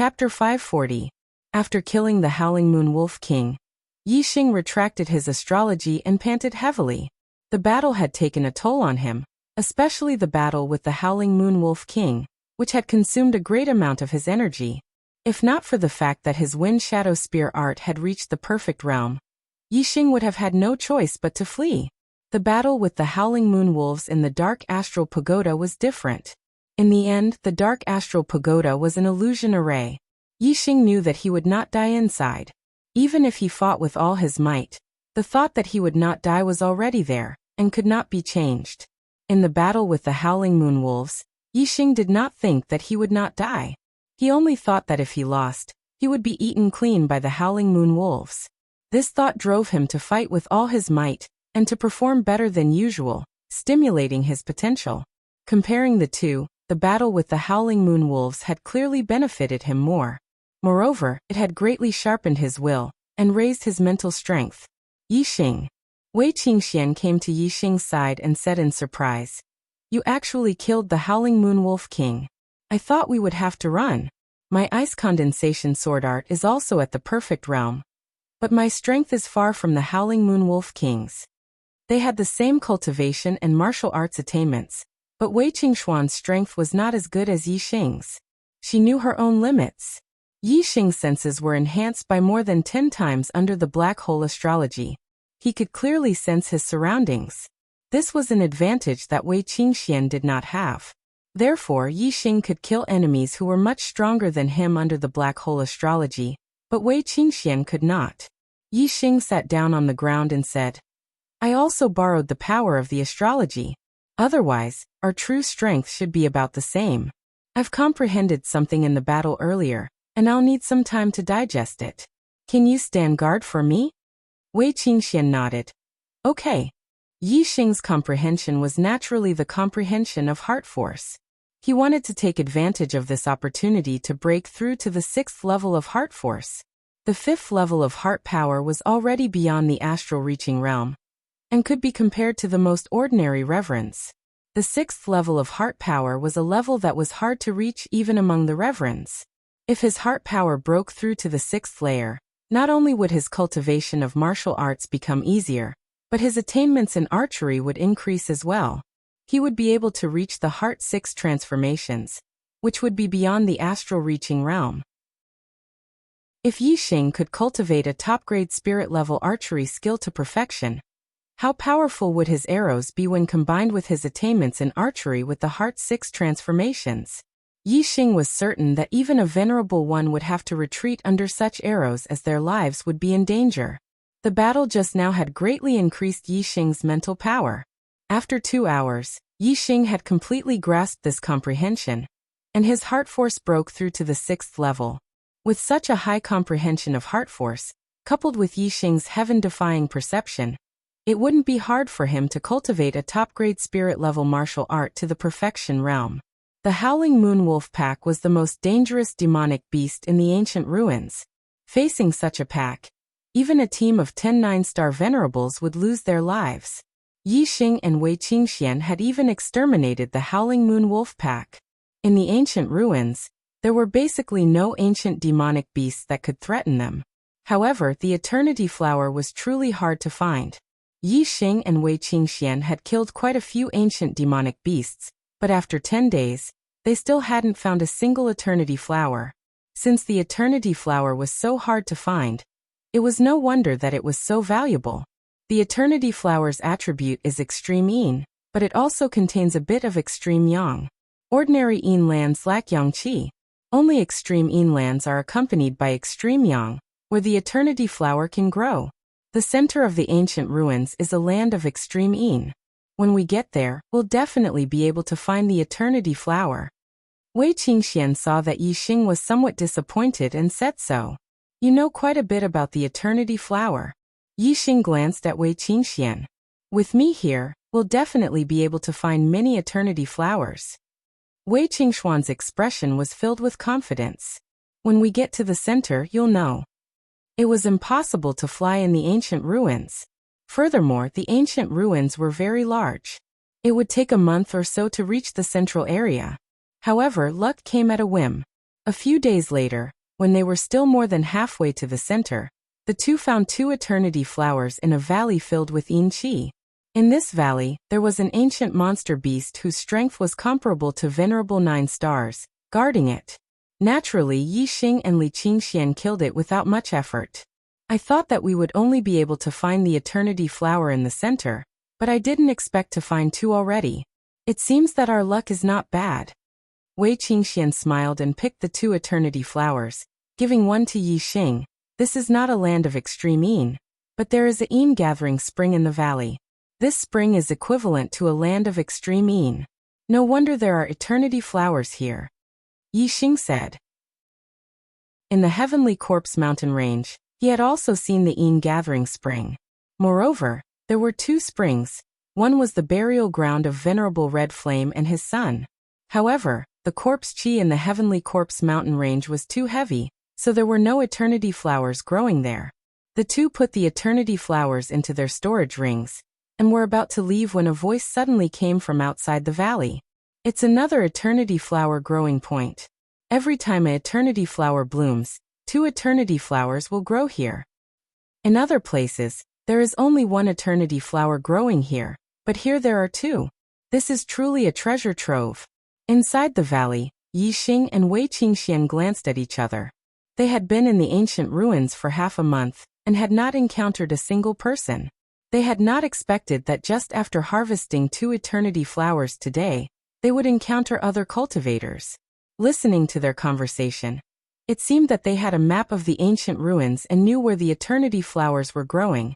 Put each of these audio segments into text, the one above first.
Chapter 540. After killing the Howling Moon Wolf King, Yixing retracted his astrology and panted heavily. The battle had taken a toll on him, especially the battle with the Howling Moon Wolf King, which had consumed a great amount of his energy. If not for the fact that his Wind Shadow Spear art had reached the perfect realm, Yixing would have had no choice but to flee. The battle with the Howling Moon Wolves in the Dark Astral Pagoda was different. In the end, the Dark Astral Pagoda was an illusion array. Yixing knew that he would not die inside. Even if he fought with all his might, the thought that he would not die was already there, and could not be changed. In the battle with the Howling Moon Wolves, Yixing did not think that he would not die. He only thought that if he lost, he would be eaten clean by the Howling Moon Wolves. This thought drove him to fight with all his might, and to perform better than usual, stimulating his potential. Comparing the two, the battle with the Howling Moon Wolves had clearly benefited him more. Moreover, it had greatly sharpened his will, and raised his mental strength. Yixing. Wei Qingxian came to Yixing's side and said in surprise, "You actually killed the Howling Moon Wolf King. I thought we would have to run. My ice condensation sword art is also at the perfect realm. But my strength is far from the Howling Moon Wolf King's." They had the same cultivation and martial arts attainments, but Wei Qingxuan's strength was not as good as Yixing's. She knew her own limits. Yixing's senses were enhanced by more than 10 times under the black hole astrology. He could clearly sense his surroundings. This was an advantage that Wei Qingxian did not have. Therefore, Yixing could kill enemies who were much stronger than him under the black hole astrology, but Wei Qingxian could not. Yixing sat down on the ground and said, "I also borrowed the power of the astrology. Otherwise, our true strength should be about the same. I've comprehended something in the battle earlier, and I'll need some time to digest it. Can you stand guard for me?" Wei Qingxian nodded. "Okay." Yixing's comprehension was naturally the comprehension of heart force. He wanted to take advantage of this opportunity to break through to the 6th level of heart force. The 5th level of heart power was already beyond the astral reaching realm, and could be compared to the most ordinary reverends. The 6th level of heart power was a level that was hard to reach even among the reverends. If his heart power broke through to the 6th layer, not only would his cultivation of martial arts become easier, but his attainments in archery would increase as well. He would be able to reach the Heart 6 transformations, which would be beyond the astral reaching realm. If Yixing could cultivate a top-grade spirit-level archery skill to perfection, how powerful would his arrows be when combined with his attainments in archery with the Heart 6 transformations? Yixing was certain that even a venerable one would have to retreat under such arrows as their lives would be in danger. The battle just now had greatly increased Yixing's mental power. After 2 hours, Yixing had completely grasped this comprehension, and his heart force broke through to the 6th level. With such a high comprehension of heart force, coupled with Yixing's heaven-defying perception, it wouldn't be hard for him to cultivate a top-grade spirit-level martial art to the perfection realm. The Howling Moon Wolf pack was the most dangerous demonic beast in the ancient ruins. Facing such a pack, even a team of 10 9-star venerables would lose their lives. Yixing and Wei Qingxian had even exterminated the Howling Moon Wolf pack. In the ancient ruins, there were basically no ancient demonic beasts that could threaten them. However, the Eternity Flower was truly hard to find. Yixing and Wei Qingxian had killed quite a few ancient demonic beasts, but after 10 days, they still hadn't found a single Eternity Flower. Since the Eternity Flower was so hard to find, it was no wonder that it was so valuable. The Eternity Flower's attribute is extreme yin, but it also contains a bit of extreme yang. Ordinary yin lands lack yang qi. Only extreme yin lands are accompanied by extreme yang, where the Eternity Flower can grow. The center of the ancient ruins is a land of extreme yin. When we get there, we'll definitely be able to find the Eternity Flower. Wei Qingxian saw that Yixing was somewhat disappointed and said so. "You know quite a bit about the Eternity Flower." Yixing glanced at Wei Qingxian. "With me here, we'll definitely be able to find many Eternity Flowers." Wei Qingxuan's expression was filled with confidence. "When we get to the center, you'll know." It was impossible to fly in the ancient ruins. Furthermore, the ancient ruins were very large. It would take a month or so to reach the central area. However, luck came at a whim. A few days later, when they were still more than halfway to the center, the two found two eternity flowers in a valley filled with yin qi. In this valley, there was an ancient monster beast whose strength was comparable to venerable 9 stars, guarding it. Naturally, Yi Xing and Li Qingxian killed it without much effort. I thought that we would only be able to find the eternity flower in the center, but I didn't expect to find two already. It seems that our luck is not bad. Wei Qingxian smiled and picked the two eternity flowers, giving one to Yi Xing. This is not a land of extreme yin, but there is a yin gathering spring in the valley. This spring is equivalent to a land of extreme yin. No wonder there are eternity flowers here. Yi Xing said. In the Heavenly Corpse mountain range, he had also seen the yin gathering spring. Moreover, there were two springs. One was the burial ground of Venerable Red Flame and his son. However, the corpse chi in the Heavenly Corpse mountain range was too heavy, so there were no eternity flowers growing there. The two put the eternity flowers into their storage rings, and were about to leave when a voice suddenly came from outside the valley. It's another eternity flower growing point. Every time an eternity flower blooms, two eternity flowers will grow here. In other places, there is only one eternity flower growing here, but here there are two. This is truly a treasure trove. Inside the valley, Yi Xing and Wei Qingxian glanced at each other. They had been in the ancient ruins for half a month, and had not encountered a single person. They had not expected that just after harvesting two eternity flowers today, they would encounter other cultivators. Listening to their conversation, it seemed that they had a map of the ancient ruins and knew where the eternity flowers were growing.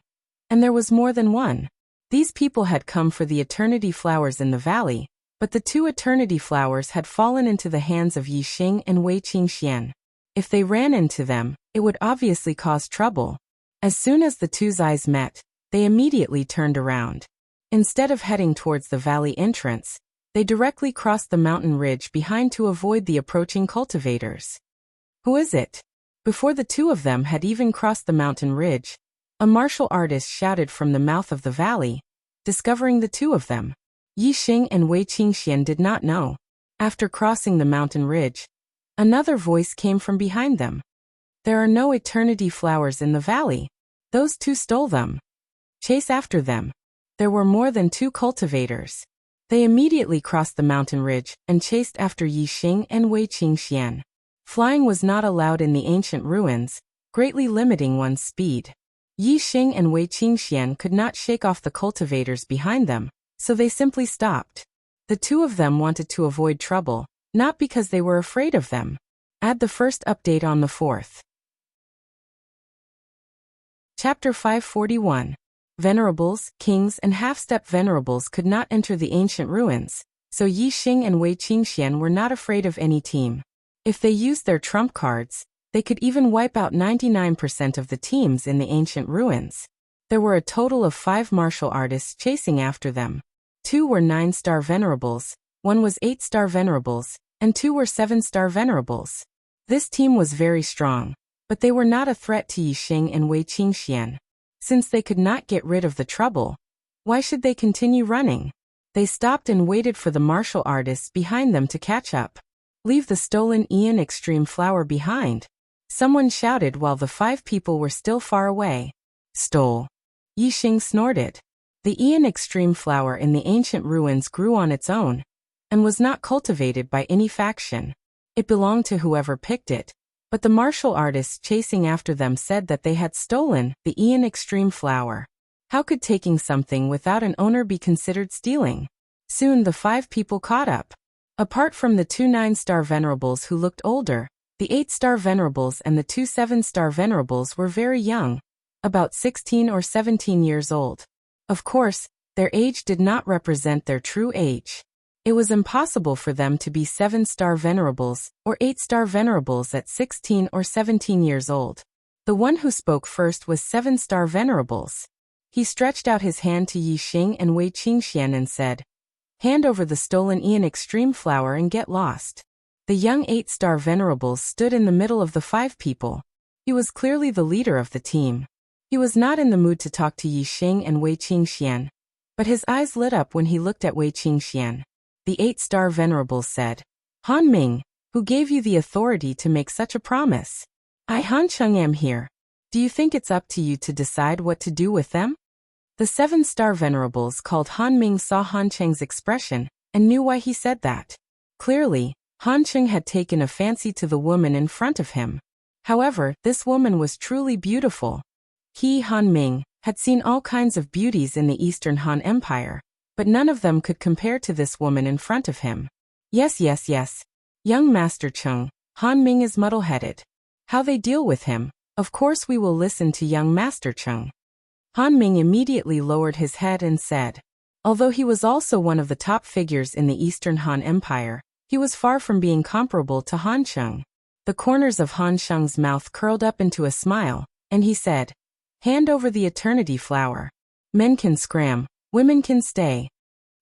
And there was more than one. These people had come for the eternity flowers in the valley, but the two eternity flowers had fallen into the hands of Yi Xing and Wei Qingxian. If they ran into them, it would obviously cause trouble. As soon as the two's eyes met, they immediately turned around. Instead of heading towards the valley entrance, they directly crossed the mountain ridge behind to avoid the approaching cultivators. Who is it? Before the two of them had even crossed the mountain ridge, a martial artist shouted from the mouth of the valley, discovering the two of them. Yi Xing and Wei Qingxian did not know. After crossing the mountain ridge, another voice came from behind them. There are no eternity flowers in the valley. Those two stole them. Chase after them. There were more than two cultivators. They immediately crossed the mountain ridge and chased after Yi Xing and Wei Qingxian. Flying was not allowed in the ancient ruins, greatly limiting one's speed. Yi Xing and Wei Qingxian could not shake off the cultivators behind them, so they simply stopped. The two of them wanted to avoid trouble, not because they were afraid of them. Add the first update on the 4th. Chapter 541. Venerables, kings and half-step venerables could not enter the ancient ruins, so Yi Xing and Wei Qingxian were not afraid of any team. If they used their trump cards, they could even wipe out 99% of the teams in the ancient ruins. There were a total of 5 martial artists chasing after them. 2 were 9-star venerables, 1 was 8-star venerables, and 2 were 7-star venerables. This team was very strong, but they were not a threat to Yi Xing and Wei Qingxian. Since they could not get rid of the trouble, why should they continue running? They stopped and waited for the martial artists behind them to catch up. Leave the stolen Ian Extreme Flower behind. Someone shouted while the 5 people were still far away. Stole. Yi Xing snorted. The Ian Extreme Flower in the ancient ruins grew on its own, and was not cultivated by any faction. It belonged to whoever picked it, but the martial artists chasing after them said that they had stolen the Ian Extreme Flower. How could taking something without an owner be considered stealing? Soon the 5 people caught up. Apart from the 2 9-star venerables who looked older, the 8-star venerables and the 2 7-star venerables were very young, about 16 or 17 years old. Of course, their age did not represent their true age. It was impossible for them to be 7-star venerables or 8-star venerables at 16 or 17 years old. The one who spoke first was 7-star venerables. He stretched out his hand to Yi Xing and Wei Qingxian and said, "Hand over the stolen Ian Extreme Flower and get lost." The young 8-star venerables stood in the middle of the 5 people. He was clearly the leader of the team. He was not in the mood to talk to Yi Xing and Wei Qingxian, but his eyes lit up when he looked at Wei Qingxian. The 8-star venerables said, "Han Ming, Who gave you the authority to make such a promise? I Han Cheng am here. Do you think it's up to you to decide what to do with them? The 7-star venerables called Han Ming saw Han Cheng's expression and knew why he said that. Clearly, Han Cheng had taken a fancy to the woman in front of him. However, this woman was truly beautiful. He, Han Ming, had seen all kinds of beauties in the Eastern Han Empire, but none of them could compare to this woman in front of him. Yes. Young Master Cheng, Han Ming is muddle-headed. How they deal with him? Of course we will listen to young Master Cheng. Han Ming immediately lowered his head and said. Although he was also one of the top figures in the Eastern Han Empire, he was far from being comparable to Han Cheng. The corners of Han Cheng's mouth curled up into a smile, and he said, "Hand over the eternity flower. Men can scram, women can stay."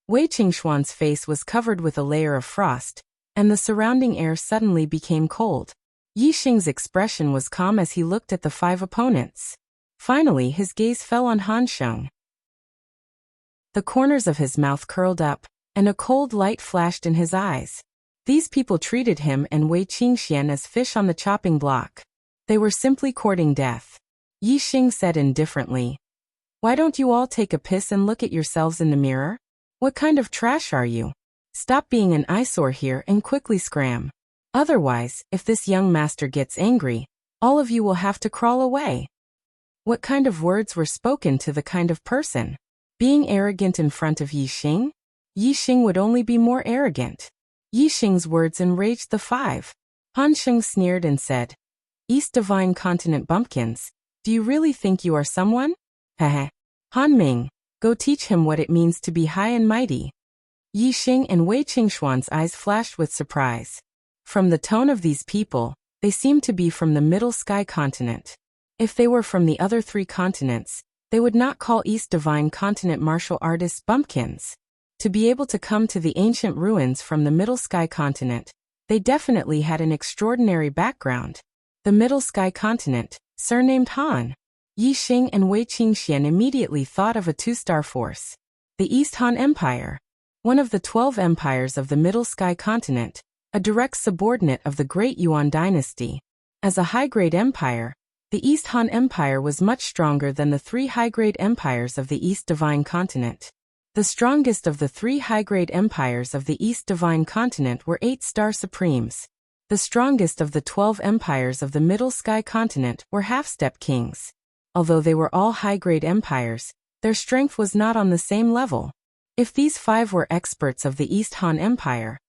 Wei Qingxuan's face was covered with a layer of frost, and the surrounding air suddenly became cold. Yi Xing's expression was calm as he looked at the 5 opponents. Finally, his gaze fell on Han Cheng. The corners of his mouth curled up, and a cold light flashed in his eyes. These people treated him and Wei Qingxian as fish on the chopping block. They were simply courting death. Yi Xing said indifferently, "Why don't you all take a piss and look at yourselves in the mirror? What kind of trash are you? Stop being an eyesore here and quickly scram. Otherwise, if this young master gets angry, all of you will have to crawl away." What kind of words were spoken to the kind of person? Being arrogant in front of Yi Xing? Yi Xing would only be more arrogant. Yi Xing's words enraged the 5. Han Cheng sneered and said, "East Divine Continent bumpkins, do you really think you are someone? Heh. Han Ming, go teach him what it means to be high and mighty." Yi Xing and Wei Qingxuan's eyes flashed with surprise. From the tone of these people, they seemed to be from the Middle Sky Continent. If they were from the other 3 continents, they would not call East Divine Continent martial artists bumpkins. To be able to come to the ancient ruins from the Middle Sky Continent, they definitely had an extraordinary background. The Middle Sky Continent, surnamed Han. Yi Xing and Wei Qingxian immediately thought of a 2-star force. The East Han Empire. One of the 12 empires of the Middle Sky Continent, a direct subordinate of the Great Yuan dynasty. As a high-grade empire, the East Han Empire was much stronger than the 3 high-grade empires of the East Divine Continent. The strongest of the 3 high-grade empires of the East Divine Continent were 8-star supremes. The strongest of the 12 empires of the Middle Sky Continent were half-step kings. Although they were all high-grade empires, their strength was not on the same level. If these 5 were experts of the East Han Empire,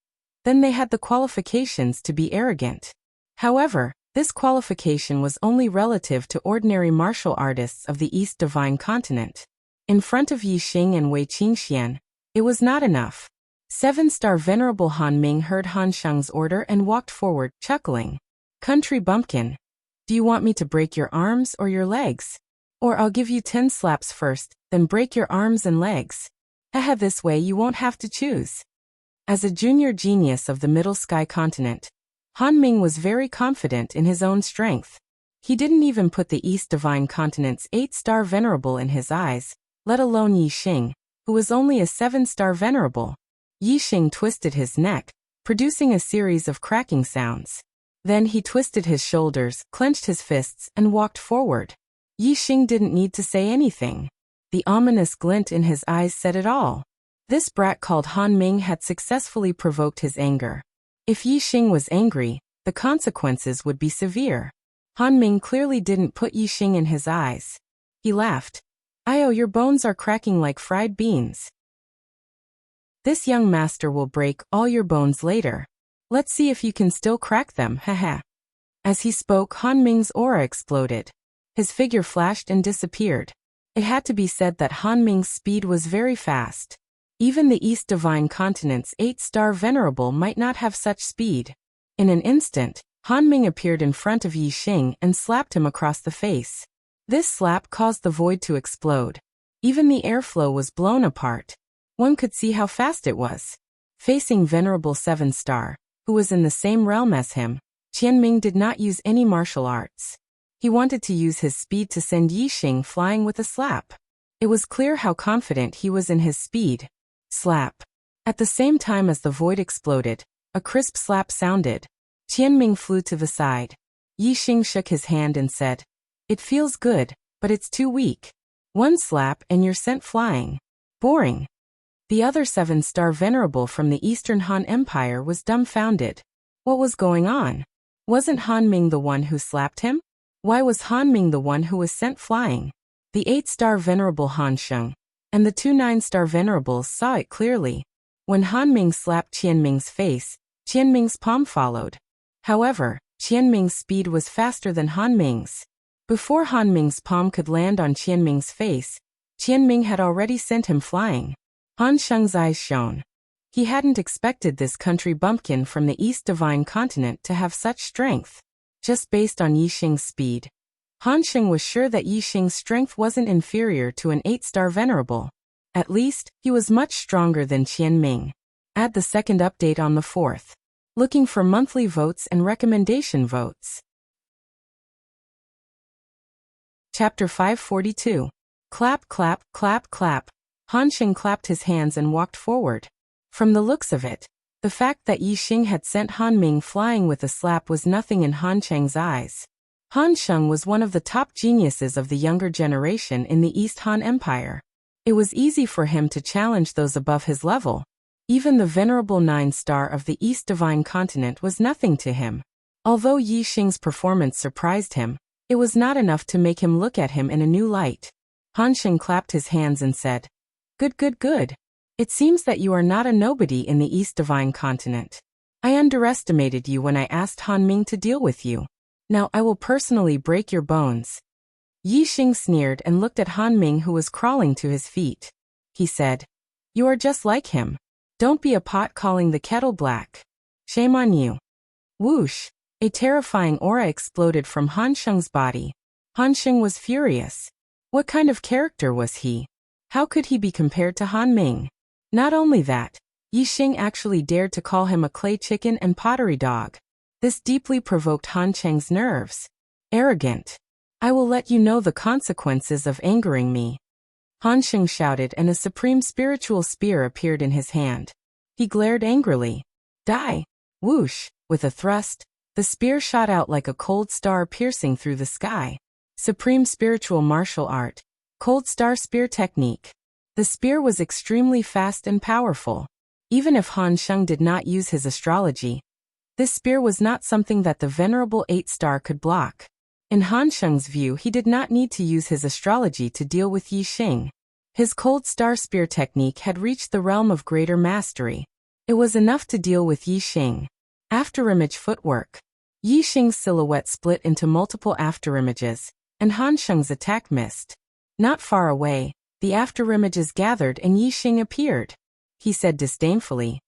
then they had the qualifications to be arrogant. However, this qualification was only relative to ordinary martial artists of the East Divine Continent. In front of Yi Xing and Wei Qingxian, it was not enough. 7-star Venerable Han Ming heard Han Cheng's order and walked forward, chuckling. "Country bumpkin, do you want me to break your arms or your legs? Or I'll give you 10 slaps first, then break your arms and legs. Haha, this way you won't have to choose." As a junior genius of the Middle Sky Continent, Han Ming was very confident in his own strength. He didn't even put the East Divine Continent's 8-star Venerable in his eyes, let alone Yi Xing, who was only a 7-star Venerable. Yi Xing twisted his neck, producing a series of cracking sounds. Then he twisted his shoulders, clenched his fists, and walked forward. Yi Xing didn't need to say anything. The ominous glint in his eyes said it all. This brat called Han Ming had successfully provoked his anger. If Yi Xing was angry, the consequences would be severe. Han Ming clearly didn't put Yi Xing in his eyes. He laughed. "Io, your bones are cracking like fried beans. This young master will break all your bones later. Let's see if you can still crack them, haha." As he spoke, Han Ming's aura exploded. His figure flashed and disappeared. It had to be said that Han Ming's speed was very fast. Even the East Divine Continent's 8-star Venerable might not have such speed. In an instant, Han Ming appeared in front of Yi Xing and slapped him across the face. This slap caused the void to explode. Even the airflow was blown apart. One could see how fast it was. Facing Venerable 7-star, who was in the same realm as him, Qianming did not use any martial arts. He wanted to use his speed to send Yi Xing flying with a slap. It was clear how confident he was in his speed. Slap. At the same time as the void exploded, a crisp slap sounded. Qianming flew to the side. Yixing shook his hand and said, "It feels good, but it's too weak. One slap and you're sent flying. Boring." The other 7-star venerable from the Eastern Han Empire was dumbfounded. What was going on? Wasn't Han Ming the one who slapped him? Why was Han Ming the one who was sent flying? The 8-star venerable Han Sheng and the 2 9-star venerables saw it clearly. When Han Ming slapped Qianming's face, Qianming's palm followed. However, Qianming's speed was faster than Han Ming's. Before Han Ming's palm could land on Qianming's face, Qianming had already sent him flying. Han Sheng's eyes shone. He hadn't expected this country bumpkin from the East Divine Continent to have such strength. Just based on Yixing's speed, Han Sheng was sure that Yixing's strength wasn't inferior to an 8-star venerable. At least, he was much stronger than Qianming. Add the second update on the 4th. Looking for monthly votes and recommendation votes. Chapter 542. Clap, clap, clap, clap. Han Sheng clapped his hands and walked forward. From the looks of it, the fact that Yixing had sent Han Ming flying with a slap was nothing in Han Sheng's eyes. Han Sheng was one of the top geniuses of the younger generation in the East Han Empire. It was easy for him to challenge those above his level. Even the venerable 9-star of the East Divine Continent was nothing to him. Although Yixing's performance surprised him, it was not enough to make him look at him in a new light. Han Sheng clapped his hands and said, "Good, good, good. It seems that you are not a nobody in the East Divine Continent. I underestimated you when I asked Han Ming to deal with you. Now I will personally break your bones." Yixing sneered and looked at Han Ming, who was crawling to his feet. He said, "You are just like him. Don't be a pot calling the kettle black. Shame on you." Whoosh! A terrifying aura exploded from Han Sheng's body. Han Sheng was furious. What kind of character was he? How could he be compared to Han Ming? Not only that, Yixing actually dared to call him a clay chicken and pottery dog. This deeply provoked Han Sheng's nerves. Arrogant. "I will let you know the consequences of angering me." Han Sheng shouted, and a supreme spiritual spear appeared in his hand. He glared angrily. "Die!" Whoosh! With a thrust, the spear shot out like a cold star piercing through the sky. Supreme spiritual martial art. Cold star spear technique. The spear was extremely fast and powerful. Even if Han Sheng did not use his astrology, this spear was not something that the venerable 8-star could block. In Han Sheng's view, he did not need to use his astrology to deal with Yixing. His cold star spear technique had reached the realm of greater mastery. It was enough to deal with Yixing. Afterimage footwork. Yixing's silhouette split into multiple afterimages, and Han Sheng's attack missed. Not far away, the afterimages gathered and Yixing appeared. He said disdainfully,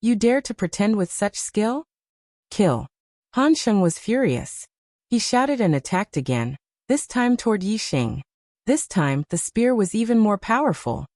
"You dare to pretend with such skill? Kill." Han Sheng was furious. He shouted and attacked again, this time toward Yixing. This time, the spear was even more powerful.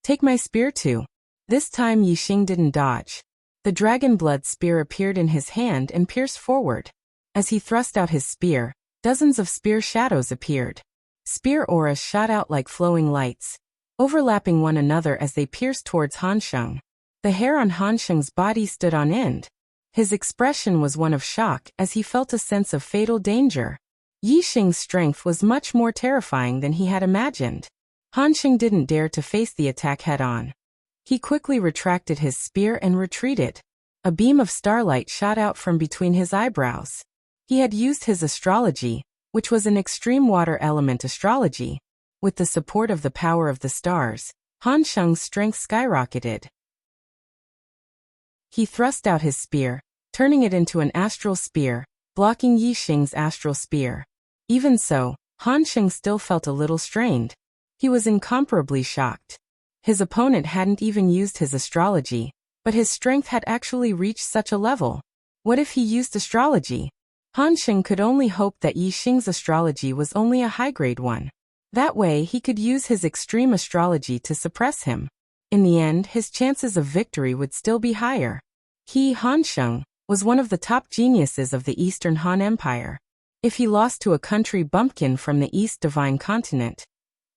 "Take my spear too." This time Yixing didn't dodge. The dragon blood spear appeared in his hand and pierced forward. As he thrust out his spear, dozens of spear shadows appeared. Spear auras shot out like flowing lights, overlapping one another as they pierced towards Han Sheng. The hair on Han Sheng's body stood on end. His expression was one of shock as he felt a sense of fatal danger. Yixing's strength was much more terrifying than he had imagined. Han Sheng didn't dare to face the attack head-on. He quickly retracted his spear and retreated. A beam of starlight shot out from between his eyebrows. He had used his astrology, which was an extreme water element astrology. With the support of the power of the stars, Han Sheng's strength skyrocketed. He thrust out his spear, turning it into an astral spear, blocking Yixing's astral spear. Even so, Han Sheng still felt a little strained. He was incomparably shocked. His opponent hadn't even used his astrology, but his strength had actually reached such a level. What if he used astrology? Han Sheng could only hope that Yixing's astrology was only a high-grade one. That way he could use his extreme astrology to suppress him. In the end, his chances of victory would still be higher. He, Han Sheng, was one of the top geniuses of the Eastern Han Empire. If he lost to a country bumpkin from the East Divine Continent,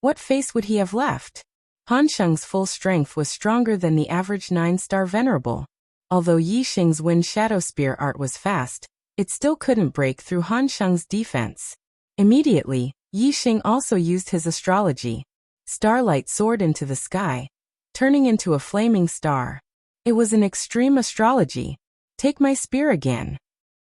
what face would he have left? Han Sheng's full strength was stronger than the average 9-star venerable. Although Yi Xing's wind shadow spear art was fast, it still couldn't break through Han Sheng's defense. Immediately, Yi Xing also used his astrology. Starlight soared into the sky, turning into a flaming star. It was an extreme astrology. Take my spear again.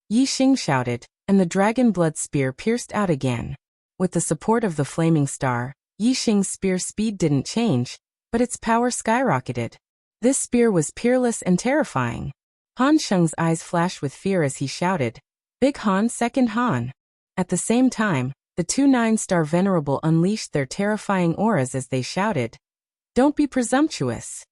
Yi Xing shouted, and the dragon blood spear pierced out again. With the support of the flaming star, Yi Xing's spear speed didn't change, but its power skyrocketed. This spear was peerless and terrifying. Han Sheng's eyes flashed with fear as he shouted, "Big Han, second Han." At the same time, the two 9-star venerable unleashed their terrifying auras as they shouted, "Don't be presumptuous."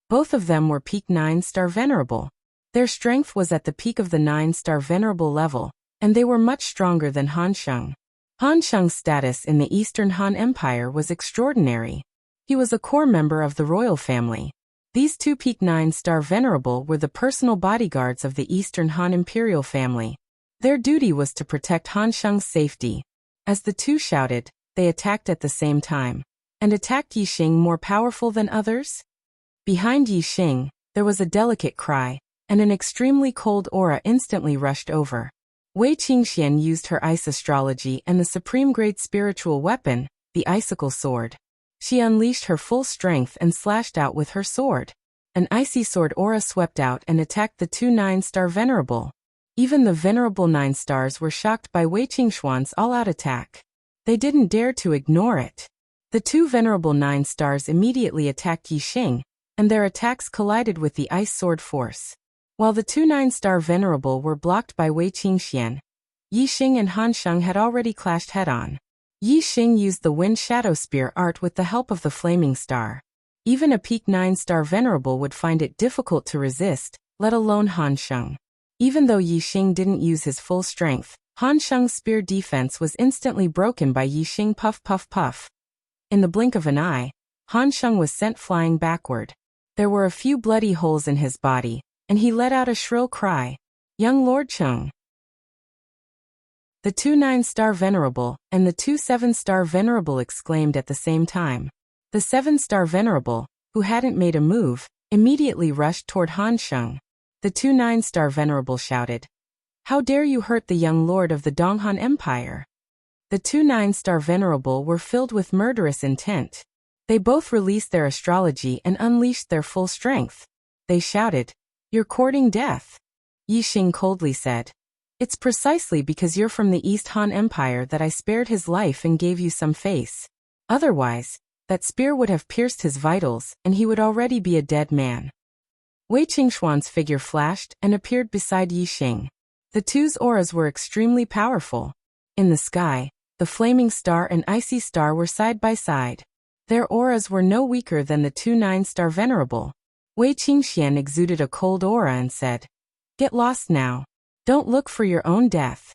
Both of them were peak 9-star venerable. Their strength was at the peak of the 9-star venerable level, and they were much stronger than Han Sheng. Han Sheng's status in the Eastern Han Empire was extraordinary. He was a core member of the royal family. These two peak 9-star venerable were the personal bodyguards of the Eastern Han imperial family. Their duty was to protect Han Sheng's safety. As the two shouted, they attacked at the same time. And attacked Yi Xing more powerful than others? Behind Yi Xing, there was a delicate cry, and an extremely cold aura instantly rushed over. Wei Qingxian used her ice astrology and the supreme-grade spiritual weapon, the icicle sword. She unleashed her full strength and slashed out with her sword. An icy sword aura swept out and attacked the two 9-star venerable. Even the venerable 9 stars were shocked by Wei Qingxuan's all-out attack. They didn't dare to ignore it. The two venerable 9 stars immediately attacked Yi Xing, and their attacks collided with the ice sword force. While the two 9-star venerable were blocked by Wei Qingxian, Yi Xing and Han Sheng had already clashed head-on. Yi Xing used the wind shadow spear art with the help of the flaming star. Even a peak 9-star venerable would find it difficult to resist, let alone Han Sheng. Even though Yi Xing didn't use his full strength, Han Sheng's spear defense was instantly broken by Yi Xing puff puff puff. In the blink of an eye, Han Sheng was sent flying backward. There were a few bloody holes in his body, and he let out a shrill cry, "Young Lord Cheng!" The two 9-star venerable and the two 7-star venerable exclaimed at the same time. The 7-star venerable, who hadn't made a move, immediately rushed toward Han Sheng. The two 9-star venerable shouted, "How dare you hurt the young lord of the Donghan Empire?" The two 9-star venerable were filled with murderous intent. They both released their astrology and unleashed their full strength. They shouted, "You're courting death." Yi Xing coldly said, "It's precisely because you're from the East Han Empire that I spared his life and gave you some face. Otherwise, that spear would have pierced his vitals and he would already be a dead man." Wei Qingxuan's figure flashed and appeared beside Yi Xing. The two's auras were extremely powerful. In the sky, the flaming star and icy star were side by side. Their auras were no weaker than the two 9-star venerable. Wei Qingxian exuded a cold aura and said, "Get lost now. Don't look for your own death."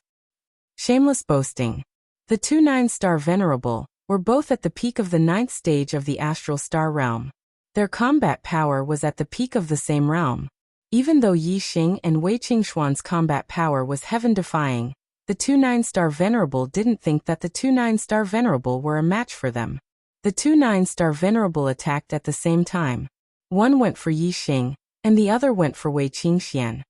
Shameless boasting. The two 9-star venerable were both at the peak of the 9th stage of the astral star realm. Their combat power was at the peak of the same realm. Even though Yi Xing and Wei Qingxuan's combat power was heaven-defying, the two 9-star venerable didn't think that the two 9-star venerable were a match for them. The two 9-star venerable attacked at the same time. One went for Yi Xing, and the other went for Wei Qingxian.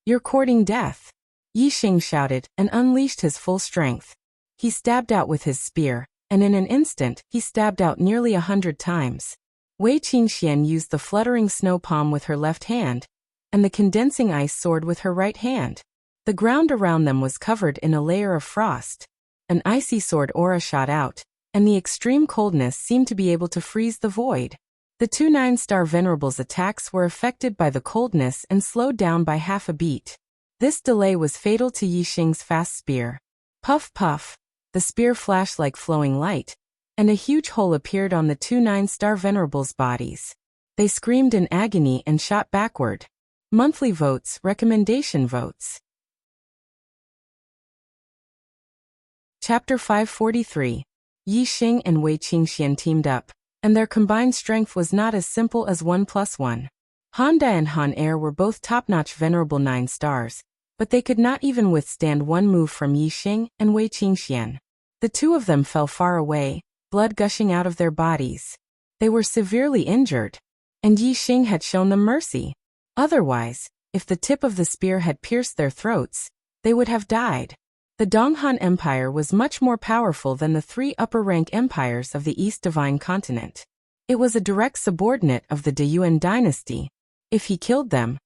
"You're courting death," Yi Xing shouted and unleashed his full strength. He stabbed out with his spear, and in an instant he stabbed out nearly 100 times. Wei Qingxian used the fluttering snow palm with her left hand, and the condensing ice sword with her right hand. The ground around them was covered in a layer of frost. An icy sword aura shot out, and the extreme coldness seemed to be able to freeze the void. The two 9-star venerables' attacks were affected by the coldness and slowed down by half a beat. This delay was fatal to Yi Xing's fast spear. Puff puff, the spear flashed like flowing light, and a huge hole appeared on the two 9-star venerables' bodies. They screamed in agony and shot backward. Monthly votes, recommendation votes. Chapter 543. Yi Xing and Wei Qingxian teamed up, and their combined strength was not as simple as 1 + 1. Han Da and Han Er were both top-notch venerable 9 stars, but they could not even withstand one move from Yi Xing and Wei Qingxian. The two of them fell far away, blood gushing out of their bodies. They were severely injured, and Yi Xing had shown them mercy. Otherwise, If the tip of the spear had pierced their throats, they would have died. The Donghan Empire was much more powerful than the 3 upper-rank empires of the East Divine Continent. It was a direct subordinate of the Deyuan dynasty. If he killed them,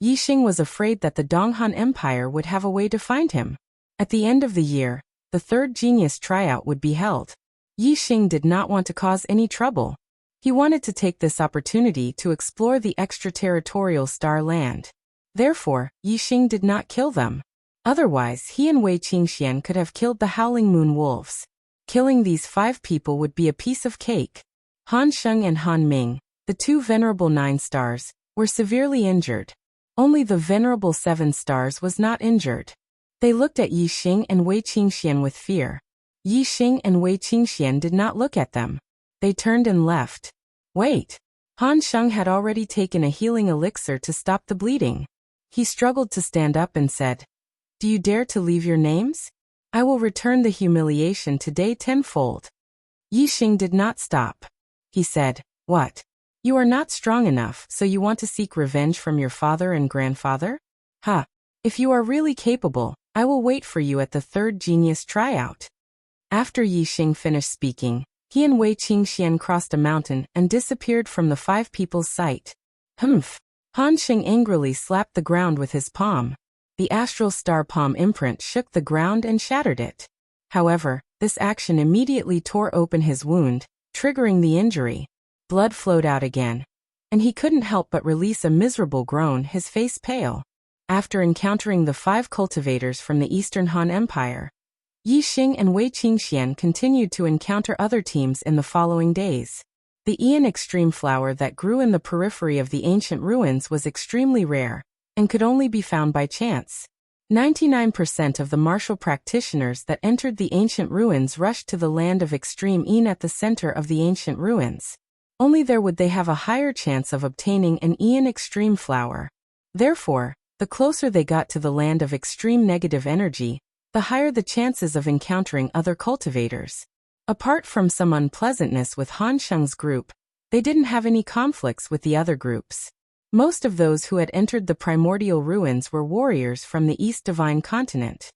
Yixing was afraid that the Donghan Empire would have a way to find him. At the end of the year, the 3rd genius tryout would be held. Yixing did not want to cause any trouble. He wanted to take this opportunity to explore the extraterritorial Star Land. Therefore, Yixing did not kill them. Otherwise, he and Wei Qingxian could have killed the Howling Moon Wolves. Killing these 5 people would be a piece of cake. Han Sheng and Han Ming, the 2 venerable 9 stars, were severely injured. Only the venerable 7 stars was not injured. They looked at Yixing and Wei Qingxian with fear. Yixing and Wei Qingxian did not look at them. They turned and left. Wait! Han Sheng had already taken a healing elixir to stop the bleeding. He struggled to stand up and said, "Do you dare to leave your names? I will return the humiliation today tenfold." Yixing did not stop. He said, "What? You are not strong enough, so you want to seek revenge from your father and grandfather? Ha! If you are really capable, I will wait for you at the 3rd genius tryout." After Yixing finished speaking, he and Wei Qingxian crossed a mountain and disappeared from the 5 people's sight. Humph! Han Sheng angrily slapped the ground with his palm. The astral star palm imprint shook the ground and shattered it. However, this action immediately tore open his wound, triggering the injury. Blood flowed out again, and he couldn't help but release a miserable groan, his face pale. After encountering the 5 cultivators from the Eastern Han Empire, Yixing and Wei Qingxian continued to encounter other teams in the following days. The Ian Extreme flower that grew in the periphery of the ancient ruins was extremely rare, and could only be found by chance. 99% of the martial practitioners that entered the ancient ruins rushed to the land of extreme Ian at the center of the ancient ruins. Only there would they have a higher chance of obtaining an Ian Extreme flower. Therefore, the closer they got to the land of extreme negative energy, the higher the chances of encountering other cultivators. Apart from some unpleasantness with Han Sheng's group, they didn't have any conflicts with the other groups. Most of those who had entered the primordial ruins were warriors from the East Divine Continent.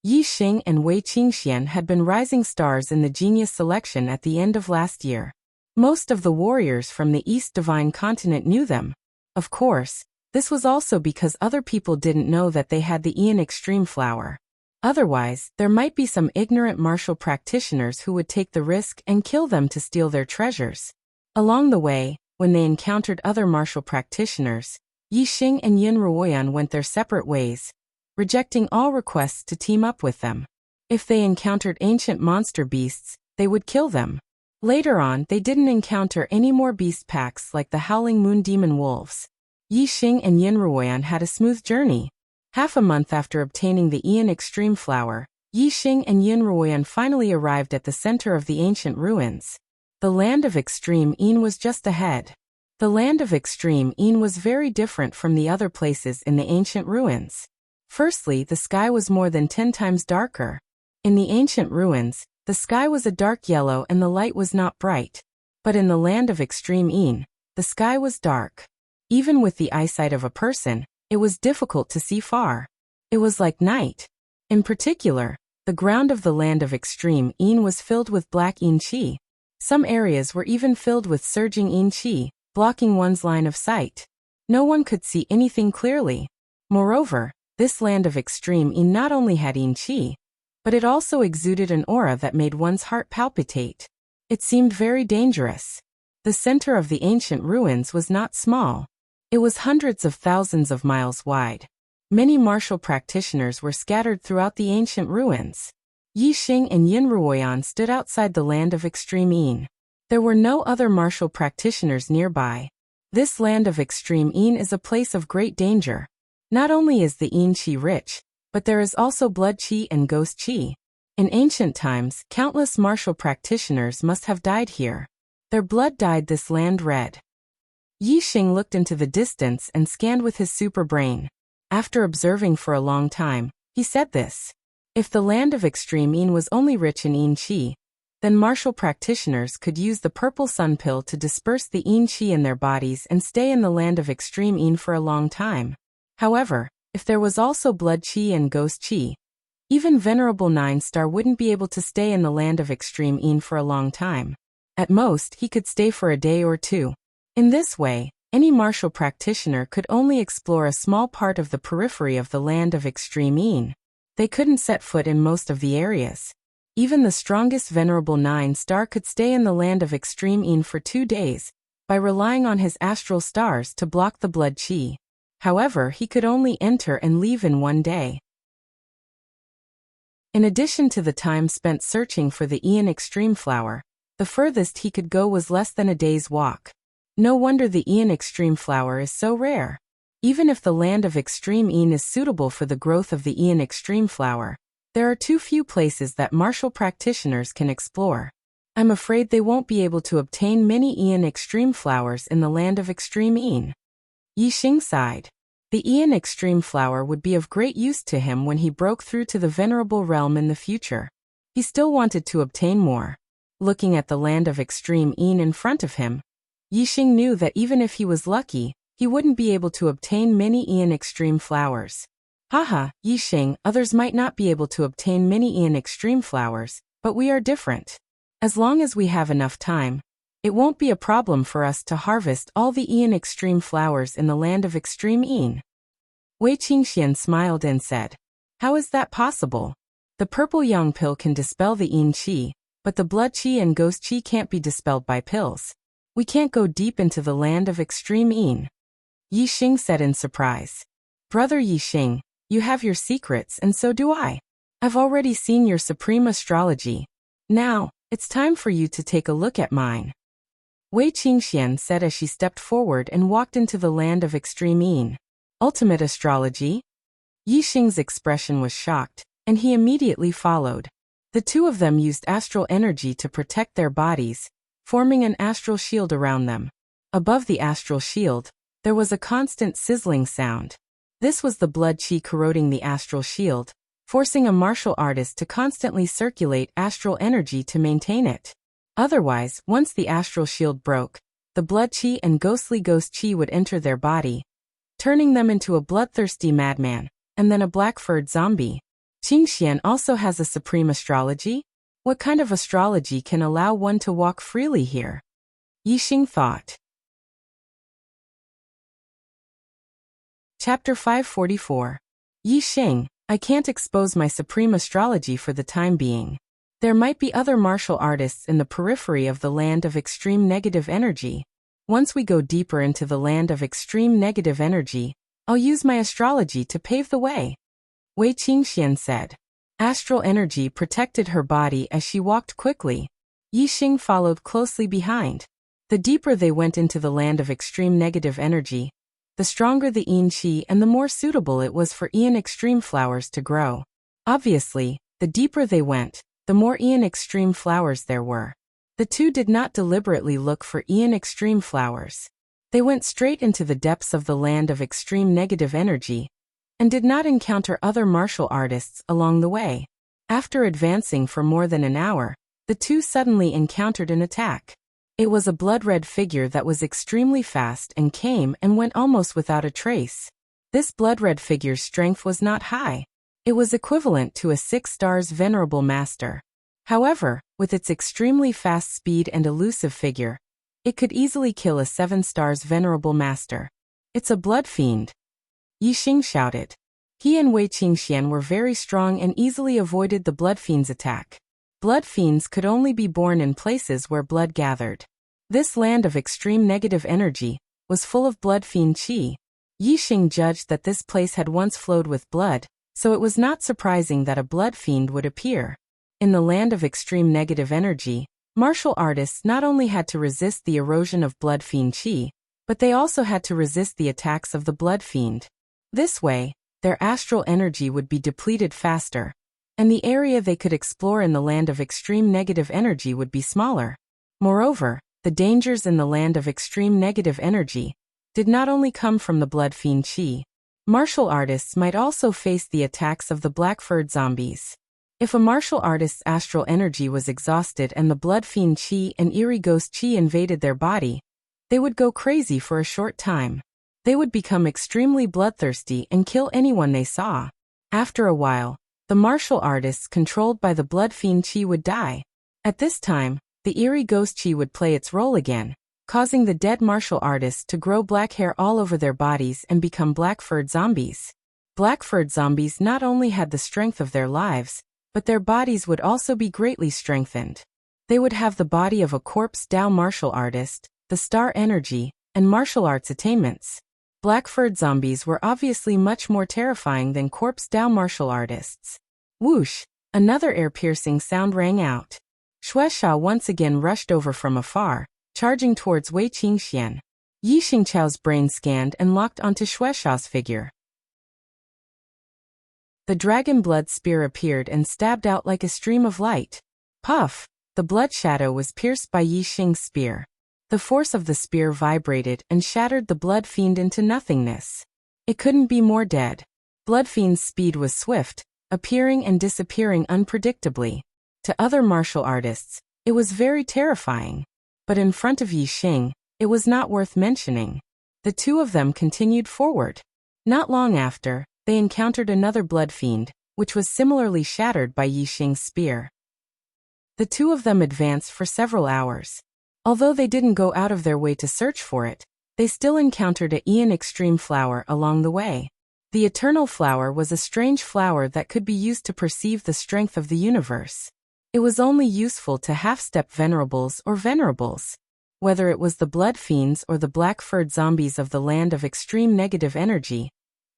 Yixing and Wei Qingxian had been rising stars in the genius selection at the end of last year. Most of the warriors from the East Divine Continent knew them. Of course, this was also because other people didn't know that they had the Ian Extreme flower. Otherwise, there might be some ignorant martial practitioners who would take the risk and kill them to steal their treasures. Along the way, when they encountered other martial practitioners, Yixing and Yin Ruoyan went their separate ways, rejecting all requests to team up with them. If they encountered ancient monster beasts, they would kill them. Later on, they didn't encounter any more beast packs like the Howling Moon Demon Wolves. Yixing and Yin Ruoyan had a smooth journey. Half a month after obtaining the Ian Extreme flower, Yixing and Yin Ruoyan finally arrived at the center of the ancient ruins. The land of Extreme Ian was just ahead. The land of Extreme Ian was very different from the other places in the ancient ruins. Firstly, the sky was more than 10 times darker. In the ancient ruins, the sky was a dark yellow and the light was not bright. But in the land of Extreme Ian, the sky was dark. Even with the eyesight of a person, it was difficult to see far. It was like night. In particular, the ground of the land of Extreme Ian was filled with black Ian Qi. Some areas were even filled with surging Ian Qi, blocking one's line of sight. No one could see anything clearly. Moreover, this land of Extreme Ian not only had Ian Qi, but it also exuded an aura that made one's heart palpitate. It seemed very dangerous. The center of the ancient ruins was not small. It was hundreds of thousands of miles wide. Many martial practitioners were scattered throughout the ancient ruins. Yixing and Yin Ruoyan stood outside the land of Extreme Ian. There were no other martial practitioners nearby. This land of Extreme Ian is a place of great danger. Not only is the Ian Qi rich, but there is also blood Qi and ghost Qi. In ancient times, countless martial practitioners must have died here. Their blood dyed this land red. Yixing looked into the distance and scanned with his super brain. After observing for a long time, he said this. If the land of Extreme Ian was only rich in Ian Qi, Then martial practitioners could use the purple sun pill to disperse the yin qi in their bodies and stay in the land of extreme yin for a long time. However, if there was also blood qi and ghost qi, even Venerable 9-star wouldn't be able to stay in the land of extreme yin for a long time. At most, he could stay for a day or two. In this way, any martial practitioner could only explore a small part of the periphery of the land of extreme yin. They couldn't set foot in most of the areas. Even the strongest Venerable 9-star could stay in the land of extreme yin for 2 days, by relying on his astral stars to block the blood qi. However, he could only enter and leave in 1 day. In addition to the time spent searching for the Yin Extreme Flower, the furthest he could go was less than a day's walk. No wonder the Yin Extreme Flower is so rare. Even if the land of extreme Yin is suitable for the growth of the Yin Extreme Flower, there are too few places that martial practitioners can explore. I'm afraid they won't be able to obtain many Yin Extreme Flowers in the land of extreme Yin. Yixing sighed. The Yin Extreme Flower would be of great use to him when he broke through to the Venerable Realm in the future. He still wanted to obtain more. Looking at the land of extreme Yin in front of him, Yixing knew that even if he was lucky, he wouldn't be able to obtain many Yin Extreme Flowers. Haha, Yixing, others might not be able to obtain many Yin Extreme Flowers, but we are different. As long as we have enough time, it won't be a problem for us to harvest all the Yin Extreme Flowers in the land of extreme Yin. Wei Qingxian smiled and said, "How is that possible? The purple yang pill can dispel the yin qi, but the blood qi and ghost qi can't be dispelled by pills. We can't go deep into the land of extreme Yin." Yixing said in surprise. "Brother Yixing, you have your secrets and so do I. I've already seen your supreme astrology. Now, it's time for you to take a look at mine." Wei Qingxian said as she stepped forward and walked into the land of extreme Yin. Ultimate astrology? Yixing's expression was shocked, and he immediately followed. The two of them used astral energy to protect their bodies, forming an astral shield around them. Above the astral shield, there was a constant sizzling sound. This was the blood qi corroding the astral shield, forcing a martial artist to constantly circulate astral energy to maintain it. Otherwise, once the astral shield broke, the blood qi and ghostly ghost qi would enter their body, turning them into a bloodthirsty madman, and then a black-furred zombie. Qingxian also has a supreme astrology? What kind of astrology can allow one to walk freely here? Yixing thought. Chapter 544. Yixing, I can't expose my supreme astrology for the time being. There might be other martial artists in the periphery of the land of extreme negative energy. Once we go deeper into the land of extreme negative energy, I'll use my astrology to pave the way. Wei Qingxian said. Astral energy protected her body as she walked quickly. Yixing followed closely behind. The deeper they went into the land of extreme negative energy, the stronger the yin qi and the more suitable it was for Yin Extreme Flowers to grow. Obviously, the deeper they went, the more Yin Extreme Flowers there were. The two did not deliberately look for Yin Extreme Flowers. They went straight into the depths of the land of extreme negative energy, and did not encounter other martial artists along the way. After advancing for more than an hour, the two suddenly encountered an attack. It was a blood-red figure that was extremely fast and came and went almost without a trace. This blood-red figure's strength was not high. It was equivalent to a 6 stars venerable master. However, with its extremely fast speed and elusive figure, it could easily kill a 7 stars venerable master. It's a blood fiend. Yixing shouted. He and Wei Qingxian were very strong and easily avoided the blood fiend's attack. Blood fiends could only be born in places where blood gathered. This land of extreme negative energy was full of blood fiend qi. Yixing judged that this place had once flowed with blood, so it was not surprising that a blood fiend would appear. In the land of extreme negative energy, martial artists not only had to resist the erosion of blood fiend qi, but they also had to resist the attacks of the blood fiend. This way, their astral energy would be depleted faster, and the area they could explore in the land of extreme negative energy would be smaller. Moreover, the dangers in the land of extreme negative energy did not only come from the blood fiend qi. Martial artists might also face the attacks of the black-furred zombies. If a martial artist's astral energy was exhausted and the blood fiend chi and eerie ghost chi invaded their body, they would go crazy for a short time. They would become extremely bloodthirsty and kill anyone they saw. After a while, the martial artists controlled by the blood fiend chi would die. At this time, the eerie ghost chi would play its role again, causing the dead martial artists to grow black hair all over their bodies and become black-furred zombies. Black-furred zombies not only had the strength of their lives, but their bodies would also be greatly strengthened. They would have the body of a corpse Dao martial artist, the star energy, and martial arts attainments. Black-furred zombies were obviously much more terrifying than corpse Dao martial artists. Whoosh! Another ear-piercing sound rang out. Shueisha once again rushed over from afar, charging towards Wei Qingxian. Yi Xingqiao's brain scanned and locked onto Shueisha's figure. The dragon blood spear appeared and stabbed out like a stream of light. Puff! The blood shadow was pierced by Yi Xing's spear. The force of the spear vibrated and shattered the blood fiend into nothingness. It couldn't be more dead. Blood fiend's speed was swift, appearing and disappearing unpredictably. To other martial artists, it was very terrifying. But in front of Yi Xing, it was not worth mentioning. The two of them continued forward. Not long after, they encountered another blood fiend, which was similarly shattered by Yi Xing's spear. The two of them advanced for several hours. Although they didn't go out of their way to search for it, they still encountered a Aeon Extreme flower along the way. The Eternal Flower was a strange flower that could be used to perceive the strength of the universe. It was only useful to half-step venerables or venerables. Whether it was the blood fiends or the black-furred zombies of the land of extreme negative energy,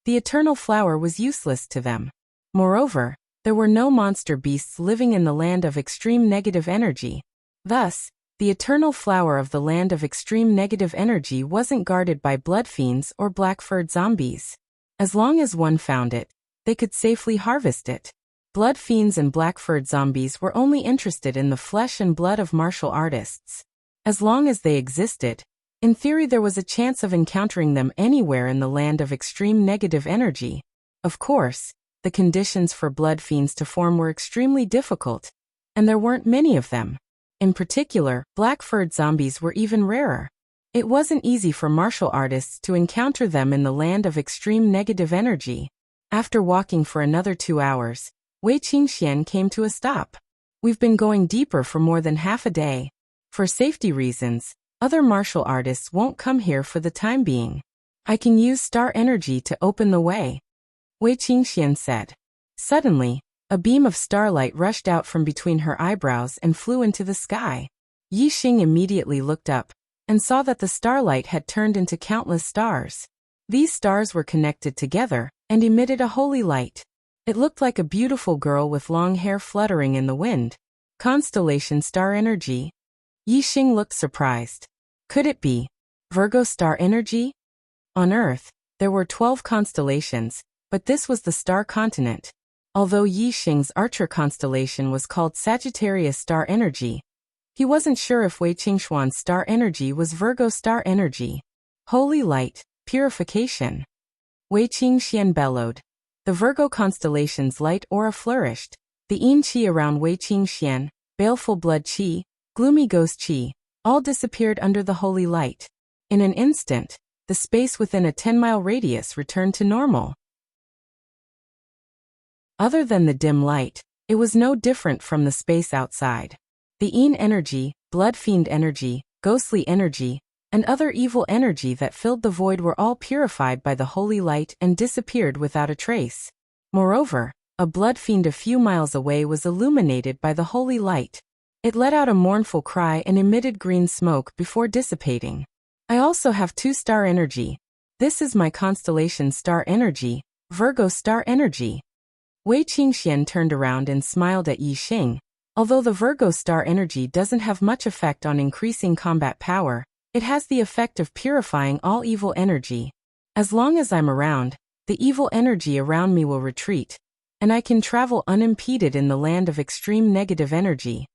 the Eternal Flower was useless to them. Moreover, there were no monster beasts living in the land of extreme negative energy. Thus, the Eternal Flower of the land of extreme negative energy wasn't guarded by blood fiends or black-furred zombies. As long as one found it, they could safely harvest it. Blood fiends and black-furred zombies were only interested in the flesh and blood of martial artists. As long as they existed, in theory there was a chance of encountering them anywhere in the land of extreme negative energy. Of course, the conditions for blood fiends to form were extremely difficult, and there weren't many of them. In particular, black-furred zombies were even rarer. It wasn't easy for martial artists to encounter them in the land of extreme negative energy. After walking for another 2 hours, Wei Qingxian came to a stop. We've been going deeper for more than half a day. For safety reasons, other martial artists won't come here for the time being. I can use star energy to open the way, Wei Qingxian said. Suddenly, a beam of starlight rushed out from between her eyebrows and flew into the sky. Yi Xing immediately looked up and saw that the starlight had turned into countless stars. These stars were connected together and emitted a holy light. It looked like a beautiful girl with long hair fluttering in the wind. Constellation star energy? Yi Xing looked surprised. Could it be Virgo star energy? On Earth, there were 12 constellations, but this was the star continent. Although Yi Xing's Archer constellation was called Sagittarius star energy, he wasn't sure if Wei Qingxuan's star energy was Virgo star energy. Holy light, purification. Wei Qingxian bellowed. The Virgo constellation's light aura flourished. The Yin Qi around Wei Qingxian, baleful blood Qi, gloomy ghost Qi, all disappeared under the holy light. In an instant, the space within a 10-mile radius returned to normal. Other than the dim light, it was no different from the space outside. The Yin energy, blood fiend energy, ghostly energy, and other evil energy that filled the void were all purified by the holy light and disappeared without a trace. Moreover, a blood fiend a few miles away was illuminated by the holy light. It let out a mournful cry and emitted green smoke before dissipating. I also have 2 star energy. This is my constellation star energy, Virgo star energy. Wei Qingxian turned around and smiled at Yi Xing. Although the Virgo star energy doesn't have much effect on increasing combat power, it has the effect of purifying all evil energy. As long as I'm around, the evil energy around me will retreat, and I can travel unimpeded in the land of extreme negative energy.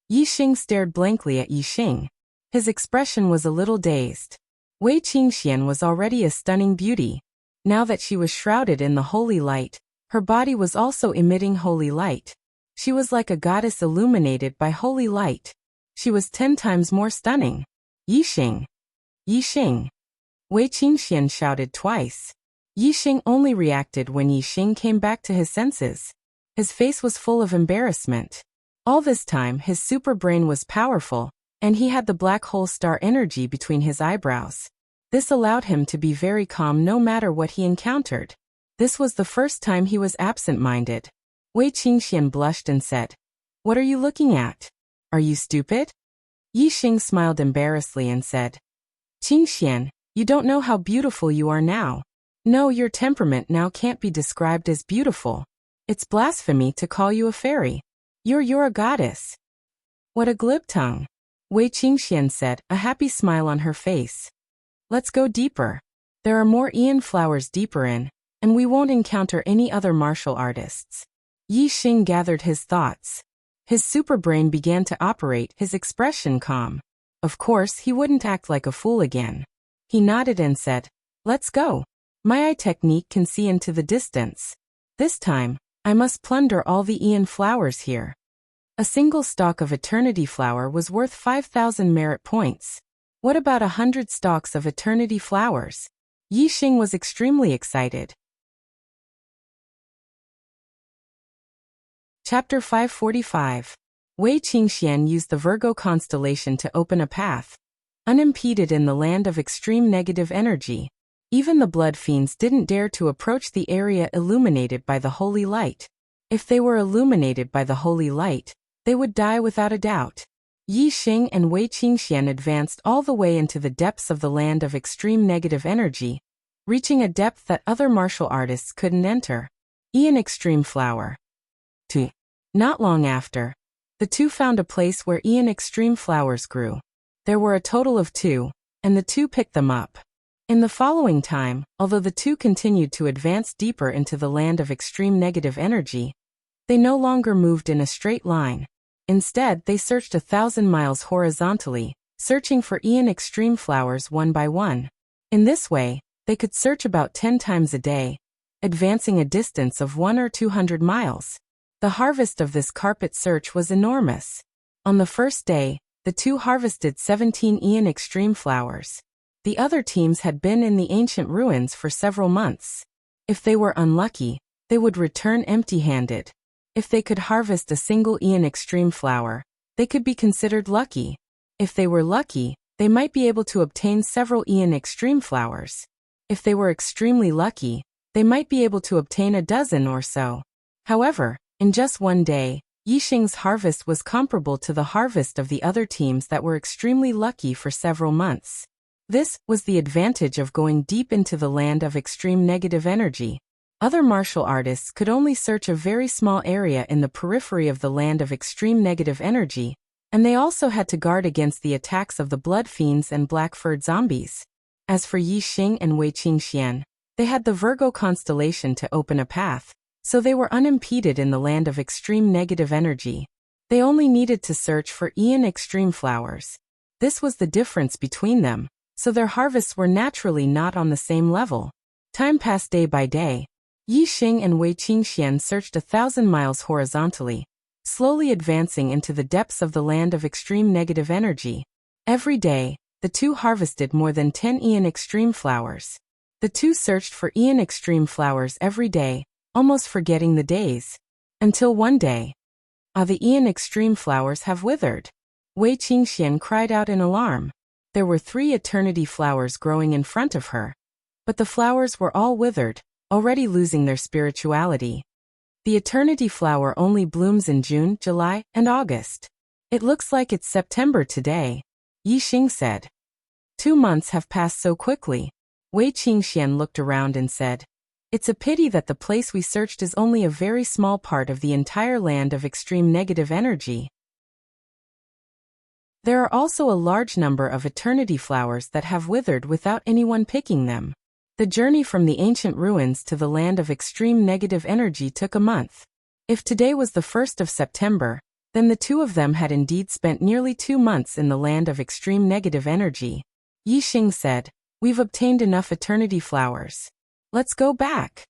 Yi Xing stared blankly at Yi Xing. His expression was a little dazed. Wei Qingxian was already a stunning beauty. Now that she was shrouded in the holy light, her body was also emitting holy light. She was like a goddess illuminated by holy light. She was 10 times more stunning. Yixing! Yixing! Wei Qingxian shouted twice. Yixing only reacted when Yixing came back to his senses. His face was full of embarrassment. All this time his super brain was powerful, and he had the black hole star energy between his eyebrows. This allowed him to be very calm no matter what he encountered. This was the first time he was absent-minded. Wei Qingxian blushed and said, "What are you looking at? Are you stupid?" Yixing smiled embarrassedly and said, "Qingxian, you don't know how beautiful you are now. No, your temperament now can't be described as beautiful. It's blasphemy to call you a fairy. You're a goddess." "What a glib tongue," Wei Qingxian said, a happy smile on her face. "Let's go deeper. There are more Ian flowers deeper in, and we won't encounter any other martial artists." Yixing gathered his thoughts. His super brain began to operate, his expression calm. Of course, he wouldn't act like a fool again. He nodded and said, "Let's go. My eye technique can see into the distance. This time, I must plunder all the Ian flowers here." A single stalk of eternity flower was worth 5,000 merit points. What about 100 stalks of eternity flowers? Yixing was extremely excited. Chapter 545. Wei Qingxian used the Virgo constellation to open a path. Unimpeded in the land of extreme negative energy, even the blood fiends didn't dare to approach the area illuminated by the holy light. If they were illuminated by the holy light, they would die without a doubt. Yixing and Wei Qingxian advanced all the way into the depths of the land of extreme negative energy, reaching a depth that other martial artists couldn't enter. Ian Extreme Flower. 2. Not long after, the two found a place where Ian Extreme flowers grew. There were a total of 2, and the two picked them up. In the following time, although the two continued to advance deeper into the land of extreme negative energy, they no longer moved in a straight line. Instead, they searched 1,000 miles horizontally, searching for Ian Extreme flowers one by one. In this way, they could search about 10 times a day, advancing a distance of 100 or 200 miles. The harvest of this carpet search was enormous. On the first day, the two harvested 17 Ian Extreme flowers. The other teams had been in the ancient ruins for several months. If they were unlucky, they would return empty-handed. If they could harvest a single Ian Extreme flower, they could be considered lucky. If they were lucky, they might be able to obtain several Ian Extreme flowers. If they were extremely lucky, they might be able to obtain a dozen or so. However, in just one day, Yixing's harvest was comparable to the harvest of the other teams that were extremely lucky for several months. This was the advantage of going deep into the land of extreme negative energy. Other martial artists could only search a very small area in the periphery of the land of extreme negative energy, and they also had to guard against the attacks of the blood fiends and black-furred zombies. As for Yixing and Wei Qingxian, they had the Virgo constellation to open a path, so they were unimpeded in the land of extreme negative energy. They only needed to search for Ian Extreme flowers. This was the difference between them, so their harvests were naturally not on the same level. Time passed day by day. Yixing and Wei Qingxian searched 1,000 miles horizontally, slowly advancing into the depths of the land of extreme negative energy. Every day, the two harvested more than 10 Ian Extreme flowers. The two searched for Ian Extreme flowers every day, almost forgetting the days. Until one day, the Ian Extreme flowers have withered. Wei Qingxian cried out in alarm. There were 3 eternity flowers growing in front of her, but the flowers were all withered, already losing their spirituality. The eternity flower only blooms in June, July, and August. It looks like it's September today, Yixing said. 2 months have passed so quickly. Wei Qingxian looked around and said, "It's a pity that the place we searched is only a very small part of the entire land of extreme negative energy. There are also a large number of eternity flowers that have withered without anyone picking them." The journey from the ancient ruins to the land of extreme negative energy took a month. If today was the 1st of September, then the two of them had indeed spent nearly 2 months in the land of extreme negative energy. Yixing said, "We've obtained enough eternity flowers. Let's go back."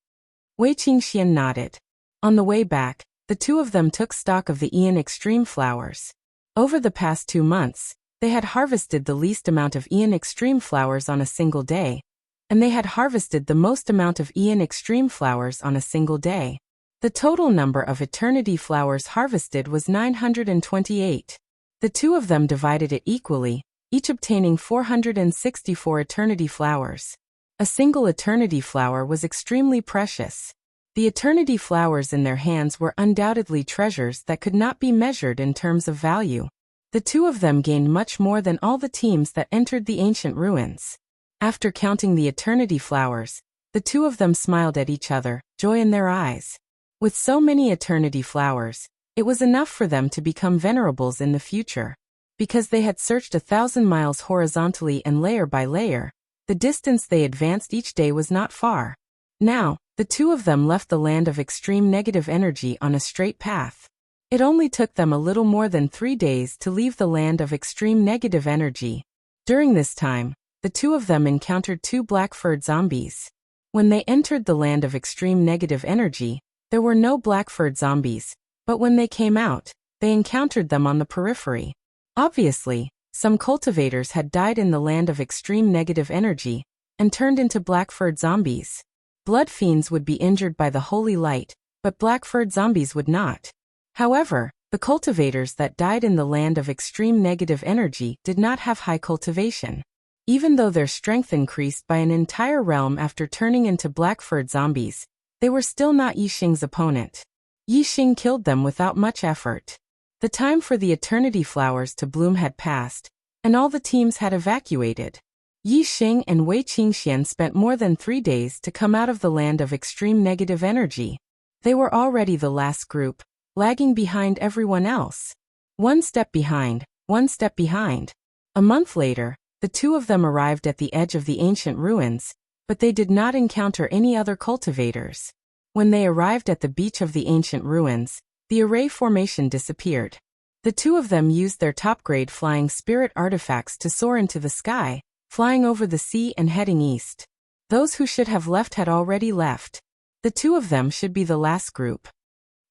Wei Qingxian nodded. On the way back, The two of them took stock of the Ian Extreme flowers. Over the past 2 months, they had harvested the least amount of Ian Extreme flowers on a single day, and they had harvested the most amount of Ian Extreme flowers on a single day. The total number of eternity flowers harvested was 928. The two of them divided it equally, each obtaining 464 eternity flowers. A single eternity flower was extremely precious. The eternity flowers in their hands were undoubtedly treasures that could not be measured in terms of value. The two of them gained much more than all the teams that entered the ancient ruins. After counting the eternity flowers, the two of them smiled at each other, joy in their eyes. With so many eternity flowers, it was enough for them to become venerables in the future. Because they had searched 1,000 miles horizontally and layer by layer, the distance they advanced each day was not far. Now, the two of them left the land of extreme negative energy on a straight path. It only took them a little more than 3 days to leave the land of extreme negative energy. During this time, the two of them encountered 2 black-furred zombies. When they entered the land of extreme negative energy, there were no black-furred zombies, but when they came out, they encountered them on the periphery. Obviously, some cultivators had died in the land of extreme negative energy and turned into black-furred zombies. Blood fiends would be injured by the holy light, but black-furred zombies would not. However, the cultivators that died in the land of extreme negative energy did not have high cultivation. Even though their strength increased by an entire realm after turning into black-furred zombies, they were still not Yixing's opponent. Yixing killed them without much effort. The time for the eternity flowers to bloom had passed, and all the teams had evacuated. Yixing and Wei Qingxian spent more than 3 days to come out of the land of extreme negative energy. They were already the last group, lagging behind everyone else. 1 step behind, 1 step behind. A month later, the two of them arrived at the edge of the ancient ruins, but they did not encounter any other cultivators. When they arrived at the beach of the ancient ruins, the array formation disappeared. The two of them used their top-grade flying spirit artifacts to soar into the sky, flying over the sea and heading east. Those who should have left had already left. The two of them should be the last group.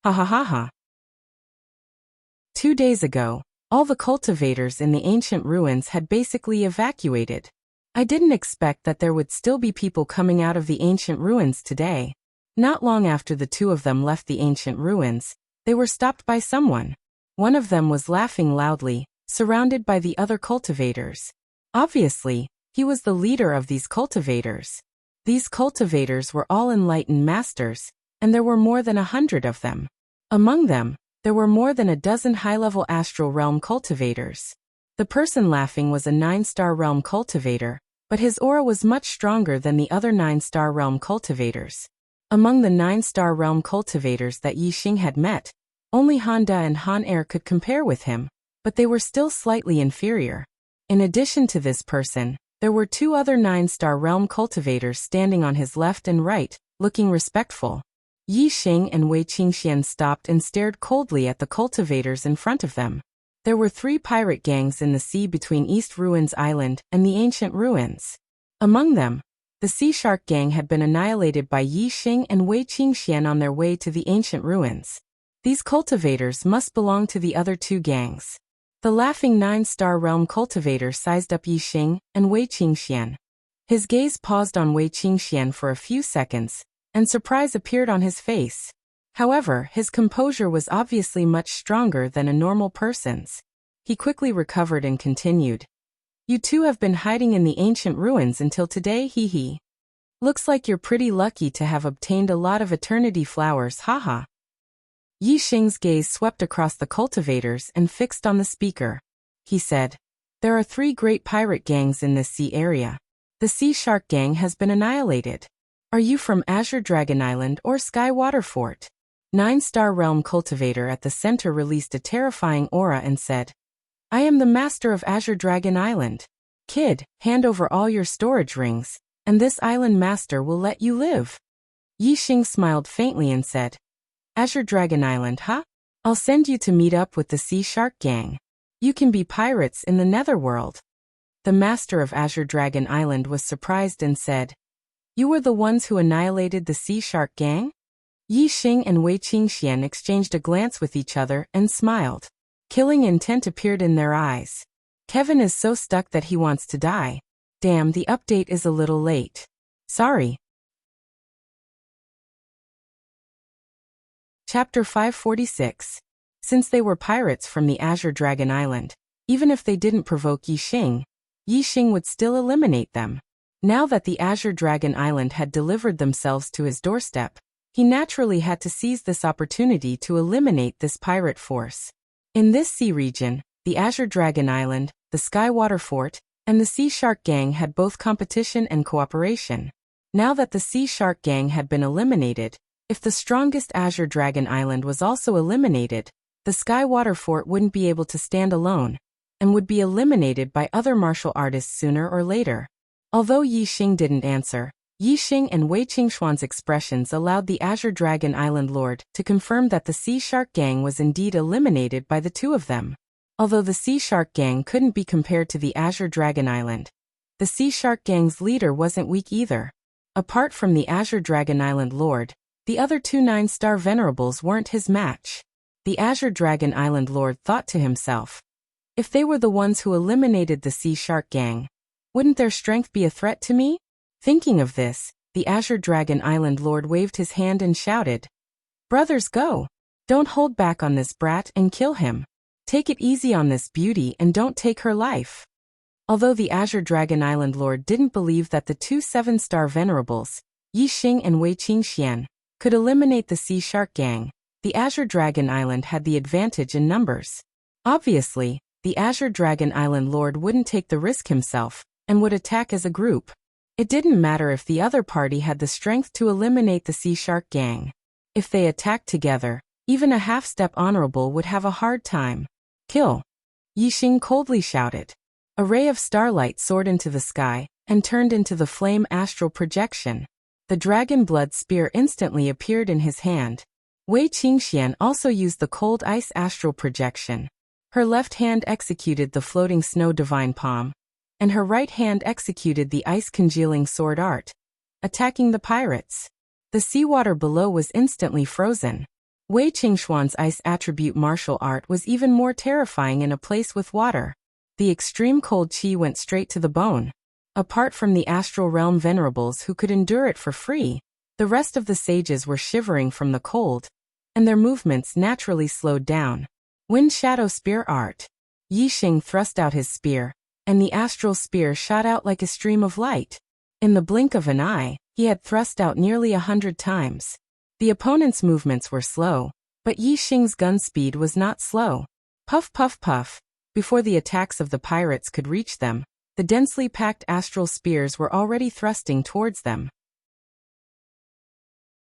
Ha ha ha ha. 2 days ago, all the cultivators in the ancient ruins had basically evacuated. I didn't expect that there would still be people coming out of the ancient ruins today. Not long after the two of them left the ancient ruins, they were stopped by someone. One of them was laughing loudly, surrounded by the other cultivators. Obviously, he was the leader of these cultivators. These cultivators were all enlightened masters, and there were more than 100 of them. Among them, there were more than a dozen high-level astral realm cultivators. The person laughing was a 9-star realm cultivator, but his aura was much stronger than the other 9-star realm cultivators. Among the 9-star realm cultivators that Yixing had met, only Han Da and Han Er could compare with him, but they were still slightly inferior. In addition to this person, there were 2 other 9-star realm cultivators standing on his left and right, looking respectful. Yixing and Wei Qingxian stopped and stared coldly at the cultivators in front of them. There were 3 pirate gangs in the sea between East Ruins Island and the ancient ruins. Among them, the Sea Shark Gang had been annihilated by Yixing and Wei Qingxian on their way to the ancient ruins. These cultivators must belong to the other 2 gangs. The laughing 9-star realm cultivator sized up Yixing and Wei Qingxian. His gaze paused on Wei Qingxian for a few seconds, and surprise appeared on his face. However, his composure was obviously much stronger than a normal person's. He quickly recovered and continued. You two have been hiding in the ancient ruins until today, hee hee. Looks like you're pretty lucky to have obtained a lot of eternity flowers, haha. Yixing's gaze swept across the cultivators and fixed on the speaker. He said, there are 3 great pirate gangs in this sea area. The Sea Shark Gang has been annihilated. Are you from Azure Dragon Island or Sky Water Fort? 9-star realm cultivator at the center released a terrifying aura and said, I am the master of Azure Dragon Island. Kid, hand over all your storage rings, and this island master will let you live. Yixing smiled faintly and said, Azure Dragon Island, huh? I'll send you to meet up with the Sea Shark Gang. You can be pirates in the Netherworld. The master of Azure Dragon Island was surprised and said, You were the ones who annihilated the Sea Shark Gang? Yi Xing and Wei Qingxian exchanged a glance with each other and smiled. Killing intent appeared in their eyes. Kevin is so stuck that he wants to die. Damn, the update is a little late. Sorry. Chapter 546. Since they were pirates from the Azure Dragon Island, even if they didn't provoke Yi Xing would still eliminate them. Now that the Azure Dragon Island had delivered themselves to his doorstep, he naturally had to seize this opportunity to eliminate this pirate force. In this sea region, the Azure Dragon Island, the Skywater Fort, and the Sea Shark Gang had both competition and cooperation. Now that the Sea Shark Gang had been eliminated, if the strongest Azure Dragon Island was also eliminated, the Skywater Fort wouldn't be able to stand alone, and would be eliminated by other martial artists sooner or later. Although Yi Xing didn't answer, Yi Xing and Wei Qingxuan's expressions allowed the Azure Dragon Island Lord to confirm that the Sea Shark Gang was indeed eliminated by the two of them. Although the Sea Shark Gang couldn't be compared to the Azure Dragon Island, the Sea Shark Gang's leader wasn't weak either. Apart from the Azure Dragon Island Lord, the other two 9-star venerables weren't his match. The Azure Dragon Island Lord thought to himself, if they were the ones who eliminated the Sea Shark Gang, wouldn't their strength be a threat to me? Thinking of this, the Azure Dragon Island Lord waved his hand and shouted, "Brothers, go! Don't hold back on this brat and kill him. Take it easy on this beauty and don't take her life." Although the Azure Dragon Island Lord didn't believe that the two 7-star venerables, Yi Xing and Wei Qingxian, could eliminate the Sea Shark Gang, the Azure Dragon Island had the advantage in numbers. Obviously, the Azure Dragon Island Lord wouldn't take the risk himself, and would attack as a group. It didn't matter if the other party had the strength to eliminate the Sea Shark Gang. If they attacked together, even a half-step honorable would have a hard time. "Kill!" Yi Xing coldly shouted. A ray of starlight soared into the sky, and turned into the flame astral projection. The dragon blood spear instantly appeared in his hand. Wei Qingxian also used the cold ice astral projection. Her left hand executed the floating snow divine palm, and her right hand executed the ice congealing sword art, attacking the pirates. The seawater below was instantly frozen. Wei Qingxuan's ice attribute martial art was even more terrifying in a place with water. The extreme cold qi went straight to the bone. Apart from the astral realm venerables who could endure it for free, the rest of the sages were shivering from the cold, and their movements naturally slowed down. Wind Shadow Spear Art. Yi Xing thrust out his spear, and the astral spear shot out like a stream of light. In the blink of an eye, he had thrust out nearly 100 times. The opponent's movements were slow, but Yi Xing's gun speed was not slow. Puff puff puff. Before the attacks of the pirates could reach them, the densely packed astral spears were already thrusting towards them.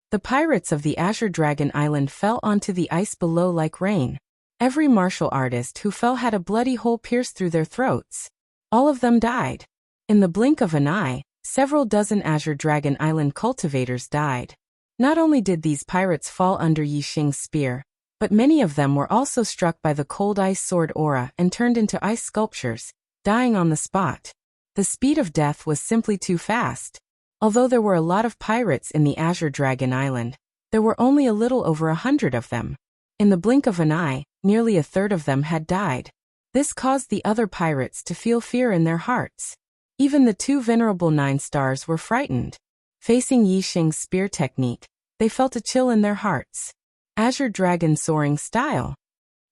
The pirates of the Azure Dragon Island fell onto the ice below like rain. Every martial artist who fell had a bloody hole pierced through their throats. All of them died. In the blink of an eye, several dozen Azure Dragon Island cultivators died. Not only did these pirates fall under Yi Xing's spear, but many of them were also struck by the cold ice sword aura and turned into ice sculptures, dying on the spot. The speed of death was simply too fast. Although there were a lot of pirates in the Azure Dragon Island, there were only a little over 100 of them. In the blink of an eye, nearly a third of them had died. This caused the other pirates to feel fear in their hearts. Even the two venerable 9-stars were frightened. Facing Yi Xing's spear technique, they felt a chill in their hearts. Azure Dragon Soaring Style.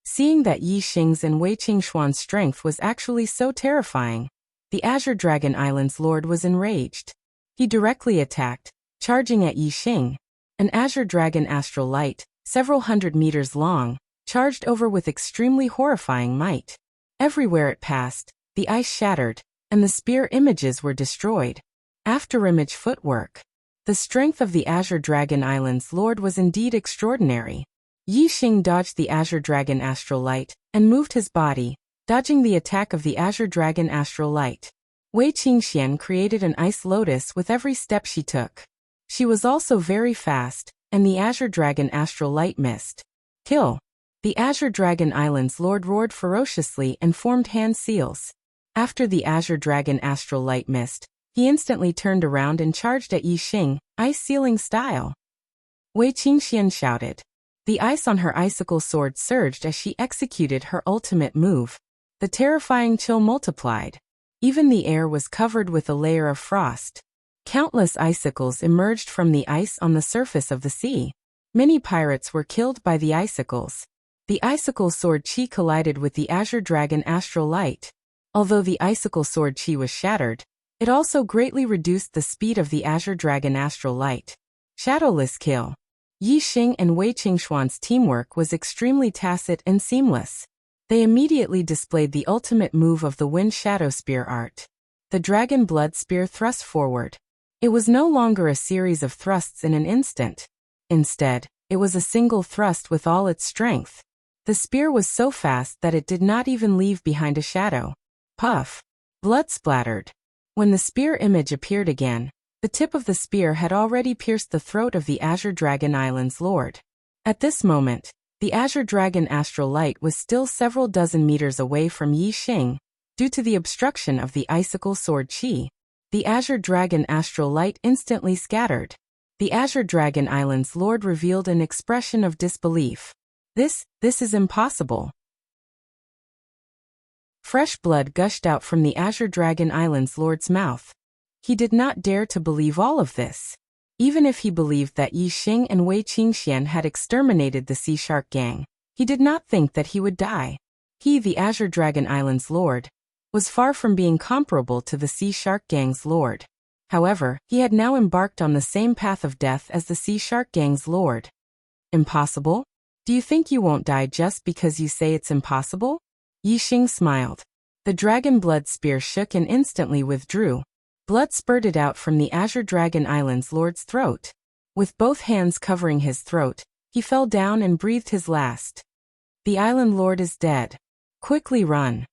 Seeing that Yi Xing's and Wei Qingxuan's strength was actually so terrifying, the Azure Dragon Island's lord was enraged. He directly attacked, charging at Yi Xing. An Azure Dragon Astral Light, several hundred meters long, charged over with extremely horrifying might. Everywhere it passed, the ice shattered, and the spear images were destroyed. Afterimage footwork. The strength of the Azure Dragon Island's lord was indeed extraordinary. Yi Xing dodged the Azure Dragon Astral Light, and moved his body, dodging the attack of the Azure Dragon Astral Light. Wei Qingxian created an ice lotus with every step she took. She was also very fast, and the Azure Dragon Astral Light missed. Kill. The Azure Dragon Island's lord roared ferociously and formed hand seals. After the Azure Dragon Astral Light missed, he instantly turned around and charged at Yi Xing, ice sealing style. Wei Qingxian shouted. The ice on her icicle sword surged as she executed her ultimate move. The terrifying chill multiplied. Even the air was covered with a layer of frost. Countless icicles emerged from the ice on the surface of the sea. Many pirates were killed by the icicles. The icicle sword chi collided with the azure dragon astral light. Although the icicle sword chi was shattered, it also greatly reduced the speed of the azure dragon astral light. Shadowless kill. Yi Xing and Wei Qingxuan's teamwork was extremely tacit and seamless. They immediately displayed the ultimate move of the Wind Shadow Spear art. The Dragon Blood Spear thrust forward. It was no longer a series of thrusts in an instant. Instead, it was a single thrust with all its strength. The spear was so fast that it did not even leave behind a shadow. Puff. Blood splattered. When the spear image appeared again, the tip of the spear had already pierced the throat of the Azure Dragon Island's lord. At this moment, the Azure Dragon astral light was still several dozen meters away from Yi Xing, due to the obstruction of the icicle sword chi. The Azure Dragon astral light instantly scattered. The Azure Dragon Island's lord revealed an expression of disbelief. This is impossible. Fresh blood gushed out from the Azure Dragon Island's lord's mouth. He did not dare to believe all of this. Even if he believed that Yi Xing and Wei Qingxian had exterminated the Sea Shark Gang, he did not think that he would die. He, the Azure Dragon Island's lord, was far from being comparable to the Sea Shark Gang's lord. However, he had now embarked on the same path of death as the Sea Shark Gang's lord. Impossible? Do you think you won't die just because you say it's impossible? Yi Xing smiled. The dragon blood spear shook and instantly withdrew. Blood spurted out from the Azure Dragon Island's lord's throat. With both hands covering his throat, he fell down and breathed his last. The island lord is dead. Quickly run.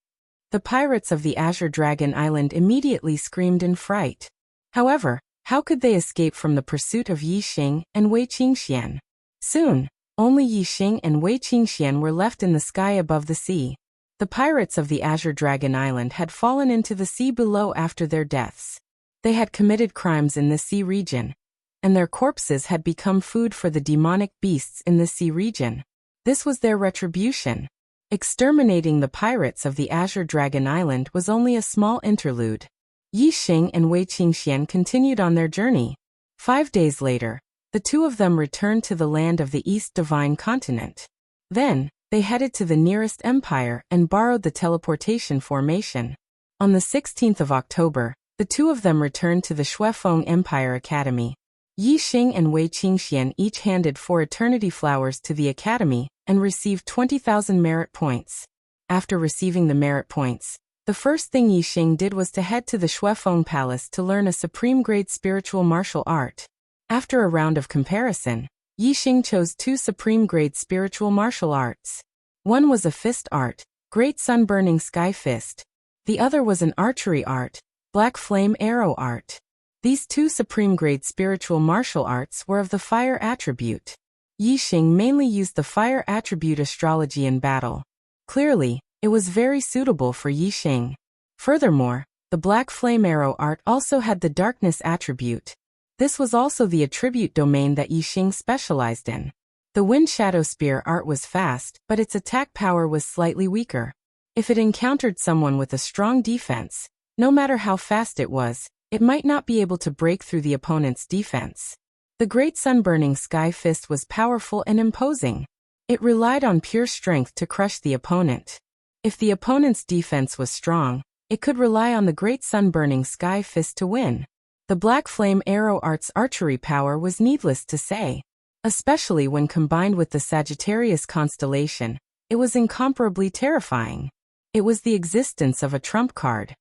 The pirates of the Azure Dragon Island immediately screamed in fright. However, how could they escape from the pursuit of Yi Xing and Wei Qingxian? Soon, only Yi Xing and Wei Qingxian were left in the sky above the sea. The pirates of the Azure Dragon Island had fallen into the sea below after their deaths. They had committed crimes in the sea region, and their corpses had become food for the demonic beasts in the sea region. This was their retribution. Exterminating the pirates of the Azure Dragon Island was only a small interlude. Yi Xing and Wei Qingxian continued on their journey. 5 days later, the two of them returned to the land of the East Divine Continent. Then, they headed to the nearest empire and borrowed the teleportation formation. On the 16th of October, the two of them returned to the Shuefeng Empire Academy. Yi Xing and Wei Qingxian each handed 4 eternity flowers to the academy and received 20,000 merit points. After receiving the merit points, the first thing Yi Xing did was to head to the Shuefeng Palace to learn a supreme-grade spiritual martial art. After a round of comparison, Yi Xing chose 2 supreme-grade spiritual martial arts. One was a fist art, Great Sun-Burning Sky Fist. The other was an archery art, Black Flame Arrow art. These 2 supreme-grade spiritual martial arts were of the fire attribute. Yi Xing mainly used the fire attribute astrology in battle. Clearly, it was very suitable for Yi Xing. Furthermore, the Black Flame Arrow art also had the darkness attribute. This was also the attribute domain that Yi Xing specialized in. The Wind Shadow Spear art was fast, but its attack power was slightly weaker. If it encountered someone with a strong defense, no matter how fast it was, it might not be able to break through the opponent's defense. The Great Sun-Burning Sky Fist was powerful and imposing. It relied on pure strength to crush the opponent. If the opponent's defense was strong, it could rely on the Great Sun-Burning Sky Fist to win. The Black Flame Arrow art's archery power was needless to say. Especially when combined with the Sagittarius constellation, it was incomparably terrifying. It was the existence of a trump card.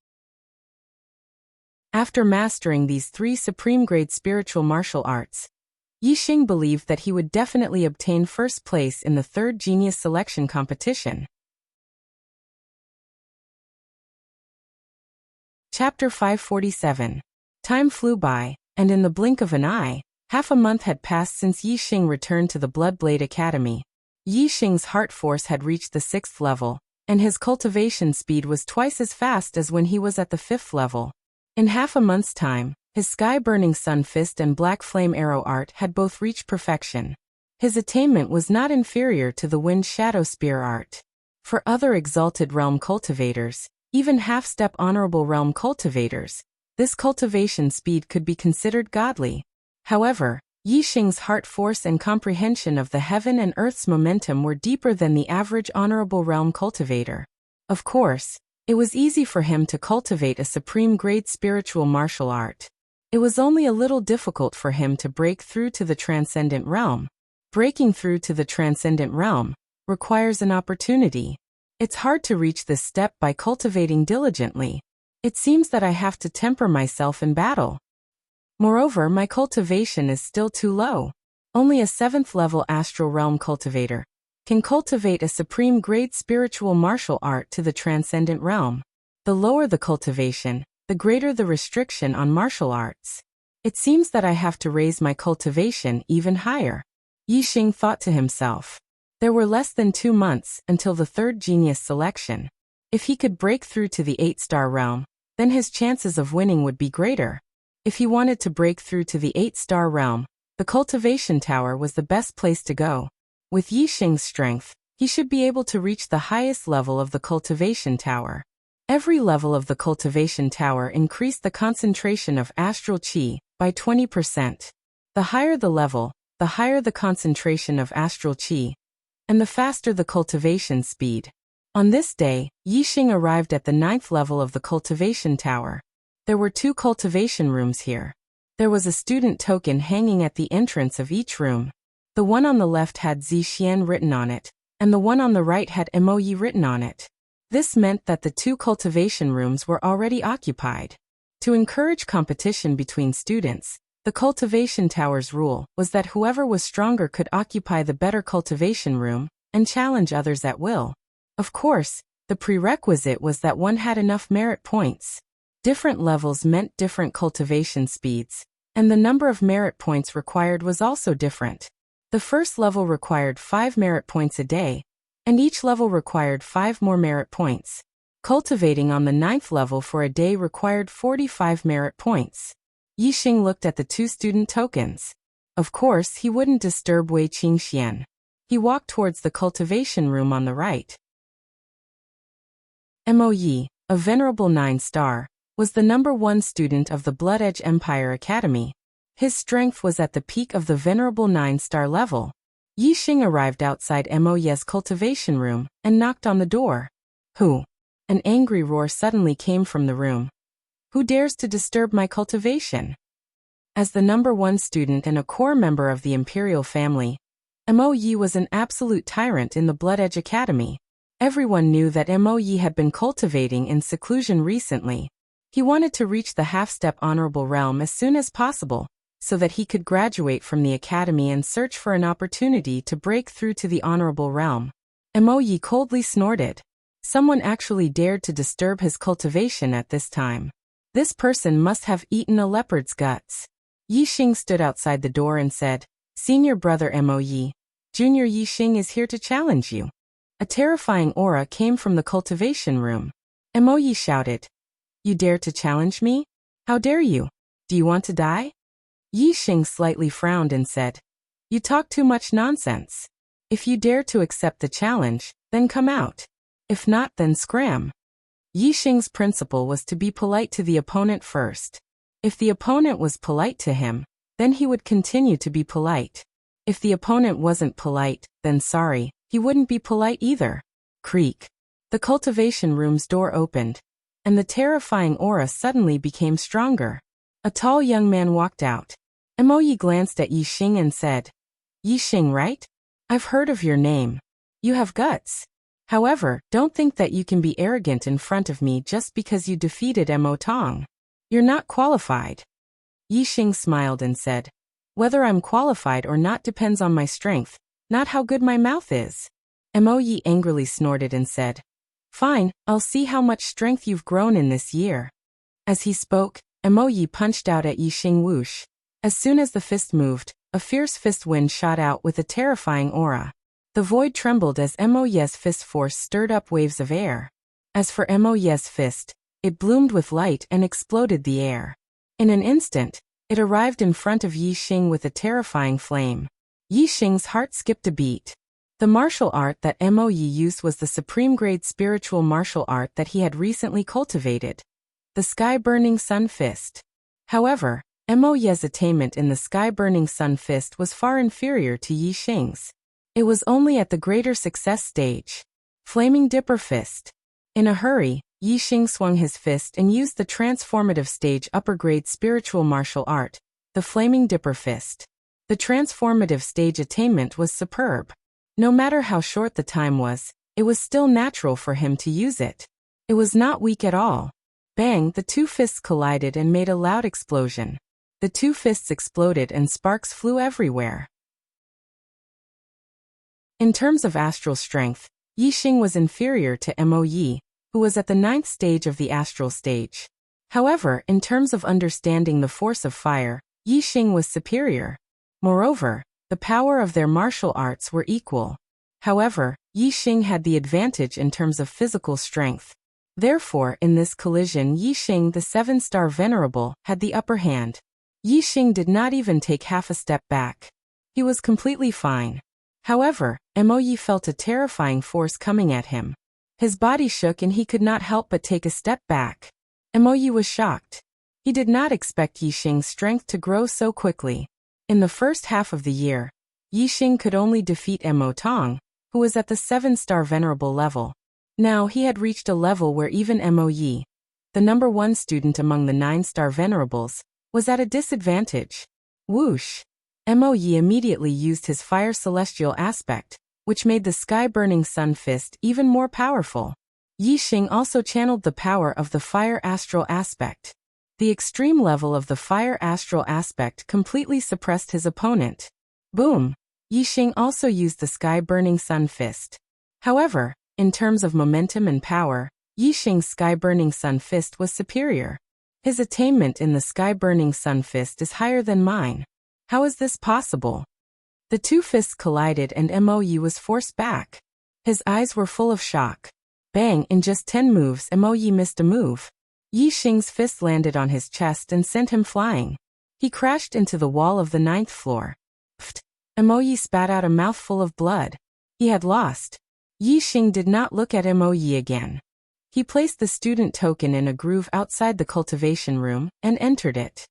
After mastering these 3 supreme-grade spiritual martial arts, Yi Xing believed that he would definitely obtain first place in the 3rd Genius Selection competition. Chapter 547. Time flew by, and in the blink of an eye, half a month had passed since Yi Xing returned to the Bloodblade Academy. Yi Xing's heart force had reached the 6th level, and his cultivation speed was twice as fast as when he was at the 5th level. In half a month's time, His sky-burning sun fist and black flame arrow art had both reached perfection. His attainment was not inferior to the wind shadow spear art. For other exalted realm cultivators, even half-step honorable realm cultivators, this cultivation speed could be considered godly. However, Yixing's heart force and comprehension of the heaven and earth's momentum were deeper than the average honorable realm cultivator. Of course, it was easy for him to cultivate a supreme-grade spiritual martial art. It was only a little difficult for him to break through to the transcendent realm. Breaking through to the transcendent realm requires an opportunity. It's hard to reach this step by cultivating diligently. It seems that I have to temper myself in battle. Moreover, my cultivation is still too low. Only a 7th-level astral realm cultivator can cultivate a supreme-grade spiritual martial art to the transcendent realm. The lower the cultivation, the greater the restriction on martial arts. It seems that I have to raise my cultivation even higher. Yixing thought to himself. There were less than 2 months until the 3rd genius selection. If he could break through to the 8-star realm, then his chances of winning would be greater. If he wanted to break through to the 8-star realm, the cultivation tower was the best place to go. With Yixing's strength, he should be able to reach the highest level of the cultivation tower. Every level of the cultivation tower increased the concentration of astral qi by 20%. The higher the level, the higher the concentration of astral qi, and the faster the cultivation speed. On this day, Yixing arrived at the 9th level of the cultivation tower. There were 2 cultivation rooms here. There was a student token hanging at the entrance of each room. The one on the left had Zixian written on it, and the one on the right had Moyi written on it. This meant that the 2 cultivation rooms were already occupied. To encourage competition between students, the cultivation tower's rule was that whoever was stronger could occupy the better cultivation room and challenge others at will. Of course, the prerequisite was that one had enough merit points. Different levels meant different cultivation speeds, and the number of merit points required was also different. The first level required 5 merit points a day, and each level required 5 more merit points. Cultivating on the 9th level for a day required 45 merit points. Yixing looked at the 2 student tokens. Of course, he wouldn't disturb Wei Qingxian. He walked towards the cultivation room on the right. Mo Yi, a venerable 9-star, was the number 1 student of the Blood Edge Empire Academy. His strength was at the peak of the venerable 9-star level. Yixing arrived outside Mo Yi's cultivation room and knocked on the door. Who? An angry roar suddenly came from the room. Who dares to disturb my cultivation? As the number 1 student and a core member of the imperial family, Mo Yi was an absolute tyrant in the Blood Edge Academy. Everyone knew that Mo Yi had been cultivating in seclusion recently. He wanted to reach the half-step honorable realm as soon as possible, so that he could graduate from the academy and search for an opportunity to break through to the honorable realm. Mo Yi coldly snorted. Someone actually dared to disturb his cultivation at this time. This person must have eaten a leopard's guts. Yixing stood outside the door and said, "Senior brother Mo Yi, Junior Yixing is here to challenge you." A terrifying aura came from the cultivation room. Mo Yi shouted, "You dare to challenge me? How dare you? Do you want to die?" Yixing slightly frowned and said, "You talk too much nonsense. If you dare to accept the challenge, then come out. If not, then scram." Yixing's principle was to be polite to the opponent first. If the opponent was polite to him, then he would continue to be polite. If the opponent wasn't polite, then sorry, he wouldn't be polite either. Creak. The cultivation room's door opened, and the terrifying aura suddenly became stronger. A tall young man walked out. Mo Yi glanced at Yixing and said, "Yixing, right? I've heard of your name. You have guts. However, don't think that you can be arrogant in front of me just because you defeated Mo Tong. You're not qualified." Yixing smiled and said, "Whether I'm qualified or not depends on my strength, not how good my mouth is." Mo Yi angrily snorted and said, "Fine, I'll see how much strength you've grown in this year." As he spoke, Mo Yi punched out at Yixing whoosh. As soon as the fist moved, a fierce fist wind shot out with a terrifying aura. The void trembled as Mo Yi's fist force stirred up waves of air. As for Mo Yi's fist, it bloomed with light and exploded the air. In an instant, it arrived in front of Yi Xing with a terrifying flame. Yi Xing's heart skipped a beat. The martial art that Mo Yi used was the supreme-grade spiritual martial art that he had recently cultivated, the Sky-Burning Sun Fist. However, Mo Yi's attainment in the Sky-Burning Sun Fist was far inferior to Yi Xing's. It was only at the greater success stage. Flaming Dipper Fist. In a hurry, Yi Xing swung his fist and used the transformative stage upper-grade spiritual martial art, the Flaming Dipper Fist. The transformative stage attainment was superb. No matter how short the time was, it was still natural for him to use it. It was not weak at all. Bang, the two fists collided and made a loud explosion. The two fists exploded and sparks flew everywhere. In terms of astral strength, Yi Xing was inferior to Mo Yi, who was at the 9th stage of the astral stage. However, in terms of understanding the force of fire, Yi Xing was superior. Moreover, the power of their martial arts were equal. However, Yi Xing had the advantage in terms of physical strength. Therefore, in this collision, Yi Xing, the 7-star venerable, had the upper hand. Yi Xing did not even take half a step back. He was completely fine. However, Mo Yi felt a terrifying force coming at him. His body shook and he could not help but take a step back. Mo Yi was shocked. He did not expect Yi Xing's strength to grow so quickly. In the first half of the year, Yi Xing could only defeat Mo Tong, who was at the 7-star venerable level. Now he had reached a level where even Mo Yi, the number 1 student among the 9-star venerables, was at a disadvantage. Whoosh! Mo Yi immediately used his fire celestial aspect, which made the sky-burning sun fist even more powerful. Yi Xing also channeled the power of the fire astral aspect. The extreme level of the fire astral aspect completely suppressed his opponent. Boom! Yi Xing also used the sky-burning sun fist. However, in terms of momentum and power, Yi Xing's sky-burning sun fist was superior. His attainment in the sky-burning sun fist is higher than mine. How is this possible? The two fists collided and Mo Yi was forced back. His eyes were full of shock. Bang, in just 10 moves Mo Yi missed a move. Yi Xing's fist landed on his chest and sent him flying. He crashed into the wall of the 9th floor. Pfft! Mo Yi spat out a mouthful of blood. He had lost. Yi Xing did not look at Mo Yi again. He placed the student token in a groove outside the cultivation room and entered it.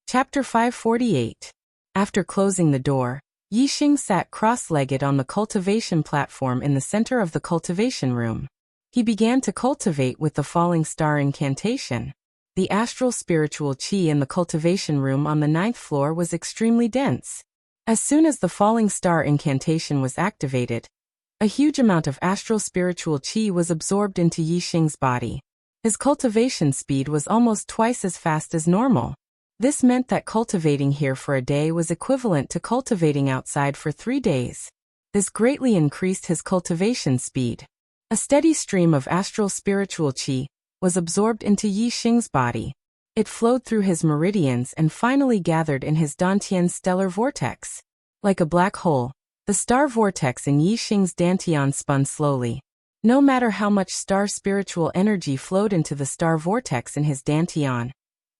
Chapter 548. After closing the door, Yi Xing sat cross-legged on the cultivation platform in the center of the cultivation room. He began to cultivate with the falling star incantation. The astral spiritual qi in the cultivation room on the 9th floor was extremely dense. As soon as the falling star incantation was activated, a huge amount of astral spiritual qi was absorbed into Yi Xing's body. His cultivation speed was almost twice as fast as normal. This meant that cultivating here for a day was equivalent to cultivating outside for 3 days. This greatly increased his cultivation speed. A steady stream of astral spiritual qi was absorbed into Yi Xing's body. It flowed through his meridians and finally gathered in his Dantian stellar vortex. Like a black hole, the star vortex in Yi Xing's Dantian spun slowly. No matter how much star spiritual energy flowed into the star vortex in his Dantian,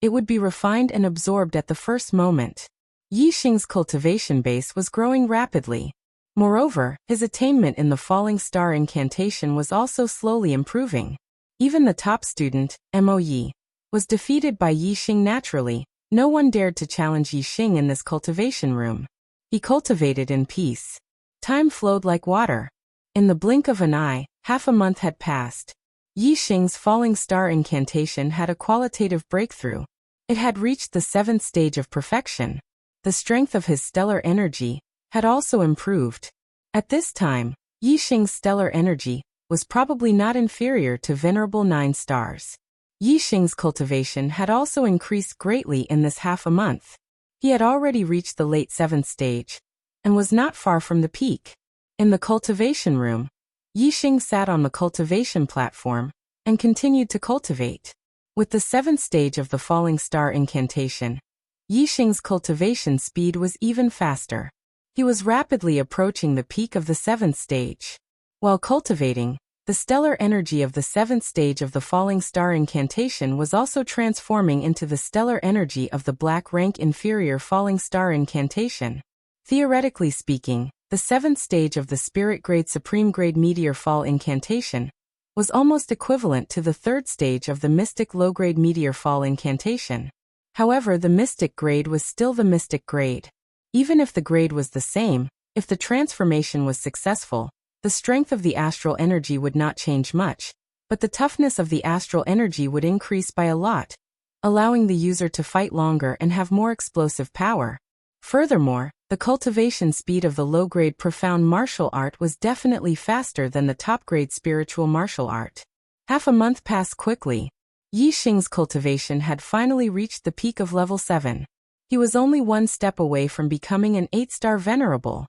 it would be refined and absorbed at the first moment. Yi Xing's cultivation base was growing rapidly. Moreover, his attainment in the falling star incantation was also slowly improving. Even the top student, Mo Yi, was defeated by Yi Xing naturally. No one dared to challenge Yi Xing in this cultivation room. He cultivated in peace. Time flowed like water. In the blink of an eye, half a month had passed. Yi Xing's falling star incantation had a qualitative breakthrough. It had reached the 7th stage of perfection. The strength of his stellar energy had also improved. At this time, Yi Xing's stellar energy was probably not inferior to venerable 9 stars. Yi Xing's cultivation had also increased greatly in this half a month. He had already reached the late 7th stage, and was not far from the peak. In the cultivation room, Yi Xing sat on the cultivation platform, and continued to cultivate. With the 7th stage of the falling star incantation, Yi Xing's cultivation speed was even faster. He was rapidly approaching the peak of the 7th stage. While cultivating, The stellar energy of the 7th stage of the falling star incantation was also transforming into the stellar energy of the black rank inferior falling star incantation. Theoretically speaking, the 7th stage of the spirit grade supreme grade meteor fall incantation was almost equivalent to the 3rd stage of the mystic low grade meteor fall incantation. However, the mystic grade was still the mystic grade. Even if the grade was the same, if the transformation was successful, the strength of the astral energy would not change much, but the toughness of the astral energy would increase by a lot, allowing the user to fight longer and have more explosive power. Furthermore, the cultivation speed of the low-grade profound martial art was definitely faster than the top-grade spiritual martial art. Half a month passed quickly. Yi Xing's cultivation had finally reached the peak of level 7. He was only one step away from becoming an 8-star venerable.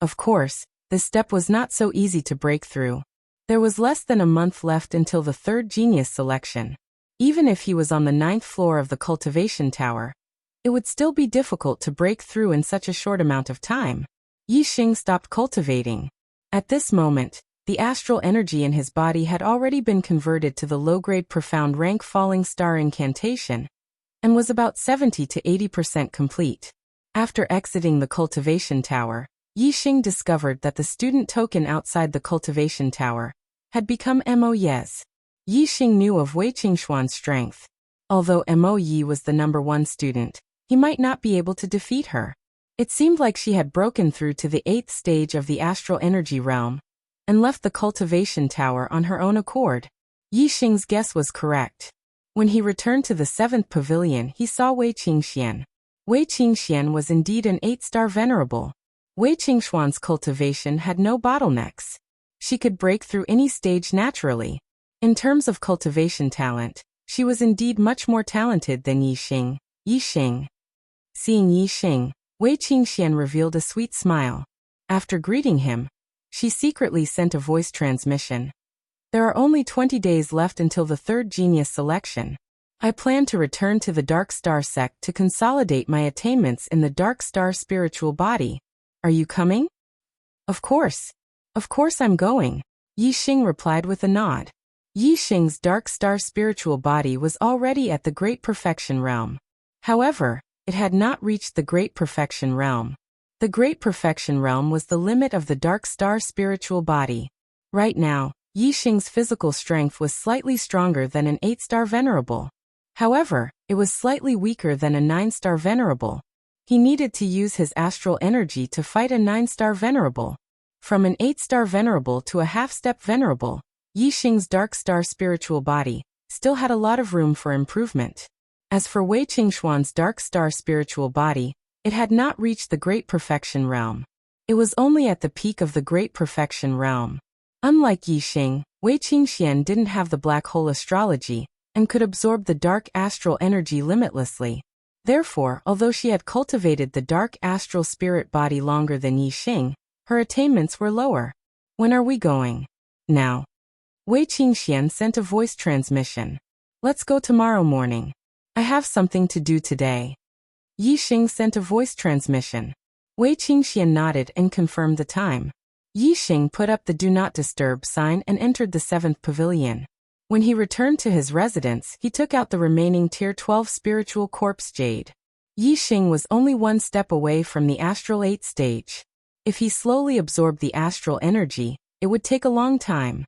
Of course, this step was not so easy to break through. There was less than a month left until the 3rd genius selection. Even if he was on the 9th floor of the cultivation tower, it would still be difficult to break through in such a short amount of time. Yi Xing stopped cultivating. At this moment, the astral energy in his body had already been converted to the low-grade profound rank falling star incantation, and was about 70 to 80% complete. After exiting the cultivation tower, Yi Xing discovered that the student token outside the cultivation tower had become Mo Ye's. Yi Xing knew of Wei Qingxuan's strength. Although Mo Yi was the number 1 student, he might not be able to defeat her. It seemed like she had broken through to the 8th stage of the astral energy realm and left the cultivation tower on her own accord. Yi Xing's guess was correct. When he returned to the 7th pavilion, he saw Wei Qingxian. Wei Qingxian was indeed an 8-star venerable. Wei Qingxuan's cultivation had no bottlenecks. She could break through any stage naturally. In terms of cultivation talent, she was indeed much more talented than Yi Xing. Yi Xing. Seeing Yi Xing, Wei Qingxian revealed a sweet smile. After greeting him, she secretly sent a voice transmission. There are only 20 days left until the 3rd genius selection. I plan to return to the Dark Star sect to consolidate my attainments in the Dark Star spiritual body. Are you coming? Of course. Of course I'm going, Yi Xing replied with a nod. Yi Xing's Dark Star spiritual body was already at the Great Perfection realm. However, it had not reached the Great Perfection realm. The Great Perfection realm was the limit of the Dark Star spiritual body. Right now, Yi Xing's physical strength was slightly stronger than an 8-star venerable. However, it was slightly weaker than a 9-star venerable. He needed to use his astral energy to fight a 9-star venerable. From an 8-star venerable to a half-step venerable, Yi Xing's Dark Star spiritual body still had a lot of room for improvement. As for Wei Qingxuan's Dark Star spiritual body, it had not reached the Great Perfection realm. It was only at the peak of the Great Perfection realm. Unlike Yi Xing, Wei Qingxian didn't have the black hole astrology and could absorb the dark astral energy limitlessly. Therefore, although she had cultivated the dark astral spirit body longer than Yi Xing, her attainments were lower. When are we going? Now. Wei Qingxian sent a voice transmission. Let's go tomorrow morning. I have something to do today. Yi Xing sent a voice transmission. Wei Qingxian nodded and confirmed the time. Yi Xing put up the Do Not Disturb sign and entered the 7th pavilion. When he returned to his residence, he took out the remaining Tier 12 spiritual corpse jade. Yi Xing was only one step away from the astral 8 stage. If he slowly absorbed the astral energy, it would take a long time.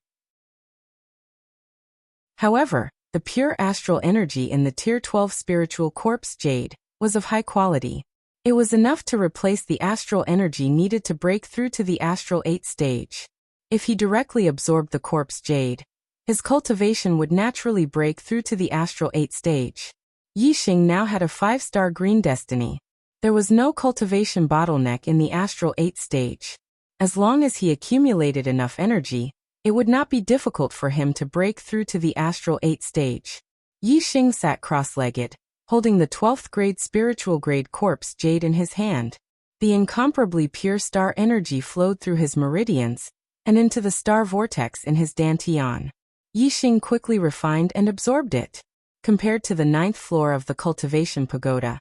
However, the pure astral energy in the Tier 12 spiritual corpse jade was of high quality. It was enough to replace the astral energy needed to break through to the astral 8 stage. If he directly absorbed the corpse jade, his cultivation would naturally break through to the astral 8 stage. Yi Xing now had a 5-star green destiny. There was no cultivation bottleneck in the astral 8 stage. As long as he accumulated enough energy, it would not be difficult for him to break through to the astral 8 stage. Yi Xing sat cross-legged, holding the 12th grade spiritual grade corpse jade in his hand. The incomparably pure star energy flowed through his meridians and into the star vortex in his dantian. Yi Xing quickly refined and absorbed it. Compared to the 9th floor of the cultivation pagoda,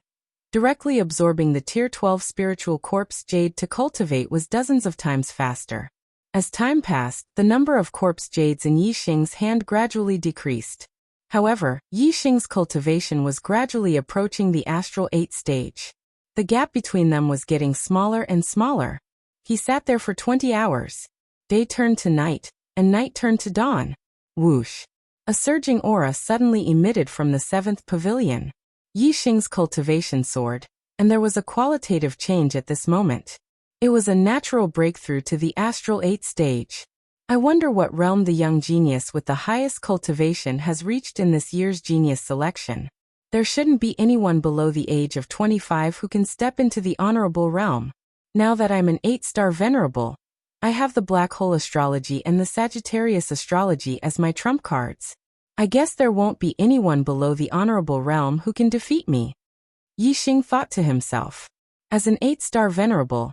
directly absorbing the Tier 12 spiritual corpse jade to cultivate was dozens of times faster. As time passed, the number of corpse jades in Yixing's hand gradually decreased. However, Yixing's cultivation was gradually approaching the astral 8 stage. The gap between them was getting smaller and smaller. He sat there for 20 hours. Day turned to night, and night turned to dawn. Whoosh! A surging aura suddenly emitted from the 7th pavilion. Yixing's cultivation soared, and there was a qualitative change at this moment. It was a natural breakthrough to the astral 8 stage. I wonder what realm the young genius with the highest cultivation has reached in this year's genius selection. There shouldn't be anyone below the age of 25 who can step into the honorable realm. Now that I'm an 8-star venerable, I have the black hole astrology and the Sagittarius astrology as my trump cards. I guess there won't be anyone below the honorable realm who can defeat me. Yixing thought to himself. As an 8-star venerable,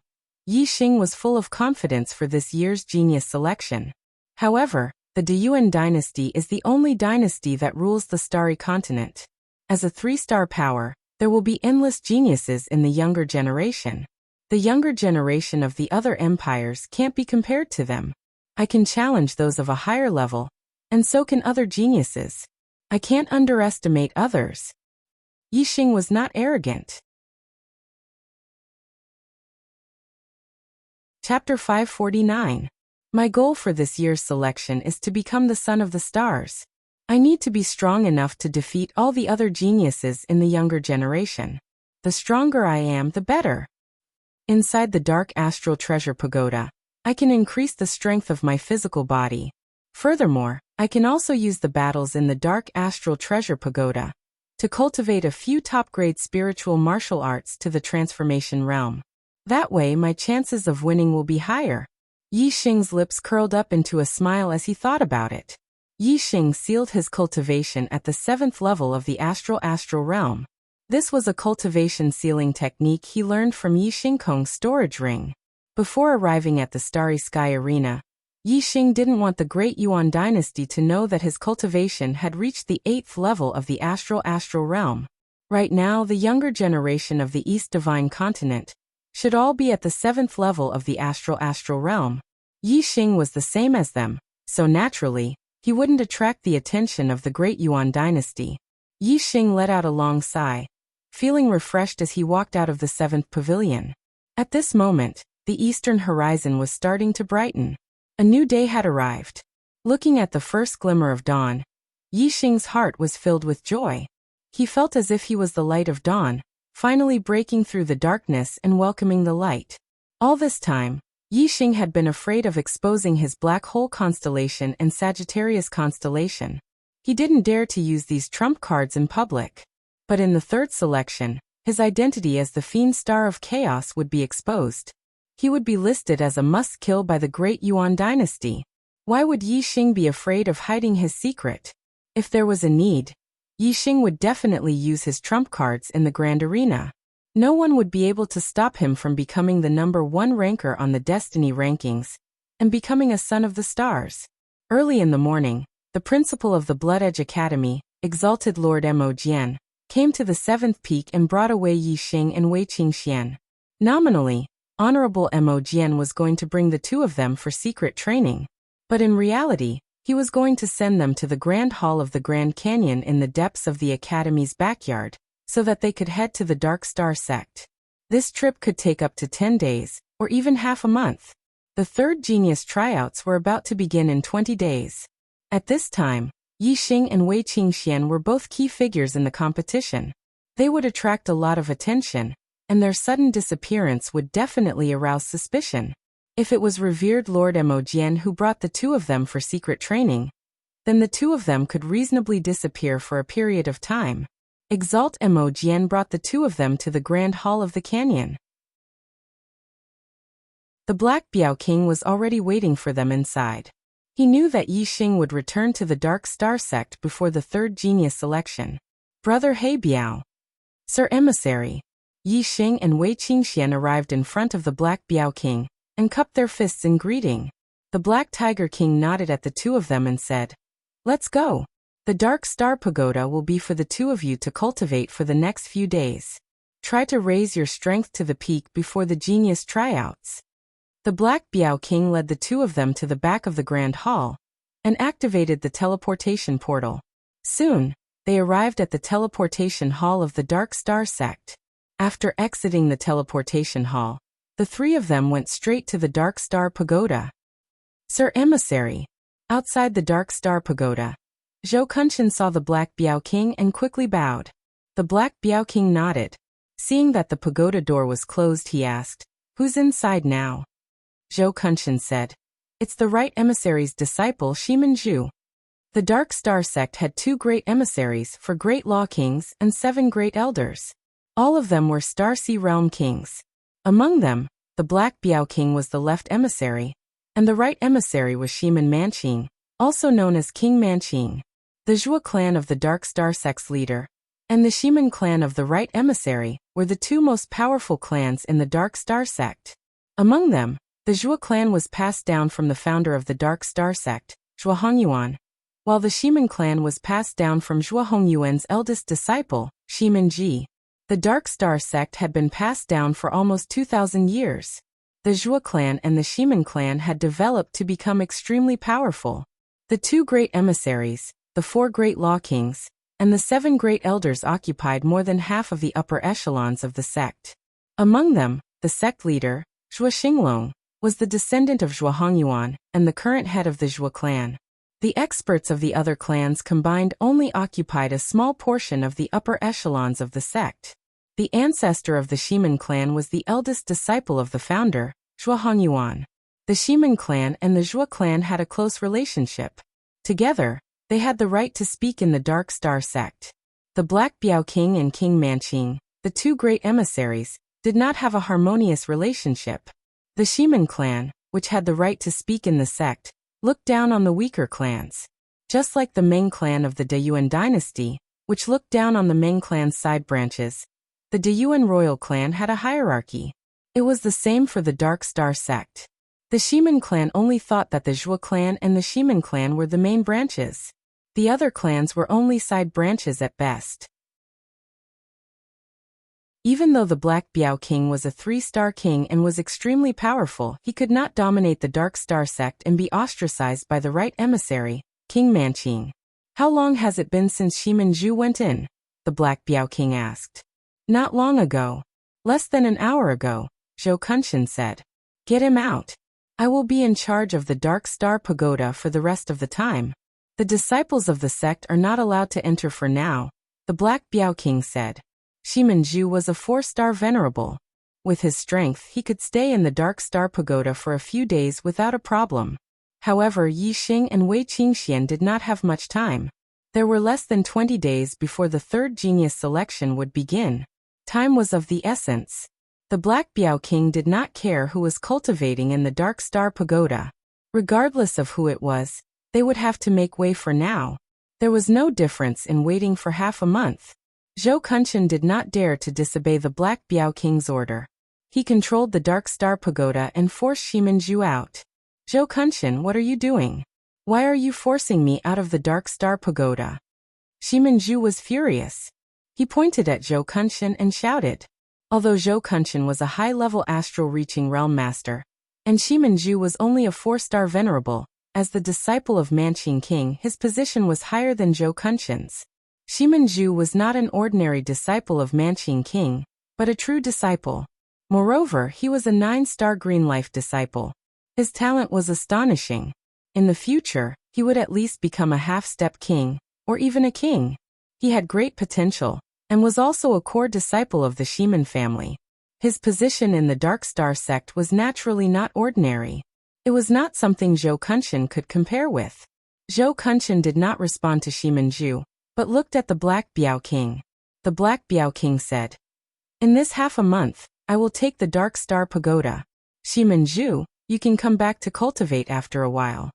Yixing was full of confidence for this year's genius selection. However, the Deyuan dynasty is the only dynasty that rules the starry continent. As a 3-star power, there will be endless geniuses in the younger generation. The younger generation of the other empires can't be compared to them. I can challenge those of a higher level, and so can other geniuses. I can't underestimate others. Yixing was not arrogant. Chapter 549. My goal for this year's selection is to become the son of the stars. I need to be strong enough to defeat all the other geniuses in the younger generation. The stronger I am, the better. Inside the dark astral treasure pagoda, I can increase the strength of my physical body. Furthermore, I can also use the battles in the dark astral treasure pagoda to cultivate a few top-grade spiritual martial arts to the transformation realm. That way my chances of winning will be higher. Yixing's lips curled up into a smile as he thought about it. Yixing sealed his cultivation at the 7th level of the astral realm. This was a cultivation sealing technique he learned from Yixing Kong's storage ring. Before arriving at the Starry Sky Arena, Yixing didn't want the Great Yuan dynasty to know that his cultivation had reached the 8th level of the astral realm. Right now, the younger generation of the East Divine Continent should all be at the 7th level of the astral realm. Yixing was the same as them, so naturally, he wouldn't attract the attention of the Great Yuan dynasty. Yixing let out a long sigh, feeling refreshed as he walked out of the 7th pavilion. At this moment, the eastern horizon was starting to brighten. A new day had arrived. Looking at the first glimmer of dawn, Yixing's heart was filled with joy. He felt as if he was the light of dawn, finally breaking through the darkness and welcoming the light. All this time, Yixing had been afraid of exposing his black hole constellation and Sagittarius constellation. He didn't dare to use these trump cards in public. But in the 3rd selection, his identity as the Fiend Star of Chaos would be exposed. He would be listed as a must-kill by the Great Yuan dynasty. Why would Yixing be afraid of hiding his secret? If there was a need, Yixing would definitely use his trump cards in the Grand Arena. No one would be able to stop him from becoming the number 1 ranker on the Destiny rankings and becoming a son of the stars. Early in the morning, the principal of the Blood Edge Academy, Exalted Lord Mo Jian, came to the 7th peak and brought away Yixing and Wei Qingxian. Nominally, Honorable Mo Jian was going to bring the two of them for secret training, but in reality, he was going to send them to the Grand Hall of the Grand Canyon in the depths of the Academy's backyard, so that they could head to the Dark Star sect. This trip could take up to 10 days, or even half a month. The 3rd genius tryouts were about to begin in 20 days. At this time, Yixing and Wei Qingxian were both key figures in the competition. They would attract a lot of attention, and their sudden disappearance would definitely arouse suspicion. If it was revered Lord Mo Jian who brought the two of them for secret training, then the two of them could reasonably disappear for a period of time. Exalt Mo Jian brought the two of them to the Grand Hall of the Canyon. The Black Biao King was already waiting for them inside. He knew that Yixing would return to the Dark Star sect before the 3rd genius selection. Brother He Biao. Sir Emissary. Yixing and Wei Qingxian arrived in front of the Black Biao King and cupped their fists in greeting. The Black Tiger King nodded at the two of them and said, "Let's go. The Dark Star Pagoda will be for the two of you to cultivate for the next few days. Try to raise your strength to the peak before the genius tryouts." The Black Biao King led the two of them to the back of the Grand Hall and activated the teleportation portal. Soon, they arrived at the teleportation hall of the Dark Star sect. After exiting the teleportation hall, the three of them went straight to the Dark Star Pagoda. Sir Emissary. Outside the Dark Star Pagoda, Zhou Kunshan saw the Black Biao King and quickly bowed. The Black Biao King nodded. Seeing that the pagoda door was closed, he asked, "Who's inside now?" Zhou Kunshan said, "It's the right emissary's disciple Shimin Zhu." The Dark Star sect had 2 great emissaries for great law kings and 7 great elders. All of them were Star Sea Realm kings. Among them, the Black Biao King was the left emissary, and the right emissary was Shimin Manqing, also known as King Manqing. The Zhua clan of the Dark Star sect's leader and the Shimin clan of the right emissary were the 2 most powerful clans in the Dark Star sect. Among them, the Zhua clan was passed down from the founder of the Dark Star sect, Zhua Hongyuan, while the Shimin clan was passed down from Zhua Hongyuan's eldest disciple, Shimin Ji. The Dark Star sect had been passed down for almost 2,000 years. The Zhua clan and the Shimin clan had developed to become extremely powerful. The 2 great emissaries, the 4 great law kings, and the 7 great elders occupied more than half of the upper echelons of the sect. Among them, the sect leader, Zhua Xinglong, was the descendant of Zhua Hongyuan and the current head of the Zhua clan. The experts of the other clans combined only occupied a small portion of the upper echelons of the sect. The ancestor of the Shimin clan was the eldest disciple of the founder, Zhua Hongyuan. The Shimin clan and the Zhua clan had a close relationship. Together, they had the right to speak in the Dark Star sect. The Black Biao King and King Manqing, the 2 great emissaries, did not have a harmonious relationship. The Shimin clan, which had the right to speak in the sect, looked down on the weaker clans. Just like the Meng clan of the Deyuan dynasty, which looked down on the Meng clan's side branches, the Deyuan royal clan had a hierarchy. It was the same for the Dark Star sect. The Shimin clan only thought that the Zhua clan and the Shimin clan were the main branches. The other clans were only side branches at best. Even though the Black Biao King was a 3-star king and was extremely powerful, he could not dominate the Dark Star sect and be ostracized by the right emissary, King Manqing. "How long has it been since Shimin Zhu went in?" the Black Biao King asked. "Not long ago. Less than an hour ago," Zhou Kunshan said. "Get him out. I will be in charge of the Dark Star Pagoda for the rest of the time. The disciples of the sect are not allowed to enter for now," the Black Biao King said. Shimin Zhu was a 4-star venerable. With his strength, he could stay in the Dark Star Pagoda for a few days without a problem. However, Yi Xing and Wei Qingxian did not have much time. There were less than 20 days before the 3rd genius selection would begin. Time was of the essence. The Black Biao King did not care who was cultivating in the Dark Star Pagoda. Regardless of who it was, they would have to make way for now. There was no difference in waiting for half a month. Zhou Kunshan did not dare to disobey the Black Biao King's order. He controlled the Dark Star Pagoda and forced Shimin Zhu out. "Zhou Kunshan, what are you doing? Why are you forcing me out of the Dark Star Pagoda?" Shimin Zhu was furious. He pointed at Zhou Kunshan and shouted. Although Zhou Kunshan was a high-level astral-reaching realm master, and Shimin Zhu was only a 4-star venerable, as the disciple of Manqing King, his position was higher than Zhou Kunshan's. Shimin Zhu was not an ordinary disciple of Manqing King, but a true disciple. Moreover, he was a 9-star green life disciple. His talent was astonishing. In the future, he would at least become a half-step king, or even a king. He had great potential, and was also a core disciple of the Shimin family. His position in the Dark Star sect was naturally not ordinary. It was not something Zhou Kunshan could compare with. Zhou Kunshan did not respond to Shimin Zhu, but looked at the Black Biao King. The Black Biao King said, "In this half a month, I will take the Dark Star Pagoda. Shimin Zhu, you can come back to cultivate after a while."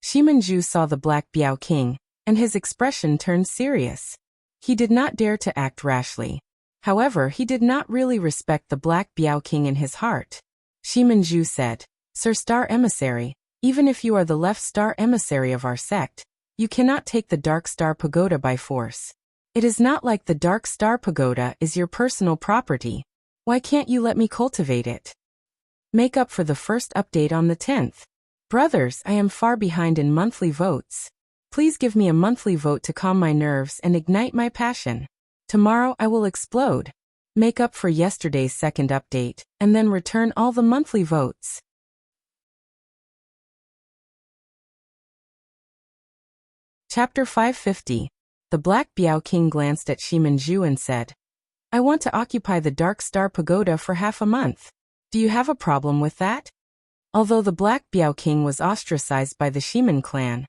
Shimin Zhu saw the Black Biao King, and his expression turned serious. He did not dare to act rashly. However, he did not really respect the Black Biao King in his heart. Shimin Zhu said, "Sir Star Emissary, even if you are the left star emissary of our sect, you cannot take the Dark Star Pagoda by force. It is not like the Dark Star Pagoda is your personal property. Why can't you let me cultivate it?" Make up for the first update on the 10th. Brothers, I am far behind in monthly votes. Please give me a monthly vote to calm my nerves and ignite my passion. Tomorrow I will explode. Make up for yesterday's second update, and then return all the monthly votes. Chapter 550. The Black Biao King glanced at Shimanju and said, I want to occupy the Dark Star Pagoda for half a month. Do you have a problem with that? Although the Black Biao King was ostracized by the Shiman clan,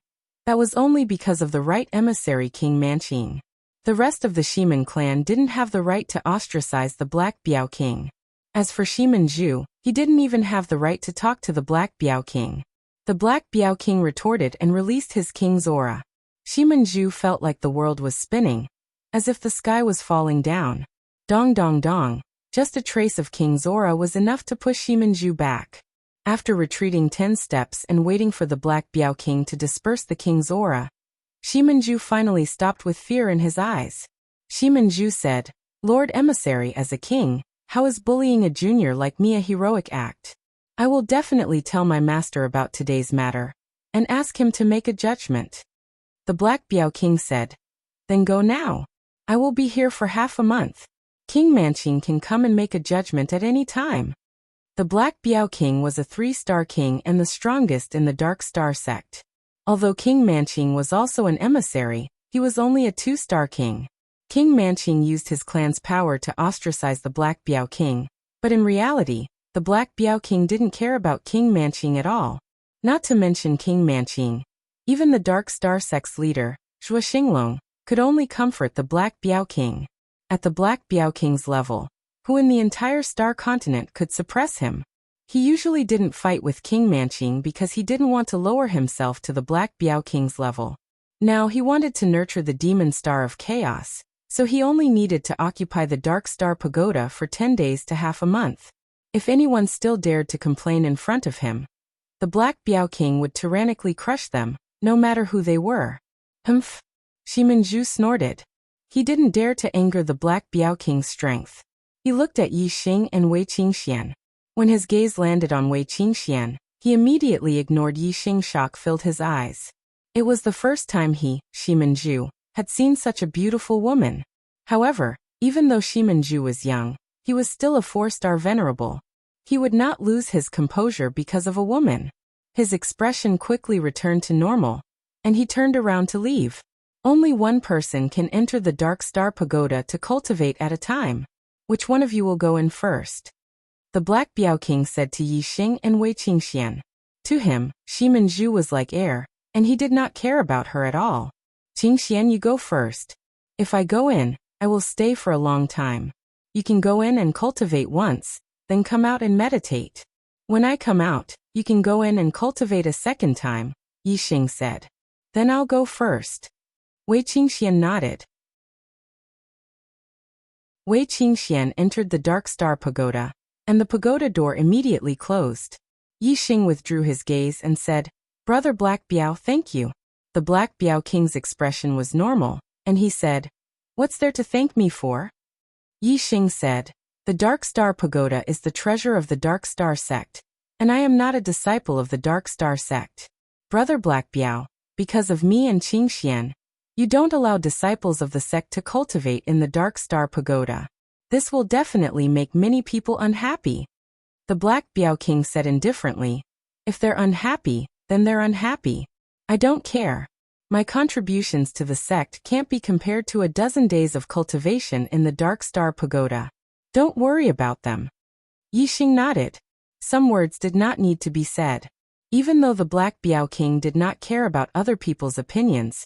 that was only because of the right emissary King Manqing. The rest of the Shiman clan didn't have the right to ostracize the Black Biao King. As for Shimanju, he didn't even have the right to talk to the Black Biao King. The Black Biao King retorted and released his king's aura. Shimanju felt like the world was spinning, as if the sky was falling down. Dong dong dong, just a trace of King's aura was enough to push Shimanju back. After retreating 10 steps and waiting for the Black Biao King to disperse the King's aura, Shimanju finally stopped with fear in his eyes. Shimanju said, Lord Emissary, as a king, how is bullying a junior like me a heroic act? I will definitely tell my master about today's matter, and ask him to make a judgment. The Black Biao King said, Then go now. I will be here for half a month. King Manqing can come and make a judgment at any time. The Black Biao King was a 3-star king and the strongest in the Dark Star sect. Although King Manqing was also an emissary, he was only a 2-star king. King Manqing used his clan's power to ostracize the Black Biao King, but in reality, the Black Biao King didn't care about King Manqing at all. Not to mention King Manqing, even the Dark Star sect's leader, Zhua Xinglong, could only comfort the Black Biao King. At the Black Biao King's level, who in the entire star continent could suppress him? He usually didn't fight with King Manqing because he didn't want to lower himself to the Black Biao King's level. Now he wanted to nurture the Demon Star of Chaos, so he only needed to occupy the Dark Star Pagoda for 10 days to half a month. If anyone still dared to complain in front of him, the Black Biao King would tyrannically crush them, no matter who they were. Humph! Shimanju snorted. He didn't dare to anger the Black Biao King's strength. He looked at Yi Xing and Wei Qingxian. When his gaze landed on Wei Qingxian, he immediately ignored Yi Xing. Shock filled his eyes. It was the first time he, Shimanju, had seen such a beautiful woman. However, even though Shimanju was young, he was still a 4-star venerable. He would not lose his composure because of a woman. His expression quickly returned to normal, and he turned around to leave. Only one person can enter the Dark Star Pagoda to cultivate at a time. Which one of you will go in first? The Black Biao King said to Yi Xing and Wei Qingxian. To him, Shimanju was like air, and he did not care about her at all. Qingxian, you go first. If I go in, I will stay for a long time. You can go in and cultivate once, then come out and meditate. When I come out, you can go in and cultivate a second time, Yi Xing said. Then I'll go first. Wei Qingxian nodded. Wei Qingxian entered the Dark Star Pagoda, and the pagoda door immediately closed. Yi Xing withdrew his gaze and said, Brother Black Biao, thank you. The Black Biao King's expression was normal, and he said, What's there to thank me for? Yi Xing said, The Dark Star Pagoda is the treasure of the Dark Star sect, and I am not a disciple of the Dark Star sect. Brother Black Biao, because of me and Qingxian, you don't allow disciples of the sect to cultivate in the Dark Star Pagoda. This will definitely make many people unhappy. The Black Biao King said indifferently, If they're unhappy, then they're unhappy. I don't care. My contributions to the sect can't be compared to a dozen days of cultivation in the Dark Star Pagoda. Don't worry about them. Yi Xing nodded. Some words did not need to be said. Even though the Black Biao King did not care about other people's opinions,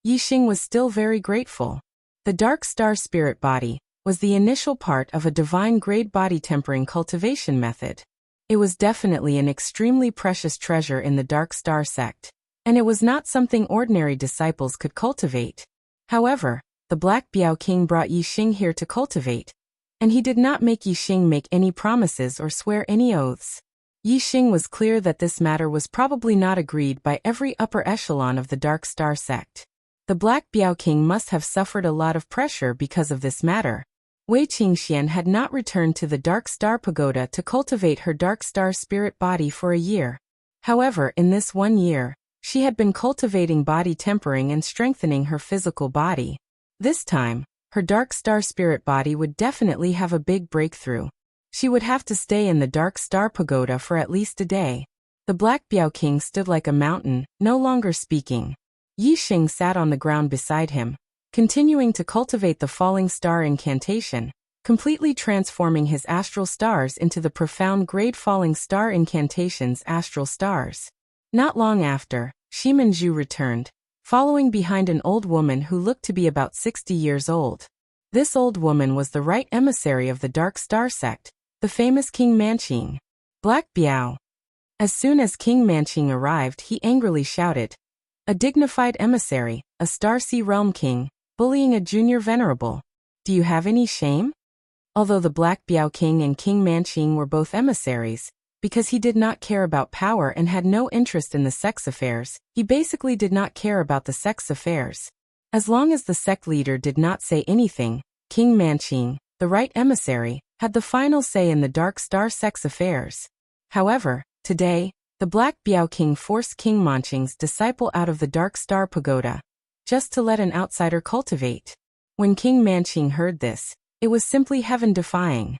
Yi Xing was still very grateful. The Dark Star Spirit Body was the initial part of a divine grade body tempering cultivation method. It was definitely an extremely precious treasure in the Dark Star sect, and it was not something ordinary disciples could cultivate. However, the Black Biao King brought Yi Xing here to cultivate, and he did not make Yi Xing make any promises or swear any oaths. Yi Xing was clear that this matter was probably not agreed by every upper echelon of the Dark Star sect. The Black Biao King must have suffered a lot of pressure because of this matter. Wei Qingxian had not returned to the Dark Star Pagoda to cultivate her Dark Star spirit body for a year. However, in this 1 year, she had been cultivating body tempering and strengthening her physical body. This time, her Dark Star spirit body would definitely have a big breakthrough. She would have to stay in the Dark Star Pagoda for at least a day. The Black Biao King stood like a mountain, no longer speaking. Yi Xing sat on the ground beside him, continuing to cultivate the falling star incantation, completely transforming his astral stars into the profound grade falling star incantation's astral stars. Not long after, Shimanju returned, following behind an old woman who looked to be about 60 years old. This old woman was the right emissary of the Dark Star sect, the famous King Manqing. Black Biao. As soon as King Manqing arrived, he angrily shouted, "A dignified emissary, a Star Sea Realm King, bullying a junior venerable. Do you have any shame?" Although the Black Biao King and King Manqing were both emissaries, because he did not care about power and had no interest in the sex affairs, he basically did not care about the sex affairs. As long as the sect leader did not say anything, King Manqing, the right emissary, had the final say in the Dark Star sex affairs. However, today, the Black Biao King forced King Manqing's disciple out of the Dark Star Pagoda, just to let an outsider cultivate. When King Manqing heard this, it was simply heaven-defying.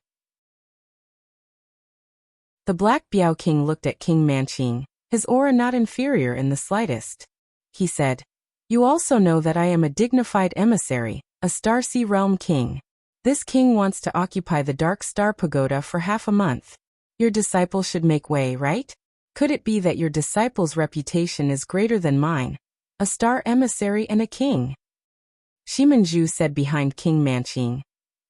The Black Biao King looked at King Manqing, his aura not inferior in the slightest. He said, "You also know that I am a dignified emissary, a Star Sea Realm King. This king wants to occupy the Dark Star Pagoda for half a month. Your disciple should make way, right? Could it be that your disciple's reputation is greater than mine? A star emissary and a king?" Shimanju said behind King Manqing,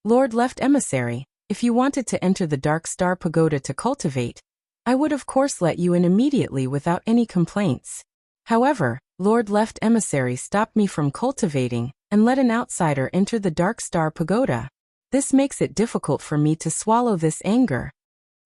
"Lord Left Emissary, if you wanted to enter the Dark Star Pagoda to cultivate, I would of course let you in immediately without any complaints. However, Lord Left Emissary stopped me from cultivating and let an outsider enter the Dark Star Pagoda. This makes it difficult for me to swallow this anger."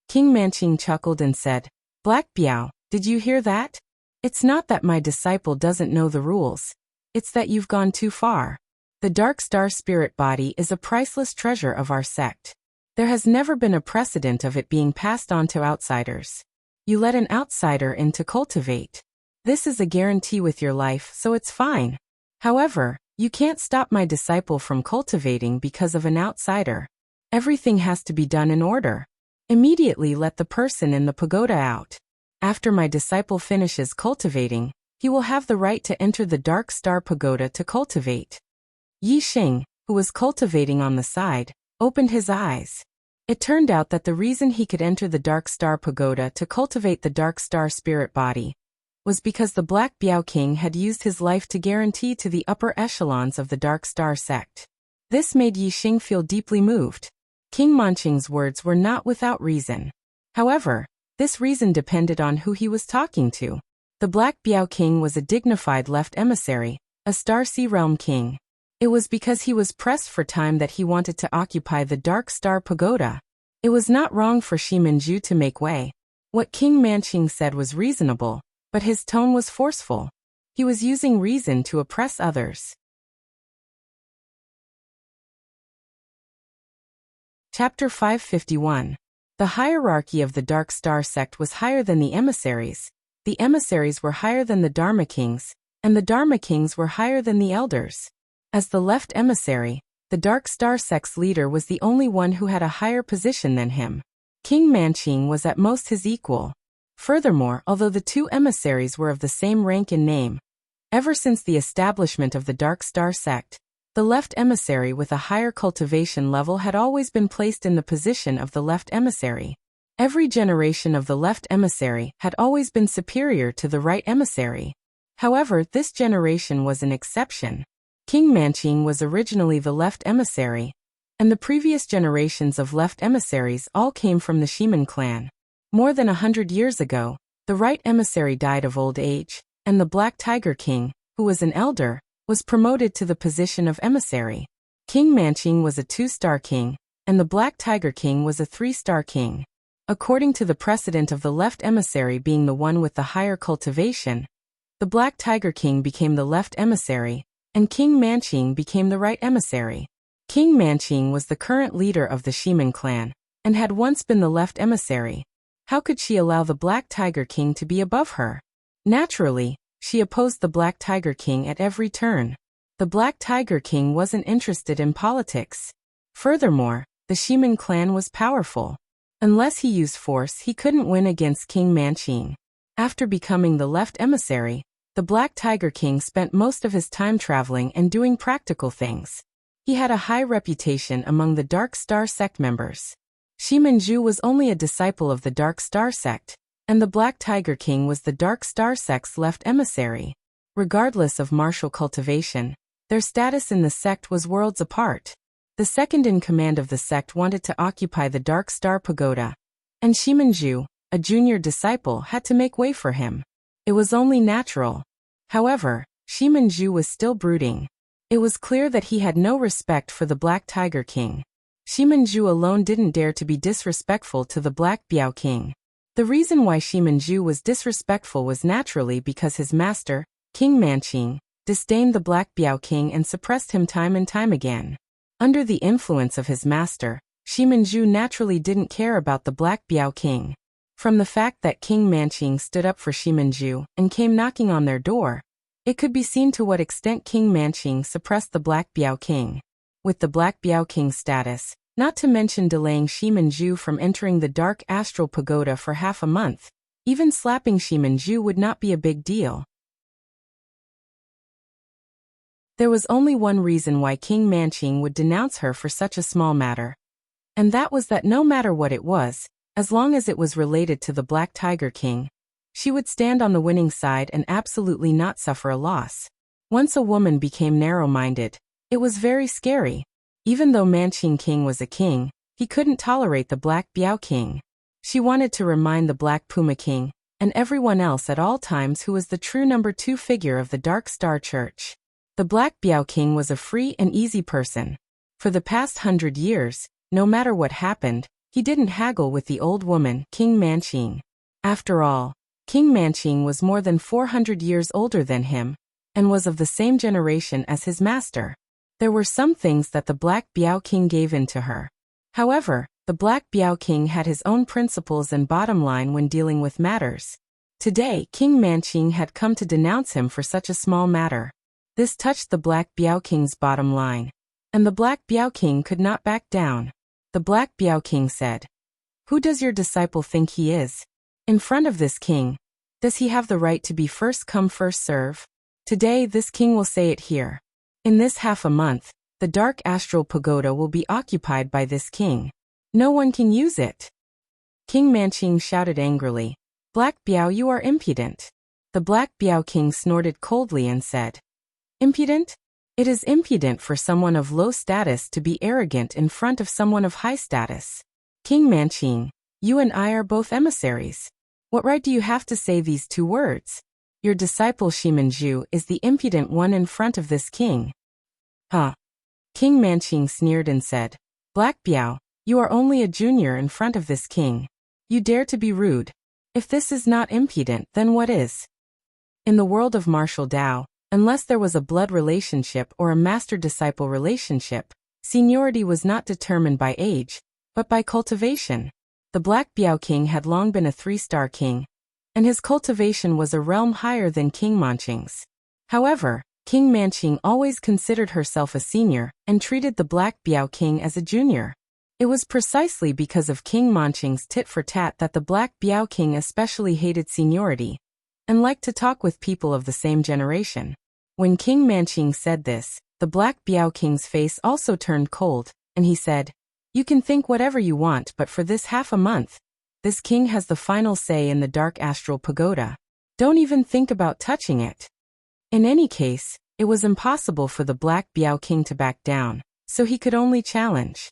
King Manqing chuckled and said, "Black Biao, did you hear that? It's not that my disciple doesn't know the rules. It's that you've gone too far. The Dark Star spirit body is a priceless treasure of our sect. There has never been a precedent of it being passed on to outsiders. You let an outsider in to cultivate. This is a guarantee with your life, so it's fine. However, you can't stop my disciple from cultivating because of an outsider. Everything has to be done in order. Immediately let the person in the pagoda out. After my disciple finishes cultivating, he will have the right to enter the Dark Star Pagoda to cultivate." Yi Xing, who was cultivating on the side, opened his eyes. It turned out that the reason he could enter the Dark Star Pagoda to cultivate the Dark Star spirit body was because the Black Biao King had used his life to guarantee to the upper echelons of the Dark Star sect. This made Yi Xing feel deeply moved. King Manqing's words were not without reason. However, this reason depended on who he was talking to. The Black Biao King was a dignified left emissary, a Star Sea Realm King. It was because he was pressed for time that he wanted to occupy the Dark Star Pagoda. It was not wrong for Shimanju to make way. What King Manqing said was reasonable, but his tone was forceful. He was using reason to oppress others. Chapter 551. The hierarchy of the Dark Star sect was higher than the emissaries were higher than the Dharma Kings, and the Dharma Kings were higher than the elders. As the left emissary, the Dark Star sect's leader was the only one who had a higher position than him. King Manqing was at most his equal. Furthermore, although the two emissaries were of the same rank and name, ever since the establishment of the Dark Star sect, the left emissary with a higher cultivation level had always been placed in the position of the left emissary. Every generation of the left emissary had always been superior to the right emissary. However, this generation was an exception. King Manqing was originally the left emissary, and the previous generations of left emissaries all came from the Shiman clan. More than 100 years ago, the right emissary died of old age, and the Black Tiger King, who was an elder, was promoted to the position of emissary. King Manqing was a 2-star king, and the Black Tiger King was a 3-star king. According to the precedent of the left emissary being the one with the higher cultivation, the Black Tiger King became the left emissary, and King Manqing became the right emissary. King Manqing was the current leader of the Shiman clan, and had once been the left emissary. How could she allow the Black Tiger King to be above her? Naturally, she opposed the Black Tiger King at every turn. The Black Tiger King wasn't interested in politics. Furthermore, the Shiman clan was powerful. Unless he used force, he couldn't win against King Manqing. After becoming the left emissary, the Black Tiger King spent most of his time traveling and doing practical things. He had a high reputation among the Dark Star sect members. Shimanju was only a disciple of the Dark Star sect, and the Black Tiger King was the Dark Star sect's left emissary. Regardless of martial cultivation, their status in the sect was worlds apart. The second in command of the sect wanted to occupy the Dark Star Pagoda, and Shimanju, a junior disciple, had to make way for him. It was only natural. However, Shimanju was still brooding. It was clear that he had no respect for the Black Tiger King. Shimanju alone didn't dare to be disrespectful to the Black Biao King. The reason why Shimanju was disrespectful was naturally because his master, King Manqing, disdained the Black Biao King and suppressed him time and time again. Under the influence of his master, Shimanju naturally didn't care about the Black Biao King. From the fact that King Manqing stood up for Shimanju and came knocking on their door, it could be seen to what extent King Manqing suppressed the Black Biao King. With the Black Biao King's status, not to mention delaying Shimanju from entering the Dark Astral Pagoda for half a month, even slapping Shimanju would not be a big deal. There was only one reason why King Manqing would denounce her for such a small matter. And that was that no matter what it was, as long as it was related to the Black Tiger King, she would stand on the winning side and absolutely not suffer a loss. Once a woman became narrow-minded, it was very scary. Even though Manqing King was a king, he couldn't tolerate the Black Biao King. She wanted to remind the Black Puma King, and everyone else at all times, who was the true number 2 figure of the Dark Star Church. The Black Biao King was a free and easy person. For the past 100 years, no matter what happened, he didn't haggle with the old woman, King Manqing. After all, King Manqing was more than 400 years older than him, and was of the same generation as his master. There were some things that the Black Biao King gave in to her. However, the Black Biao King had his own principles and bottom line when dealing with matters. Today, King Manqing had come to denounce him for such a small matter. This touched the Black Biao King's bottom line, and the Black Biao King could not back down. The Black Biao King said, "Who does your disciple think he is? In front of this king, does he have the right to be first come first serve? Today this king will say it here. In this half a month, the Dark Astral Pagoda will be occupied by this king. No one can use it." King Manqing shouted angrily, "Black Biao, you are impudent." The Black Biao King snorted coldly and said, "Impudent? It is impudent for someone of low status to be arrogant in front of someone of high status. King Manqing, you and I are both emissaries. What right do you have to say these 2 words? Your disciple Shimanju is the impudent one in front of this king." "Huh?" King Manqing sneered and said, "Black Biao, you are only a junior in front of this king. You dare to be rude. If this is not impudent, then what is?" In the world of martial Dao, unless there was a blood relationship or a master-disciple relationship, seniority was not determined by age, but by cultivation. The Black Biao King had long been a 3-star king, and his cultivation was a realm higher than King Manqing's. However, King Manqing always considered herself a senior and treated the Black Biao King as a junior. It was precisely because of King Manqing's tit-for-tat that the Black Biao King especially hated seniority, and liked to talk with people of the same generation. When King Manqing said this, the Black Biao King's face also turned cold, and he said, "You can think whatever you want, but for this half a month, this king has the final say in the Dark Astral Pagoda. Don't even think about touching it." In any case, it was impossible for the Black Biao King to back down, so he could only challenge.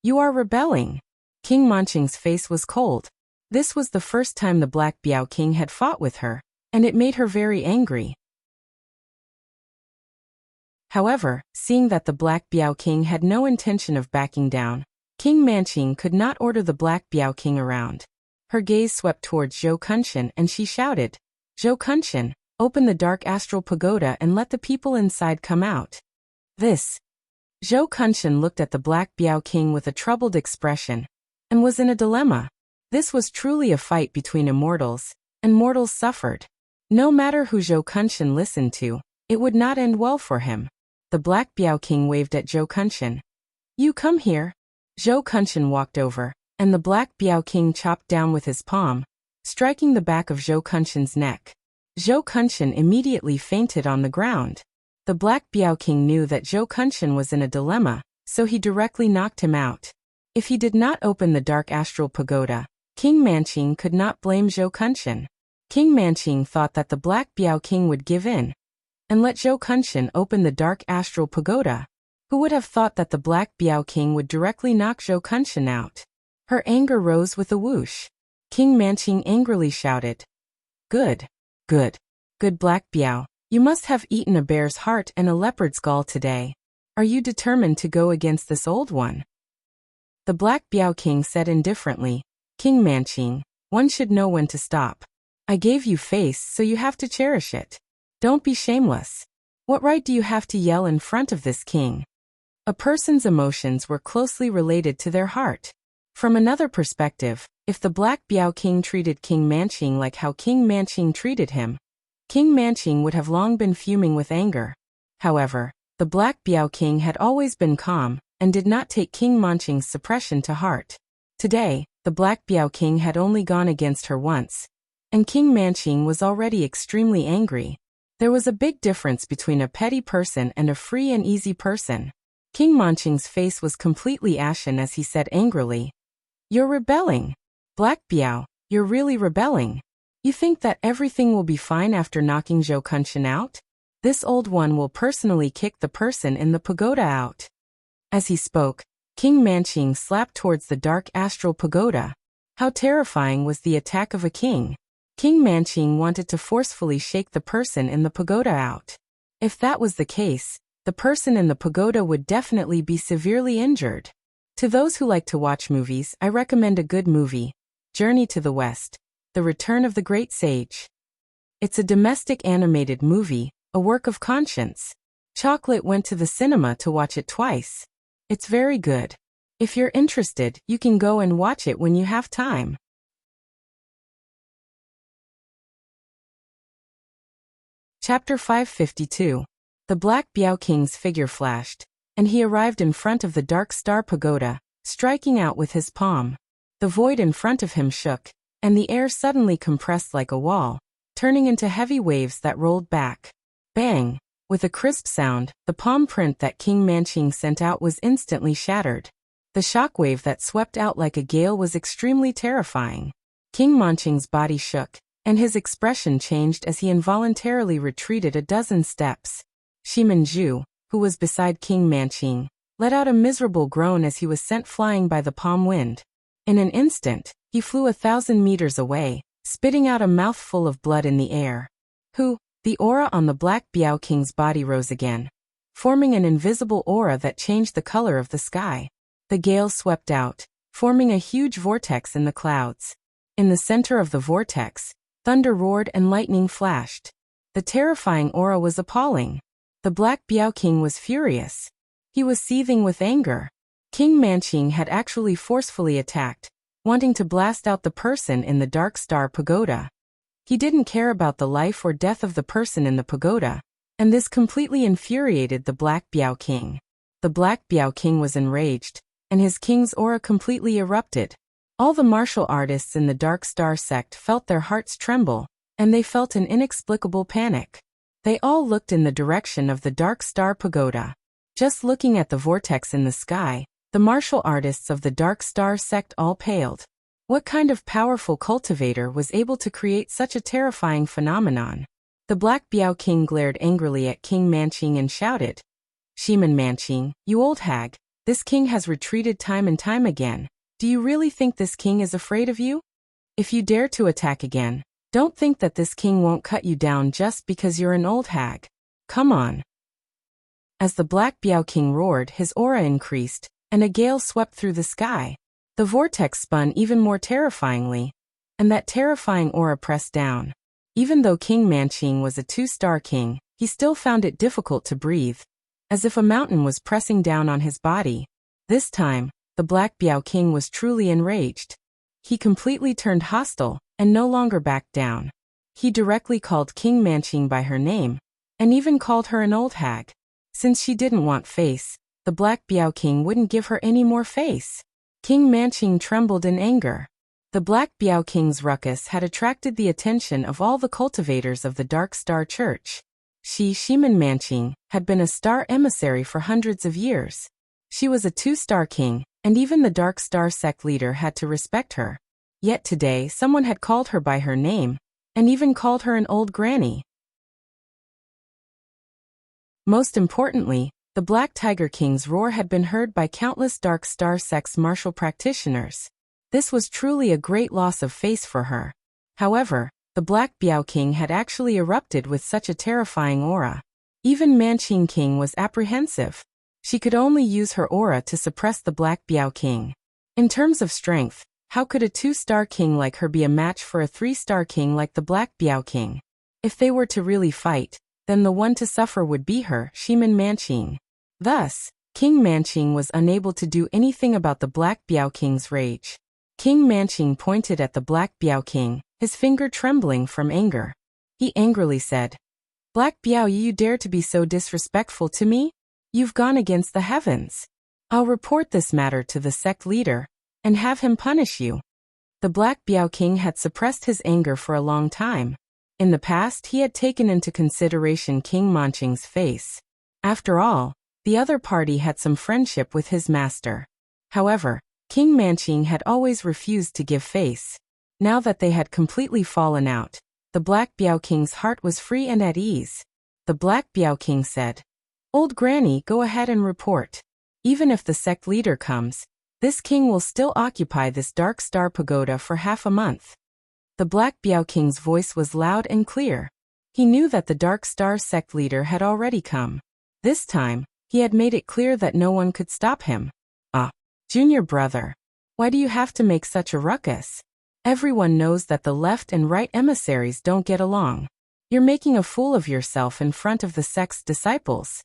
"You are rebelling." King Manqing's face was cold. This was the first time the Black Biao King had fought with her, and it made her very angry. However, seeing that the Black Biao King had no intention of backing down, King Manqing could not order the Black Biao King around. Her gaze swept towards Zhou Kunshan and she shouted, "Zhou Kunshan, open the Dark Astral Pagoda and let the people inside come out." This. Zhou Kunshan looked at the Black Biao King with a troubled expression, and was in a dilemma. This was truly a fight between immortals, and mortals suffered. No matter who Zhou Kunshan listened to, it would not end well for him. The Black Biao King waved at Zhou Kunshan. "You come here." Zhou Kunshan walked over, and the Black Biao King chopped down with his palm, striking the back of Zhou Kunshan's neck. Zhou Kunshan immediately fainted on the ground. The Black Biao King knew that Zhou Kunshan was in a dilemma, so he directly knocked him out. If he did not open the Dark Astral Pagoda, King Manqing could not blame Zhou Kunshan. King Manqing thought that the Black Biao King would give in and let Zhou Kunshan open the Dark Astral Pagoda. Who would have thought that the Black Biao King would directly knock Zhou Kunshan out? Her anger rose with a whoosh. King Manqing angrily shouted, "Good, good, good Black Biao. You must have eaten a bear's heart and a leopard's gall today. Are you determined to go against this old one?" The Black Biao King said indifferently, "King Manqing, one should know when to stop. I gave you face, so you have to cherish it. Don't be shameless. What right do you have to yell in front of this king?" A person's emotions were closely related to their heart. From another perspective, if the Black Biao King treated King Manqing like how King Manqing treated him, King Manqing would have long been fuming with anger. However, the Black Biao King had always been calm, and did not take King Manqing's suppression to heart. Today, the Black Biao King had only gone against her once, and King Manqing was already extremely angry. There was a big difference between a petty person and a free and easy person. King Manqing's face was completely ashen as he said angrily, "You're rebelling. Black Biao, you're really rebelling. You think that everything will be fine after knocking Zhou Kunshan out? This old one will personally kick the person in the pagoda out." As he spoke, King Manqing slapped towards the Dark Astral Pagoda. How terrifying was the attack of a king! King Manqing wanted to forcefully shake the person in the pagoda out. If that was the case, the person in the pagoda would definitely be severely injured. To those who like to watch movies, I recommend a good movie, Journey to the West, The Return of the Great Sage. It's a domestic animated movie, a work of conscience. Chocolate went to the cinema to watch it twice. It's very good. If you're interested, you can go and watch it when you have time. Chapter 552. The Black Biao King's figure flashed, and he arrived in front of the Dark Star Pagoda, striking out with his palm. The void in front of him shook, and the air suddenly compressed like a wall, turning into heavy waves that rolled back. Bang! With a crisp sound, the palm print that King Manqing sent out was instantly shattered. The shockwave that swept out like a gale was extremely terrifying. King Manqing's body shook, and his expression changed as he involuntarily retreated a dozen steps. Shimen Zhu, who was beside King Manqing, let out a miserable groan as he was sent flying by the palm wind. In an instant, he flew 1,000 meters away, spitting out a mouthful of blood in the air. The aura on the Black Biao King's body rose again, forming an invisible aura that changed the color of the sky. The gale swept out, forming a huge vortex in the clouds. In the center of the vortex, thunder roared and lightning flashed. The terrifying aura was appalling. The Black Biao King was furious. He was seething with anger. King Manqing had actually forcefully attacked, wanting to blast out the person in the Dark Star Pagoda. He didn't care about the life or death of the person in the pagoda, and this completely infuriated the Black Biao King. The Black Biao King was enraged, and his king's aura completely erupted. All the martial artists in the Dark Star sect felt their hearts tremble, and they felt an inexplicable panic. They all looked in the direction of the Dark Star Pagoda. Just looking at the vortex in the sky, the martial artists of the Dark Star sect all paled. What kind of powerful cultivator was able to create such a terrifying phenomenon? The Black Biao King glared angrily at King Manqing and shouted, "Shimen Manqing, you old hag, this king has retreated time and time again. Do you really think this king is afraid of you? If you dare to attack again, don't think that this king won't cut you down just because you're an old hag. Come on." As the Black Biao King roared, his aura increased, and a gale swept through the sky. The vortex spun even more terrifyingly, and that terrifying aura pressed down. Even though King Manqing was a 2-star king, he still found it difficult to breathe. as if a mountain was pressing down on his body. This time, the Black Biao King was truly enraged. He completely turned hostile, and no longer backed down. He directly called King Manching by her name, and even called her an old hag. Since she didn't want face, the Black Biao King wouldn't give her any more face. King Manching trembled in anger. The Black Biao King's ruckus had attracted the attention of all the cultivators of the Dark Star Church. Shimin Manching had been a star emissary for hundreds of years. She was a 2-star king, and even the Dark Star sect leader had to respect her. Yet today someone had called her by her name, and even called her an old granny. Most importantly, the Black Tiger King's roar had been heard by countless Dark Star sect's martial practitioners. This was truly a great loss of face for her. However, the Black Biao King had actually erupted with such a terrifying aura. Even Manching King was apprehensive. She could only use her aura to suppress the Black Biao King. In terms of strength, how could a 2-star king like her be a match for a 3-star king like the Black Biao King? If they were to really fight, then the one to suffer would be her, Shimin Manching. Thus, King Manching was unable to do anything about the Black Biao King's rage. King Manching pointed at the Black Biao King, his finger trembling from anger. He angrily said, "Black Biao, you dare to be so disrespectful to me? You've gone against the heavens. I'll report this matter to the sect leader, and have him punish you." The Black Biao King had suppressed his anger for a long time. In the past, he had taken into consideration King Manching's face. After all, the other party had some friendship with his master. However, King Manching had always refused to give face. Now that they had completely fallen out, the Black Biao King's heart was free and at ease. The Black Biao King said, "Old Granny, go ahead and report. Even if the sect leader comes, this king will still occupy this Dark Star Pagoda for half a month." The Black Biao King's voice was loud and clear. He knew that the Dark Star sect leader had already come. This time, he had made it clear that no one could stop him. Junior brother, why do you have to make such a ruckus? Everyone knows that the left and right emissaries don't get along. You're making a fool of yourself in front of the sect's disciples."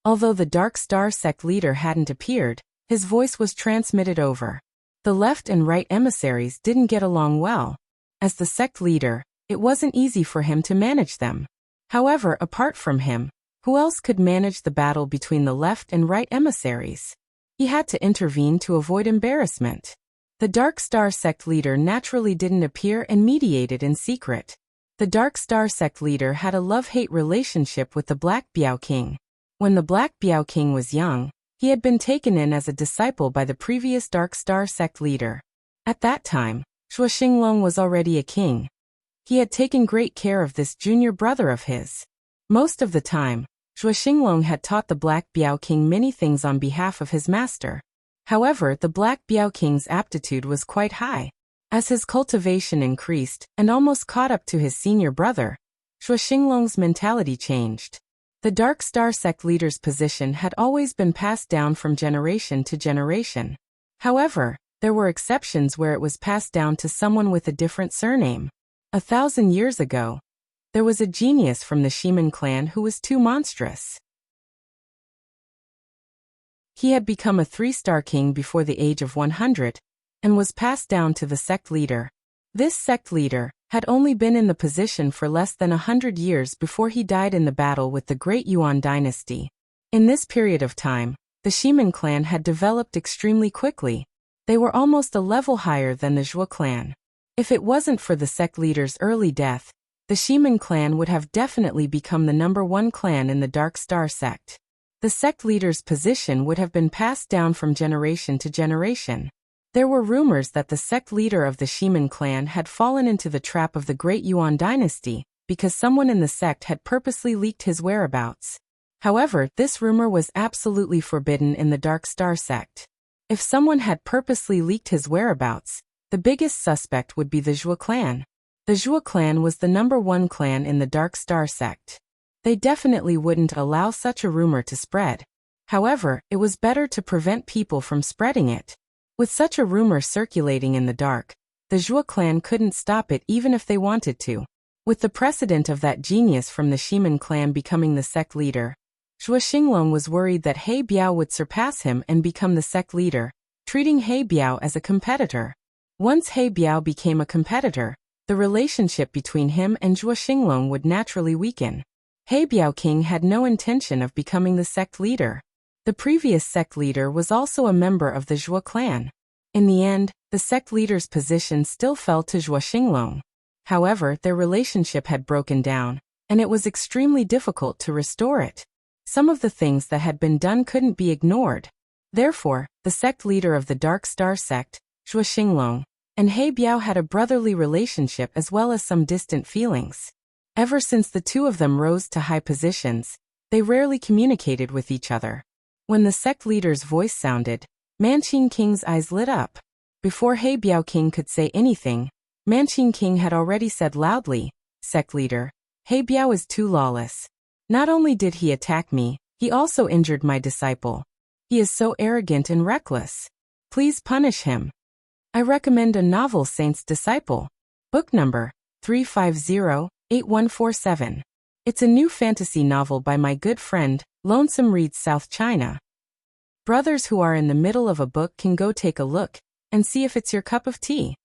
Although the Dark Star sect leader hadn't appeared, his voice was transmitted over. The left and right emissaries didn't get along well. As the sect leader, it wasn't easy for him to manage them. However, apart from him, who else could manage the battle between the left and right emissaries? He had to intervene to avoid embarrassment. The Dark Star sect leader naturally didn't appear and mediated in secret. The Dark Star sect leader had a love-hate relationship with the Black Biao King. When the Black Biao King was young, he had been taken in as a disciple by the previous Dark Star sect leader. At that time, Shuo Xinglong was already a king. He had taken great care of this junior brother of his. Most of the time, Shuo Xinglong had taught the Black Biao King many things on behalf of his master. However, the Black Biao King's aptitude was quite high. As his cultivation increased and almost caught up to his senior brother, Shuo Xinglong's mentality changed. The Dark Star sect leader's position had always been passed down from generation to generation. However, there were exceptions where it was passed down to someone with a different surname. 1,000 years ago, there was a genius from the Shimin clan who was too monstrous. He had become a 3-star king before the age of 100, and was passed down to the sect leader. This sect leader had only been in the position for less than 100 years before he died in the battle with the Great Yuan dynasty. In this period of time, the Shimin clan had developed extremely quickly. They were almost a level higher than the Zhuo clan. If it wasn't for the sect leader's early death, the Shimin clan would have definitely become the #1 clan in the Dark Star sect. The sect leader's position would have been passed down from generation to generation. There were rumors that the sect leader of the Shimin clan had fallen into the trap of the Great Yuan dynasty, because someone in the sect had purposely leaked his whereabouts. However, this rumor was absolutely forbidden in the Dark Star sect. If someone had purposely leaked his whereabouts, the biggest suspect would be the Zhuo clan. The Zhuo clan was the #1 clan in the Dark Star sect. They definitely wouldn't allow such a rumor to spread. However, it was better to prevent people from spreading it. With such a rumor circulating in the dark, the Zhuo clan couldn't stop it even if they wanted to. With the precedent of that genius from the Shimin clan becoming the sect leader, Zhuo Xinglong was worried that He Biao would surpass him and become the sect leader, treating He Biao as a competitor. Once He Biao became a competitor, the relationship between him and Zhuo Xinglong would naturally weaken. He Biao King had no intention of becoming the sect leader. The previous sect leader was also a member of the Zhuo clan. In the end, the sect leader's position still fell to Zhuo Xinglong. However, their relationship had broken down, and it was extremely difficult to restore it. Some of the things that had been done couldn't be ignored. Therefore, the sect leader of the Dark Star sect, Zhuo Xinglong, and He Biao had a brotherly relationship as well as some distant feelings. Ever since the two of them rose to high positions, they rarely communicated with each other. When the sect leader's voice sounded, Manqing King's eyes lit up. Before He Biao King could say anything, Manqing King had already said loudly, "Sect leader, He Biao is too lawless. Not only did he attack me, he also injured my disciple. He is so arrogant and reckless. Please punish him." I recommend a novel Saint's Disciple. Book number 350-8147. It's a new fantasy novel by my good friend, Lonesome Reads South China. Brothers who are in the middle of a book can go take a look and see if it's your cup of tea.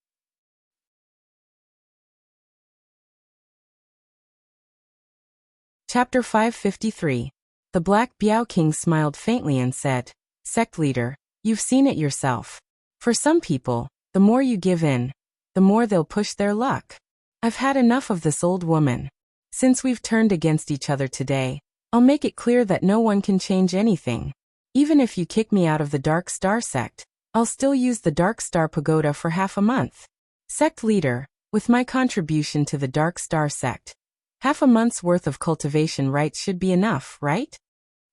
Chapter 553. The Black Biao King smiled faintly and said, "Sect leader, you've seen it yourself. For some people, the more you give in, the more they'll push their luck. I've had enough of this old woman. Since we've turned against each other today, I'll make it clear that no one can change anything. Even if you kick me out of the Dark Star sect, I'll still use the Dark Star Pagoda for half a month. Sect leader, with my contribution to the Dark Star sect, half a month's worth of cultivation rights should be enough, right?"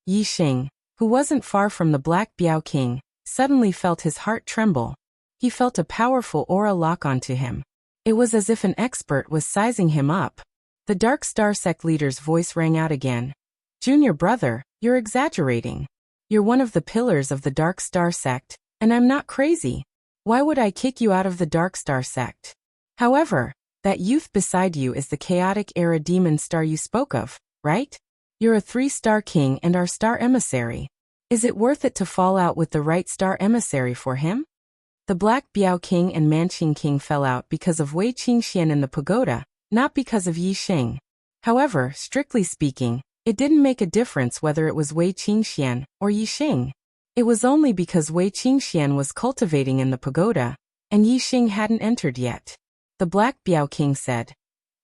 Yi Xing, who wasn't far from the Black Biao King, suddenly felt his heart tremble. He felt a powerful aura lock onto him. It was as if an expert was sizing him up. The Dark Star sect leader's voice rang out again. "Junior brother, you're exaggerating. You're one of the pillars of the Dark Star sect, and I'm not crazy. Why would I kick you out of the Dark Star sect? However, that youth beside you is the chaotic era demon star you spoke of, right? You're a 3-star king and our star emissary. Is it worth it to fall out with the right star emissary for him?" The Black Biao King and Manqing King fell out because of Wei Qingxian in the pagoda, not because of Yi Xing. However, strictly speaking, it didn't make a difference whether it was Wei Qingxian or Yi Xing. It was only because Wei Qingxian was cultivating in the pagoda, and Yi Xing hadn't entered yet. The Black Biao King said,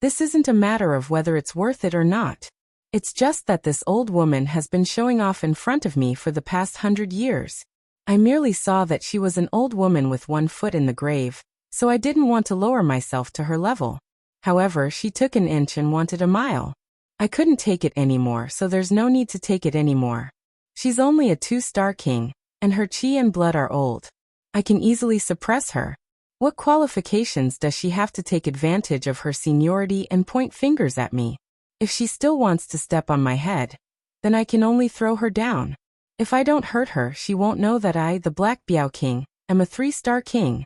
"This isn't a matter of whether it's worth it or not. It's just that this old woman has been showing off in front of me for the past 100 years. I merely saw that she was an old woman with one foot in the grave, so I didn't want to lower myself to her level. However, she took an inch and wanted a mile. I couldn't take it anymore, so there's no need to take it anymore. She's only a 2-star king, and her chi and blood are old. I can easily suppress her. What qualifications does she have to take advantage of her seniority and point fingers at me? If she still wants to step on my head, then I can only throw her down. If I don't hurt her, she won't know that I, the Black Biao King, am a 3-star king."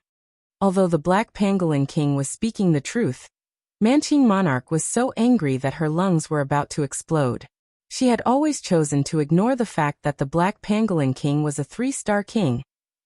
Although the Black Pangolin King was speaking the truth, Manqing Monarch was so angry that her lungs were about to explode. She had always chosen to ignore the fact that the Black Pangolin King was a 3-star king,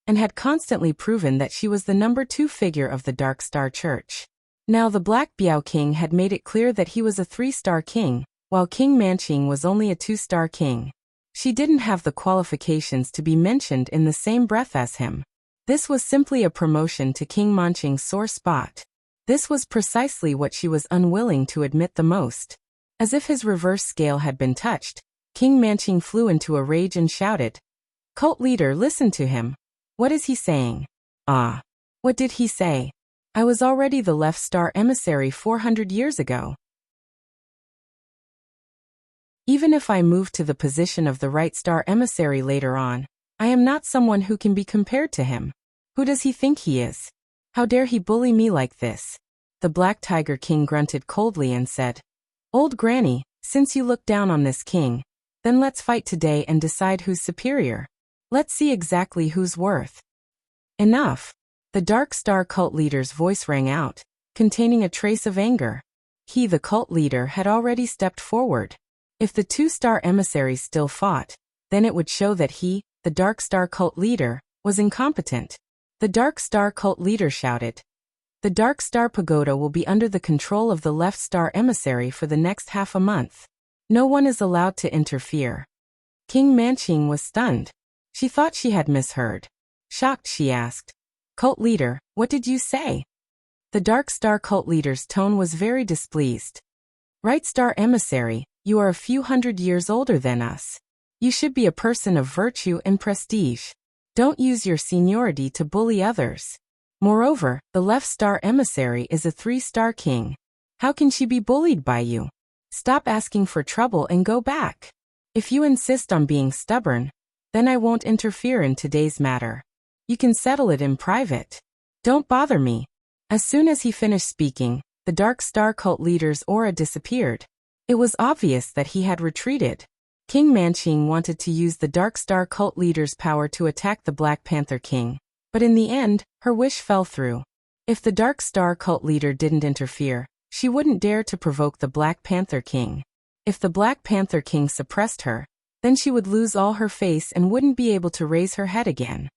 and had constantly proven that she was the number 2 figure of the Dark Star Church. Now the Black Biao King had made it clear that he was a 3-star king, while King Manqing was only a 2-star king. She didn't have the qualifications to be mentioned in the same breath as him. This was simply a promotion to King Manqing's sore spot. This was precisely what she was unwilling to admit the most. As if his reverse scale had been touched, King Manqing flew into a rage and shouted, "Cult leader, listen to him. What is he saying?" "Ah. What did he say? I was already the left star emissary 400 years ago. Even if I move to the position of the right star emissary later on, I am not someone who can be compared to him. Who does he think he is? How dare he bully me like this?" The Black Tiger King grunted coldly and said, "Old Granny, since you look down on this king, then let's fight today and decide who's superior. Let's see exactly who's worth." "Enough." The Dark Star cult leader's voice rang out, containing a trace of anger. He, the cult leader, had already stepped forward. If the two-star emissaries still fought, then it would show that he, the Dark Star cult leader, was incompetent. The Dark Star cult leader shouted. The Dark Star Pagoda will be under the control of the Left Star emissary for the next half a month. No one is allowed to interfere. King Manching was stunned. She thought she had misheard. Shocked, she asked, "Cult leader, what did you say?" The Dark Star cult leader's tone was very displeased. "Right Star emissary, you are a few hundred years older than us. You should be a person of virtue and prestige. Don't use your seniority to bully others. Moreover, the Left Star emissary is a 3-star king. How can she be bullied by you? Stop asking for trouble and go back. If you insist on being stubborn, then I won't interfere in today's matter. You can settle it in private. Don't bother me." As soon as he finished speaking, the Dark Star cult leader's aura disappeared. It was obvious that he had retreated. King Manching wanted to use the Dark Star cult leader's power to attack the Black Panther King, but in the end, her wish fell through. If the Dark Star cult leader didn't interfere, she wouldn't dare to provoke the Black Panther King. If the Black Panther King suppressed her, then she would lose all her face and wouldn't be able to raise her head again.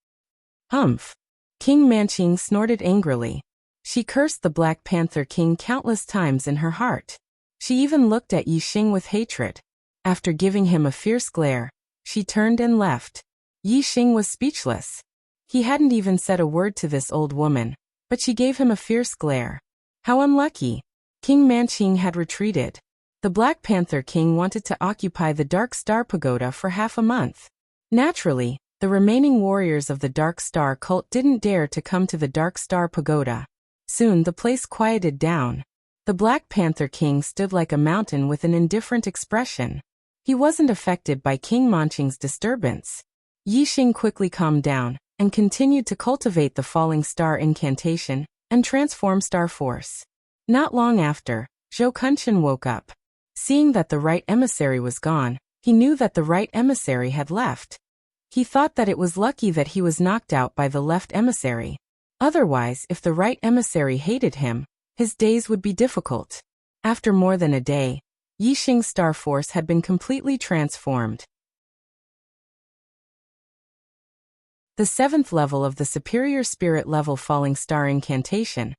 Humph! King Manching snorted angrily. She cursed the Black Panther King countless times in her heart. She even looked at Yi Xing with hatred. After giving him a fierce glare, she turned and left. Yi Xing was speechless. He hadn't even said a word to this old woman, but she gave him a fierce glare. How unlucky! King Manching had retreated. The Black Panther King wanted to occupy the Dark Star Pagoda for half a month. Naturally, the remaining warriors of the Dark Star cult didn't dare to come to the Dark Star Pagoda. Soon the place quieted down. The Black Panther King stood like a mountain with an indifferent expression. He wasn't affected by King Manching's disturbance. Yi Xing quickly calmed down and continued to cultivate the Falling Star incantation and transform Star Force. Not long after, Zhou Kunshan woke up. Seeing that the right emissary was gone, he knew that the right emissary had left. He thought that it was lucky that he was knocked out by the left emissary. Otherwise, if the right emissary hated him, his days would be difficult. After more than a day, Yi Xing's Star Force had been completely transformed. The 7th level of the Superior Spirit level Falling Star incantation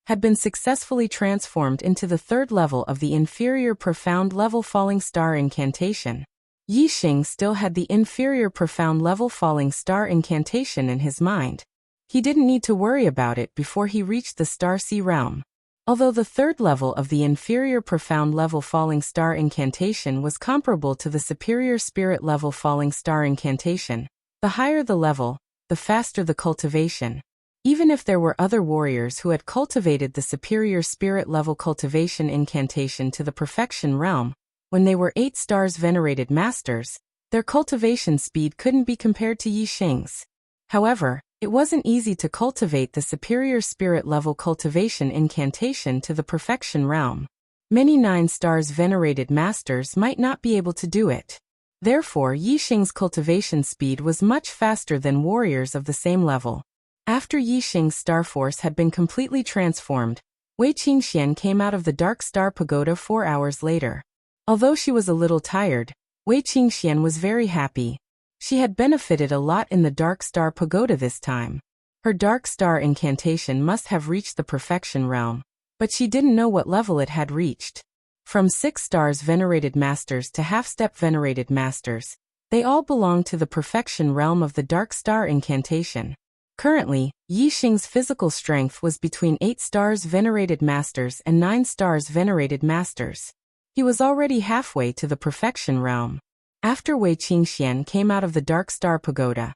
had been successfully transformed into the 3rd level of the Inferior Profound level Falling Star incantation. Yi Xing still had the Inferior Profound level Falling Star incantation in his mind. He didn't need to worry about it before he reached the Star Sea realm. Although the 3rd level of the Inferior Profound level Falling Star incantation was comparable to the Superior Spirit level Falling Star incantation, the higher the level, the faster the cultivation. Even if there were other warriors who had cultivated the Superior Spirit level cultivation incantation to the Perfection realm, when they were 8 stars venerated masters, their cultivation speed couldn't be compared to Yi Xing's. However, it wasn't easy to cultivate the Superior Spirit level cultivation incantation to the Perfection realm. Many 9 stars venerated masters might not be able to do it. Therefore, Yi Xing's cultivation speed was much faster than warriors of the same level. After Yi Xing's Star Force had been completely transformed, Wei Qingxian came out of the Dark Star Pagoda 4 hours later. Although she was a little tired, Wei Qingxian was very happy. She had benefited a lot in the Dark Star Pagoda this time. Her Dark Star incantation must have reached the Perfection realm, but she didn't know what level it had reached. From 6 stars venerated masters to half-step venerated masters, they all belonged to the Perfection realm of the Dark Star incantation. Currently, Yi Xing's physical strength was between 8 stars venerated masters and 9 stars venerated masters. He was already halfway to the Perfection realm. After Wei Qingxian came out of the Dark Star Pagoda,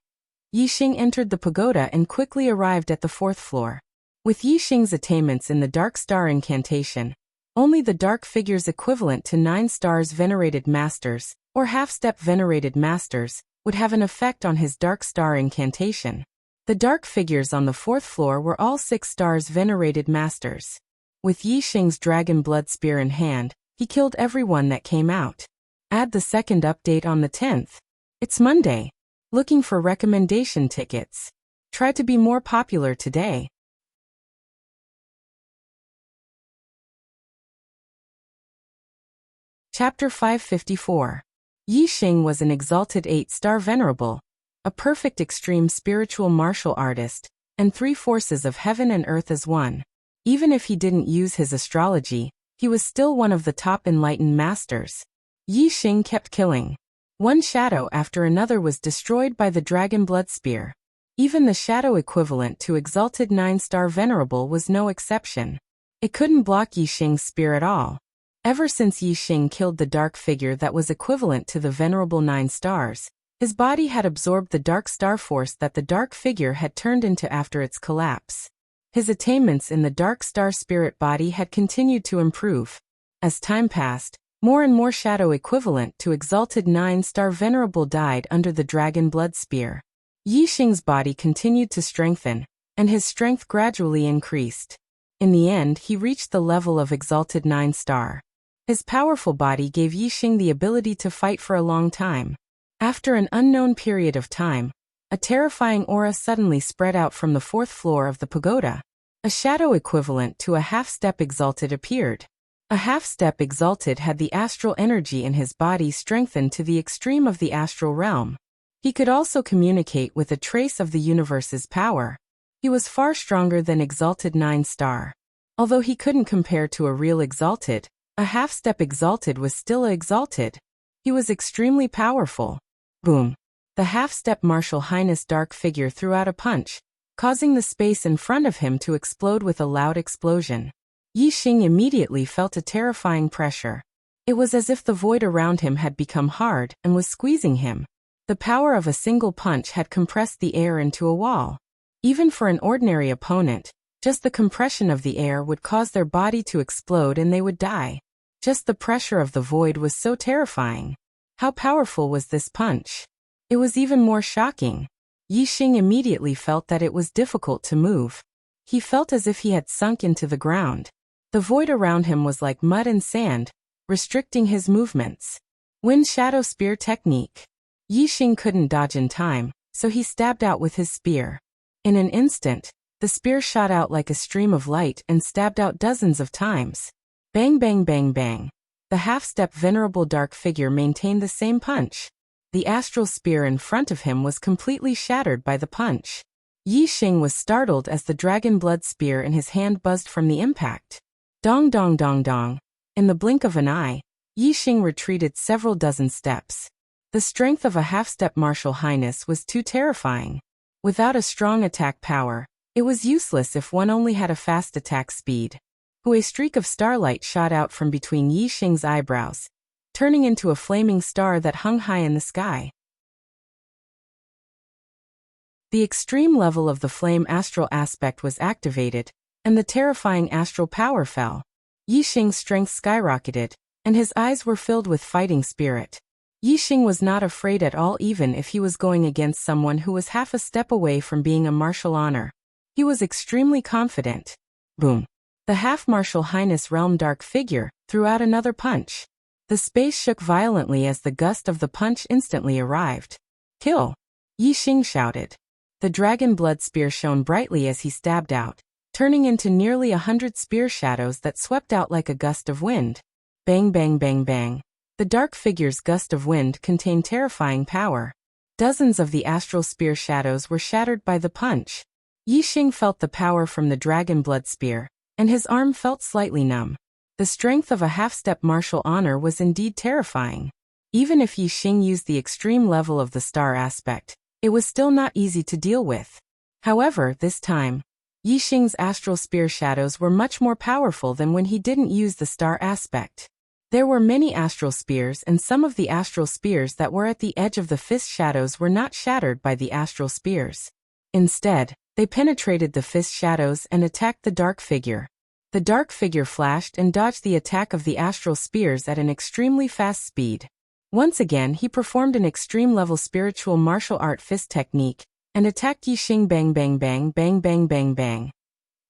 Yi Xing entered the pagoda and quickly arrived at the 4th floor. With Yi Xing's attainments in the Dark Star incantation, only the dark figures equivalent to 9 stars venerated masters, or half-step venerated masters, would have an effect on his Dark Star incantation. The dark figures on the 4th floor were all 6 stars venerated masters. With Yi Xing's dragon blood spear in hand, he killed everyone that came out. Add the second update on the 10th. It's Monday. Looking for recommendation tickets. Try to be more popular today. Chapter 554. Yi Xing was an exalted 8-star venerable, a perfect extreme spiritual martial artist, and 3 forces of heaven and earth as one. Even if he didn't use his astrology, he was still one of the top enlightened masters. Yi Xing kept killing. One shadow after another was destroyed by the dragon blood spear. Even the shadow equivalent to exalted 9-star venerable was no exception. It couldn't block Yi Xing's spear at all. Ever since Yi Xing killed the dark figure that was equivalent to the venerable 9 stars, his body had absorbed the dark star force that the dark figure had turned into after its collapse. His attainments in the dark star spirit body had continued to improve. As time passed, more and more shadow equivalent to exalted 9-star venerable died under the dragon blood spear. Yi Xing's body continued to strengthen, and his strength gradually increased. In the end, he reached the level of exalted 9-star. His powerful body gave Yi Xing the ability to fight for a long time. After an unknown period of time, a terrifying aura suddenly spread out from the 4th floor of the pagoda. A shadow equivalent to a half-step exalted appeared. A half-step exalted had the astral energy in his body strengthened to the extreme of the astral realm. He could also communicate with a trace of the universe's power. He was far stronger than exalted 9-star. Although he couldn't compare to a real exalted, a half-step exalted was still a exalted. He was extremely powerful. Boom! The half-step Martial Highness dark figure threw out a punch, causing the space in front of him to explode with a loud explosion. Yi Xing immediately felt a terrifying pressure. It was as if the void around him had become hard and was squeezing him. The power of a single punch had compressed the air into a wall. Even for an ordinary opponent, just the compression of the air would cause their body to explode and they would die. Just the pressure of the void was so terrifying. How powerful was this punch? It was even more shocking. Yi Xing immediately felt that it was difficult to move. He felt as if he had sunk into the ground. The void around him was like mud and sand, restricting his movements. Wind Shadow Spear Technique. Yi Xing couldn't dodge in time, so he stabbed out with his spear. In an instant, the spear shot out like a stream of light and stabbed out dozens of times. Bang bang bang bang. The half-step venerable dark figure maintained the same punch. The astral spear in front of him was completely shattered by the punch. Yi Xing was startled as the dragon blood spear in his hand buzzed from the impact. Dong dong dong dong. In the blink of an eye, Yi Xing retreated several dozen steps. The strength of a half-step Martial Highness was too terrifying. Without a strong attack power, it was useless if one only had a fast attack speed. A streak of starlight shot out from between Yi Xing's eyebrows, turning into a flaming star that hung high in the sky. The extreme level of the flame astral aspect was activated, and the terrifying astral power fell. Yi Xing's strength skyrocketed, and his eyes were filled with fighting spirit. Yi Xing was not afraid at all even if he was going against someone who was half a step away from being a martial honor. He was extremely confident. Boom! The half-Martial Highness realm dark figure threw out another punch. The space shook violently as the gust of the punch instantly arrived. Kill! Yi Xing shouted. The dragon blood spear shone brightly as he stabbed out, turning into nearly 100 spear shadows that swept out like a gust of wind. Bang bang bang bang. The dark figure's gust of wind contained terrifying power. Dozens of the astral spear shadows were shattered by the punch. Yi Xing felt the power from the dragon blood spear, and his arm felt slightly numb. The strength of a half-step martial honor was indeed terrifying. Even if Yi Xing used the extreme level of the star aspect, it was still not easy to deal with. However, this time, Yi Xing's astral spear shadows were much more powerful than when he didn't use the star aspect. There were many astral spears, and some of the astral spears that were at the edge of the fist shadows were not shattered by the astral spears. Instead, they penetrated the fist shadows and attacked the dark figure. The dark figure flashed and dodged the attack of the astral spears at an extremely fast speed. Once again, he performed an extreme-level spiritual martial art fist technique and attacked Yi Xing. Bang bang bang bang bang bang bang.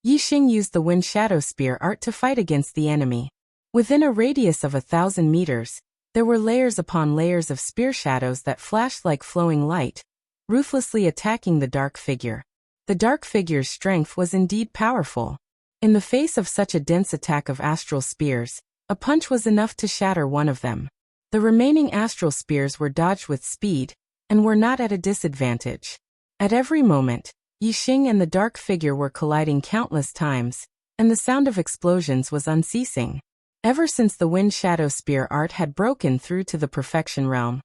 Yi Xing used the Wind Shadow Spear art to fight against the enemy. Within a radius of 1,000 meters, there were layers upon layers of spear shadows that flashed like flowing light, ruthlessly attacking the dark figure. The dark figure's strength was indeed powerful. In the face of such a dense attack of astral spears, A punch was enough to shatter one of them. The remaining astral spears were dodged with speed, and were not at a disadvantage. At every moment, Yixing and the dark figure were colliding countless times, and the sound of explosions was unceasing. Ever since the Wind Shadow Spear art had broken through to the Perfection Realm,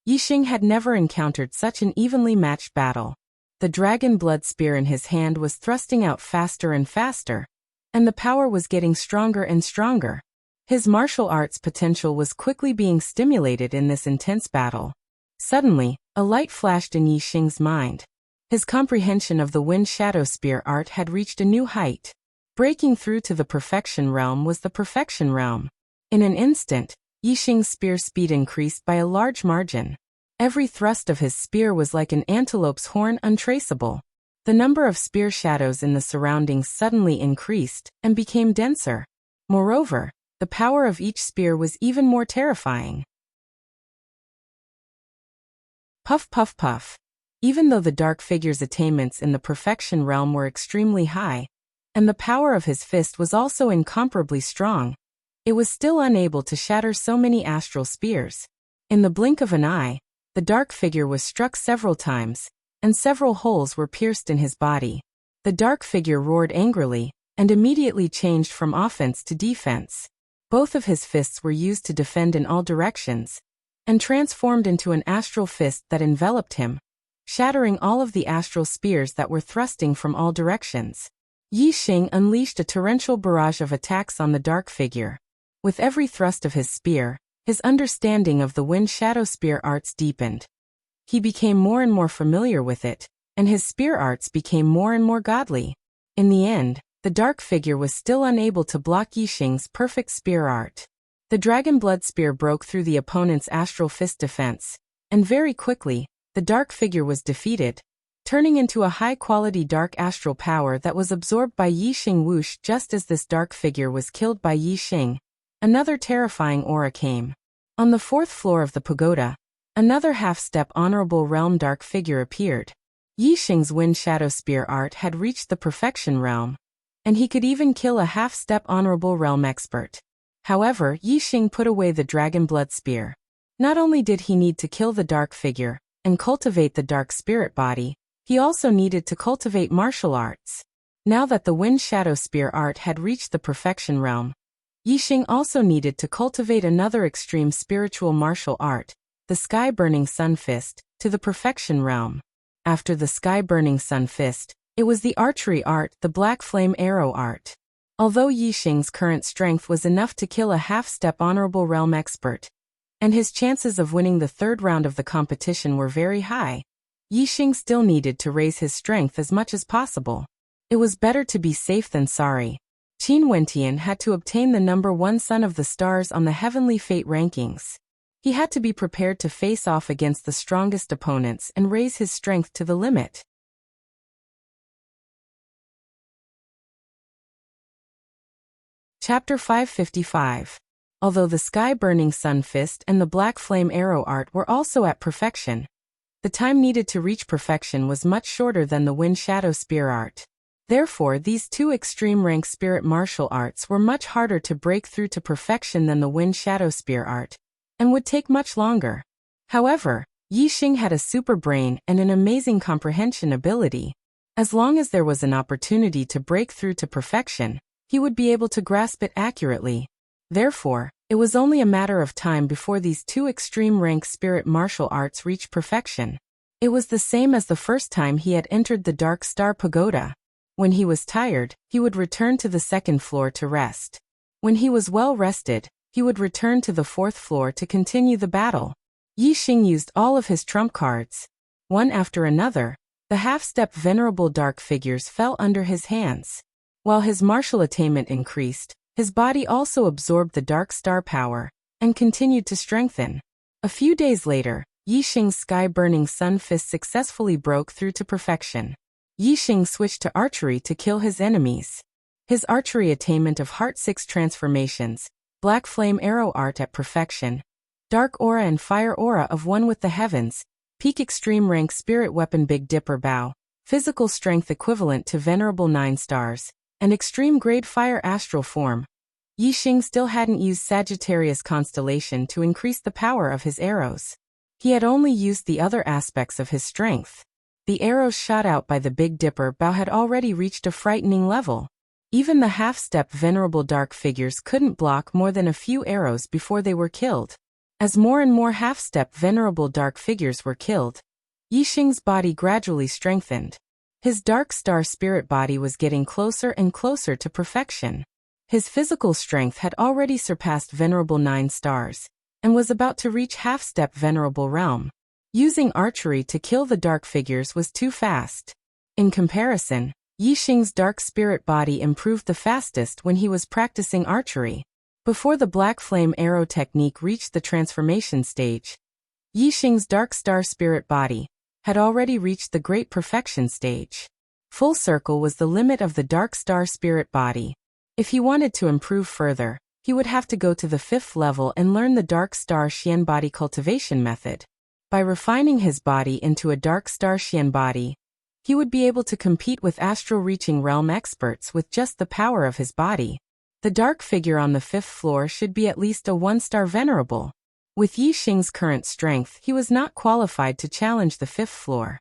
Yixing had never encountered such an evenly matched battle. The dragon blood spear in his hand was thrusting out faster and faster, and the power was getting stronger and stronger. His martial arts potential was quickly being stimulated in this intense battle. Suddenly, a light flashed in Yixing's mind. His comprehension of the Wind Shadow Spear art had reached a new height. Breaking through to the Perfection Realm was the Perfection Realm. In an instant, Yixing's spear speed increased by a large margin. Every thrust of his spear was like an antelope's horn, untraceable. The number of spear shadows in the surroundings suddenly increased and became denser. Moreover, the power of each spear was even more terrifying. Puff puff puff. Even though the dark figure's attainments in the Perfection Realm were extremely high, and the power of his fist was also incomparably strong, it was still unable to shatter so many astral spears. In the blink of an eye, the dark figure was struck several times, and several holes were pierced in his body. The dark figure roared angrily, and immediately changed from offense to defense. Both of his fists were used to defend in all directions, and transformed into an astral fist that enveloped him, shattering all of the astral spears that were thrusting from all directions. Yixing unleashed a torrential barrage of attacks on the dark figure. With every thrust of his spear, his understanding of the Wind Shadow Spear arts deepened. He became more and more familiar with it, and his spear arts became more and more godly. In the end, the dark figure was still unable to block Yixing's perfect spear art. The dragon blood spear broke through the opponent's astral fist defense, and very quickly, the dark figure was defeated, turning into a high-quality dark astral power that was absorbed by Yixing. Whoosh! Just as this dark figure was killed by Yixing, another terrifying aura came. On the 4th floor of the pagoda, another half-step honorable realm dark figure appeared. Yixing's Wind Shadow Spear art had reached the Perfection Realm, and he could even kill a half-step honorable realm expert. However, Yixing put away the dragon blood spear. Not only did he need to kill the dark figure and cultivate the dark spirit body, he also needed to cultivate martial arts. Now that the Wind Shadow Spear art had reached the Perfection Realm, Yixing also needed to cultivate another extreme spiritual martial art, the Sky Burning Sun Fist, to the Perfection Realm. After the Sky Burning Sun Fist, it was the archery art, the Black Flame Arrow art. Although Yixing's current strength was enough to kill a half-step honorable realm expert, and his chances of winning the 3rd round of the competition were very high, Yixing still needed to raise his strength as much as possible. It was better to be safe than sorry. Qin Wentian had to obtain the number 1 Son of the Stars on the Heavenly Fate rankings. He had to be prepared to face off against the strongest opponents and raise his strength to the limit. Chapter 555. Although the Sky Burning Sun Fist and the Black Flame Arrow art were also at perfection, the time needed to reach perfection was much shorter than the Wind Shadow Spear art. Therefore, these two extreme rank spirit martial arts were much harder to break through to perfection than the Wind Shadow Spear art, and would take much longer. However, Yixing had a super brain and an amazing comprehension ability. As long as there was an opportunity to break through to perfection, he would be able to grasp it accurately. Therefore, it was only a matter of time before these two extreme rank spirit martial arts reached perfection. It was the same as the first time he had entered the Dark Star Pagoda. When he was tired, he would return to the 2nd floor to rest. When he was well rested, he would return to the 4th floor to continue the battle. Yixing used all of his trump cards. One after another, the half-step venerable dark figures fell under his hands. While his martial attainment increased, his body also absorbed the dark star power, and continued to strengthen. A few days later, Yixing's Sky-Burning Sun Fist successfully broke through to perfection. Yixing switched to archery to kill his enemies. His archery attainment of Heart 6 transformations, Black Flame Arrow art at perfection, Dark Aura and Fire Aura of One with the Heavens, Peak Extreme Rank Spirit Weapon Big Dipper Bow, Physical Strength equivalent to Venerable 9 stars, and Extreme Grade Fire Astral Form, Yixing still hadn't used Sagittarius constellation to increase the power of his arrows. He had only used the other aspects of his strength. The arrows shot out by the Big Dipper bow had already reached a frightening level. Even the half-step venerable dark figures couldn't block more than a few arrows before they were killed. As more and more half-step venerable dark figures were killed, Yixing's body gradually strengthened. His dark star spirit body was getting closer and closer to perfection. His physical strength had already surpassed venerable 9 stars, and was about to reach half-step venerable realm. Using archery to kill the dark figures was too fast. In comparison, Yixing's dark spirit body improved the fastest when he was practicing archery. Before the black flame arrow technique reached the transformation stage, Yixing's dark star spirit body had already reached the great perfection stage. Full circle was the limit of the dark star spirit body. If he wanted to improve further, he would have to go to the 5th level and learn the dark star Xian body cultivation method. By refining his body into a dark star Xian body, he would be able to compete with astral reaching realm experts with just the power of his body. The dark figure on the 5th floor should be at least a 1-star venerable. With Yixing's current strength, he was not qualified to challenge the 5th floor.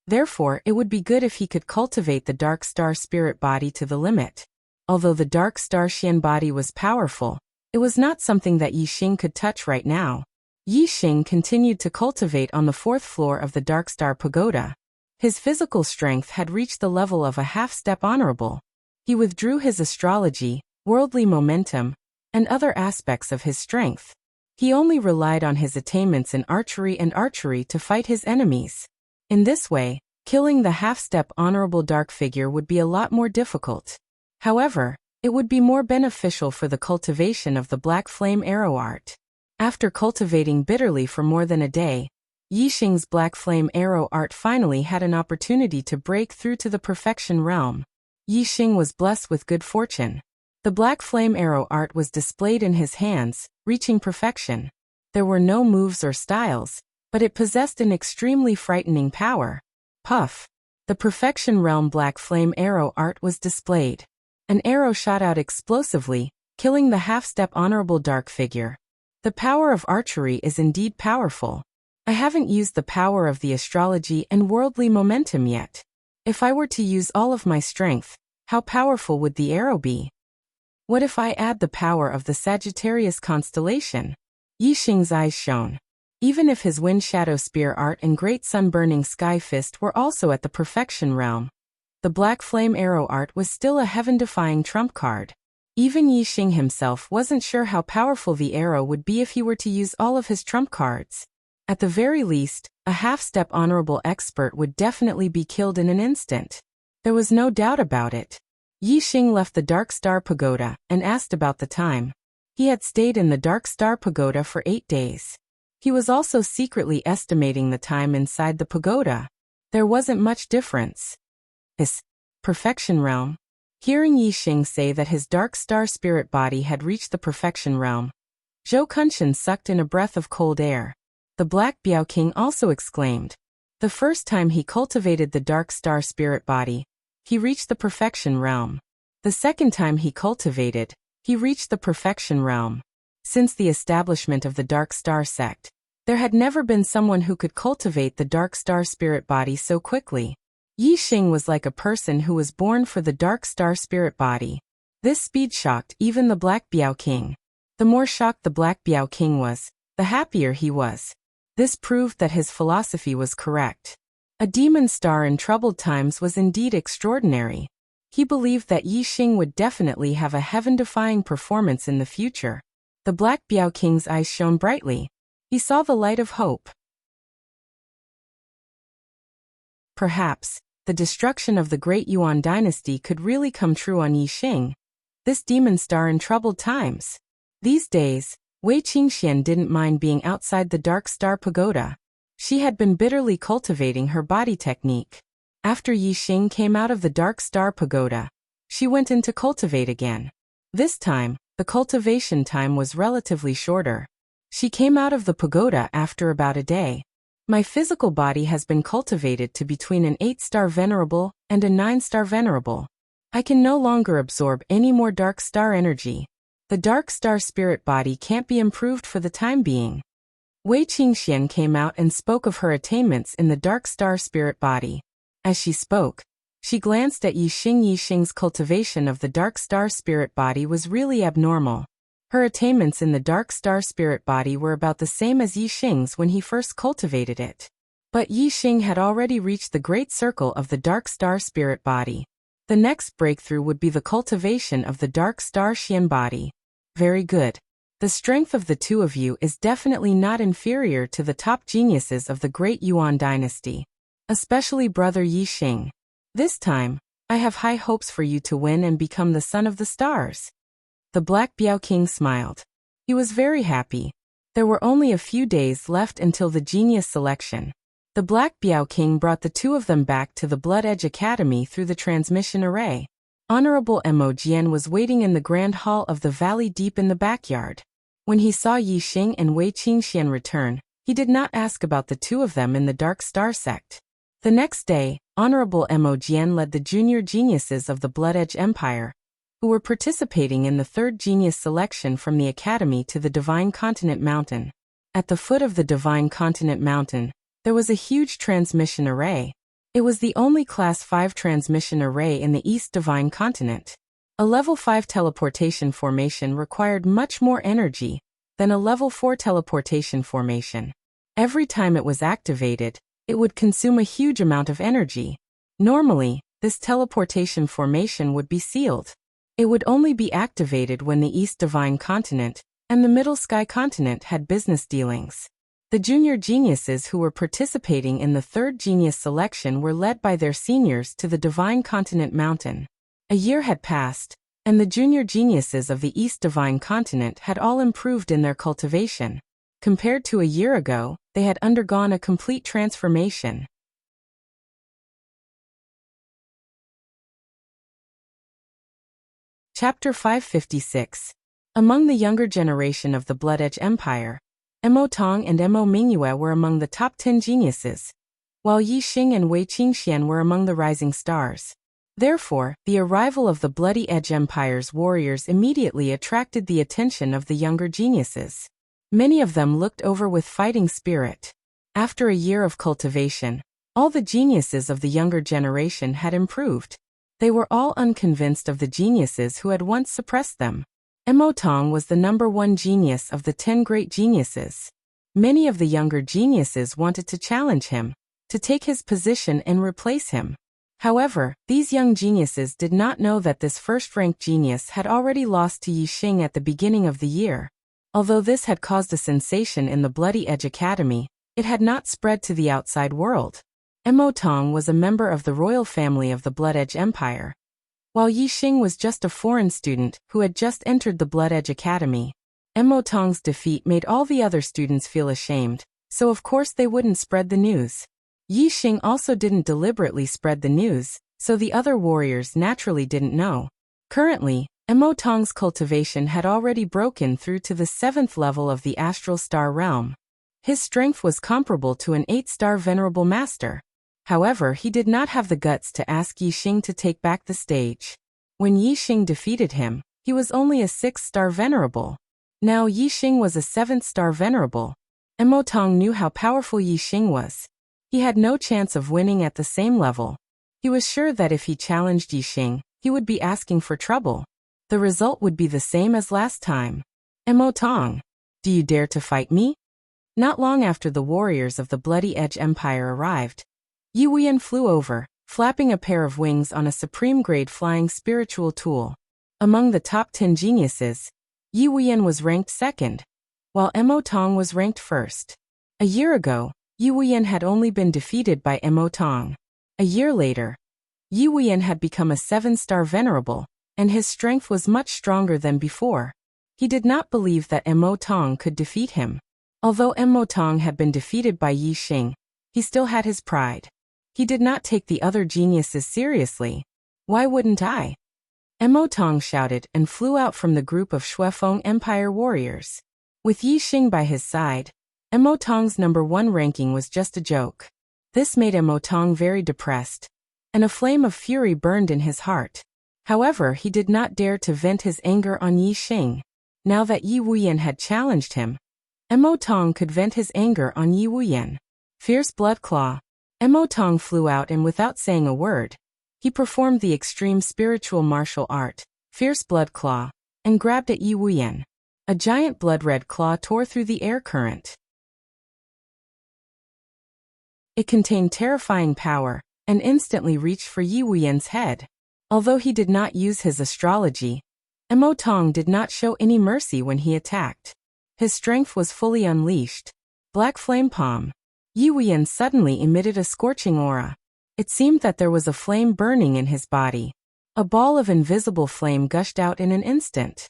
Therefore, it would be good if he could cultivate the dark star spirit body to the limit. Although the dark star Xian body was powerful, it was not something that Yixing could touch right now. Yixing continued to cultivate on the 4th floor of the dark star pagoda. His physical strength had reached the level of a half-step honorable. He withdrew his astrology, worldly momentum, and other aspects of his strength. He only relied on his attainments in archery to fight his enemies. In this way, killing the half-step honorable dark figure would be a lot more difficult. However, it would be more beneficial for the cultivation of the black flame arrow art. After cultivating bitterly for more than a day, Yixing's black flame arrow art finally had an opportunity to break through to the perfection realm. Yixing was blessed with good fortune. The black flame arrow art was displayed in his hands, reaching perfection. There were no moves or styles, but it possessed an extremely frightening power. Puff! The perfection realm black flame arrow art was displayed. An arrow shot out explosively, killing the half-step honorable dark figure. The power of archery is indeed powerful. I haven't used the power of the astrology and worldly momentum yet. If I were to use all of my strength, how powerful would the arrow be? What if I add the power of the Sagittarius constellation? Yixing's eyes shone. Even if his wind shadow spear art and great sun-burning sky fist were also at the perfection realm, the black flame arrow art was still a heaven-defying trump card. Even Yixing himself wasn't sure how powerful the arrow would be if he were to use all of his trump cards. At the very least, a half-step honorable expert would definitely be killed in an instant. There was no doubt about it. Yixing left the Dark Star Pagoda and asked about the time. He had stayed in the Dark Star Pagoda for 8 days. He was also secretly estimating the time inside the pagoda. There wasn't much difference. His perfection realm. Hearing Yixing say that his dark star spirit body had reached the perfection realm, Zhou Kunshan sucked in a breath of cold air. The Black Biao King also exclaimed. The first time he cultivated the dark star spirit body, he reached the perfection realm. The second time he cultivated, he reached the perfection realm. Since the establishment of the Dark Star sect, there had never been someone who could cultivate the dark star spirit body so quickly. Yixing was like a person who was born for the dark star spirit body. This speed shocked even the Black Biao King. The more shocked the Black Biao King was, the happier he was. This proved that his philosophy was correct. A demon star in troubled times was indeed extraordinary. He believed that Yixing would definitely have a heaven-defying performance in the future. The Black Biao King's eyes shone brightly. He saw the light of hope. Perhaps, the destruction of the Great Yuan dynasty could really come true on Yixing, this demon star in troubled times. These days, Wei Qingxian didn't mind being outside the Dark Star Pagoda. She had been bitterly cultivating her body technique. After Yixing came out of the Dark Star Pagoda, she went in to cultivate again. This time, the cultivation time was relatively shorter. She came out of the pagoda after about a day. My physical body has been cultivated to between an 8-star venerable and a 9-star venerable. I can no longer absorb any more dark star energy. The dark star spirit body can't be improved for the time being. Wei Qingxian came out and spoke of her attainments in the dark star spirit body. As she spoke, she glanced at Yixing. Yixing's cultivation of the dark star spirit body was really abnormal. Her attainments in the dark star spirit body were about the same as Yixing's when he first cultivated it. But Yixing had already reached the great circle of the dark star spirit body. The next breakthrough would be the cultivation of the dark star Xian body. Very good. The strength of the two of you is definitely not inferior to the top geniuses of the great Yuan dynasty. Especially brother Yixing. This time, I have high hopes for you to win and become the son of the stars. The Black Biao King smiled. He was very happy. There were only a few days left until the genius selection. The Black Biao King brought the two of them back to the Blood Edge Academy through the transmission array. Honorable Mo Jian was waiting in the grand hall of the valley deep in the backyard. When he saw Yixing and Wei Qingxian return, he did not ask about the two of them in the Dark Star sect. The next day, Honorable Mo Jian led the junior geniuses of the Blood Edge Empire, who were participating in the third genius selection from the academy to the Divine Continent Mountain. At the foot of the Divine Continent Mountain, there was a huge transmission array. It was the only Class 5 transmission array in the East Divine Continent. A Level 5 teleportation formation required much more energy than a Level 4 teleportation formation. Every time it was activated, it would consume a huge amount of energy. Normally, this teleportation formation would be sealed. It would only be activated when the East Divine Continent and the Middle Sky Continent had business dealings. The junior geniuses who were participating in the third genius selection were led by their seniors to the Divine Continent Mountain. A year had passed, and the junior geniuses of the East Divine Continent had all improved in their cultivation. Compared to a year ago, they had undergone a complete transformation. Chapter 556. Among the younger generation of the Blood Edge Empire, Mo Tong and Mo Mingyue were among the top 10 geniuses, while Yixing and Wei Qingxian were among the rising stars. Therefore, the arrival of the Bloody Edge Empire's warriors immediately attracted the attention of the younger geniuses. Many of them looked over with fighting spirit. After a year of cultivation, all the geniuses of the younger generation had improved. They were all unconvinced of the geniuses who had once suppressed them. Mo Tong was the #1 genius of the 10 great geniuses. Many of the younger geniuses wanted to challenge him, to take his position and replace him. However, these young geniuses did not know that this first-ranked genius had already lost to Yixing at the beginning of the year. Although this had caused a sensation in the Bloody Edge Academy, it had not spread to the outside world. Mo Tong was a member of the royal family of the Blood Edge Empire, while Yixing was just a foreign student who had just entered the Blood Edge Academy. Mo Tong's defeat made all the other students feel ashamed, so of course they wouldn't spread the news. Yixing also didn't deliberately spread the news, so the other warriors naturally didn't know. Currently, Mo Tong's cultivation had already broken through to the 7th level of the Astral Star Realm. His strength was comparable to an 8-star Venerable Master. However, he did not have the guts to ask Yixing to take back the stage. When Yixing defeated him, he was only a 6-star Venerable. Now Yixing was a 7th-star Venerable. Mo Tong knew how powerful Yixing was. He had no chance of winning at the same level. He was sure that if he challenged Yixing, he would be asking for trouble. The result would be the same as last time. Mo Tong, do you dare to fight me? Not long after the warriors of the Bloody Edge Empire arrived, Yi Wuyan flew over, flapping a pair of wings on a supreme-grade flying spiritual tool. Among the top 10 geniuses, Yi Wuyan was ranked 2nd, while Mo Tong was ranked 1st. A year ago, Yi Wuyan had only been defeated by Mo Tong. A year later, Yi Wuyan had become a 7-star Venerable, and his strength was much stronger than before. He did not believe that Mo Tong could defeat him. Although Mo Tong had been defeated by Yixing, he still had his pride. He did not take the other geniuses seriously. Why wouldn't I? Mo Tong shouted and flew out from the group of Shuefeng Empire warriors. With Yixing by his side, Mo Tong's #1 ranking was just a joke. This made Mo Tong very depressed, and a flame of fury burned in his heart. However, he did not dare to vent his anger on Yi Xing. Now that Yi Wuyan had challenged him, Mo Tong could vent his anger on Yi Wuyan. Fierce Blood Claw. Mo Tong flew out and without saying a word, he performed the extreme spiritual martial art, Fierce Blood Claw, and grabbed at Yi Wuyan. A giant blood-red claw tore through the air current. It contained terrifying power, and instantly reached for Yi Wuyan's head. Although he did not use his astrology, Mo Tong did not show any mercy when he attacked. His strength was fully unleashed. Black Flame Palm. Yi Wuyan suddenly emitted a scorching aura. It seemed that there was a flame burning in his body. A ball of invisible flame gushed out in an instant.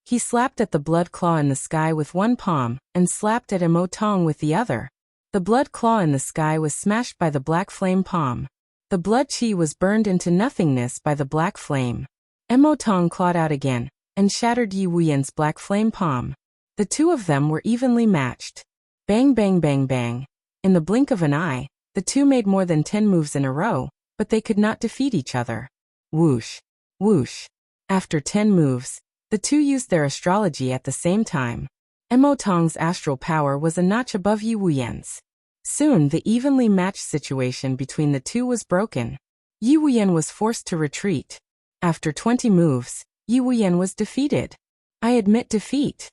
He slapped at the blood claw in the sky with one palm, and slapped at Mo Tong with the other. The blood claw in the sky was smashed by the black flame palm. The blood chi was burned into nothingness by the black flame. Mo Tong clawed out again, and shattered Yi Wuyan's black flame palm. The two of them were evenly matched. Bang bang bang bang. In the blink of an eye, the two made more than 10 moves in a row, but they could not defeat each other. Whoosh. Whoosh. After 10 moves, the two used their astrology at the same time. Mo Tong's astral power was a notch above Yi Wuyan's. Soon the evenly matched situation between the two was broken. Yi Wuyan was forced to retreat. After 20 moves, Yi Wuyan was defeated. I admit defeat.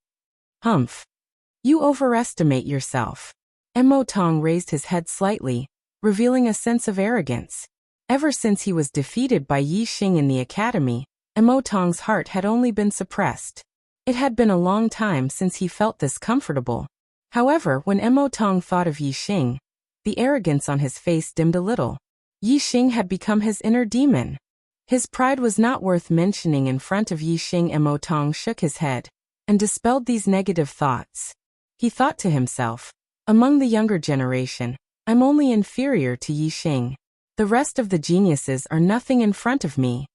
Humph. You overestimate yourself. Mo Tong raised his head slightly, revealing a sense of arrogance. Ever since he was defeated by Yi Xing in the academy, Mo Tong's heart had only been suppressed. It had been a long time since he felt this comfortable. However, when Mo Tong thought of Yi Xing, the arrogance on his face dimmed a little. Yi Xing had become his inner demon. His pride was not worth mentioning in front of Yi Xing. Mo Tong shook his head and dispelled these negative thoughts. He thought to himself, among the younger generation, I'm only inferior to Yi Xing. The rest of the geniuses are nothing in front of me.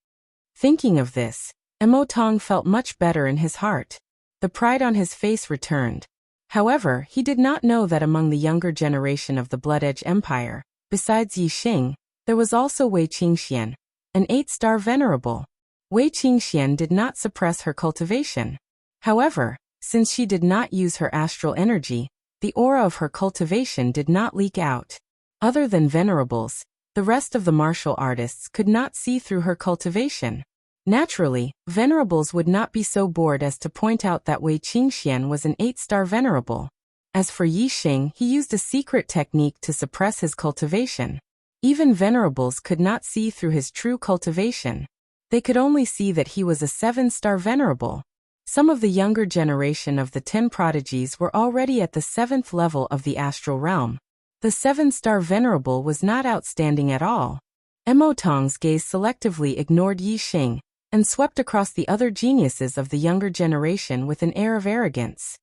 Thinking of this, Mo Tong felt much better in his heart. The pride on his face returned. However, he did not know that among the younger generation of the Blood Edge Empire, besides Yi Xing, there was also Wei Qingxian, an 8-star venerable. Wei Qingxian did not suppress her cultivation. However, since she did not use her astral energy, the aura of her cultivation did not leak out. Other than venerables, the rest of the martial artists could not see through her cultivation. Naturally, venerables would not be so bored as to point out that Wei Qingxian was an 8-star venerable. As for Yi Xing, he used a secret technique to suppress his cultivation. Even venerables could not see through his true cultivation. They could only see that he was a 7-star venerable. Some of the younger generation of the 10 prodigies were already at the 7th level of the astral realm. The 7-star venerable was not outstanding at all. Mo Tong's gaze selectively ignored Yi Xing and swept across the other geniuses of the younger generation with an air of arrogance.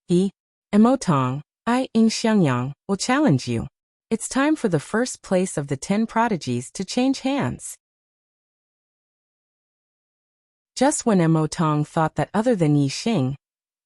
Mo Tong, I, Xiangyang, will challenge you. It's time for the first place of the 10 prodigies to change hands. Just when Mo Tong thought that other than Yi Xing,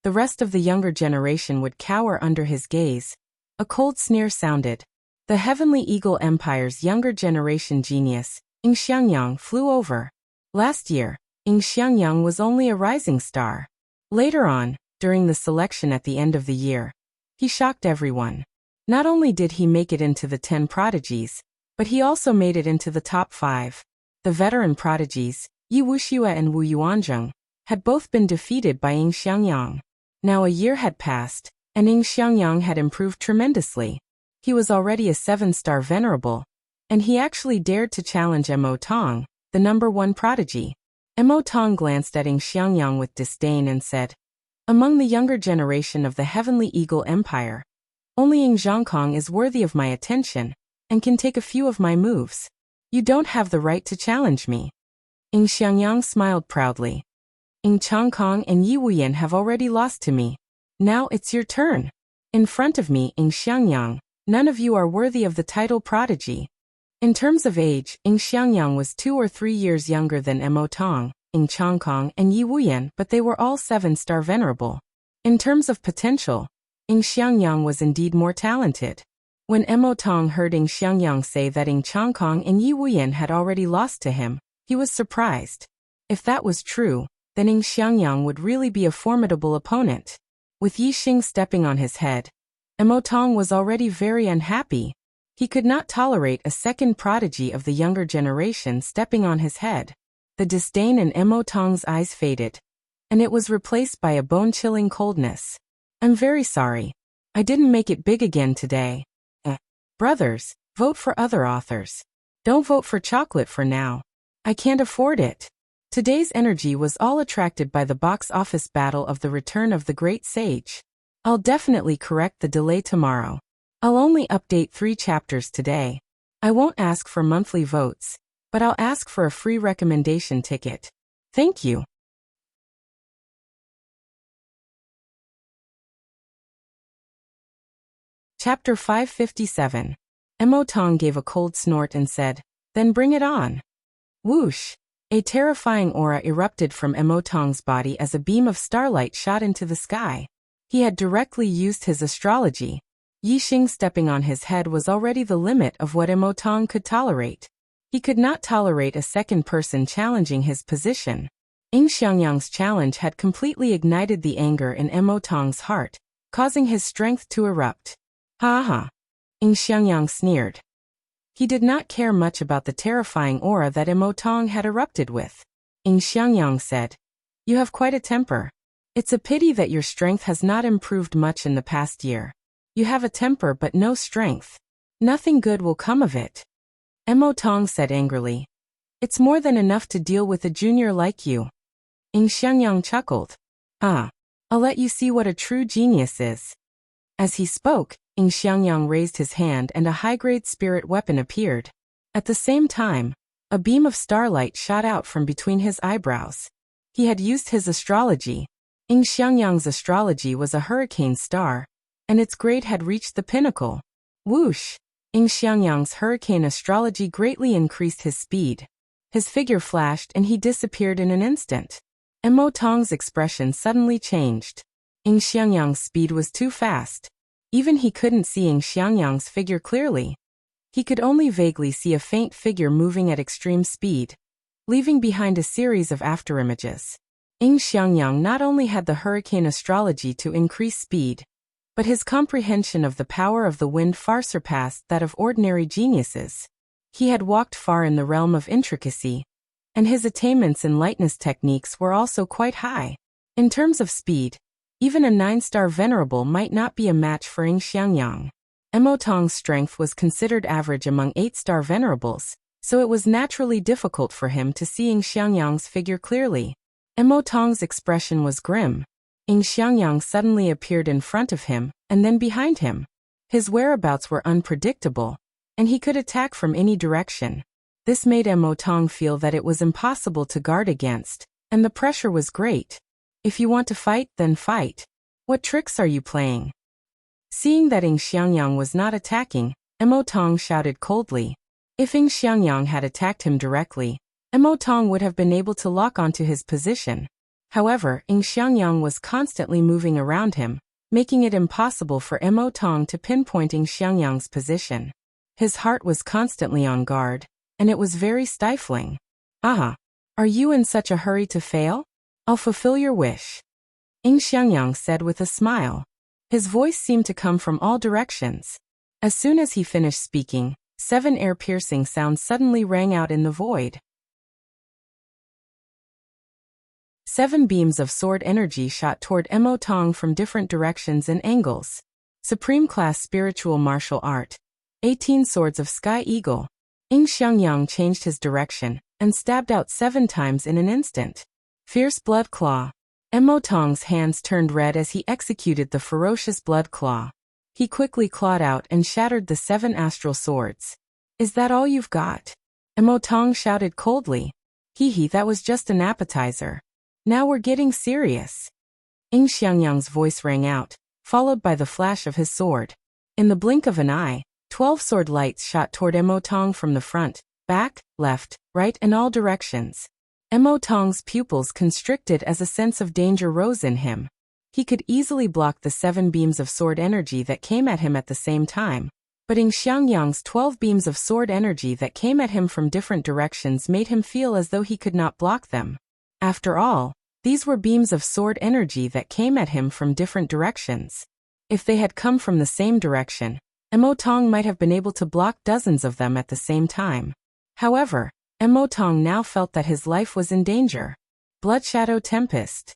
the rest of the younger generation would cower under his gaze, a cold sneer sounded. The Heavenly Eagle Empire's younger generation genius, Xiangyang, flew over. Last year, Xiangyang was only a rising star. Later on, during the selection at the end of the year, he shocked everyone. Not only did he make it into the 10 prodigies, but he also made it into the top 5. The veteran prodigies, Yi Wuxue and Wu Yuanzheng, had both been defeated by Xiangyang. Now a year had passed, and Xiangyang had improved tremendously. He was already a 7-star venerable, and he actually dared to challenge Mo Tong, the number 1 prodigy. Mo Tong glanced at Xiangyang with disdain and said, among the younger generation of the Heavenly Eagle Empire, only Xiangkong is worthy of my attention, and can take a few of my moves. You don't have the right to challenge me. Xiangyang smiled proudly. Changkong and Yi Wuyan have already lost to me. Now it's your turn. In front of me, Xiangyang, none of you are worthy of the title prodigy. In terms of age, Xiangyang was 2 or 3 years younger than Mo Tong, Changkong and Yi Wuyan, but they were all 7-star venerable. In terms of potential, Xiangyang was indeed more talented. When Mo Tong heard Xiangyang say that Changkong and Yi Wuyan had already lost to him, he was surprised. If that was true, then Xiangyang would really be a formidable opponent. With Yixing stepping on his head, Emotong was already very unhappy. He could not tolerate a second prodigy of the younger generation stepping on his head. The disdain in Emotong's eyes faded, and it was replaced by a bone-chilling coldness. I'm very sorry. I didn't make it big again today. Brothers, vote for other authors. Don't vote for chocolate for now. I can't afford it. Today's energy was all attracted by the box office battle of the return of the great sage. I'll definitely correct the delay tomorrow. I'll only update 3 chapters today. I won't ask for monthly votes, but I'll ask for a free recommendation ticket. Thank you. Chapter 557. Emotong gave a cold snort and said, "Then bring it on." Whoosh! A terrifying aura erupted from Emotong's body as a beam of starlight shot into the sky. He had directly used his astrology. Yixing stepping on his head was already the limit of what Emotong could tolerate. He could not tolerate a second person challenging his position. Xiangyang's challenge had completely ignited the anger in Emotong's heart, causing his strength to erupt. Ha ha! Xiangyang sneered. He did not care much about the terrifying aura that Emotong had erupted with. Xiangyang said, "You have quite a temper. It's a pity that your strength has not improved much in the past year. You have a temper but no strength. Nothing good will come of it." Emotong said angrily, "It's more than enough to deal with a junior like you." Xiangyang chuckled. I'll let you see what a true genius is." As he spoke, Xiangyang raised his hand and a high-grade spirit weapon appeared. At the same time, a beam of starlight shot out from between his eyebrows. He had used his astrology. Xiangyang's astrology was a hurricane star, and its grade had reached the pinnacle. Whoosh! Xiangyang's hurricane astrology greatly increased his speed. His figure flashed and he disappeared in an instant. Emotong's expression suddenly changed. Xiangyang's speed was too fast. Even he couldn't see Xiangyang's figure clearly. He could only vaguely see a faint figure moving at extreme speed, leaving behind a series of afterimages. Xiangyang not only had the hurricane astrology to increase speed, but his comprehension of the power of the wind far surpassed that of ordinary geniuses. He had walked far in the realm of intricacy, and his attainments in lightness techniques were also quite high. In terms of speed, even a 9-star venerable might not be a match for Xiangyang. Emotong's strength was considered average among 8-star venerables, so it was naturally difficult for him to see Xiangyang's figure clearly. Emotong's expression was grim. Xiangyang suddenly appeared in front of him, and then behind him. His whereabouts were unpredictable, and he could attack from any direction. This made Emotong feel that it was impossible to guard against, and the pressure was great. If you want to fight, then fight. What tricks are you playing? Seeing that Xiangyang was not attacking, Emotong shouted coldly. If Xiangyang had attacked him directly, Emotong would have been able to lock onto his position. However, Xiangyang was constantly moving around him, making it impossible for Emotong to pinpoint Xiangyang's position. His heart was constantly on guard, and it was very stifling. Are you in such a hurry to fail? I'll fulfill your wish. Xiangyang said with a smile. His voice seemed to come from all directions. As soon as he finished speaking, 7 ear-piercing sounds suddenly rang out in the void. 7 beams of sword energy shot toward Emotong from different directions and angles. Supreme class spiritual martial art. 18 swords of Sky Eagle. Xiangyang changed his direction and stabbed out 7 times in an instant. Fierce blood claw. Emotong's hands turned red as he executed the ferocious blood claw. He quickly clawed out and shattered the 7 astral swords. Is that all you've got? Emotong shouted coldly. Hee, that was just an appetizer. Now we're getting serious. Xiangyang's voice rang out, followed by the flash of his sword. In the blink of an eye, 12 sword lights shot toward Emotong from the front, back, left, right and all directions. Emotong's pupils constricted as a sense of danger rose in him. He could easily block the 7 beams of sword energy that came at him at the same time, but Xiangyang's 12 beams of sword energy that came at him from different directions made him feel as though he could not block them. After all, these were beams of sword energy that came at him from different directions. If they had come from the same direction, Emotong might have been able to block dozens of them at the same time. However, Emotong now felt that his life was in danger. Blood Shadow Tempest.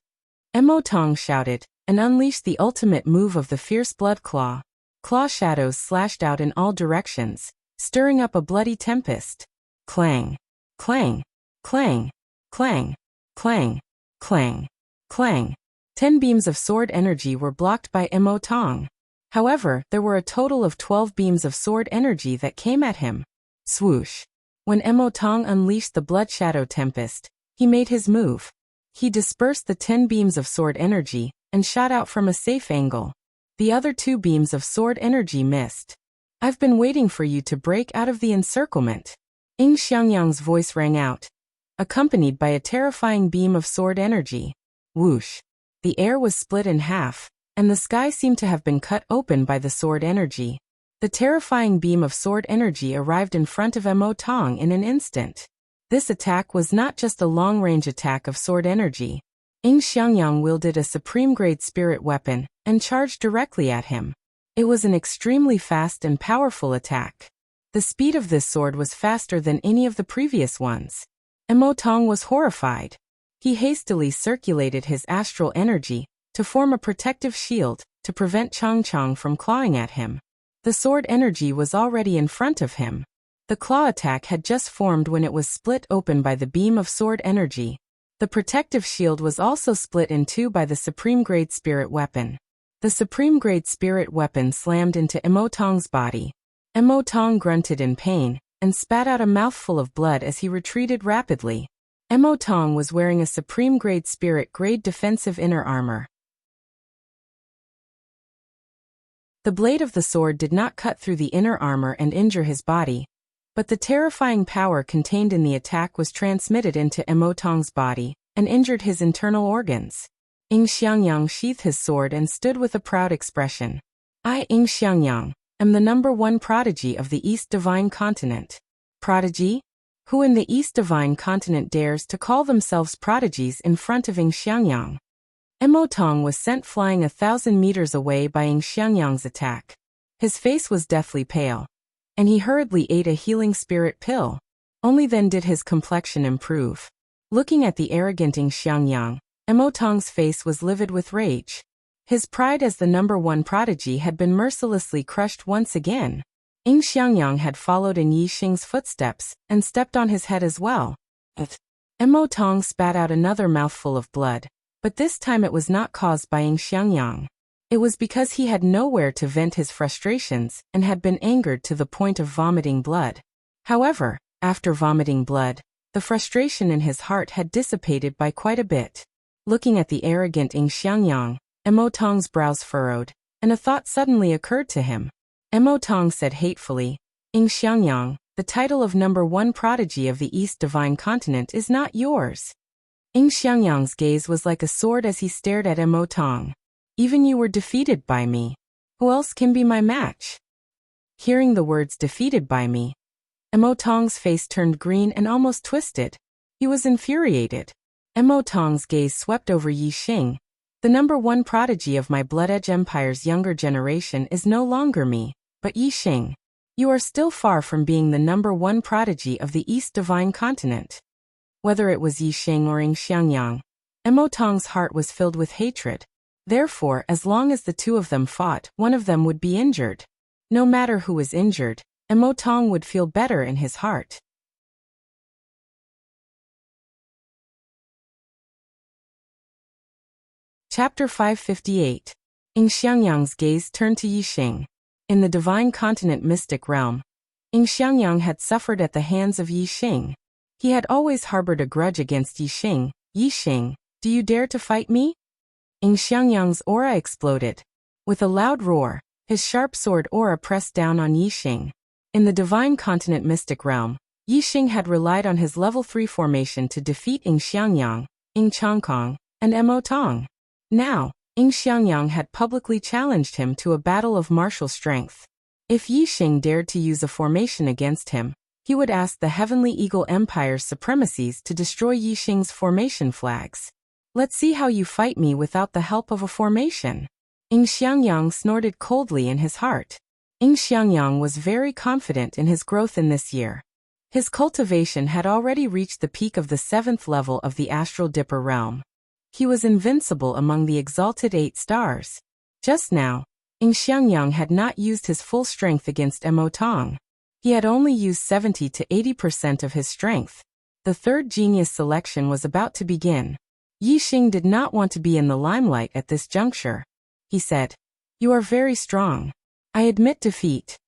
Emotong shouted, and unleashed the ultimate move of the fierce blood claw. Claw shadows slashed out in all directions, stirring up a bloody tempest. Clang, clang, clang, clang, clang, clang, clang. 10 beams of sword energy were blocked by Emotong. However, there were a total of 12 beams of sword energy that came at him. Swoosh. When Emotong unleashed the Blood Shadow Tempest, he made his move. He dispersed the 10 beams of sword energy and shot out from a safe angle. The other 2 beams of sword energy missed. I've been waiting for you to break out of the encirclement. Ing Xiangyang's voice rang out, accompanied by a terrifying beam of sword energy. Whoosh. The air was split in half, and the sky seemed to have been cut open by the sword energy. The terrifying beam of sword energy arrived in front of Emotong in an instant. This attack was not just a long-range attack of sword energy. Ing Xiangyang wielded a supreme-grade spirit weapon and charged directly at him. It was an extremely fast and powerful attack. The speed of this sword was faster than any of the previous ones. Emotong was horrified. He hastily circulated his astral energy to form a protective shield to prevent Changchang from clawing at him. The sword energy was already in front of him. The claw attack had just formed when it was split open by the beam of sword energy. The protective shield was also split in two by the supreme-grade spirit weapon. The supreme-grade spirit weapon slammed into Emotong's body. Emotong grunted in pain and spat out a mouthful of blood as he retreated rapidly. Emotong was wearing a supreme-grade spirit-grade defensive inner armor. The blade of the sword did not cut through the inner armor and injure his body, but the terrifying power contained in the attack was transmitted into Emotong's body and injured his internal organs. Ing Xiangyang sheathed his sword and stood with a proud expression. I, Ing Xiangyang, am the #1 prodigy of the East Divine Continent. Prodigy? Who in the East Divine Continent dares to call themselves prodigies in front of Ing Xiangyang? Emotong was sent flying 1,000 meters away by Ing Xiangyang's attack. His face was deathly pale, and he hurriedly ate a healing spirit pill. Only then did his complexion improve. Looking at the arrogant Ing Xiangyang, Emotong's face was livid with rage. His pride as the #1 prodigy had been mercilessly crushed once again. Ing Xiangyang had followed in Yixing's footsteps and stepped on his head as well. Emotong spat out another mouthful of blood, but this time it was not caused by Ing Xiangyang. It was because he had nowhere to vent his frustrations and had been angered to the point of vomiting blood. However, after vomiting blood, the frustration in his heart had dissipated by quite a bit. Looking at the arrogant Ing Xiangyang, Emotong's brows furrowed, and a thought suddenly occurred to him. Emotong said hatefully, Ing Xiangyang, the title of #1 prodigy of the East Divine Continent is not yours. Ing Xiangyang's gaze was like a sword as he stared at Emotong. Even you were defeated by me. Who else can be my match? Hearing the words defeated by me, Emotong's face turned green and almost twisted. He was infuriated. Emotong's gaze swept over Yixing. The #1 prodigy of my Blood Edge Empire's younger generation is no longer me, but Yixing. You are still far from being the #1 prodigy of the East Divine Continent. Whether it was Yixing or Ing Xiangyang, Emotong's heart was filled with hatred. Therefore, as long as the two of them fought, one of them would be injured. No matter who was injured, Emotong would feel better in his heart. Chapter 558. Ing Xiangyang's gaze turned to Yixing. In the Divine Continent mystic realm, Ing Xiangyang had suffered at the hands of Yixing. He had always harbored a grudge against Yixing. Yixing, do you dare to fight me? Ing Xiangyang's aura exploded. With a loud roar, his sharp sword aura pressed down on Yixing. In the Divine Continent mystic realm, Yixing had relied on his level 3 formation to defeat Ing Xiangyang, Ing Changkong, and Emotong. Now, Ing Xiangyang had publicly challenged him to a battle of martial strength. If Yixing dared to use a formation against him, He would ask the Heavenly Eagle Empire's supremacies to destroy Yixing's formation flags. Let's see how you fight me without the help of a formation. Ing Xiangyang snorted coldly in his heart. Ing Xiangyang was very confident in his growth in this year. His cultivation had already reached the peak of the 7th level of the Astral Dipper realm. He was invincible among the exalted 8 stars. Just now, Ing Xiangyang had not used his full strength against Mo Tong. He had only used 70 to 80% of his strength. The third genius selection was about to begin. Yixing did not want to be in the limelight at this juncture. He said, "You are very strong. I admit defeat."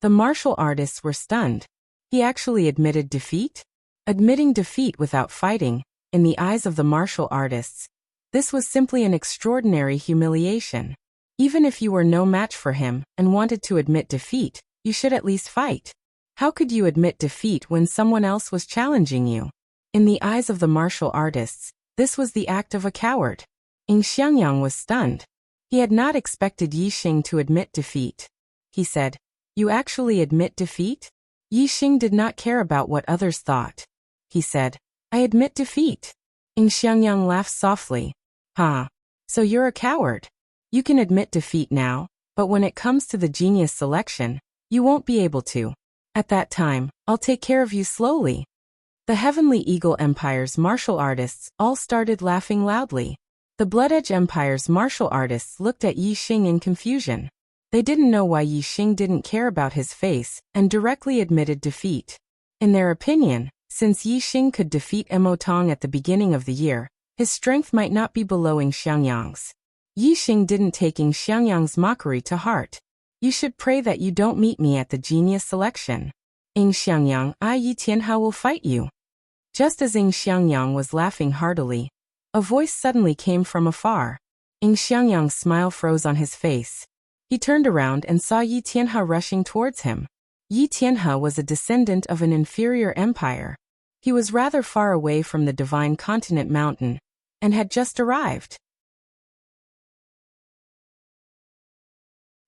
The martial artists were stunned. He actually admitted defeat? Admitting defeat without fighting, in the eyes of the martial artists, this was simply an extraordinary humiliation. Even if you were no match for him and wanted to admit defeat, you should at least fight. How could you admit defeat when someone else was challenging you? In the eyes of the martial artists, this was the act of a coward. Ing Xiangyang was stunned. He had not expected Yixing to admit defeat. He said, "You actually admit defeat?" Yixing did not care about what others thought. He said, "I admit defeat." Ing Xiangyang laughed softly. "Huh. So you're a coward. You can admit defeat now, but when it comes to the genius selection, you won't be able to. At that time, I'll take care of you slowly." The Heavenly Eagle Empire's martial artists all started laughing loudly. The Blood Edge Empire's martial artists looked at Yixing in confusion. They didn't know why Yixing didn't care about his face and directly admitted defeat. In their opinion, since Yixing could defeat Mo Tong at the beginning of the year, his strength might not be below Ing Xiangyang's. Yixing didn't take Ing Xiangyang's mockery to heart. "You should pray that you don't meet me at the genius selection. Ing Xiangyang, Yi Tianhao will fight you." Just as Ing Xiangyang was laughing heartily, a voice suddenly came from afar. Ing Xiangyang's smile froze on his face. He turned around and saw Yi Tianhao rushing towards him. Yi Tianhao was a descendant of an inferior empire. He was rather far away from the Divine Continent Mountain, and had just arrived.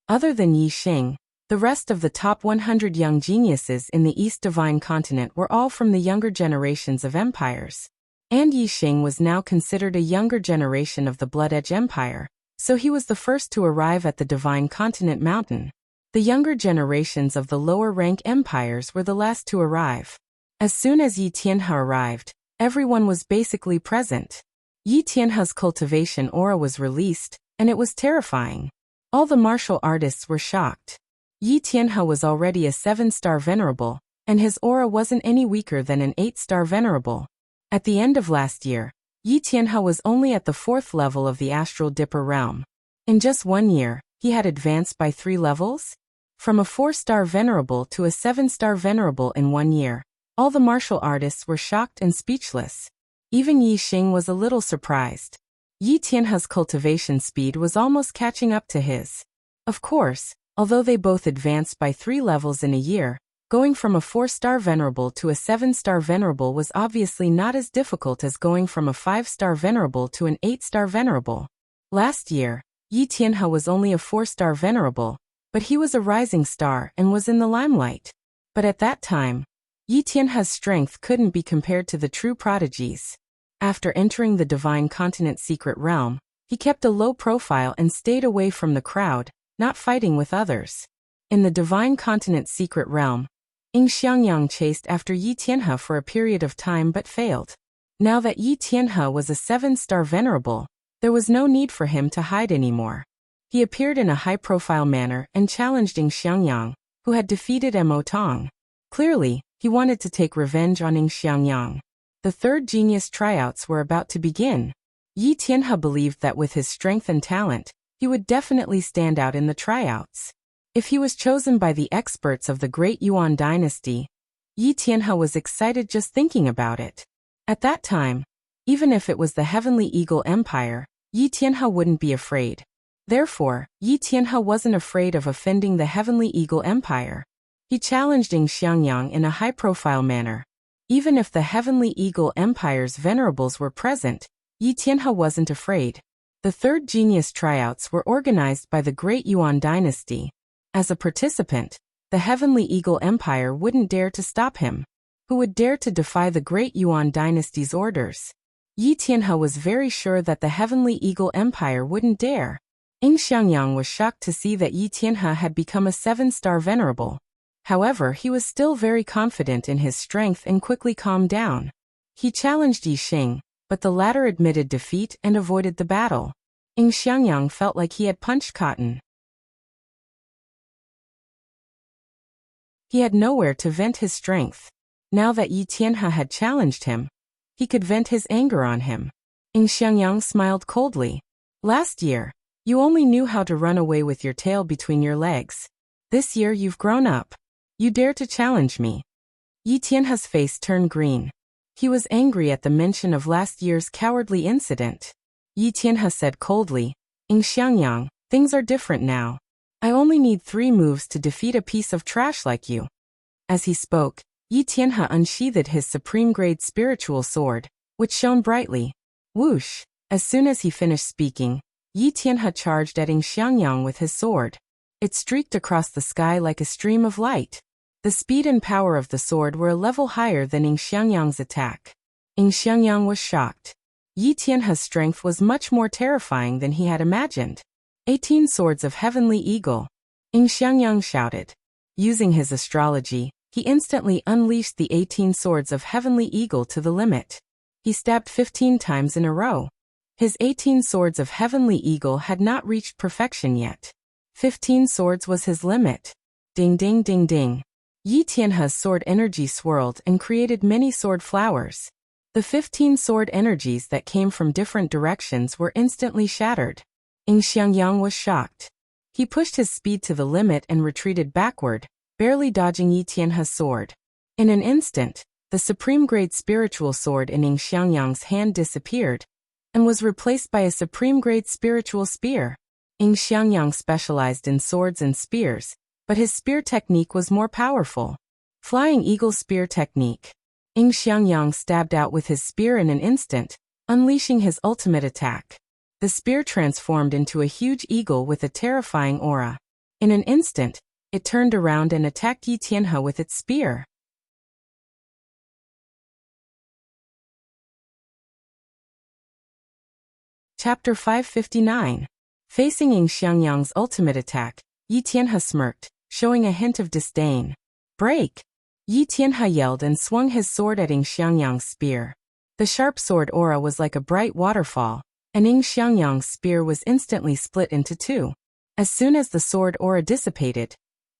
Other than Yixing, the rest of the top 100 young geniuses in the East Divine Continent were all from the younger generations of empires. And Yixing was now considered a younger generation of the Blood Edge Empire, so he was the first to arrive at the Divine Continent Mountain. The younger generations of the lower-rank empires were the last to arrive. As soon as Yi Tianhao arrived, everyone was basically present. Yi Tianhao's cultivation aura was released, and it was terrifying. All the martial artists were shocked. Yi Tianhao was already a 7-star venerable, and his aura wasn't any weaker than an 8-star venerable. At the end of last year, Yi Tianhao was only at the 4th level of the Astral Dipper realm. In just 1 year, he had advanced by 3 levels? From a 4-star venerable to a 7-star venerable in 1 year. All the martial artists were shocked and speechless. Even Yixing was a little surprised. Yi Tianhao's cultivation speed was almost catching up to his. Of course, although they both advanced by 3 levels in a year, going from a 4-star venerable to a 7-star venerable was obviously not as difficult as going from a 5-star venerable to an 8-star venerable. Last year, Yi Tianhao was only a 4-star venerable, but he was a rising star and was in the limelight. But at that time, Yi Tianhao's strength couldn't be compared to the true prodigies. After entering the Divine Continent Secret Realm, he kept a low profile and stayed away from the crowd, not fighting with others. In the Divine Continent Secret Realm, Ing Xiangyang chased after Yi Tianhao for a period of time but failed. Now that Yi Tianhao was a 7-star venerable, there was no need for him to hide anymore. He appeared in a high-profile manner and challenged Ing Xiangyang, who had defeated Mo Tong. Clearly, he wanted to take revenge on Ing Xiangyang. The third genius tryouts were about to begin. Yi Tianhao believed that with his strength and talent, he would definitely stand out in the tryouts. If he was chosen by the experts of the Great Yuan dynasty, Yi Tianhao was excited just thinking about it. At that time, even if it was the Heavenly Eagle Empire, Yi Tianhao wouldn't be afraid. Therefore, Yi Tianhao wasn't afraid of offending the Heavenly Eagle Empire. He challenged Ing Xiangyang in a high-profile manner. Even if the Heavenly Eagle Empire's venerables were present, Yi Tianhao wasn't afraid. The third genius tryouts were organized by the Great Yuan dynasty. As a participant, The Heavenly Eagle Empire wouldn't dare to stop him. Who would dare to defy the great Yuan dynasty's orders? Yi Tianhe was very sure that the Heavenly Eagle Empire wouldn't dare. Ing Xiangyang was shocked to see that Yi Tianhe had become a 7-star venerable. However, he was still very confident in his strength and quickly calmed down. He challenged Yi Xing, but the latter admitted defeat and avoided the battle. Ing Xiangyang felt like he had punched cotton. He had nowhere to vent his strength. Now that Yi Tianhe had challenged him, he could vent his anger on him. Ing Xiangyang smiled coldly. Last year, you only knew how to run away with your tail between your legs. This year you've grown up. You dare to challenge me. Yi Tianhe's face turned green. He was angry at the mention of last year's cowardly incident. Yi Tianhe said coldly, Ing Xiangyang, things are different now. I only need 3 moves to defeat a piece of trash like you. As he spoke, Yi Tianhe unsheathed his supreme-grade spiritual sword, which shone brightly. Whoosh! As soon as he finished speaking, Yi Tianhe charged at Ing Xiangyang with his sword. It streaked across the sky like a stream of light. The speed and power of the sword were a level higher than Ing Xiangyang's attack. Ing Xiangyang was shocked. Yi Tianhe's strength was much more terrifying than he had imagined. 18 swords of Heavenly Eagle. Ing Xiangyang shouted. Using his astrology, he instantly unleashed the 18 swords of Heavenly Eagle to the limit. He stabbed 15 times in a row. His 18 swords of Heavenly Eagle had not reached perfection yet. 15 swords was his limit. Ding ding ding ding. Yi Tianhe's sword energy swirled and created many sword flowers. The 15 sword energies that came from different directions were instantly shattered. Ing Xiangyang was shocked. He pushed his speed to the limit and retreated backward, barely dodging Yi Tianhe's sword. In an instant, the supreme-grade spiritual sword in Ing Xiangyang's hand disappeared and was replaced by a supreme-grade spiritual spear. Ing Xiangyang specialized in swords and spears, but his spear technique was more powerful. Flying Eagle Spear Technique. Ing Xiangyang stabbed out with his spear in an instant, unleashing his ultimate attack. The spear transformed into a huge eagle with a terrifying aura. In an instant, it turned around and attacked Yi Tianhe with its spear. Chapter 559. Facing Ing Xiangyang's ultimate attack, Yi Tianhe smirked, showing a hint of disdain. Break! Yi Tianhe yelled and swung his sword at Ing Xiangyang's spear. The sharp sword aura was like a bright waterfall, and Ing Xiangyang's spear was instantly split into 2. As soon as the sword aura dissipated,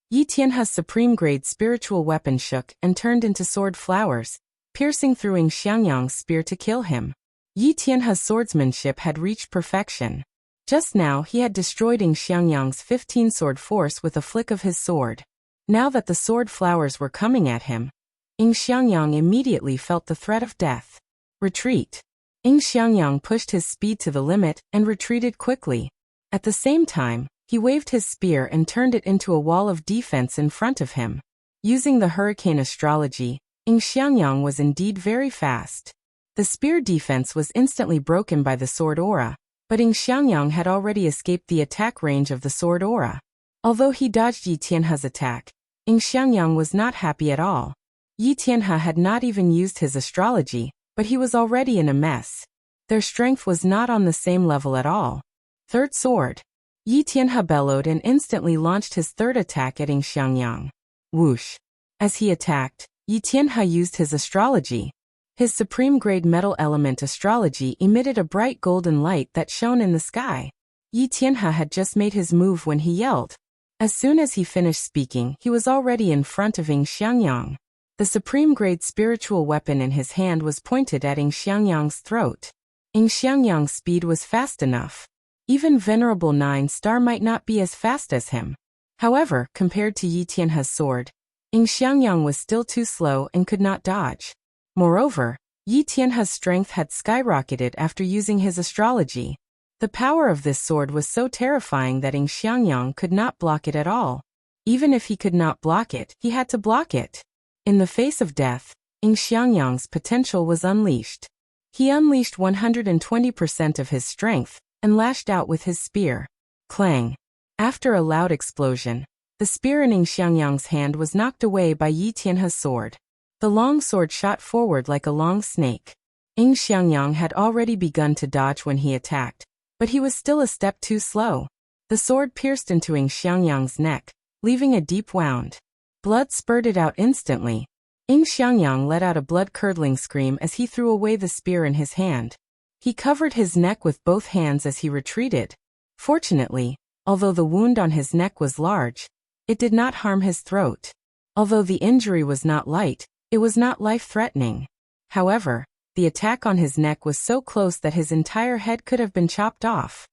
Yi Tianhe's supreme-grade spiritual weapon shook and turned into sword flowers, piercing through Ing Xiangyang's spear to kill him. Yi Tianhe's swordsmanship had reached perfection. Just now he had destroyed Ing Xiangyang's 15 sword force with a flick of his sword. Now that the sword flowers were coming at him, Ing Xiangyang immediately felt the threat of death. Retreat. Ing Xiangyang pushed his speed to the limit and retreated quickly. At the same time, he waved his spear and turned it into a wall of defense in front of him. Using the hurricane astrology, Ing Xiangyang was indeed very fast. The spear defense was instantly broken by the sword aura, but Ing Xiangyang had already escaped the attack range of the sword aura. Although he dodged Yi Tianhe's attack, Ing Xiangyang was not happy at all. Yi Tianhe had not even used his astrology, but he was already in a mess. Their strength was not on the same level at all. Third sword. Yi Tianhe bellowed and instantly launched his third attack at Ing Xiangyang. Whoosh! As he attacked, Yi Tianhe used his astrology. His supreme-grade metal element astrology emitted a bright golden light that shone in the sky. Yi Tianhe had just made his move when he yelled. As soon as he finished speaking, he was already in front of Ing Xiangyang. The supreme-grade spiritual weapon in his hand was pointed at Ing Xiangyang's throat. Ing Xiangyang's speed was fast enough. Even Venerable 9-star might not be as fast as him. However, compared to Yi Tianhe's sword, Ing Xiangyang was still too slow and could not dodge. Moreover, Yi Tianhe's strength had skyrocketed after using his astrology. The power of this sword was so terrifying that Ing Xiangyang could not block it at all. Even if he could not block it, he had to block it. In the face of death, Ing Xiangyang's potential was unleashed. He unleashed 120% of his strength and lashed out with his spear. Clang! After a loud explosion, the spear in Xiangyang's hand was knocked away by Yi Tianhe's sword. The long sword shot forward like a long snake. Xiangyang had already begun to dodge when he attacked, but he was still a step too slow. The sword pierced into Xiangyang's neck, leaving a deep wound. Blood spurted out instantly. Xiangyang let out a blood-curdling scream as he threw away the spear in his hand. He covered his neck with both hands as he retreated. Fortunately, although the wound on his neck was large, it did not harm his throat. Although the injury was not light, it was not life-threatening. However, the attack on his neck was so close that his entire head could have been chopped off.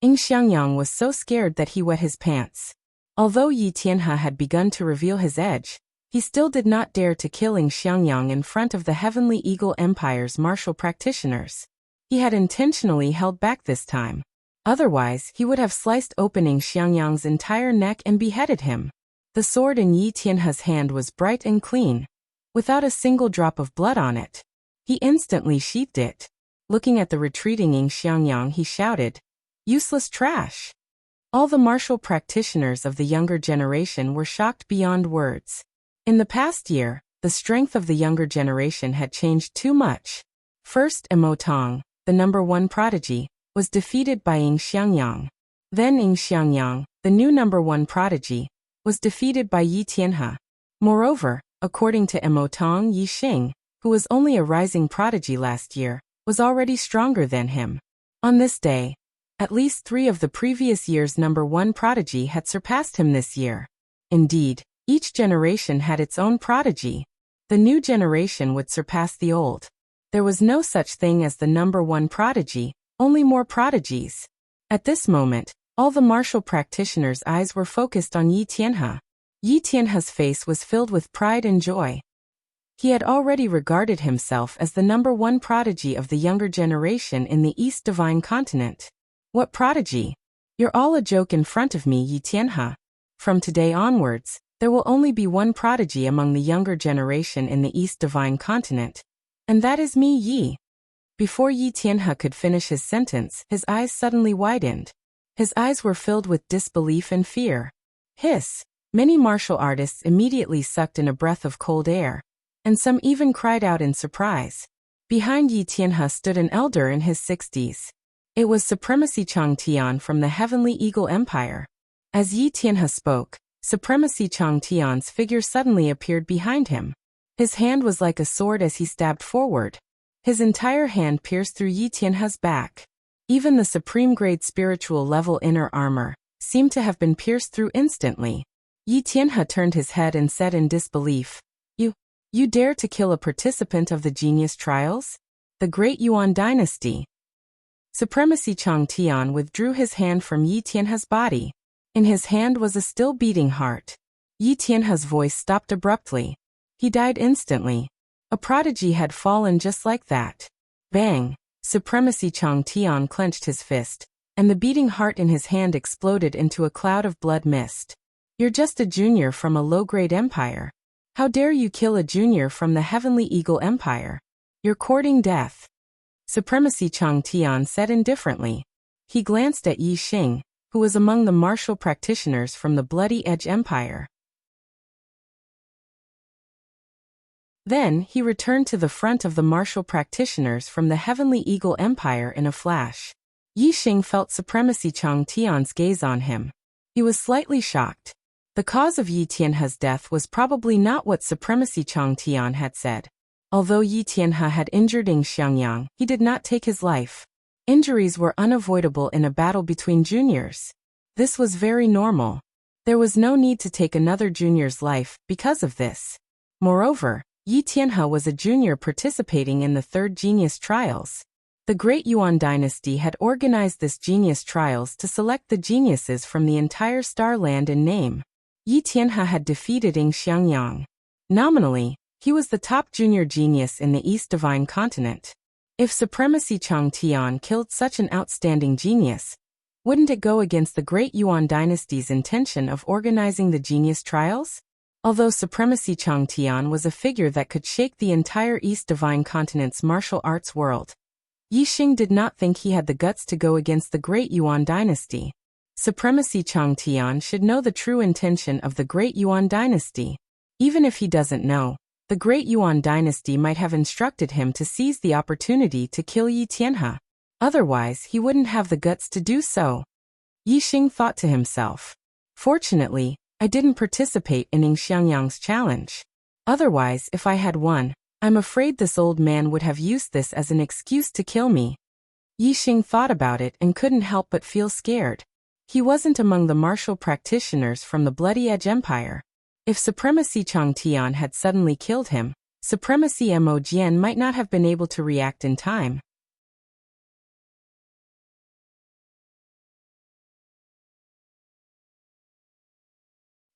Xiangyang was so scared that he wet his pants. Although Yi Tianhe had begun to reveal his edge, he still did not dare to kill Xiangyang in front of the Heavenly Eagle Empire's martial practitioners. He had intentionally held back this time. Otherwise, he would have sliced open Xiangyang's entire neck and beheaded him. The sword in Yi Tianhe's hand was bright and clean, without a single drop of blood on it. He instantly sheathed it. Looking at the retreating Xiangyang, he shouted, "Useless trash!" All the martial practitioners of the younger generation were shocked beyond words. In the past year, the strength of the younger generation had changed too much. First, Tong, the #1 prodigy, was defeated by Xiangyang. Then Xiangyang, the new #1 prodigy, was defeated by Yi Tianhe. Moreover, according to Tong, Yi Xing, who was only a rising prodigy last year, was already stronger than him. On this day, at least 3 of the previous year's #1 prodigy had surpassed him this year. Indeed, each generation had its own prodigy. The new generation would surpass the old. There was no such thing as the #1 prodigy, only more prodigies. At this moment, all the martial practitioners' eyes were focused on Yi Tianhe. Yi Tianhe's face was filled with pride and joy. He had already regarded himself as the #1 prodigy of the younger generation in the East Divine Continent. What prodigy? You're all a joke in front of me, Yi Tianhe. From today onwards, there will only be one prodigy among the younger generation in the East Divine Continent. And that is me, Yi. Before Yi Tianhe could finish his sentence, his eyes suddenly widened. His eyes were filled with disbelief and fear. Hiss! Many martial artists immediately sucked in a breath of cold air, and some even cried out in surprise. Behind Yi Tianhe stood an elder in his 60s. It was Supremacy Changtian from the Heavenly Eagle Empire. As Yi Tianhe spoke, Supremacy Changtian's figure suddenly appeared behind him. His hand was like a sword as he stabbed forward. His entire hand pierced through Yi Tianhe's back. Even the supreme-grade spiritual level inner armor seemed to have been pierced through instantly. Yi Tianhe turned his head and said in disbelief, You dare to kill a participant of the genius trials? The Great Yuan Dynasty." Supremacy Changtian withdrew his hand from Yi Tianhe's body. In his hand was a still beating heart. Yi Tianhe's voice stopped abruptly. He died instantly. A prodigy had fallen just like that. Bang! Supremacy Changtian clenched his fist, and the beating heart in his hand exploded into a cloud of blood mist. "You're just a junior from a low-grade empire. How dare you kill a junior from the Heavenly Eagle Empire? You're courting death." Supremacy Changtian said indifferently. He glanced at Yi Xing, who was among the martial practitioners from the Bloody Edge Empire. Then he returned to the front of the martial practitioners from the Heavenly Eagle Empire in a flash. Yi Xing felt Supremacy Changtian's gaze on him. He was slightly shocked. The cause of Yi Tianhe's death was probably not what Supremacy Changtian had said. Although Yi Tianhe had injured Xiangyang, he did not take his life. Injuries were unavoidable in a battle between juniors. This was very normal. There was no need to take another junior's life because of this. Moreover, Yi Tianhe was a junior participating in the Third Genius Trials. The Great Yuan Dynasty had organized this Genius Trials to select the geniuses from the entire Starland in name. Yi Tianhe had defeated Xiangyang. Nominally, he was the top junior genius in the East Divine Continent. If Supremacy Changtian killed such an outstanding genius, wouldn't it go against the Great Yuan Dynasty's intention of organizing the Genius Trials? Although Supremacy Changtian was a figure that could shake the entire East Divine Continent's martial arts world, Yi Xing did not think he had the guts to go against the Great Yuan Dynasty. Supremacy Changtian should know the true intention of the Great Yuan dynasty. Even if he doesn't know, the Great Yuan dynasty might have instructed him to seize the opportunity to kill Yi Tianhe. Otherwise, he wouldn't have the guts to do so. Yixing thought to himself. Fortunately, I didn't participate in Ning Xiangyang's challenge. Otherwise, if I had won, I'm afraid this old man would have used this as an excuse to kill me. Yixing thought about it and couldn't help but feel scared. He wasn't among the martial practitioners from the Bloody Edge Empire. If Supremacy Changtian had suddenly killed him, Supremacy Mo Jian might not have been able to react in time.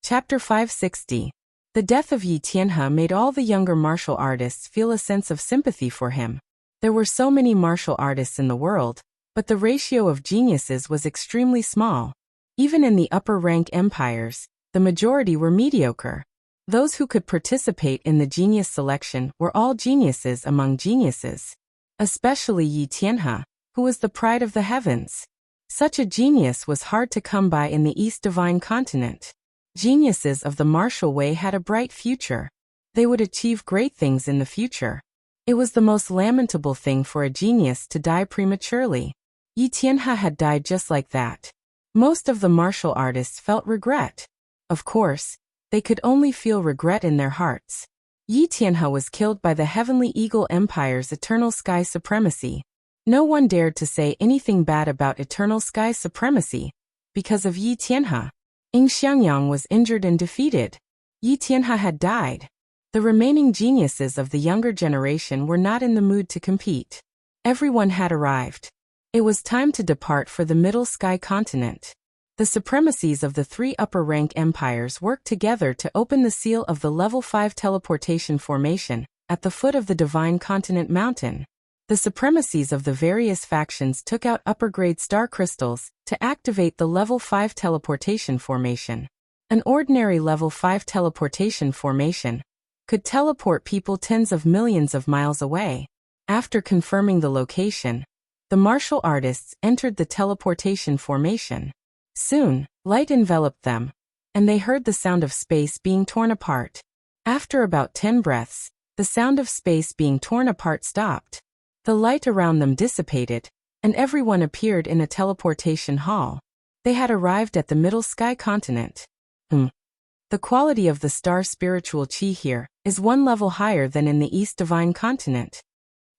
Chapter 560. The death of Yi Tianhe made all the younger martial artists feel a sense of sympathy for him. There were so many martial artists in the world, but the ratio of geniuses was extremely small. Even in the upper-rank empires, the majority were mediocre. Those who could participate in the genius selection were all geniuses among geniuses. Especially Yi Tianhe, who was the pride of the heavens. Such a genius was hard to come by in the East Divine Continent. Geniuses of the martial way had a bright future. They would achieve great things in the future. It was the most lamentable thing for a genius to die prematurely. Yi Tianhe had died just like that. Most of the martial artists felt regret. Of course, they could only feel regret in their hearts. Yi Tianhe was killed by the Heavenly Eagle Empire's Eternal Sky Supremacy. No one dared to say anything bad about Eternal Sky Supremacy because of Yi Tianhe. Xiangyang was injured and defeated. Yi Tianhe had died. The remaining geniuses of the younger generation were not in the mood to compete. Everyone had arrived. It was time to depart for the Middle Sky Continent. The supremacies of the three upper-rank empires worked together to open the seal of the Level 5 teleportation formation at the foot of the Divine Continent Mountain. The supremacies of the various factions took out upper-grade star crystals to activate the Level 5 teleportation formation. An ordinary Level 5 teleportation formation could teleport people tens of millions of miles away. After confirming the location, the martial artists entered the teleportation formation. Soon, light enveloped them, and they heard the sound of space being torn apart. After about 10 breaths, the sound of space being torn apart stopped. The light around them dissipated, and everyone appeared in a teleportation hall. They had arrived at the Middle Sky Continent. The quality of the star spiritual chi here is one level higher than in the East Divine Continent.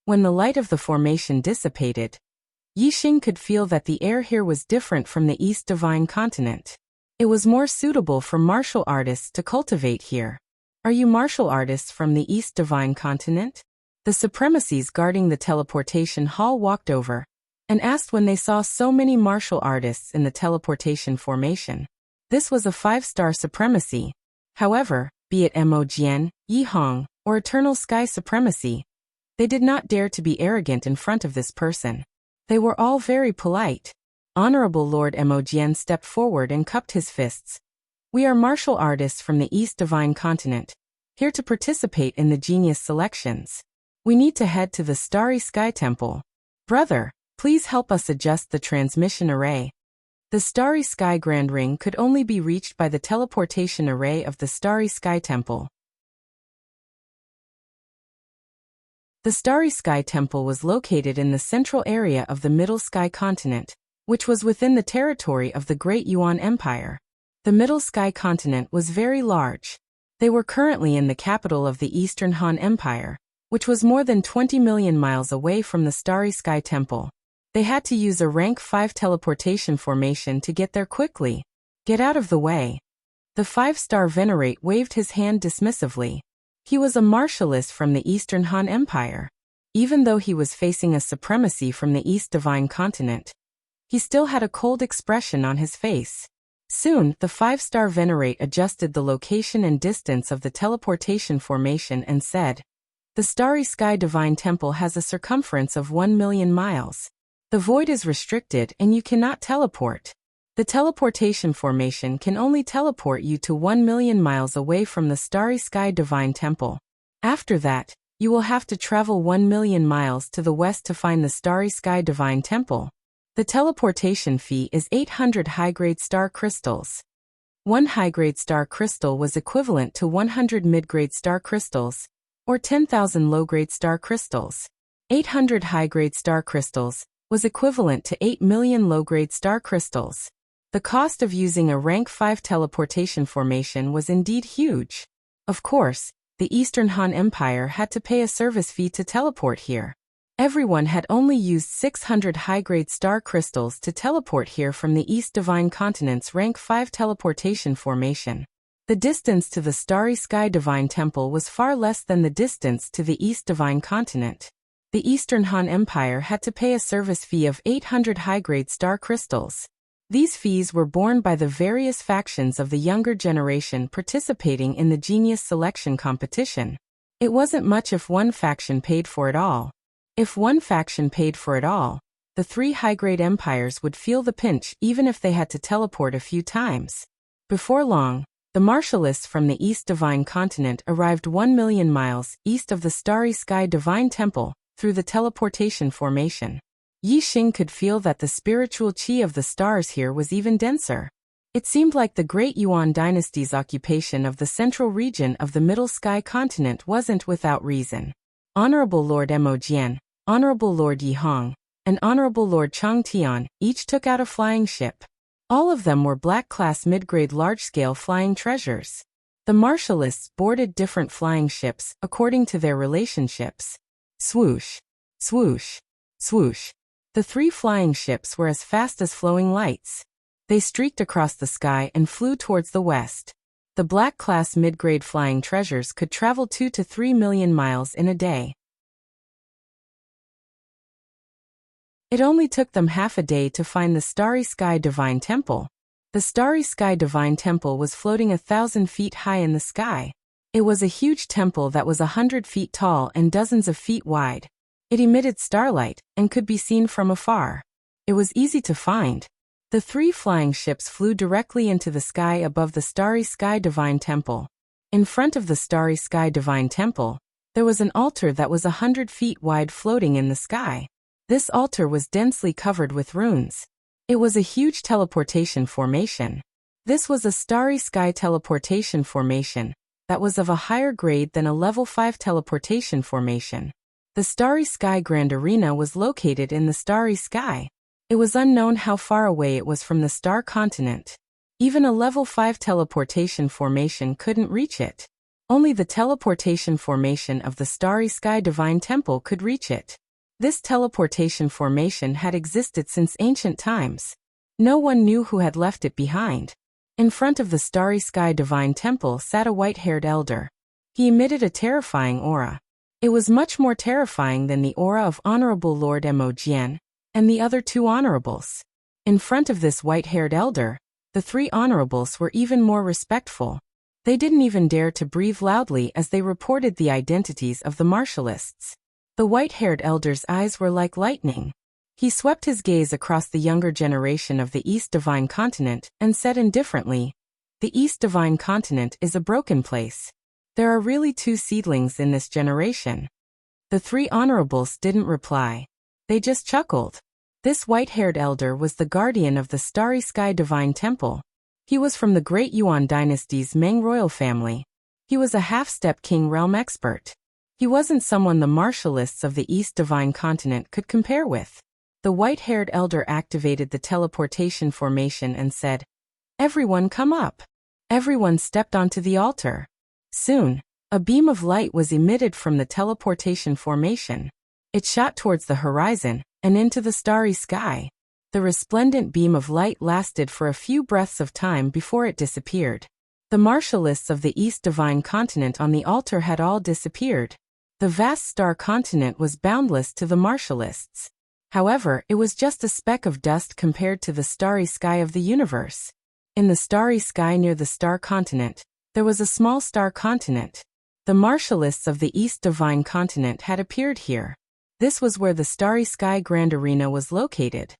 When the light of the formation dissipated, Yixing could feel that the air here was different from the East Divine Continent. It was more suitable for martial artists to cultivate here. Are you martial artists from the East Divine Continent? The supremacies guarding the teleportation hall walked over and asked when they saw so many martial artists in the teleportation formation. This was a 5-star supremacy. However, be it Mo Jian, Yi Hong, or Eternal Sky Supremacy, they did not dare to be arrogant in front of this person. They were all very polite. Honorable Lord Mo Jian stepped forward and cupped his fists. We are martial artists from the East Divine Continent, here to participate in the genius selections. We need to head to the Starry Sky Temple. Brother, please help us adjust the transmission array. The Starry Sky Grand Ring could only be reached by the teleportation array of the Starry Sky Temple. The Starry Sky Temple was located in the central area of the Middle Sky Continent, which was within the territory of the Great Yuan Empire. The Middle Sky Continent was very large. They were currently in the capital of the Eastern Han Empire, which was more than 20 million miles away from the Starry Sky Temple. They had to use a rank 5 teleportation formation to get there quickly. Get out of the way. The 5-star Venerate waved his hand dismissively. He was a martialist from the Eastern Han Empire. Even though he was facing a supremacy from the East Divine Continent, he still had a cold expression on his face. Soon, the 5-star Venerate adjusted the location and distance of the teleportation formation and said, "The Starry Sky Divine Temple has a circumference of 1 million miles. The void is restricted and you cannot teleport. The teleportation formation can only teleport you to 1 million miles away from the Starry Sky Divine Temple. After that, you will have to travel 1 million miles to the west to find the Starry Sky Divine Temple." The teleportation fee is 800 high-grade star crystals. One high-grade star crystal was equivalent to 100 mid-grade star crystals, or 10,000 low-grade star crystals. 800 high-grade star crystals was equivalent to 8 million low-grade star crystals. The cost of using a rank 5 teleportation formation was indeed huge. Of course, the Eastern Han Empire had to pay a service fee to teleport here. Everyone had only used 600 high-grade star crystals to teleport here from the East Divine Continent's rank 5 teleportation formation. The distance to the Starry Sky Divine Temple was far less than the distance to the East Divine Continent. The Eastern Han Empire had to pay a service fee of 800 high-grade star crystals. These fees were borne by the various factions of the younger generation participating in the genius selection competition. It wasn't much if one faction paid for it all. If one faction paid for it all, the 3 high-grade empires would feel the pinch even if they had to teleport a few times. Before long, the martialists from the East Divine Continent arrived 1 million miles east of the Starry Sky Divine Temple through the teleportation formation. Yi Xing could feel that the spiritual qi of the stars here was even denser. It seemed like the Great Yuan dynasty's occupation of the central region of the Middle Sky Continent wasn't without reason. Honorable Lord Mo Jian, Honorable Lord Yi Hong, and Honorable Lord Chang Tian each took out a flying ship. All of them were black-class mid-grade large-scale flying treasures. The martialists boarded different flying ships according to their relationships. Swoosh, swoosh, swoosh. The 3 flying ships were as fast as flowing lights. They streaked across the sky and flew towards the west. The black-class mid-grade flying treasures could travel 2 to 3 million miles in a day. It only took them half a day to find the Starry Sky Divine Temple. The Starry Sky Divine Temple was floating 1,000 feet high in the sky. It was a huge temple that was 100 feet tall and dozens of feet wide. It emitted starlight and could be seen from afar. It was easy to find. The 3 flying ships flew directly into the sky above the Starry Sky Divine Temple. In front of the Starry Sky Divine Temple, there was an altar that was 100 feet wide floating in the sky. This altar was densely covered with runes. It was a huge teleportation formation. This was a Starry Sky teleportation formation that was of a higher grade than a level 5 teleportation formation. The Starry Sky Grand Arena was located in the Starry Sky. It was unknown how far away it was from the Star Continent. Even a level 5 teleportation formation couldn't reach it. Only the teleportation formation of the Starry Sky Divine Temple could reach it. This teleportation formation had existed since ancient times. No one knew who had left it behind. In front of the Starry Sky Divine Temple sat a white-haired elder. He emitted a terrifying aura. It was much more terrifying than the aura of Honorable Lord Mo Jian and the other 2 honorables. In front of this white-haired elder, the 3 honorables were even more respectful. They didn't even dare to breathe loudly as they reported the identities of the martialists. The white-haired elder's eyes were like lightning. He swept his gaze across the younger generation of the East Divine Continent and said indifferently, "The East Divine Continent is a broken place. There are really 2 seedlings in this generation." The 3 honorables didn't reply. They just chuckled. This white-haired elder was the guardian of the Starry Sky Divine Temple. He was from the Great Yuan dynasty's Meng royal family. He was a half-step king realm expert. He wasn't someone the martialists of the East Divine Continent could compare with. The white-haired elder activated the teleportation formation and said, "Everyone come up." Everyone stepped onto the altar. Soon, a beam of light was emitted from the teleportation formation. It shot towards the horizon and into the starry sky. The resplendent beam of light lasted for a few breaths of time before it disappeared. The martialists of the East Divine Continent on the altar had all disappeared. The vast star continent was boundless to the martialists. However, it was just a speck of dust compared to the starry sky of the universe. In the starry sky near the star continent, there was a small star continent. The martialists of the East Divine Continent had appeared here. This was where the Starry Sky Grand Arena was located.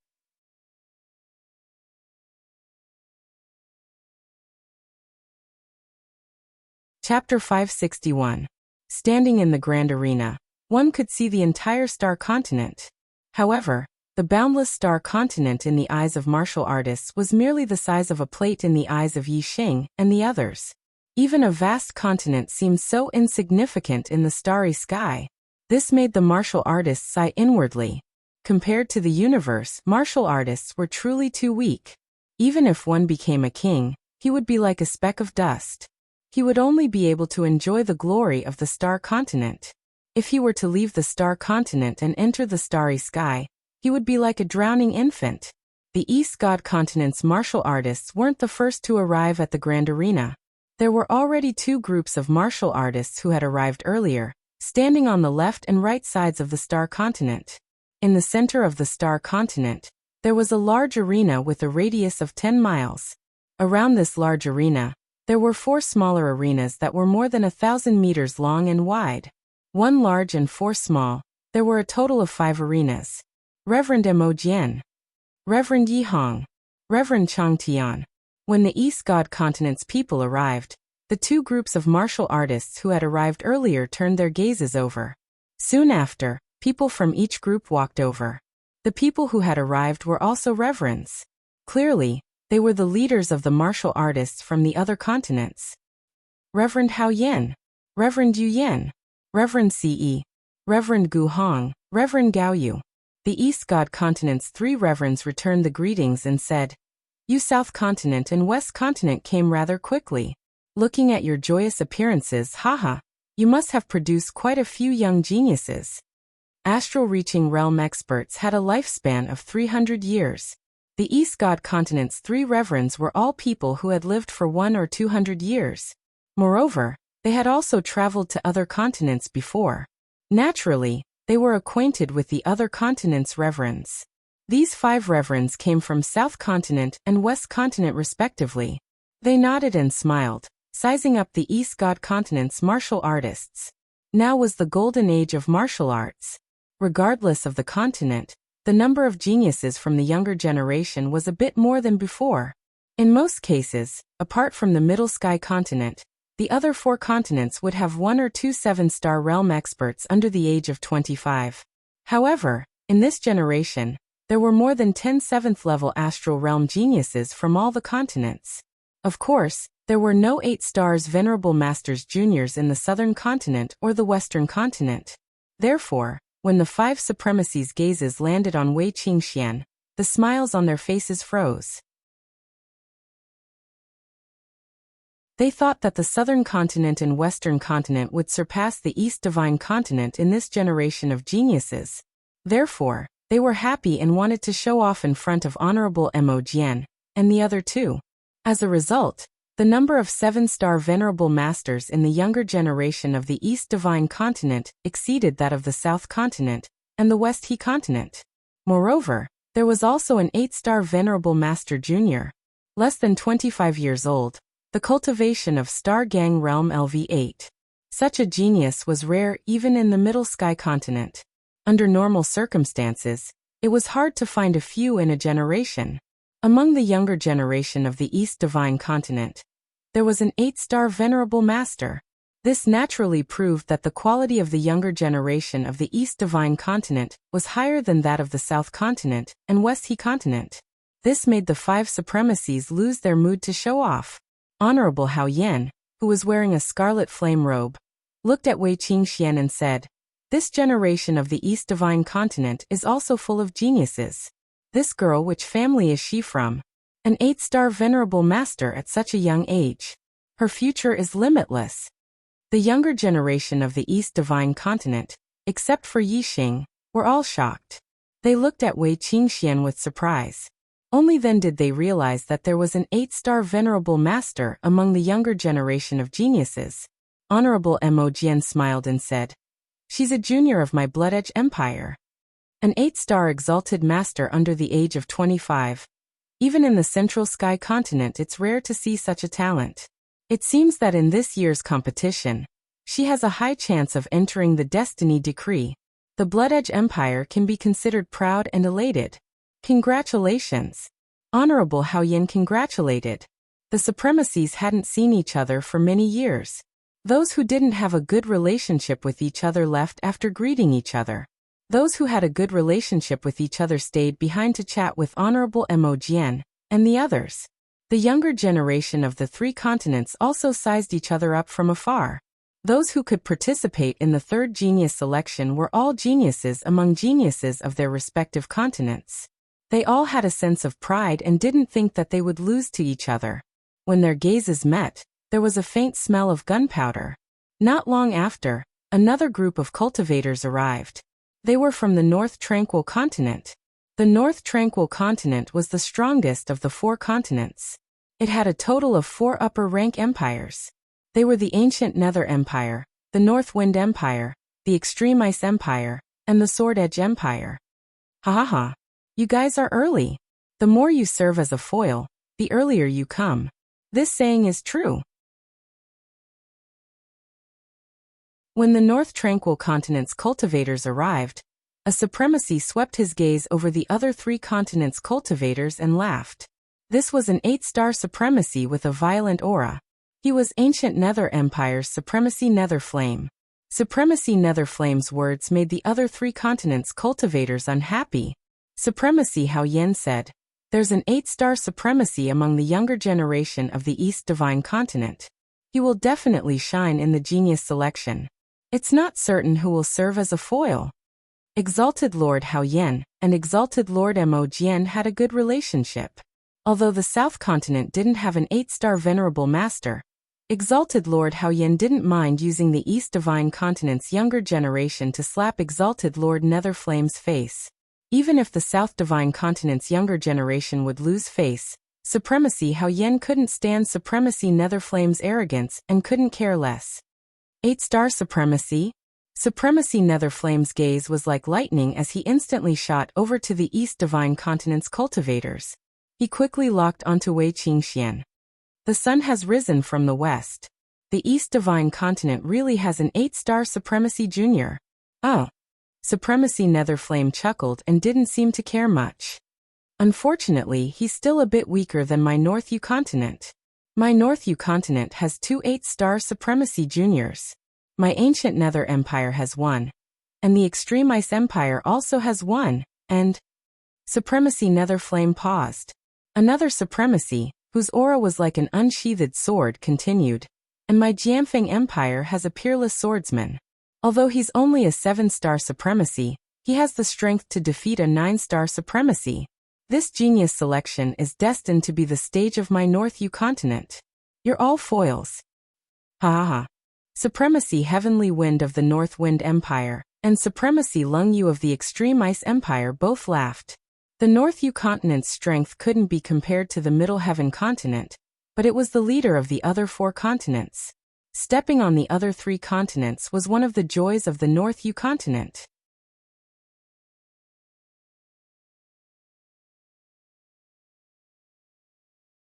Chapter 561. Standing in the Grand Arena, one could see the entire star continent. However, The boundless star continent in the eyes of martial artists was merely the size of a plate in the eyes of Yi Xing and the others. Even a vast continent seemed so insignificant in the starry sky. This made the martial artists sigh inwardly. Compared to the universe, martial artists were truly too weak. Even if one became a king, he would be like a speck of dust. He would only be able to enjoy the glory of the star continent. If he were to leave the star continent and enter the starry sky, he would be like a drowning infant. The East God continent's martial artists weren't the first to arrive at the Grand Arena. There were already two groups of martial artists who had arrived earlier, standing on the left and right sides of the star continent. In the center of the star continent, there was a large arena with a radius of 10 miles. Around this large arena, there were 4 smaller arenas that were more than 1,000 meters long and wide. 1 large and 4 small. There were a total of 5 arenas. Reverend Mo Jian, Reverend Yi Hong, Reverend Chang Tian. When the East God continent's people arrived, the two groups of martial artists who had arrived earlier turned their gazes over. Soon after, people from each group walked over. The people who had arrived were also reverends. Clearly, they were the leaders of the martial artists from the other continents. Reverend Hao Yen, Reverend Yu Yen, Reverend Ce, Reverend Gu Hong, Reverend Gao Yu. The East God continent's 3 reverends returned the greetings and said, "You South Continent and West Continent came rather quickly. Looking at your joyous appearances, haha, you must have produced quite a few young geniuses." Astral-reaching realm experts had a lifespan of 300 years. The East God continent's 3 reverends were all people who had lived for 100 or 200 years. Moreover, they had also traveled to other continents before. Naturally, they were acquainted with the other continents' reverends. These 5 reverends came from South Continent and West Continent respectively. They nodded and smiled, sizing up the East God continent's martial artists. Now was the golden age of martial arts. Regardless of the continent, the number of geniuses from the younger generation was a bit more than before. In most cases, apart from the Middle Sky continent, the other 4 continents would have 1 or 2 7-star realm experts under the age of 25. However, in this generation, there were more than 10 7th-level astral realm geniuses from all the continents. Of course, there were no 8 stars Venerable Masters Juniors in the Southern Continent or the Western Continent. Therefore, when the 5 supremacies' gazes landed on Wei Qingxian, the smiles on their faces froze. They thought that the Southern Continent and Western Continent would surpass the East Divine Continent in this generation of geniuses. Therefore, they were happy and wanted to show off in front of Honorable Mo Jian and the other 2. As a result, the number of 7-star Venerable Masters in the younger generation of the East Divine Continent exceeded that of the South Continent and the West He Continent. Moreover, there was also an 8-star Venerable Master Junior, less than 25 years old, the cultivation of Star Gang Realm LV8. Such a genius was rare even in the Middle Sky Continent. Under normal circumstances, it was hard to find a few in a generation. Among the younger generation of the East Divine Continent, there was an 8-star Venerable Master. This naturally proved that the quality of the younger generation of the East Divine Continent was higher than that of the South Continent and West He Continent. This made the 5 supremacies lose their mood to show off. Honorable Hao Yen, who was wearing a scarlet flame robe, looked at Wei Qingxian and said, "This generation of the East Divine Continent is also full of geniuses. This girl, which family is she from? An 8-star Venerable Master at such a young age. Her future is limitless." The younger generation of the East Divine Continent, except for Yi Xing, were all shocked. They looked at Wei Qingxian with surprise. Only then did they realize that there was an 8-star Venerable Master among the younger generation of geniuses. Honorable Mo Jian smiled and said, "She's a junior of my Blood Edge Empire. An 8-star Exalted Master under the age of 25. Even in the Central Sky Continent it's rare to see such a talent. It seems that in this year's competition, she has a high chance of entering the Destiny Decree. The Blood Edge Empire can be considered proud and elated. Congratulations." Honorable Hao Yen congratulated. The supremacies hadn't seen each other for many years. Those who didn't have a good relationship with each other left after greeting each other. Those who had a good relationship with each other stayed behind to chat with Honorable Mo Jian and the others. The younger generation of the three continents also sized each other up from afar. Those who could participate in the third genius selection were all geniuses among geniuses of their respective continents. They all had a sense of pride and didn't think that they would lose to each other. When their gazes met, there was a faint smell of gunpowder. Not long after, another group of cultivators arrived. They were from the North Tranquil Continent. The North Tranquil Continent was the strongest of the 4 continents. It had a total of 4 upper-rank empires. They were the Ancient Nether Empire, the North Wind Empire, the Extreme Ice Empire, and the Sword Edge Empire. Ha ha ha. You guys are early. The more you serve as a foil, the earlier you come. This saying is true. When the North Tranquil Continent's cultivators arrived, a supremacy swept his gaze over the other 3 continents' cultivators and laughed. This was an 8-star supremacy with a violent aura. He was Ancient Nether Empire's Supremacy Netherflame. Supremacy Netherflame's words made the other 3 continents' cultivators unhappy. Supremacy Hao Yen said, "There's an 8-star supremacy among the younger generation of the East Divine Continent. He will definitely shine in the genius selection. It's not certain who will serve as a foil." Exalted Lord Hao Yen and Exalted Lord Mo Jian had a good relationship. Although the South Continent didn't have an 8-star Venerable Master, Exalted Lord Hao Yen didn't mind using the East Divine Continent's younger generation to slap Exalted Lord Netherflame's face. Even if the South Divine Continent's younger generation would lose face, Supremacy Hao Yen couldn't stand Supremacy Netherflame's arrogance and couldn't care less. 8-star supremacy? Supremacy Netherflame's gaze was like lightning as he instantly shot over to the East Divine Continent's cultivators. He quickly locked onto Wei Qingxian. The sun has risen from the west. The East Divine Continent really has an 8-star Supremacy Junior. Oh. Supremacy Netherflame chuckled and didn't seem to care much. Unfortunately, he's still a bit weaker than my North U Continent. My North U Continent has 2 8-star Supremacy Juniors. My Ancient Nether Empire has 1. And the Extreme Ice Empire also has 1, and... Supremacy Netherflame paused. Another supremacy, whose aura was like an unsheathed sword, continued. And my Jianfeng Empire has a peerless swordsman. Although he's only a 7-star supremacy, he has the strength to defeat a 9-star supremacy. This genius selection is destined to be the stage of my North U Continent. You're all foils. Ha ha ha. Supremacy Heavenly Wind of the North Wind Empire and Supremacy Lung Yu of the Extreme Ice Empire both laughed. The North U Continent's strength couldn't be compared to the Middle Heaven Continent, but it was the leader of the other 4 continents. Stepping on the other 3 continents was one of the joys of the North U Continent.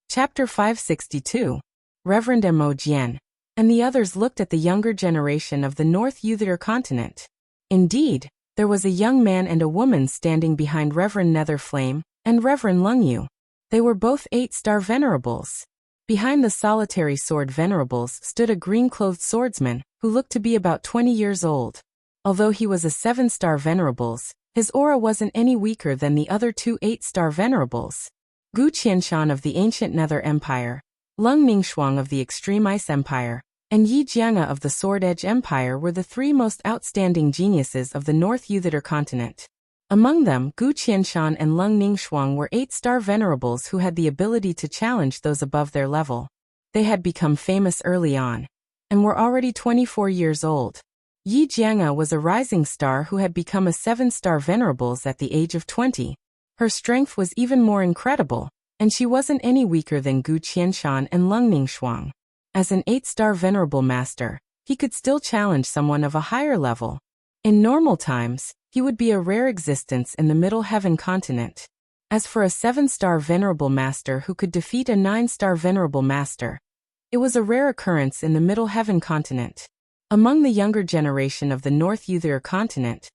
Chapter 562. Reverend Mo Jian and the others looked at the younger generation of the North Uther Continent. Indeed, there was a young man and a woman standing behind Reverend Netherflame and Reverend Lungyu. They were both 8-star venerables. Behind the solitary sword venerables stood a green-clothed swordsman who looked to be about 20 years old. Although he was a 7-star venerables, his aura wasn't any weaker than the other 2 8-star venerables. Gu Qianshan of the Ancient Nether Empire, Lung Ningxuang of the Extreme Ice Empire, and Yi Jianga of the Sword Edge Empire were the 3 most outstanding geniuses of the North Uther Continent. Among them, Gu Qianshan and Lung Ningxuang were 8-star venerables who had the ability to challenge those above their level. They had become famous early on, and were already 24 years old. Yi Jianga was a rising star who had become a 7-star venerables at the age of 20. Her strength was even more incredible, and she wasn't any weaker than Gu Qianshan and Lung Ningxuang. As an 8-star venerable master, he could still challenge someone of a higher level. In normal times, he would be a rare existence in the Middle Heaven Continent. As for a 7-star venerable master who could defeat a 9-star venerable master, it was a rare occurrence in the Middle Heaven Continent. Among the younger generation of the North Uther Continent,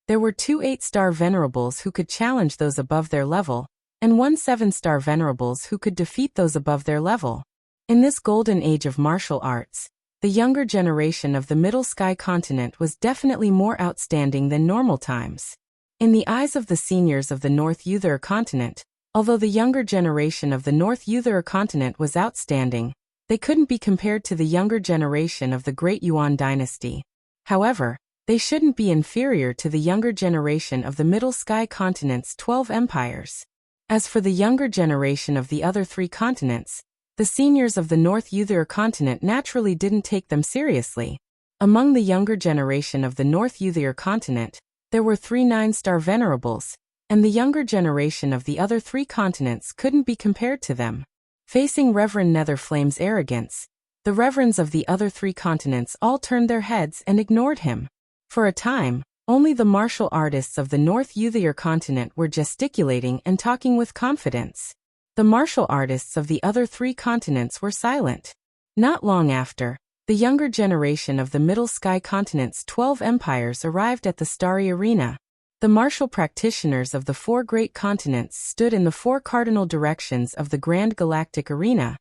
there were 2 8-star venerables who could challenge those above their level, and 1 7-star venerables who could defeat those above their level. In this golden age of martial arts, the younger generation of the Middle Sky continent was definitely more outstanding than normal times. In the eyes of the seniors of the North Euther continent, although the younger generation of the North Euther continent was outstanding, they couldn't be compared to the younger generation of the Great Yuan dynasty. However, they shouldn't be inferior to the younger generation of the Middle Sky continent's 12 empires. As for the younger generation of the other 3 continents, the seniors of the North Euther continent naturally didn't take them seriously. Among the younger generation of the North Euther continent, there were 3 9-star venerables, and the younger generation of the other 3 continents couldn't be compared to them. Facing Reverend Netherflame's arrogance, the reverends of the other 3 continents all turned their heads and ignored him. For a time, only the martial artists of the North Euther continent were gesticulating and talking with confidence. The martial artists of the other 3 continents were silent. Not long after, the younger generation of the Middle Sky continent's 12 empires arrived at the starry arena. The martial practitioners of the 4 great continents stood in the 4 cardinal directions of the grand galactic arena.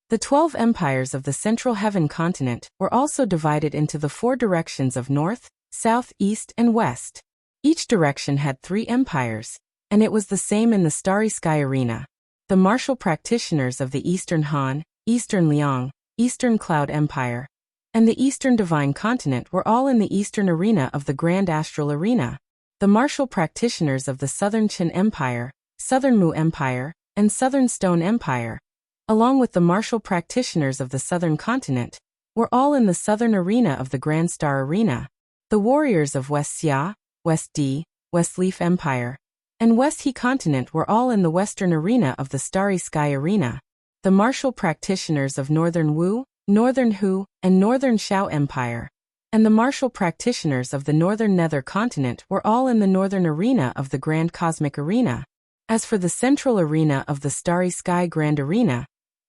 The 12 empires of the Central Heaven continent were also divided into the 4 directions of North, South, East, and West. Each direction had 3 empires, and it was the same in the Starry Sky Arena. The martial practitioners of the Eastern Han, Eastern Liang, Eastern Cloud Empire, and the Eastern Divine Continent were all in the Eastern Arena of the Grand Astral Arena. The martial practitioners of the Southern Qin Empire, Southern Mu Empire, and Southern Stone Empire, along with the martial practitioners of the Southern Continent, were all in the Southern Arena of the Grand Star Arena. The warriors of West Xia, West Di, West Leaf Empire, and West He Continent were all in the Western Arena of the Starry Sky Arena. The martial practitioners of Northern Wu, Northern Hu, and Northern Shao Empire, and the martial practitioners of the Northern Nether Continent were all in the Northern Arena of the Grand Cosmic Arena. As for the Central Arena of the Starry Sky Grand Arena,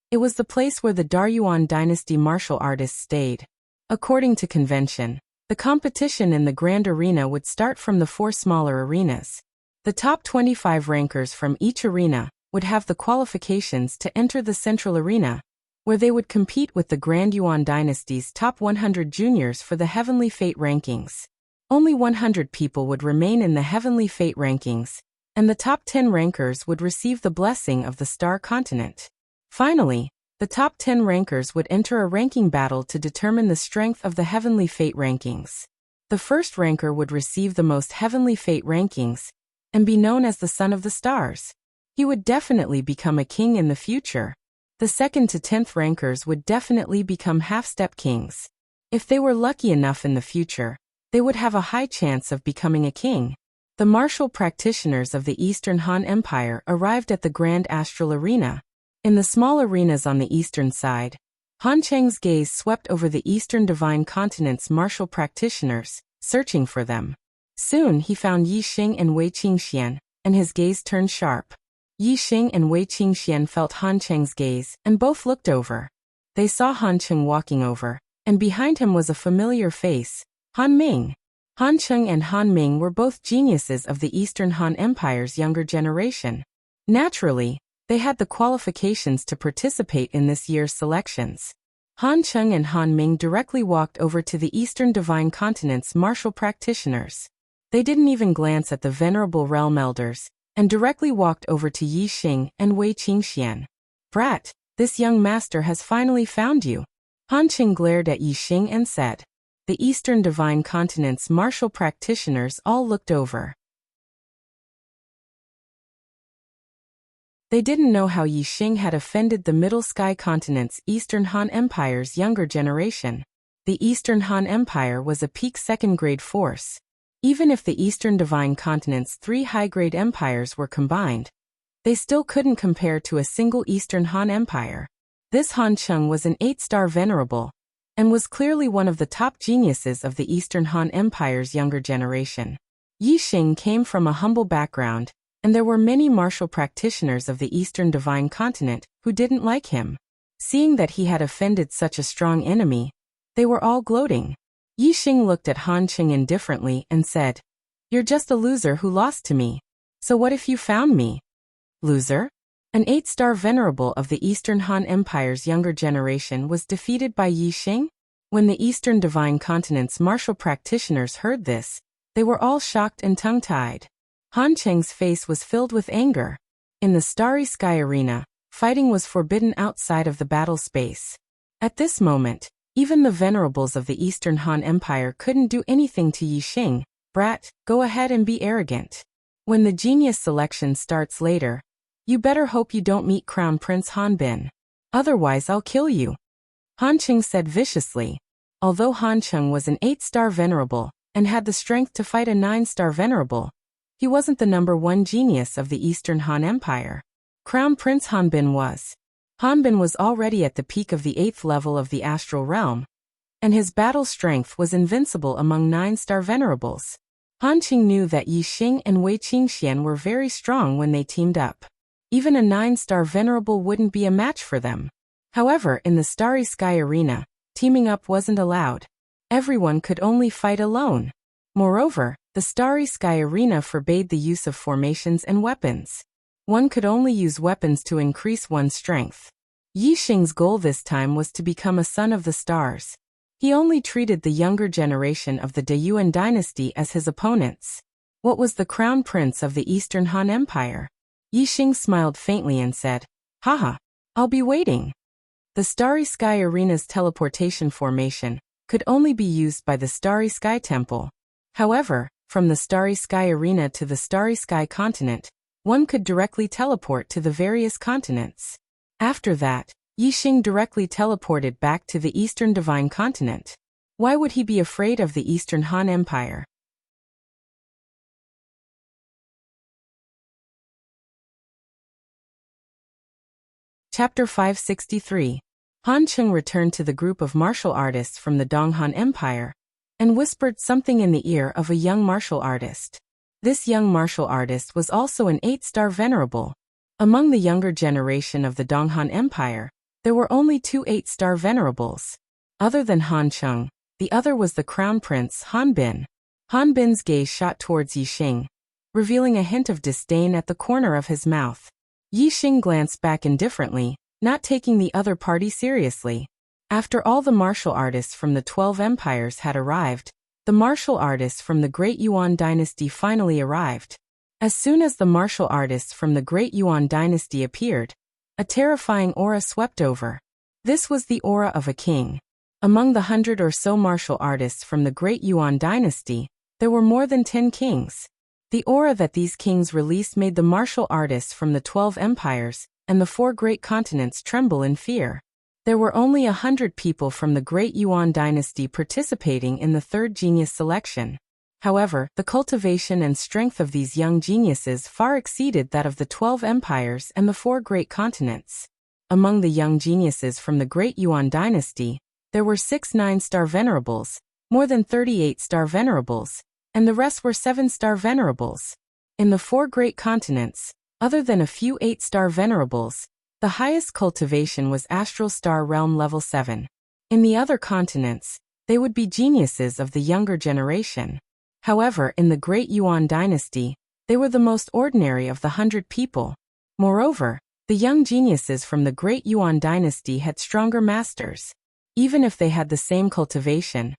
it was the place where the Daryuan dynasty martial artists stayed. According to convention, the competition in the Grand Arena would start from the 4 smaller arenas. The top 25 rankers from each arena would have the qualifications to enter the Central Arena, where they would compete with the Grand Yuan dynasty's top 100 juniors for the Heavenly Fate rankings. Only 100 people would remain in the Heavenly Fate rankings, and the top 10 rankers would receive the blessing of the Star Continent. Finally, the top 10 rankers would enter a ranking battle to determine the strength of the Heavenly Fate rankings. The first ranker would receive the most Heavenly Fate rankings and be known as the Son of the Stars. He would definitely become a king in the future. The 2nd to 10th rankers would definitely become half-step kings. If they were lucky enough in the future, they would have a high chance of becoming a king. The martial practitioners of the Eastern Han Empire arrived at the Grand Astral Arena. In the small arenas on the eastern side, Han Cheng's gaze swept over the Eastern Divine Continent's martial practitioners, searching for them. Soon he found Yi Xing and Wei Qingxian, and his gaze turned sharp. Yi Xing and Wei Qingxian felt Han Cheng's gaze, and both looked over. They saw Han Cheng walking over, and behind him was a familiar face, Han Ming. Han Cheng and Han Ming were both geniuses of the Eastern Han Empire's younger generation. Naturally, they had the qualifications to participate in this year's selections. Han Cheng and Han Ming directly walked over to the Eastern Divine Continent's martial practitioners. They didn't even glance at the venerable realm elders, and directly walked over to Yi Xing and Wei Qingxian. "Brat, this young master has finally found you." Han Cheng glared at Yi Xing and said. The Eastern Divine Continent's martial practitioners all looked over. They didn't know how Yi Xing had offended the Middle Sky Continent's Eastern Han Empire's younger generation. The Eastern Han Empire was a peak second-grade force. Even if the Eastern Divine Continent's 3 high-grade empires were combined, they still couldn't compare to a single Eastern Han Empire. This Han Cheng was an 8-star venerable, and was clearly one of the top geniuses of the Eastern Han Empire's younger generation. Yi Xing came from a humble background, and there were many martial practitioners of the Eastern Divine Continent who didn't like him. Seeing that he had offended such a strong enemy, they were all gloating. Yi Xing looked at Han Cheng indifferently and said, "You're just a loser who lost to me. So what if you found me?" "Loser? An 8-star venerable of the Eastern Han Empire's younger generation was defeated by Yi Xing? When the Eastern Divine Continent's martial practitioners heard this, they were all shocked and tongue-tied. Han Cheng's face was filled with anger. In the Starry Sky Arena, fighting was forbidden outside of the battle space. At this moment, even the venerables of the Eastern Han Empire couldn't do anything to Yi Xing. Brat, go ahead and be arrogant. When the genius selection starts later, you better hope you don't meet Crown Prince Han Bin. Otherwise I'll kill you. Han Cheng said viciously. Although Han Cheng was an 8-star venerable, and had the strength to fight a 9-star venerable, he wasn't the #1 genius of the Eastern Han Empire. Crown Prince Han Bin was. Han Bin was already at the peak of the 8th level of the astral realm, and his battle strength was invincible among 9-star venerables. Han Qing knew that Yi Xing and Wei Qingxian were very strong when they teamed up. Even a 9-star venerable wouldn't be a match for them. However, in the Starry Sky Arena, teaming up wasn't allowed. Everyone could only fight alone. Moreover, the Starry Sky Arena forbade the use of formations and weapons. One could only use weapons to increase one's strength. Yi Xing's goal this time was to become a son of the stars. He only treated the younger generation of the Deyuan dynasty as his opponents. What was the crown prince of the Eastern Han Empire? Yi Xing smiled faintly and said, "Haha, I'll be waiting." The Starry Sky Arena's teleportation formation could only be used by the Starry Sky Temple. However, from the Starry Sky Arena to the Starry Sky Continent, one could directly teleport to the various continents. After that, Yi Xing directly teleported back to the Eastern Divine Continent. Why would he be afraid of the Eastern Han Empire? Chapter 563. Han Cheng returned to the group of martial artists from the Donghan Empire and whispered something in the ear of a young martial artist. This young martial artist was also an 8-star venerable. Among the younger generation of the Donghan Empire, there were only 2 8-star venerables. Other than Han Cheng, the other was the crown prince Han Bin. Han Bin's gaze shot towards Yi Xing, revealing a hint of disdain at the corner of his mouth. Yi Xing glanced back indifferently, not taking the other party seriously. After all the martial artists from the 12 empires had arrived, the martial artists from the Great Yuan dynasty finally arrived. As soon as the martial artists from the Great Yuan dynasty appeared, a terrifying aura swept over. This was the aura of a king. Among the 100 or so martial artists from the Great Yuan dynasty, there were more than 10 kings. The aura that these kings released made the martial artists from the 12 empires and the 4 great continents tremble in fear. There were only 100 people from the Great Yuan dynasty participating in the 3rd genius selection. However, the cultivation and strength of these young geniuses far exceeded that of the 12 empires and the 4 great continents. Among the young geniuses from the Great Yuan dynasty, there were 6 9-star venerables, more than 30 8-star venerables, and the rest were 7-star venerables. In the 4 great continents, other than a few 8-star venerables, the highest cultivation was Astral Star Realm level 7. In the other continents, they would be geniuses of the younger generation. However, in the Great Yuan dynasty, they were the most ordinary of the 100 people. Moreover, the young geniuses from the Great Yuan dynasty had stronger masters. Even if they had the same cultivation,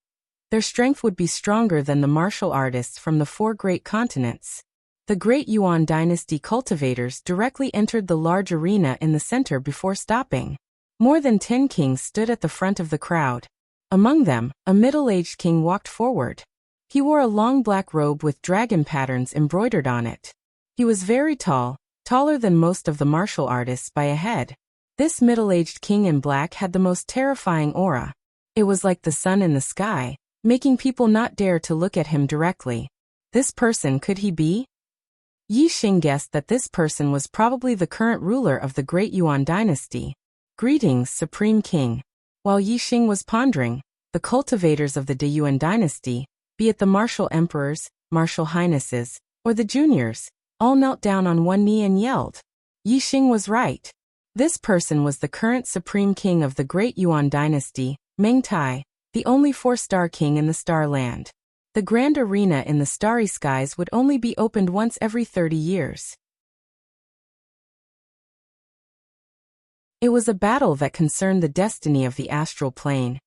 their strength would be stronger than the martial artists from the 4 great continents. The Great Yuan dynasty cultivators directly entered the large arena in the center before stopping. More than 10 kings stood at the front of the crowd. Among them, a middle-aged king walked forward. He wore a long black robe with dragon patterns embroidered on it. He was very tall, taller than most of the martial artists by a head. This middle-aged king in black had the most terrifying aura. It was like the sun in the sky, making people not dare to look at him directly. This person, could he be? Yi Xing guessed that this person was probably the current ruler of the Great Yuan dynasty. Greetings, Supreme King. While Yi Xing was pondering, the cultivators of the Deyuan dynasty, be it the martial emperors, martial highnesses, or the juniors, all knelt down on one knee and yelled. Yi Xing was right. This person was the current supreme king of the Great Yuan dynasty, Meng Tai, the only 4-star king in the Star Land. The grand arena in the starry skies would only be opened once every 30 years. It was a battle that concerned the destiny of the astral plane,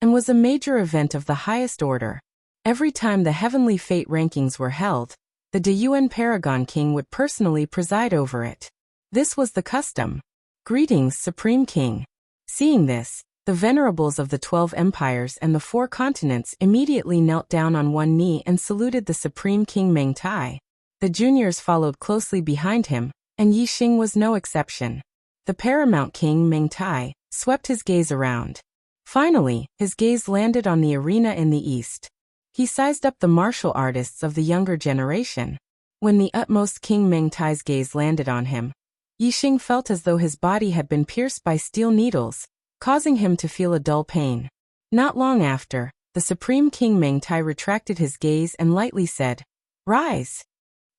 and was a major event of the highest order. Every time the heavenly fate rankings were held, the Dayuan Paragon King would personally preside over it. This was the custom. Greetings, Supreme King. Seeing this, the venerables of the 12 empires and the 4 continents immediately knelt down on one knee and saluted the Supreme King Meng Tai. The juniors followed closely behind him, and Yi Xing was no exception. The paramount king Meng Tai swept his gaze around. Finally, his gaze landed on the arena in the east. He sized up the martial artists of the younger generation. When the utmost King Meng Tai's gaze landed on him, Yi Xing felt as though his body had been pierced by steel needles, causing him to feel a dull pain. Not long after, the Supreme King Meng Tai retracted his gaze and lightly said, "Rise."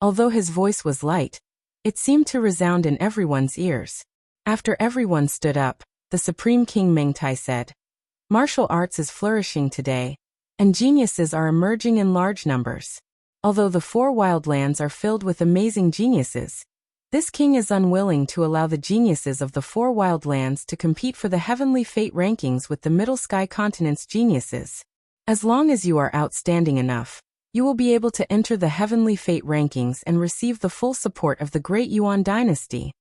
Although his voice was light, it seemed to resound in everyone's ears. After everyone stood up, the Supreme King Meng Tai said, "Martial arts is flourishing today, and geniuses are emerging in large numbers. Although the 4 wildlands are filled with amazing geniuses, this king is unwilling to allow the geniuses of the 4 wildlands to compete for the heavenly fate rankings with the Middle Sky Continent's geniuses. As long as you are outstanding enough, you will be able to enter the heavenly fate rankings and receive the full support of the great Yuan dynasty."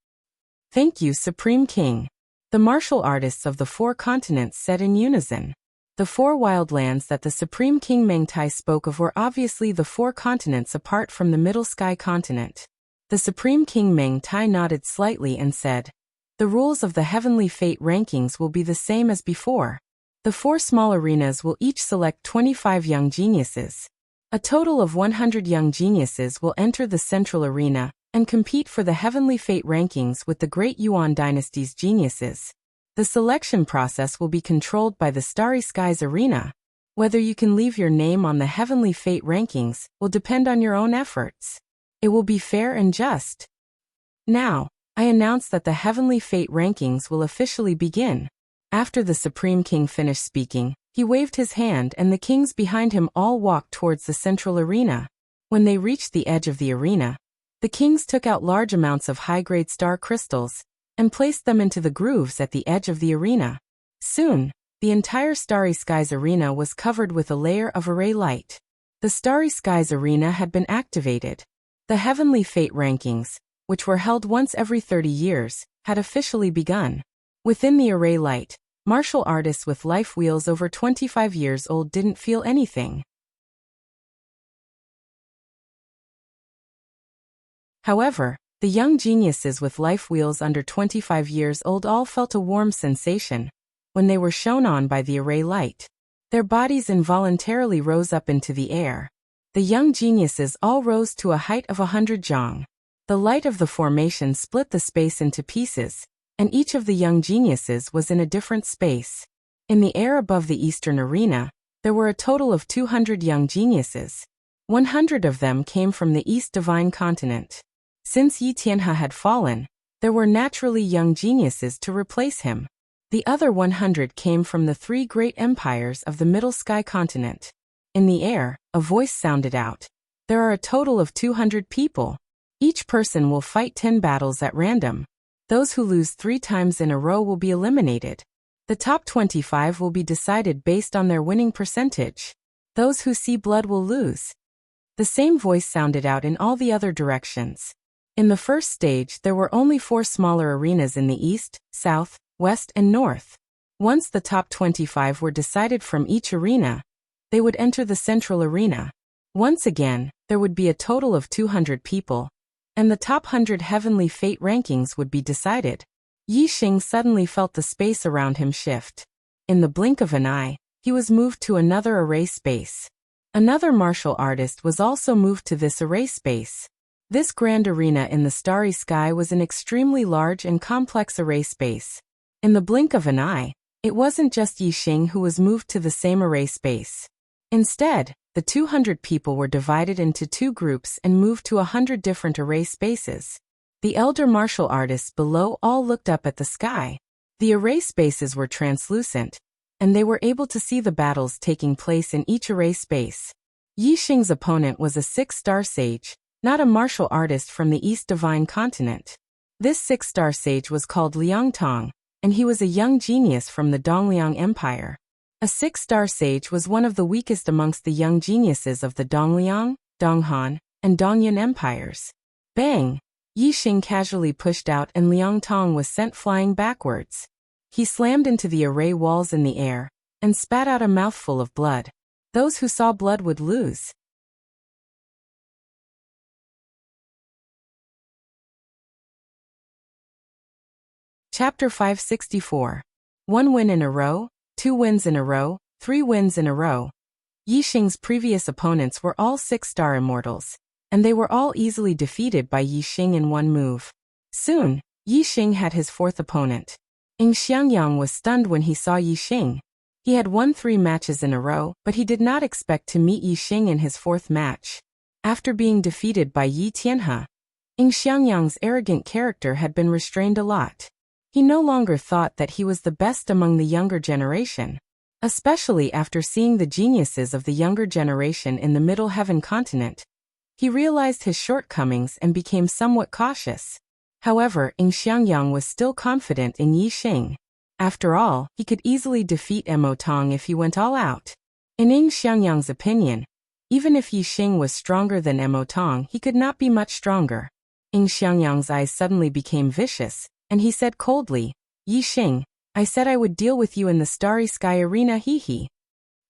"Thank you, Supreme King," the martial artists of the 4 continents said in unison. The 4 wildlands that the Supreme King Meng Tai spoke of were obviously the 4 continents apart from the Middle Sky Continent. The Supreme King Meng Tai nodded slightly and said, "The rules of the heavenly fate rankings will be the same as before. The 4 small arenas will each select 25 young geniuses. A total of 100 young geniuses will enter the central arena and compete for the heavenly fate rankings with the great Yuan dynasty's geniuses. The selection process will be controlled by the Starry Skies Arena. Whether you can leave your name on the heavenly fate rankings will depend on your own efforts. It will be fair and just. Now, I announce that the heavenly fate rankings will officially begin." After the Supreme King finished speaking, he waved his hand and the kings behind him all walked towards the central arena. When they reached the edge of the arena, the kings took out large amounts of high-grade star crystals and placed them into the grooves at the edge of the arena. Soon, the entire Starry Skies Arena was covered with a layer of array light. The Starry Skies Arena had been activated. The heavenly fate rankings, which were held once every 30 years, had officially begun. Within the array light, martial artists with life wheels over 25 years old didn't feel anything. However, the young geniuses with life wheels under 25 years old all felt a warm sensation when they were shone on by the array light. Their bodies involuntarily rose up into the air. The young geniuses all rose to a height of 100 zhang. The light of the formation split the space into pieces, and each of the young geniuses was in a different space. In the air above the eastern arena, there were a total of 200 young geniuses. 100 of them came from the East Divine Continent. Since Yi Tianhe had fallen, there were naturally young geniuses to replace him. The other 100 came from the 3 great empires of the Middle Sky Continent. In the air, a voice sounded out. "There are a total of 200 people. Each person will fight 10 battles at random. Those who lose 3 times in a row will be eliminated. The top 25 will be decided based on their winning percentage. Those who see blood will lose." The same voice sounded out in all the other directions. In the first stage, there were only 4 smaller arenas in the east, south, west, and north. Once the top 25 were decided from each arena, they would enter the central arena. Once again, there would be a total of 200 people, and the top 100 heavenly fate rankings would be decided. Yi Xing suddenly felt the space around him shift. In the blink of an eye, he was moved to another array space. Another martial artist was also moved to this array space. This grand arena in the starry sky was an extremely large and complex array space. In the blink of an eye, it wasn't just Yi Xing who was moved to the same array space. Instead, the 200 people were divided into 2 groups and moved to 100 different array spaces. The elder martial artists below all looked up at the sky. The array spaces were translucent, and they were able to see the battles taking place in each array space. Yi Xing's opponent was a 6-star sage, not a martial artist from the East Divine Continent. This 6-star sage was called Liang Tong, and he was a young genius from the Dongliang Empire. A 6-star sage was one of the weakest amongst the young geniuses of the Dongliang, Donghan, and Dongyun empires. Bang! Yixing casually pushed out and Liang Tong was sent flying backwards. He slammed into the array walls in the air and spat out a mouthful of blood. Those who saw blood would lose. Chapter 564. 1 win in a row, 2 wins in a row, 3 wins in a row. Yixing's previous opponents were all 6-star immortals, and they were all easily defeated by Yixing in one move. Soon, Yixing had his 4th opponent. Xiangyang was stunned when he saw Yixing. He had won 3 matches in a row, but he did not expect to meet Yixing in his 4th match. After being defeated by Yi Tianhe, Xiangyang's arrogant character had been restrained a lot. He no longer thought that he was the best among the younger generation, especially after seeing the geniuses of the younger generation in the Middle Heaven continent. He realized his shortcomings and became somewhat cautious. However, Xiangyang was still confident in Yixing. After all, he could easily defeat Mo Tong if he went all out. In Xiangyang's opinion, even if Yixing was stronger than Mo Tong, he could not be much stronger. Xiangyang's eyes suddenly became vicious, and he said coldly, "Yixing, I said I would deal with you in the Starry Sky Arena, hee."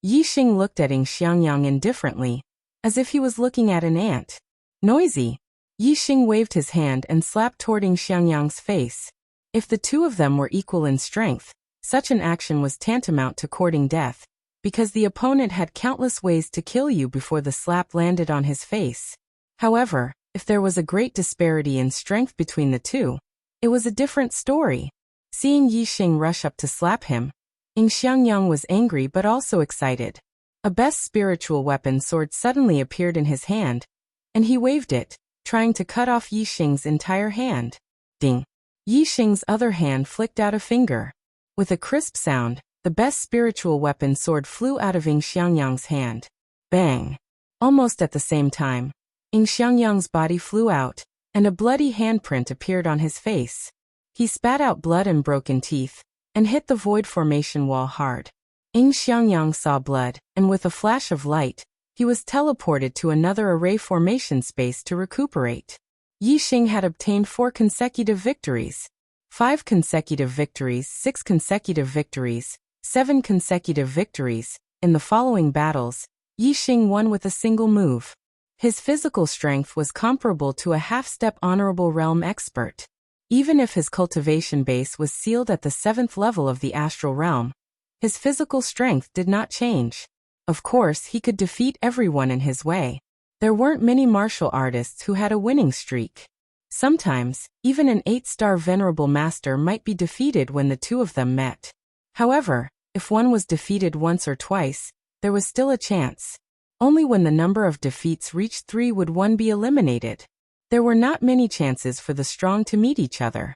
Yixing looked at Xiangyang indifferently, as if he was looking at an ant. Noisy. Yixing waved his hand and slapped toward Xiangyang's face. If the two of them were equal in strength, such an action was tantamount to courting death, because the opponent had countless ways to kill you before the slap landed on his face. However, if there was a great disparity in strength between the two, it was a different story. Seeing Yixing rush up to slap him, Xiangyang was angry but also excited. A best spiritual weapon sword suddenly appeared in his hand, and he waved it, trying to cut off Yixing's entire hand. Ding! Yixing's other hand flicked out a finger. With a crisp sound, the best spiritual weapon sword flew out of Xiangyang's hand. Bang! Almost at the same time, Xiangyang's body flew out, and a bloody handprint appeared on his face. He spat out blood and broken teeth, and hit the void formation wall hard. Xiangyang saw blood, and with a flash of light, he was teleported to another array formation space to recuperate. Yixing had obtained 4 consecutive victories. 5 consecutive victories, 6 consecutive victories, 7 consecutive victories. In the following battles, Yixing won with a single move. His physical strength was comparable to a half-step honorable realm expert. Even if his cultivation base was sealed at the 7th level of the astral realm, his physical strength did not change. Of course, he could defeat everyone in his way. There weren't many martial artists who had a winning streak. Sometimes, even an 8-star venerable master might be defeated when the two of them met. However, if one was defeated once or twice, there was still a chance. Only when the number of defeats reached 3 would one be eliminated. There were not many chances for the strong to meet each other.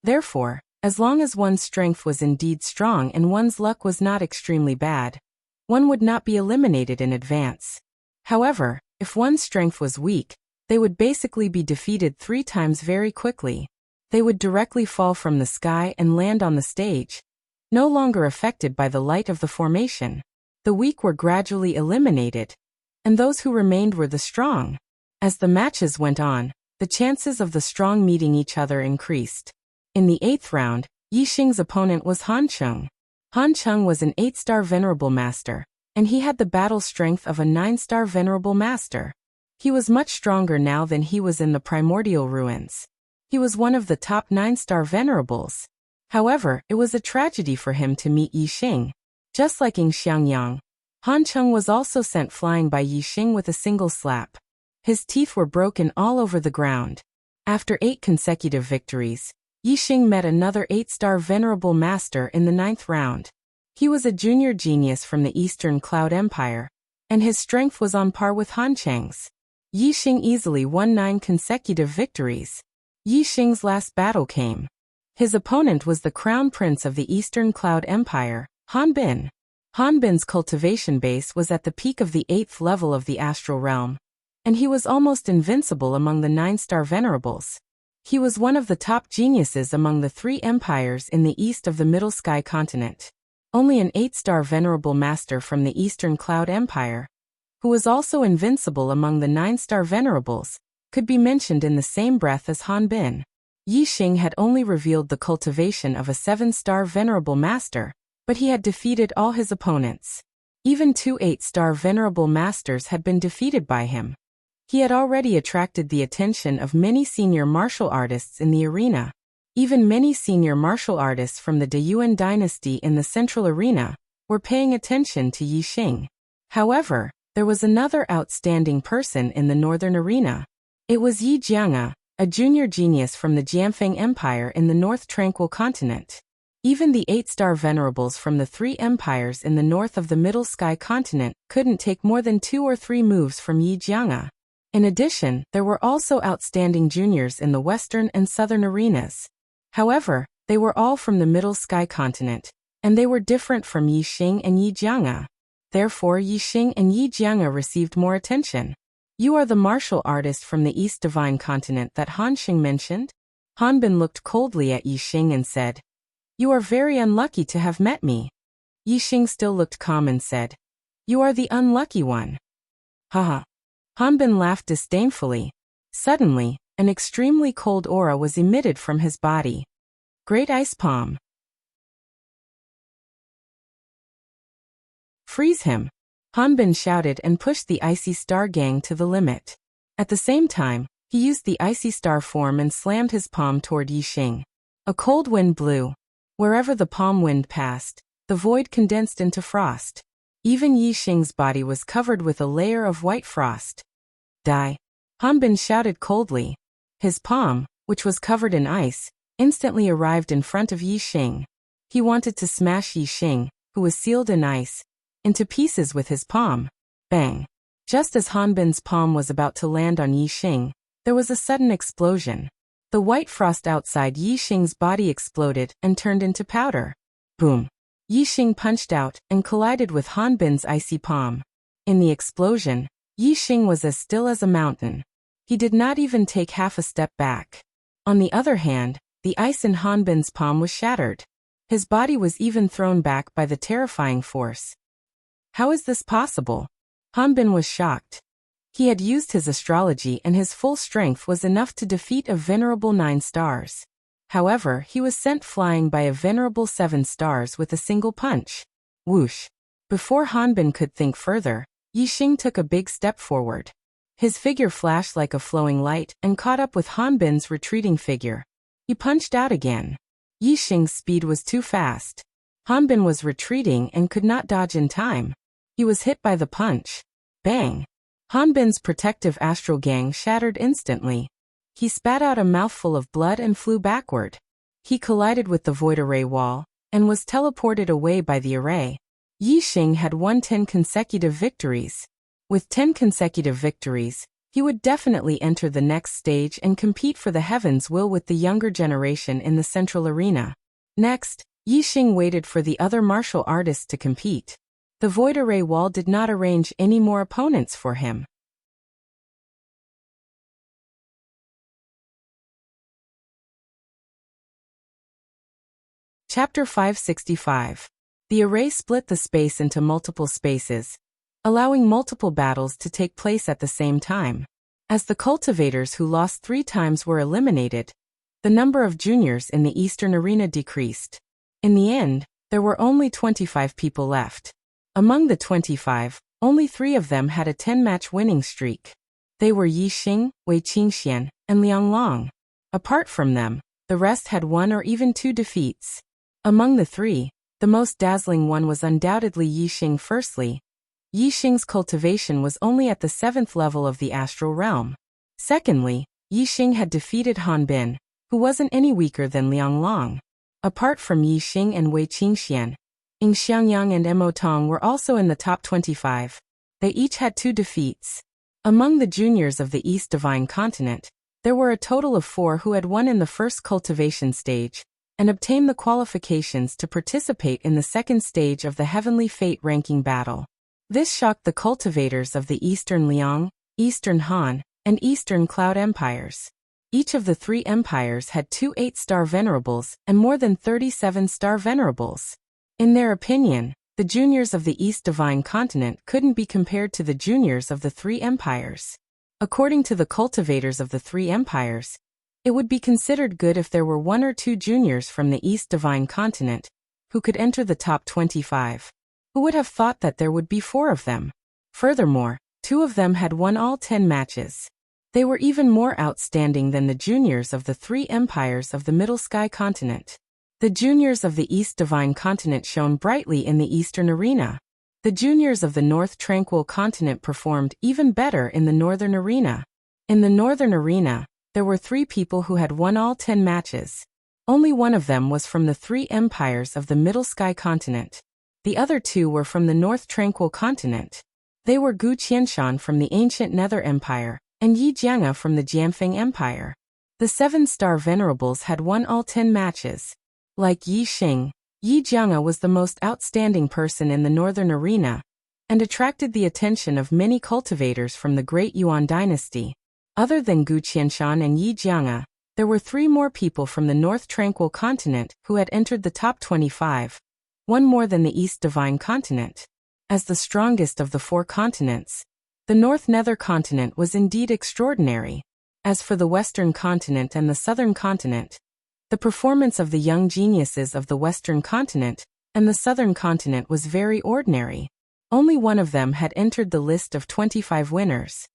Therefore, as long as one's strength was indeed strong and one's luck was not extremely bad, one would not be eliminated in advance. However, if one's strength was weak, they would basically be defeated 3 times very quickly. They would directly fall from the sky and land on the stage, no longer affected by the light of the formation. The weak were gradually eliminated, and those who remained were the strong. As the matches went on, the chances of the strong meeting each other increased. In the 8th round, Yixing's opponent was Han Cheng. Han Cheng was an 8-star venerable master, and he had the battle strength of a 9-star venerable master. He was much stronger now than he was in the primordial ruins. He was one of the top 9-star venerables. However, it was a tragedy for him to meet Yixing. Just like Xiangyang, Han Cheng was also sent flying by Yixing with a single slap. His teeth were broken all over the ground. After 8 consecutive victories, Yixing met another 8-star venerable master in the 9th round. He was a junior genius from the Eastern Cloud Empire, and his strength was on par with Han Cheng's. Yixing easily won 9 consecutive victories. Yixing's last battle came. His opponent was the crown prince of the Eastern Cloud Empire, Han Bin. Han Bin's cultivation base was at the peak of the 8th level of the astral realm, and he was almost invincible among the 9-star venerables. He was one of the top geniuses among the 3 empires in the east of the Middle Sky continent. Only an 8-star venerable master from the Eastern Cloud Empire, who was also invincible among the 9-star venerables, could be mentioned in the same breath as Han Bin. Yi Xing had only revealed the cultivation of a 7-star venerable master, but he had defeated all his opponents. Even 2 8-star venerable masters had been defeated by him. He had already attracted the attention of many senior martial artists in the arena. Even many senior martial artists from the Deyuan dynasty in the central arena were paying attention to Yi Xing. However, there was another outstanding person in the northern arena. It was Yi Jianga, a junior genius from the Jianfeng Empire in the North Tranquil continent. Even the 8-star venerables from the 3 empires in the north of the Middle Sky continent couldn't take more than 2 or 3 moves from Yi Jianga. In addition, there were also outstanding juniors in the western and southern arenas. However, they were all from the Middle Sky continent, and they were different from Yi Xing and Yi Jianga. Therefore, Yi Xing and Yi Jianga received more attention. You are the martial artist from the East Divine continent that Han Xing mentioned? Han Bin looked coldly at Yi Xing and said, "You are very unlucky to have met me." Yi Xing still looked calm and said, "You are the unlucky one." Haha. Han Bin laughed disdainfully. Suddenly, an extremely cold aura was emitted from his body. Great Ice Palm. Freeze him! Han Bin shouted and pushed the Icy Star Gang to the limit. At the same time, he used the Icy Star form and slammed his palm toward Yi Xing. A cold wind blew. Wherever the palm wind passed, the void condensed into frost. Even Yi Xing's body was covered with a layer of white frost. Die! Han Bin shouted coldly. His palm, which was covered in ice, instantly arrived in front of Yi Xing. He wanted to smash Yi Xing, who was sealed in ice, into pieces with his palm. Bang! Just as Han Bin's palm was about to land on Yi Xing, there was a sudden explosion. The white frost outside Yi Xing's body exploded and turned into powder. Boom! Yi Xing punched out and collided with Han Bin's icy palm. In the explosion, Yi Xing was as still as a mountain. He did not even take half a step back. On the other hand, the ice in Han Bin's palm was shattered. His body was even thrown back by the terrifying force. How is this possible? Han Bin was shocked. He had used his astrology and his full strength was enough to defeat a venerable 9 stars. However, he was sent flying by a venerable 7 stars with a single punch. Whoosh! Before Han Bin could think further, Yi Xing took a big step forward. His figure flashed like a flowing light and caught up with Han Bin's retreating figure. He punched out again. Yi Xing's speed was too fast. Han Bin was retreating and could not dodge in time. He was hit by the punch. Bang! Han Bin's protective astral gang shattered instantly. He spat out a mouthful of blood and flew backward. He collided with the void array wall, and was teleported away by the array. Yi Xing had won 10 consecutive victories. With 10 consecutive victories, he would definitely enter the next stage and compete for the Heaven's Will with the younger generation in the central arena. Next, Yi Xing waited for the other martial artists to compete. The void array wall did not arrange any more opponents for him. Chapter 565. The array split the space into multiple spaces, allowing multiple battles to take place at the same time. As the cultivators who lost 3 times were eliminated, the number of juniors in the Eastern Arena decreased. In the end, there were only 25 people left. Among the 25, only 3 of them had a 10-match winning streak. They were Yi Xing, Wei Qingxian, and Liang Long. Apart from them, the rest had 1 or even 2 defeats. Among the 3, the most dazzling one was undoubtedly Yi Xing. Firstly, Yi Xing's cultivation was only at the 7th level of the astral realm. Secondly, Yi Xing had defeated Han Bin, who wasn't any weaker than Liang Long. Apart from Yi Xing and Wei Qingxian, Ying Xiangyang and Mo Tong were also in the top 25. They each had 2 defeats. Among the juniors of the East Divine Continent, there were a total of 4 who had won in the first cultivation stage, and obtained the qualifications to participate in the second stage of the Heavenly Fate ranking battle. This shocked the cultivators of the Eastern Liang, Eastern Han, and Eastern Cloud empires. Each of the 3 empires had 2 8-star venerables and more than 37-star venerables. In their opinion, the juniors of the East Divine Continent couldn't be compared to the juniors of the 3 empires. According to the cultivators of the 3 empires, it would be considered good if there were 1 or 2 juniors from the East Divine Continent who could enter the top 25. Who would have thought that there would be 4 of them? Furthermore, 2 of them had won all 10 matches. They were even more outstanding than the juniors of the 3 empires of the Middle Sky Continent. The juniors of the East Divine Continent shone brightly in the Eastern Arena. The juniors of the North Tranquil Continent performed even better in the Northern Arena. In the Northern Arena, there were 3 people who had won all 10 matches. Only one of them was from the 3 empires of the Middle Sky Continent. The other 2 were from the North Tranquil Continent. They were Gu Qianshan from the Ancient Nether Empire and Yi Jianga from the Jianfeng Empire. The 7-star venerables had won all 10 matches. Like Yi Xing, Yi Jianga was the most outstanding person in the Northern Arena and attracted the attention of many cultivators from the Great Yuan Dynasty. Other than Gu Qianshan and Yi Jianga, there were 3 more people from the North Tranquil Continent who had entered the top 25, one more than the East Divine Continent. As the strongest of the 4 continents, the North Nether Continent was indeed extraordinary. As for the Western Continent and the Southern Continent, the performance of the young geniuses of the Western Continent and the Southern Continent was very ordinary. Only one of them had entered the list of 25 winners.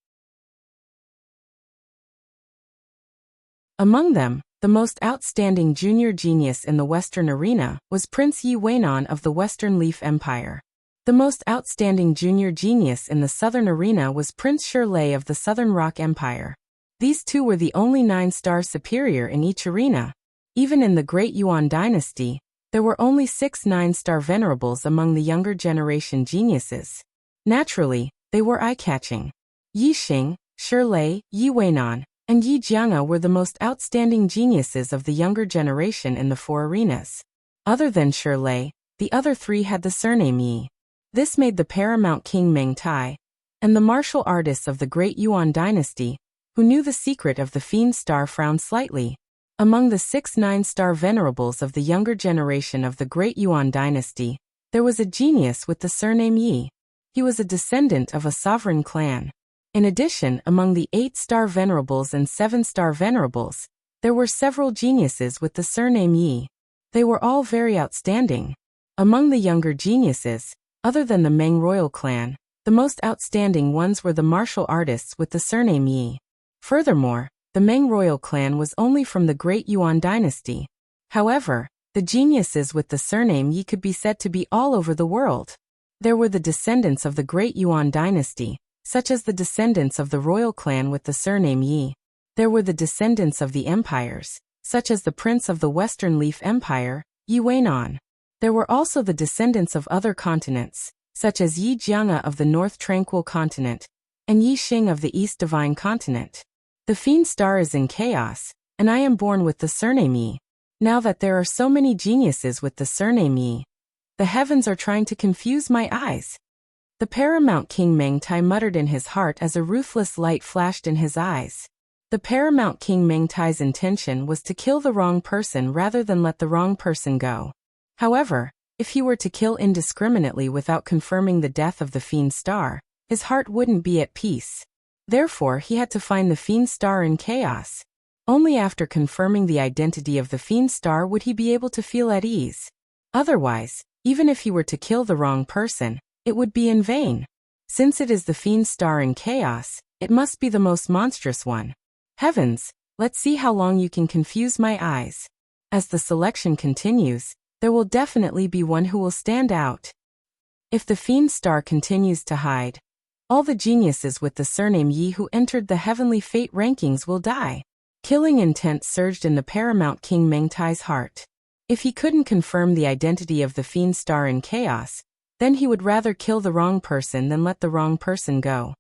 Among them, the most outstanding junior genius in the Western Arena was Prince Yi Weinan of the Western Leaf Empire. The most outstanding junior genius in the Southern Arena was Prince Shirlei of the Southern Rock Empire. These 2 were the only 9-star superior in each arena. Even in the Great Yuan Dynasty, there were only 6 9-star venerables among the younger generation geniuses. Naturally, they were eye-catching. Yi Xing, Shirlei, Yi Weinan, and Yi Jianga were the most outstanding geniuses of the younger generation in the 4 arenas. Other than Shirlei, the other 3 had the surname Yi. This made the paramount king Meng Tai, and the martial artists of the Great Yuan Dynasty, who knew the secret of the Fiend Star, frown slightly. Among the 6 9-star venerables of the younger generation of the Great Yuan Dynasty, there was a genius with the surname Yi. He was a descendant of a sovereign clan. In addition, among the 8-star venerables and 7-star venerables, there were several geniuses with the surname Yi. They were all very outstanding. Among the younger geniuses, other than the Meng royal clan, the most outstanding ones were the martial artists with the surname Yi. Furthermore, the Meng royal clan was only from the Great Yuan Dynasty. However, the geniuses with the surname Yi could be said to be all over the world. There were the descendants of the Great Yuan Dynasty, such as the descendants of the royal clan with the surname Yi. There were the descendants of the empires, such as the prince of the Western Leaf Empire, Yi Weinan. There were also the descendants of other continents, such as Yi Jianga of the North Tranquil Continent, and Yi Xing of the East Divine Continent. The Fiend Star is in chaos, and I am born with the surname Yi. Now that there are so many geniuses with the surname Yi, the heavens are trying to confuse my eyes. The paramount king Meng Tai muttered in his heart as a ruthless light flashed in his eyes. The paramount king Meng Tai's intention was to kill the wrong person rather than let the wrong person go. However, if he were to kill indiscriminately without confirming the death of the Fiend Star, his heart wouldn't be at peace. Therefore, he had to find the Fiend Star in chaos. Only after confirming the identity of the Fiend Star would he be able to feel at ease. Otherwise, even if he were to kill the wrong person, it would be in vain. Since it is the Fiend Star in chaos, it must be the most monstrous one. Heavens, let's see how long you can confuse my eyes. As the selection continues, there will definitely be one who will stand out. If the Fiend Star continues to hide, all the geniuses with the surname Yi who entered the heavenly fate rankings will die. Killing intent surged in the paramount king Meng Tai's heart. If he couldn't confirm the identity of the Fiend Star in chaos, then he would rather kill the wrong person than let the wrong person go.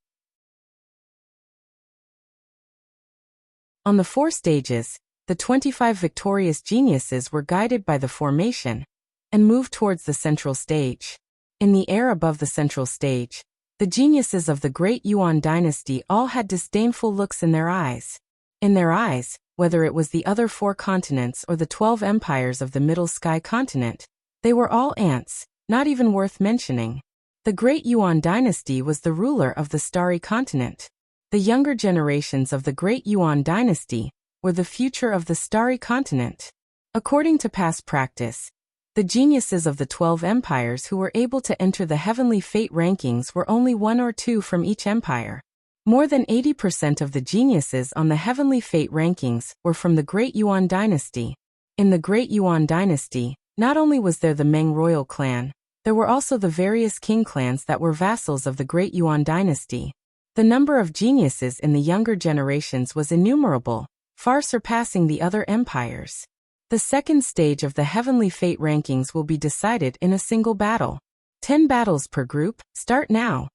On the 4 stages, the 25 victorious geniuses were guided by the formation and moved towards the central stage. In the air above the central stage, the geniuses of the Great Yuan Dynasty all had disdainful looks in their eyes. In their eyes, whether it was the other 4 continents or the 12 empires of the Middle Sky continent. They were all ants, not even worth mentioning. The Great Yuan dynasty was the ruler of the Starry Continent. The younger generations of the Great Yuan dynasty were the future of the Starry Continent. According to past practice, the geniuses of the 12 empires who were able to enter the heavenly fate rankings were only 1 or 2 from each empire. More than 80% of the geniuses on the heavenly fate rankings were from the Great Yuan dynasty. In the Great Yuan dynasty, not only was there the Meng royal clan, there were also the various king clans that were vassals of the Great Yuan dynasty. The number of geniuses in the younger generations was innumerable, far surpassing the other empires. The second stage of the heavenly fate rankings will be decided in a single battle. 10 battles per group, start now.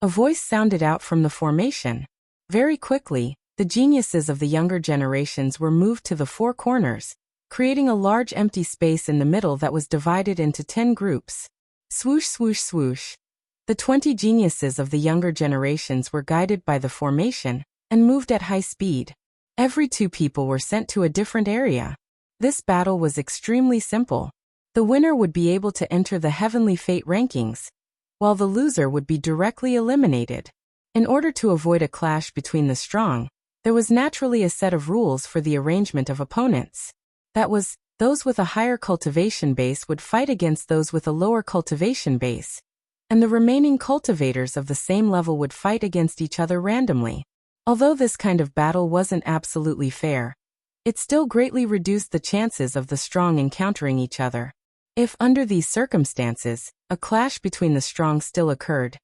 A voice sounded out from the formation. Very quickly, the geniuses of the younger generations were moved to the 4 corners, creating a large empty space in the middle that was divided into 10 groups. Swoosh, swoosh, swoosh. The 20 geniuses of the younger generations were guided by the formation and moved at high speed. Every 2 people were sent to a different area. This battle was extremely simple. The winner would be able to enter the heavenly fate rankings, while the loser would be directly eliminated. In order to avoid a clash between the strong, there was naturally a set of rules for the arrangement of opponents. That was, those with a higher cultivation base would fight against those with a lower cultivation base, and the remaining cultivators of the same level would fight against each other randomly. Although this kind of battle wasn't absolutely fair, it still greatly reduced the chances of the strong encountering each other. If under these circumstances, a clash between the strong still occurred,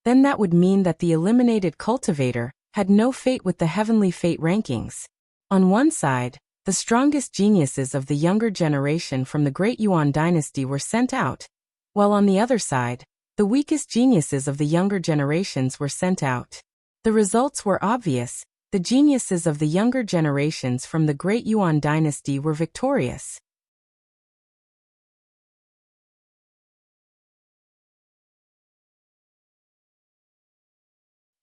then that would mean that the eliminated cultivator had no fate with the heavenly fate rankings. On one side, the strongest geniuses of the younger generation from the Great Yuan dynasty were sent out, while on the other side, the weakest geniuses of the younger generations were sent out. The results were obvious. The geniuses of the younger generations from the Great Yuan dynasty were victorious.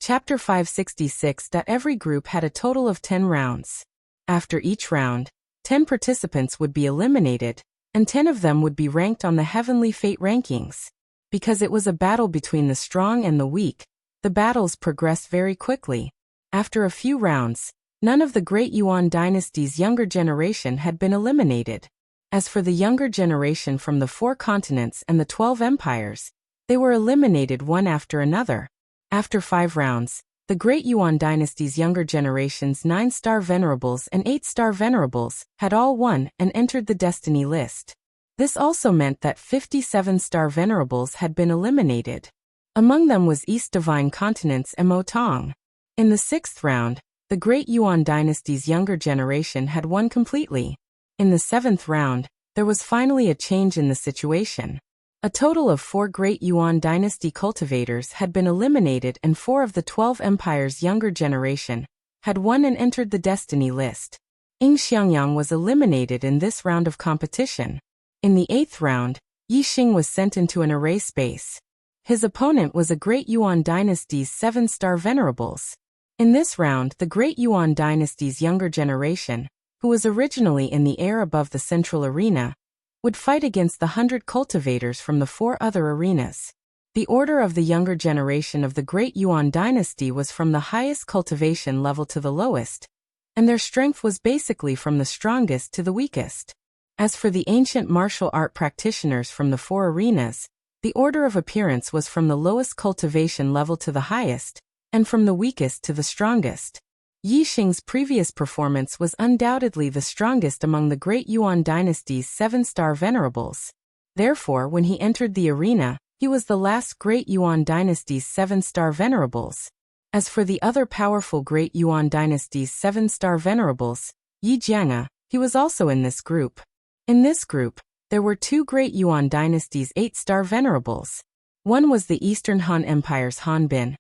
Chapter 566. Every group had a total of 10 rounds. After each round, 10 participants would be eliminated, and 10 of them would be ranked on the heavenly fate rankings. Because it was a battle between the strong and the weak, the battles progressed very quickly. After a few rounds, none of the Great Yuan dynasty's younger generation had been eliminated. As for the younger generation from the 4 continents and the 12 empires, they were eliminated one after another. After 5 rounds, the Great Yuan dynasty's younger generation's 9-star venerables and 8-star venerables had all won and entered the destiny list. This also meant that 57-star venerables had been eliminated. Among them was East Divine Continent's Mo Tong. In the 6th round, the Great Yuan dynasty's younger generation had won completely. In the 7th round, there was finally a change in the situation. A total of 4 Great Yuan dynasty cultivators had been eliminated and 4 of the 12 empires' younger generation had won and entered the destiny list. Ying Xiangyang was eliminated in this round of competition. In the 8th round, Yi Xing was sent into an array space. His opponent was a Great Yuan dynasty's 7-star venerables. In this round, the Great Yuan dynasty's younger generation, who was originally in the air above the central arena, would fight against the 100 cultivators from the 4 other arenas. The order of the younger generation of the Great Yuan dynasty was from the highest cultivation level to the lowest, and their strength was basically from the strongest to the weakest. As for the ancient martial art practitioners from the 4 arenas, the order of appearance was from the lowest cultivation level to the highest, and from the weakest to the strongest. Yi Xing's previous performance was undoubtedly the strongest among the Great Yuan dynasty's 7-star venerables. Therefore, when he entered the arena, he was the last Great Yuan dynasty's 7-star venerables. As for the other powerful Great Yuan dynasty's 7-star venerables, Yi Jianga, he was also in this group. In this group, there were 2 Great Yuan dynasty's 8-star venerables. One was the Eastern Han Empire's Han Bin,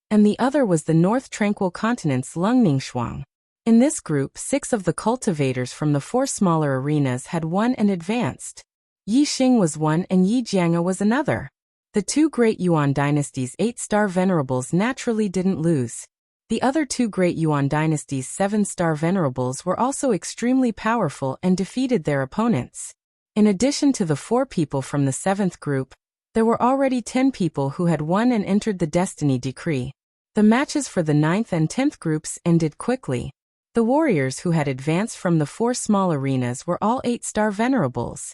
and the other was the North Tranquil Continent's Lung Ningxuang. In this group, 6 of the cultivators from the 4 smaller arenas had won and advanced. Yi Xing was one and Yi Jianga was another. The 2 Great Yuan dynasty's 8-star venerables naturally didn't lose. The other two Great Yuan Dynasty's 7-star venerables were also extremely powerful and defeated their opponents. In addition to the 4 people from the 7th group, there were already 10 people who had won and entered the Destiny Decree. The matches for the 9th and 10th groups ended quickly. The warriors who had advanced from the 4 small arenas were all 8-star venerables.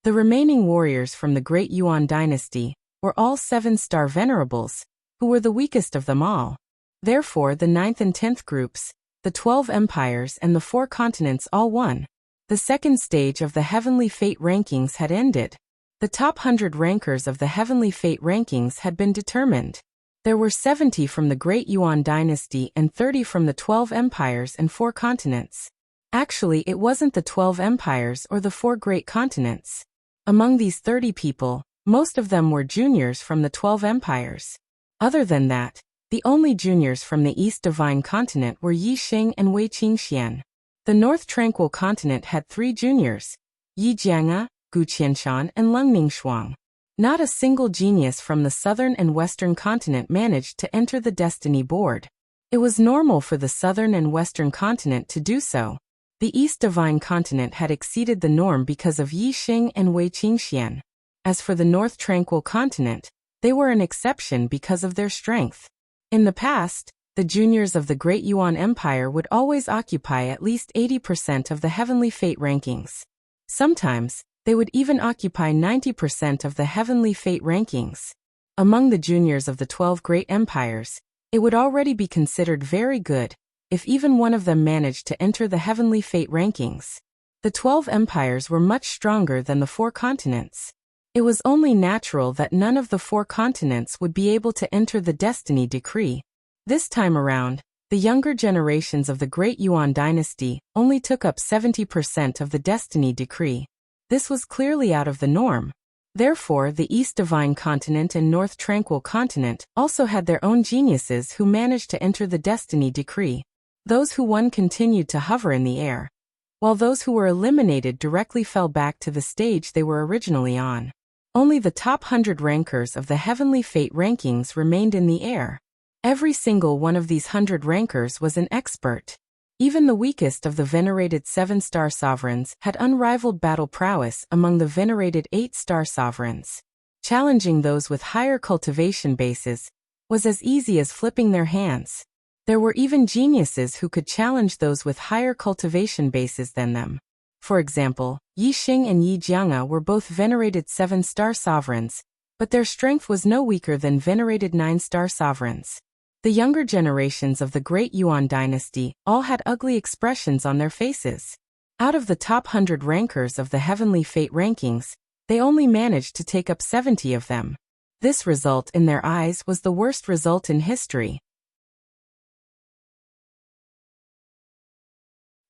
The remaining warriors from the Great Yuan Dynasty were all 7-star venerables, who were the weakest of them all. Therefore, the 9th and 10th groups, the 12 empires and the 4 continents all won. The second stage of the Heavenly Fate rankings had ended. The top 100 rankers of the Heavenly Fate rankings had been determined. There were 70 from the Great Yuan Dynasty and 30 from the 12 empires and 4 continents. Actually, it wasn't the 12 empires or the 4 great continents. Among these 30 people, most of them were juniors from the 12 empires. Other than that, the only juniors from the East Divine Continent were Yi Xing and Wei Qingxian. The North Tranquil Continent had 3 juniors, Yi Jianga, Gu Qianshan and Lung Ningxuang. Not a single genius from the Southern and Western Continent managed to enter the Destiny Board. It was normal for the Southern and Western Continent to do so. The East Divine Continent had exceeded the norm because of Yi Xing and Wei Qingxian. As for the North Tranquil Continent, they were an exception because of their strength. In the past, the juniors of the Great Yuan Empire would always occupy at least 80% of the Heavenly Fate rankings. Sometimes, they would even occupy 90% of the Heavenly Fate rankings. Among the juniors of the 12 great empires, it would already be considered very good if even one of them managed to enter the Heavenly Fate rankings. The 12 empires were much stronger than the 4 continents. It was only natural that none of the 4 continents would be able to enter the Destiny Decree. This time around, the younger generations of the Great Yuan Dynasty only took up 70% of the Destiny Decree. This was clearly out of the norm. Therefore, the East Divine Continent and North Tranquil Continent also had their own geniuses who managed to enter the Destiny Decree. Those who won continued to hover in the air, while those who were eliminated directly fell back to the stage they were originally on. Only the top 100 rankers of the Heavenly Fate rankings remained in the air. Every single one of these 100 rankers was an expert. Even the weakest of the venerated 7-star sovereigns had unrivaled battle prowess among the venerated 8-star sovereigns. Challenging those with higher cultivation bases was as easy as flipping their hands. There were even geniuses who could challenge those with higher cultivation bases than them. For example, Yi Xing and Yi Jianga were both venerated 7-star sovereigns, but their strength was no weaker than venerated 9-star sovereigns. The younger generations of the Great Yuan Dynasty all had ugly expressions on their faces. Out of the top 100 rankers of the Heavenly Fate rankings, they only managed to take up 70 of them. This result in their eyes was the worst result in history.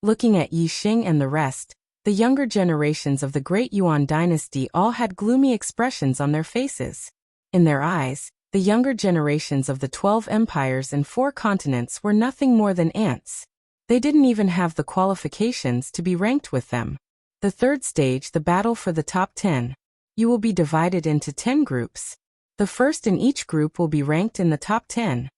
Looking at Yi Xing and the rest, the younger generations of the Great Yuan Dynasty all had gloomy expressions on their faces. In their eyes, the younger generations of the 12 empires and 4 continents were nothing more than ants. They didn't even have the qualifications to be ranked with them. The third stage, the battle for the top 10. You will be divided into 10 groups. The first in each group will be ranked in the top 10.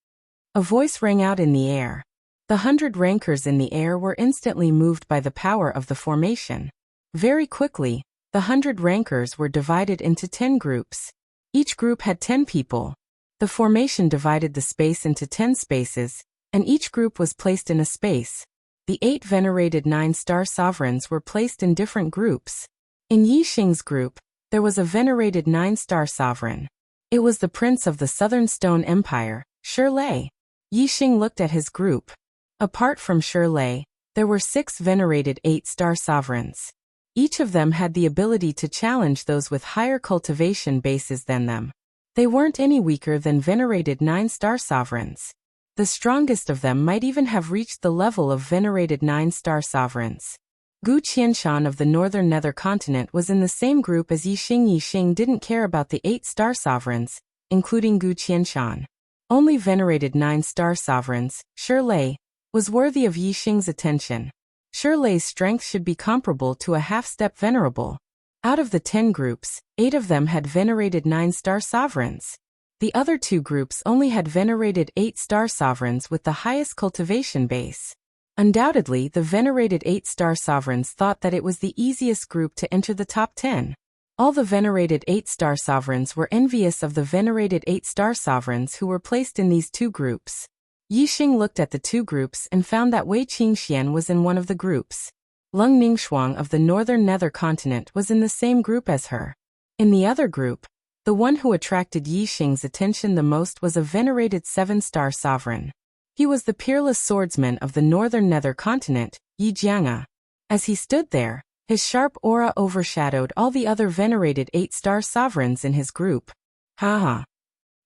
A voice rang out in the air. The 100 rankers in the air were instantly moved by the power of the formation. Very quickly, the 100 rankers were divided into 10 groups. Each group had 10 people. The formation divided the space into 10 spaces, and each group was placed in a space. The 8 venerated 9-star sovereigns were placed in different groups. In Yi Xing's group, there was a venerated 9-star sovereign. It was the prince of the Southern Stone Empire, Shirlei. Yi Xing looked at his group. Apart from Shirlei, there were 6 venerated 8-star sovereigns. Each of them had the ability to challenge those with higher cultivation bases than them. They weren't any weaker than venerated 9-star sovereigns. The strongest of them might even have reached the level of venerated 9-star sovereigns. Gu Qianshan of the Northern Nether Continent was in the same group as Yi Xing. Yi Xing didn't care about the 8-star sovereigns, including Gu Qianshan. Only venerated 9-star sovereigns, Shirlei, was worthy of Yi Xing's attention. Shirlei's strength should be comparable to a half-step venerable. Out of the 10 groups, 8 of them had venerated 9-star sovereigns. The other two groups only had venerated 8-star sovereigns with the highest cultivation base. Undoubtedly, the venerated 8-star sovereigns thought that it was the easiest group to enter the top 10. All the venerated 8-star sovereigns were envious of the venerated 8-star sovereigns who were placed in these two groups. Yixing looked at the two groups and found that Wei Qingxian was in one of the groups. Lung Ningxuang of the northern nether continent was in the same group as her. In the other group, the one who attracted Yixing's attention the most was a venerated 7-star sovereign. He was the peerless swordsman of the northern nether continent, Yi Jianga. As he stood there, his sharp aura overshadowed all the other venerated 8-star sovereigns in his group. Haha.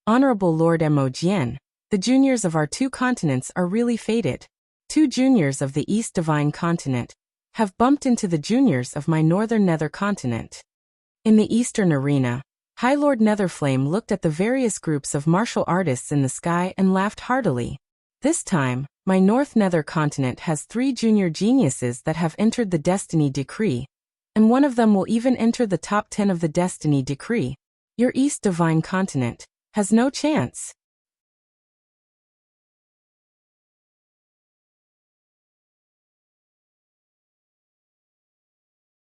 Honorable Lord Mo Jian, the juniors of our two continents are really fated. 2 juniors of the East Divine Continent have bumped into the juniors of my northern nether continent. In the eastern arena, High Lord Netherflame looked at the various groups of martial artists in the sky and laughed heartily. This time, my north nether continent has 3 junior geniuses that have entered the Destiny Decree, and one of them will even enter the top 10 of the Destiny Decree. Your East Divine Continent has no chance.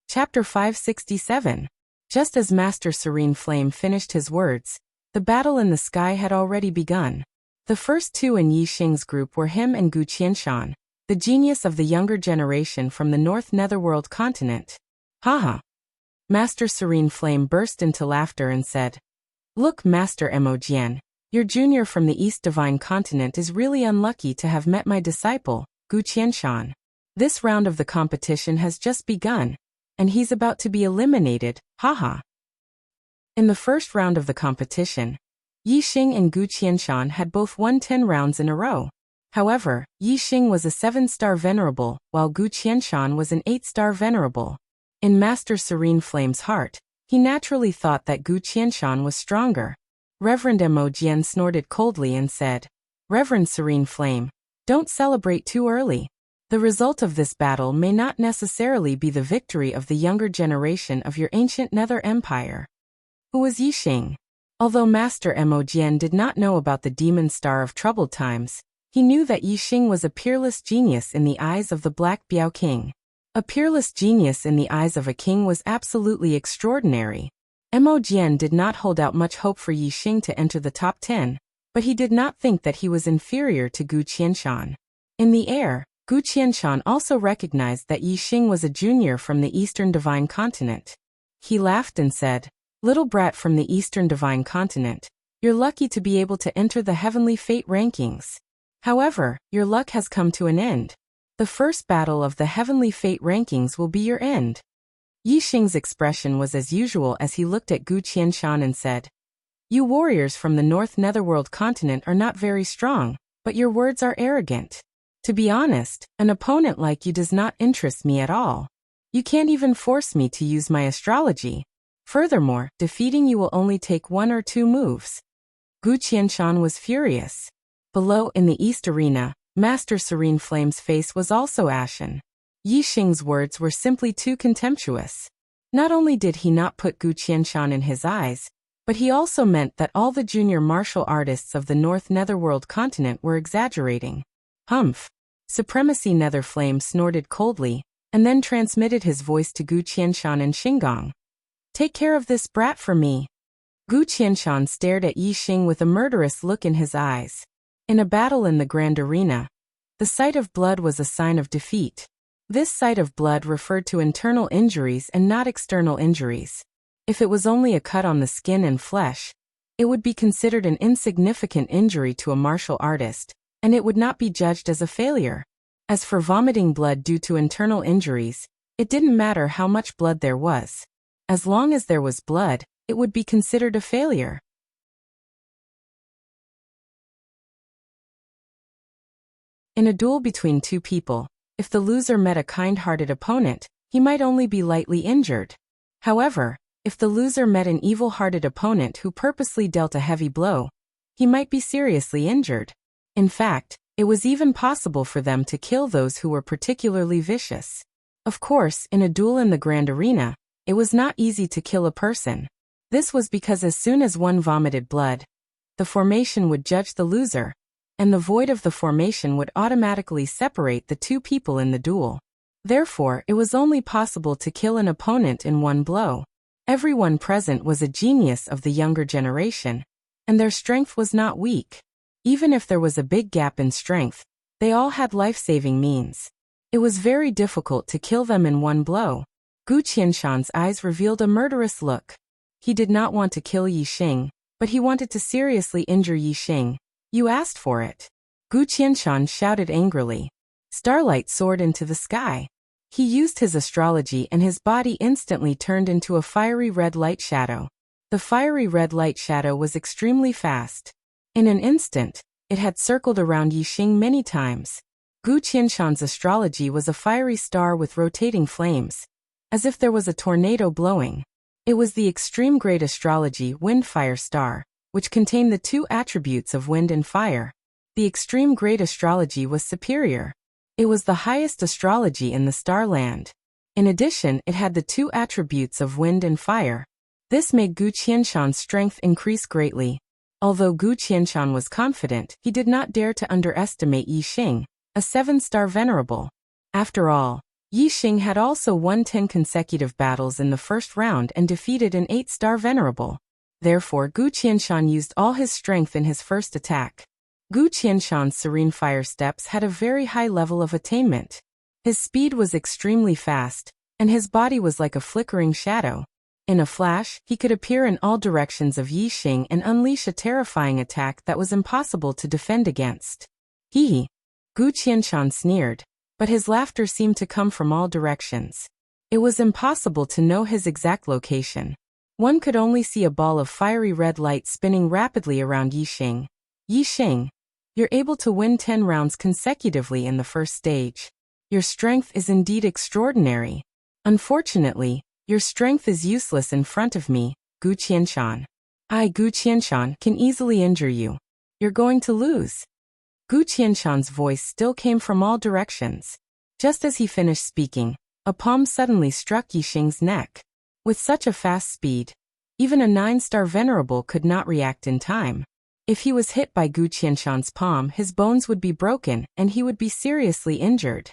Chapter 567. Just as Master Serene Flame finished his words, the battle in the sky had already begun. The first two in Yixing's group were him and Gu Qianshan, the genius of the younger generation from the North Netherworld continent. Haha. Master Serene Flame burst into laughter and said, "Look, Master Mo Jian, your junior from the East Divine Continent is really unlucky to have met my disciple, Gu Qianshan. This round of the competition has just begun, and he's about to be eliminated, haha." In the first round of the competition, Yixing and Gu Qianshan had both won 10 rounds in a row. However, Yixing was a 7-star venerable, while Gu Qianshan was an 8-star venerable. In Master Serene Flame's heart, he naturally thought that Gu Qianshan was stronger. Reverend Mo Jian snorted coldly and said, "Reverend Serene Flame, don't celebrate too early. The result of this battle may not necessarily be the victory of the younger generation of your ancient Nether Empire." Who was Yixing? Although Master Mo Jian did not know about the Demon Star of Troubled Times, he knew that Yixing was a peerless genius in the eyes of the Black Biao King. A peerless genius in the eyes of a king was absolutely extraordinary. Mo Jian did not hold out much hope for Yixing to enter the top 10, but he did not think that he was inferior to Gu Qianshan. In the air, Gu Qianshan also recognized that Yixing was a junior from the Eastern Divine Continent. He laughed and said, "Little brat from the Eastern Divine Continent, you're lucky to be able to enter the Heavenly Fate rankings. However, your luck has come to an end. The first battle of the Heavenly Fate rankings will be your end." Yixing's expression was as usual as he looked at Gu Qianshan and said, "You warriors from the North Netherworld continent are not very strong, but your words are arrogant. To be honest, an opponent like you does not interest me at all. You can't even force me to use my astrology. Furthermore, defeating you will only take 1 or 2 moves." Gu Qianshan was furious. Below in the East Arena, Master Serene Flame's face was also ashen. Yixing's words were simply too contemptuous. Not only did he not put Gu Qianshan in his eyes, but he also meant that all the junior martial artists of the North Netherworld continent were exaggerating. Humph. Supremacy Netherflame snorted coldly, and then transmitted his voice to Gu Qianshan and Xingong. "Take care of this brat for me." Gu Qianshan stared at Yixing with a murderous look in his eyes. In a battle in the Grand Arena, the sight of blood was a sign of defeat. This sight of blood referred to internal injuries and not external injuries. If it was only a cut on the skin and flesh, it would be considered an insignificant injury to a martial artist, and it would not be judged as a failure. As for vomiting blood due to internal injuries, it didn't matter how much blood there was. As long as there was blood, it would be considered a failure. In a duel between 2 people, if the loser met a kind-hearted opponent, he might only be lightly injured. However, if the loser met an evil-hearted opponent who purposely dealt a heavy blow, he might be seriously injured. In fact, it was even possible for them to kill those who were particularly vicious. Of course, in a duel in the Grand Arena, it was not easy to kill a person. This was because as soon as one vomited blood, the formation would judge the loser, and the void of the formation would automatically separate the two people in the duel. Therefore, it was only possible to kill an opponent in one blow. Everyone present was a genius of the younger generation, and their strength was not weak. Even if there was a big gap in strength, they all had life-saving means. It was very difficult to kill them in one blow. Gu Qianshan's eyes revealed a murderous look. He did not want to kill Yi Xing, but he wanted to seriously injure Yi Xing. You asked for it. Gu Qianshan shouted angrily. Starlight soared into the sky. He used his astrology and his body instantly turned into a fiery red light shadow. The fiery red light shadow was extremely fast. In an instant, it had circled around Yi Xing many times. Gu Qianshan's astrology was a fiery star with rotating flames, as if there was a tornado blowing. It was the extreme great astrology wind-fire star, which contained the two attributes of wind and fire. The extreme great astrology was superior. It was the highest astrology in the starland. In addition, it had the two attributes of wind and fire. This made Gu Qianshan's strength increase greatly. Although Gu Qianshan was confident, he did not dare to underestimate Yi Xing, a 7-star venerable. After all, Yi Xing had also won 10 consecutive battles in the first round and defeated an 8-star venerable. Therefore, Gu Qianshan used all his strength in his first attack. Gu Qianshan's serene fire steps had a very high level of attainment. His speed was extremely fast, and his body was like a flickering shadow. In a flash, he could appear in all directions of Yi Xing and unleash a terrifying attack that was impossible to defend against. Hee. Gu Qianshan sneered, but his laughter seemed to come from all directions. It was impossible to know his exact location. One could only see a ball of fiery red light spinning rapidly around Yi Xing. Yi Xing, you're able to win 10 rounds consecutively in the first stage. Your strength is indeed extraordinary. Unfortunately, your strength is useless in front of me, Gu Qianshan. I, Gu Qianshan, can easily injure you. You're going to lose. Gu Qianshan's voice still came from all directions. Just as he finished speaking, a palm suddenly struck Yi Xing's neck. With such a fast speed, even a 9-star venerable could not react in time. If he was hit by Gu Qianshan's palm, his bones would be broken and he would be seriously injured.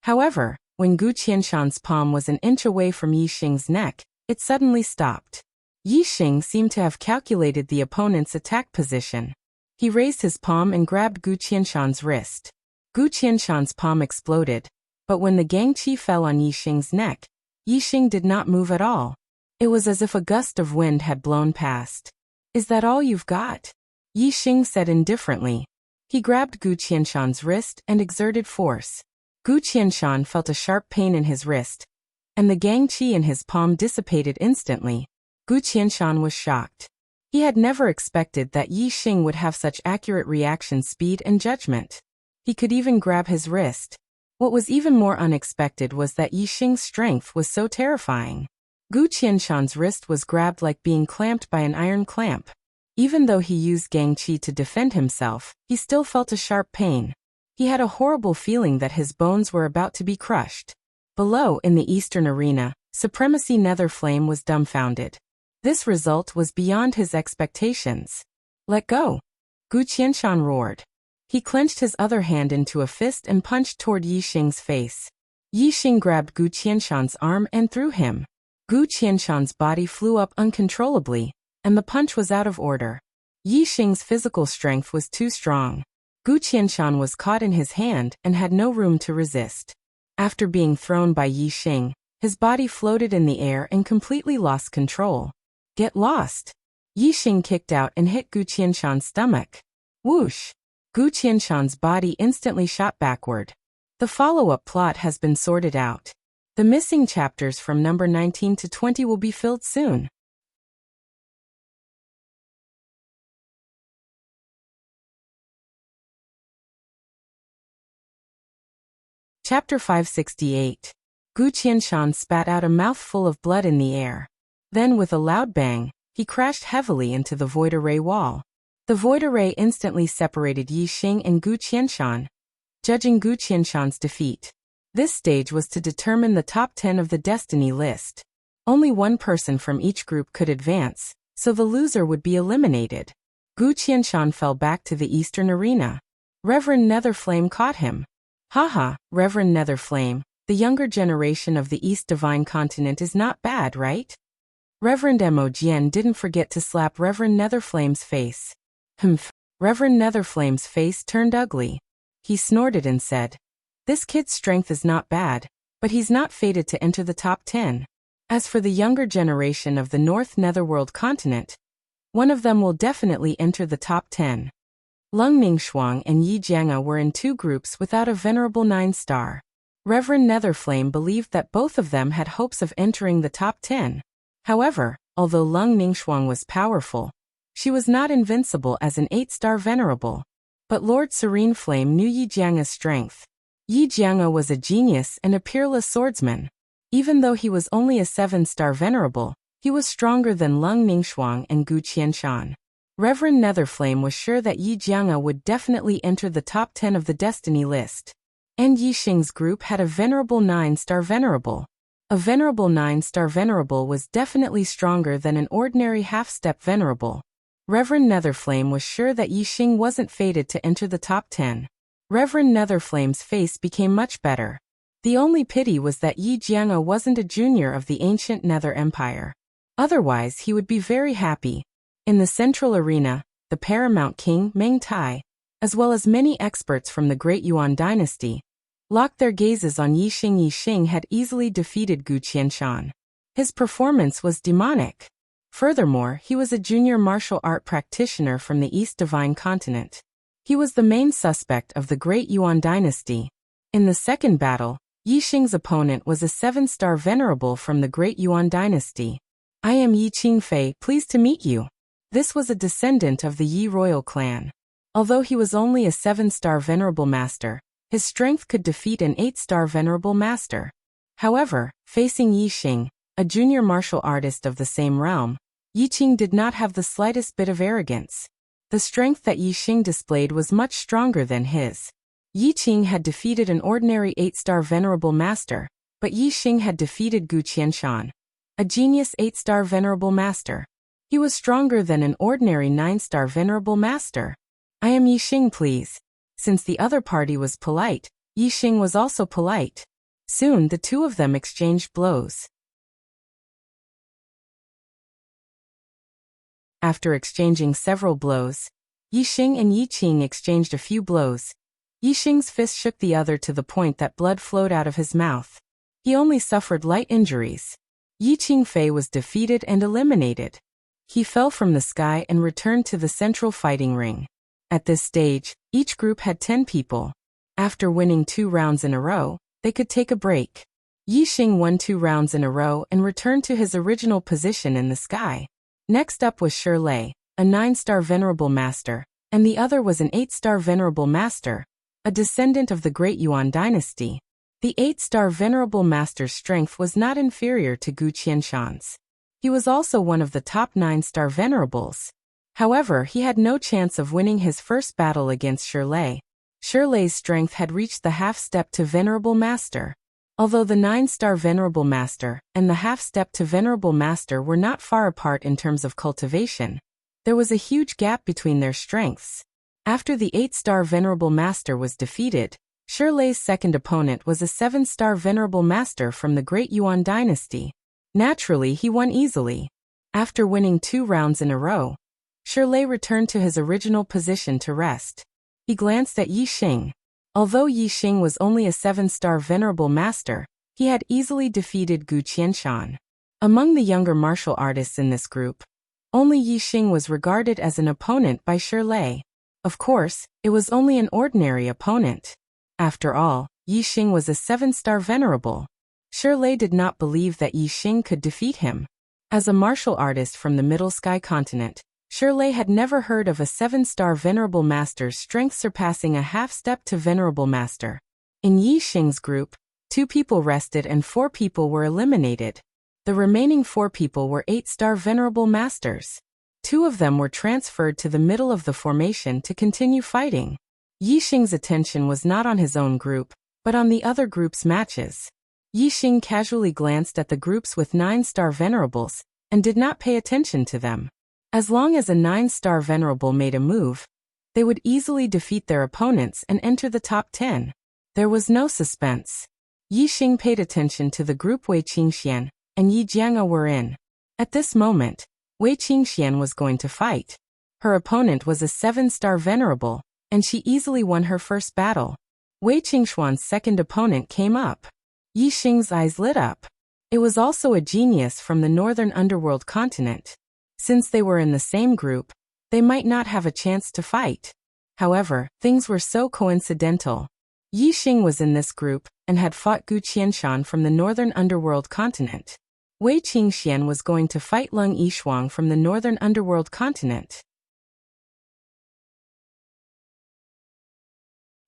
However, when Gu Qianshan's palm was an inch away from Yi Xing's neck, it suddenly stopped. Yi Xing seemed to have calculated the opponent's attack position. He raised his palm and grabbed Gu Qianshan's wrist. Gu Qianshan's palm exploded, but when the gangqi fell on Yi Xing's neck, Yi Xing did not move at all. It was as if a gust of wind had blown past. Is that all you've got? Yi Xing said indifferently. He grabbed Gu Qianshan's wrist and exerted force. Gu Qianshan felt a sharp pain in his wrist, and the gangqi in his palm dissipated instantly. Gu Qianshan was shocked. He had never expected that Yi Xing would have such accurate reaction speed and judgment. He could even grab his wrist. What was even more unexpected was that Yi Xing's strength was so terrifying. Gu Qianshan's wrist was grabbed like being clamped by an iron clamp. Even though he used gangqi to defend himself, he still felt a sharp pain. He had a horrible feeling that his bones were about to be crushed. Below, in the eastern arena, Supremacy Netherflame was dumbfounded. This result was beyond his expectations. Let go! Gu Qianshan roared. He clenched his other hand into a fist and punched toward Yi Xing's face. Yi Xing grabbed Gu Qianshan's arm and threw him. Gu Qianshan's body flew up uncontrollably, and the punch was out of order. Yi Xing's physical strength was too strong. Gu Qianshan was caught in his hand and had no room to resist. After being thrown by Yi Xing, his body floated in the air and completely lost control. Get lost! Yi Xing kicked out and hit Gu Qianshan's stomach. Whoosh! Gu Qianshan's body instantly shot backward. The follow-up plot has been sorted out. The missing chapters from number 19 to 20 will be filled soon. Chapter 568. Gu Qianshan spat out a mouthful of blood in the air. Then with a loud bang, he crashed heavily into the void array wall. The void array instantly separated Yi Xing and Gu Qianshan, judging Gu Qianshan's defeat. This stage was to determine the top 10 of the destiny list. Only one person from each group could advance, so the loser would be eliminated. Gu Qianshan fell back to the eastern arena. Reverend Netherflame caught him. Haha, Reverend Netherflame, the younger generation of the East Divine Continent is not bad, right? Reverend Mo Jian didn't forget to slap Reverend Netherflame's face. Humph. Reverend Netherflame's face turned ugly. He snorted and said, "This kid's strength is not bad, but he's not fated to enter the top 10. As for the younger generation of the North Netherworld continent, one of them will definitely enter the top 10. Lung Ningxuang and Yi Jianga were in two groups without a venerable 9-star. Reverend Netherflame believed that both of them had hopes of entering the top 10. However, although Lung Ningxuang was powerful, she was not invincible as an 8-star venerable. But Lord Serene Flame knew Yi Jianga's strength. Yi Jianga was a genius and a peerless swordsman. Even though he was only a 7-star venerable, he was stronger than Lung Ningxuang and Gu Qianshan. Reverend Netherflame was sure that Yi Jianga would definitely enter the top 10 of the destiny list. And Yixing's group had a venerable 9-star venerable. A venerable 9-star venerable was definitely stronger than an ordinary half-step venerable. Reverend Netherflame was sure that Yixing wasn't fated to enter the top 10. Reverend Netherflame's face became much better. The only pity was that Yi Jianga wasn't a junior of the ancient Nether Empire. Otherwise he would be very happy. In the central arena, the Paramount King, Meng Tai, as well as many experts from the Great Yuan dynasty, locked their gazes on Yixing. Yixing had easily defeated Gu Qianshan. His performance was demonic. Furthermore, he was a junior martial art practitioner from the East Divine Continent. He was the main suspect of the Great Yuan dynasty. In the second battle, Yixing's opponent was a 7-star venerable from the Great Yuan dynasty. "I am Yi Qingfei, pleased to meet you." This was a descendant of the Yi royal clan. Although he was only a 7-star venerable master, his strength could defeat an 8-star venerable master. However, facing Yixing, a junior martial artist of the same realm, Yixing did not have the slightest bit of arrogance. The strength that Yixing displayed was much stronger than his. Yixing had defeated an ordinary 8-star venerable master, but Yixing had defeated Gu Qianshan, a genius 8-star venerable master. He was stronger than an ordinary 9-star venerable master. "I am Yixing, please." Since the other party was polite, Yixing was also polite. Soon the two of them exchanged blows. After exchanging several blows, Yixing and Yiqing exchanged a few blows. Yixing's fist shook the other to the point that blood flowed out of his mouth. He only suffered light injuries. Yi Qingfei was defeated and eliminated. He fell from the sky and returned to the central fighting ring. At this stage, each group had 10 people. After winning 2 rounds in a row, they could take a break. Yixing won 2 rounds in a row and returned to his original position in the sky. Next up was Shirlei, a 9-star venerable master, and the other was an 8-star venerable master, a descendant of the Great Yuan dynasty. The 8-star venerable master's strength was not inferior to Gu Qianshan's. He was also one of the top 9-star venerables. However, he had no chance of winning his first battle against Shirlei. Shirlei's strength had reached the half-step to venerable master. Although the 9-star venerable master and the half-step to venerable master were not far apart in terms of cultivation, there was a huge gap between their strengths. After the 8-star venerable master was defeated, Shirlei's second opponent was a 7-star venerable master from the Great Yuan dynasty. Naturally, he won easily. After winning 2 rounds in a row, Shirlei returned to his original position to rest. He glanced at Yixing. Although Yixing was only a 7-star venerable master, he had easily defeated Gu Qianshan. Among the younger martial artists in this group, only Yixing was regarded as an opponent by Shirlei. Of course, it was only an ordinary opponent. After all, Yixing was a 7-star venerable. Shirlei did not believe that Yixing could defeat him. As a martial artist from the Middle Sky continent, Shirlei had never heard of a 7-star venerable master's strength surpassing a half-step to venerable master. In Yixing's group, 2 people rested and 4 people were eliminated. The remaining 4 people were 8-star venerable masters. 2 of them were transferred to the middle of the formation to continue fighting. Yixing's attention was not on his own group, but on the other group's matches. Yi Xing casually glanced at the groups with 9-star venerables, and did not pay attention to them. As long as a 9-star venerable made a move, they would easily defeat their opponents and enter the top 10. There was no suspense. Yi Xing paid attention to the group Wei Qingxian and Yi Jianga were in. At this moment, Wei Qingxian was going to fight. Her opponent was a 7-star venerable, and she easily won her first battle. Wei Qingxuan's second opponent came up. Yi Xing's eyes lit up. It was also a genius from the northern underworld continent. Since they were in the same group, they might not have a chance to fight. However, things were so coincidental. Yi Xing was in this group and had fought Gu Qianshan from the northern underworld continent. Wei Qingxian was going to fight Leng Yishuang from the northern underworld continent.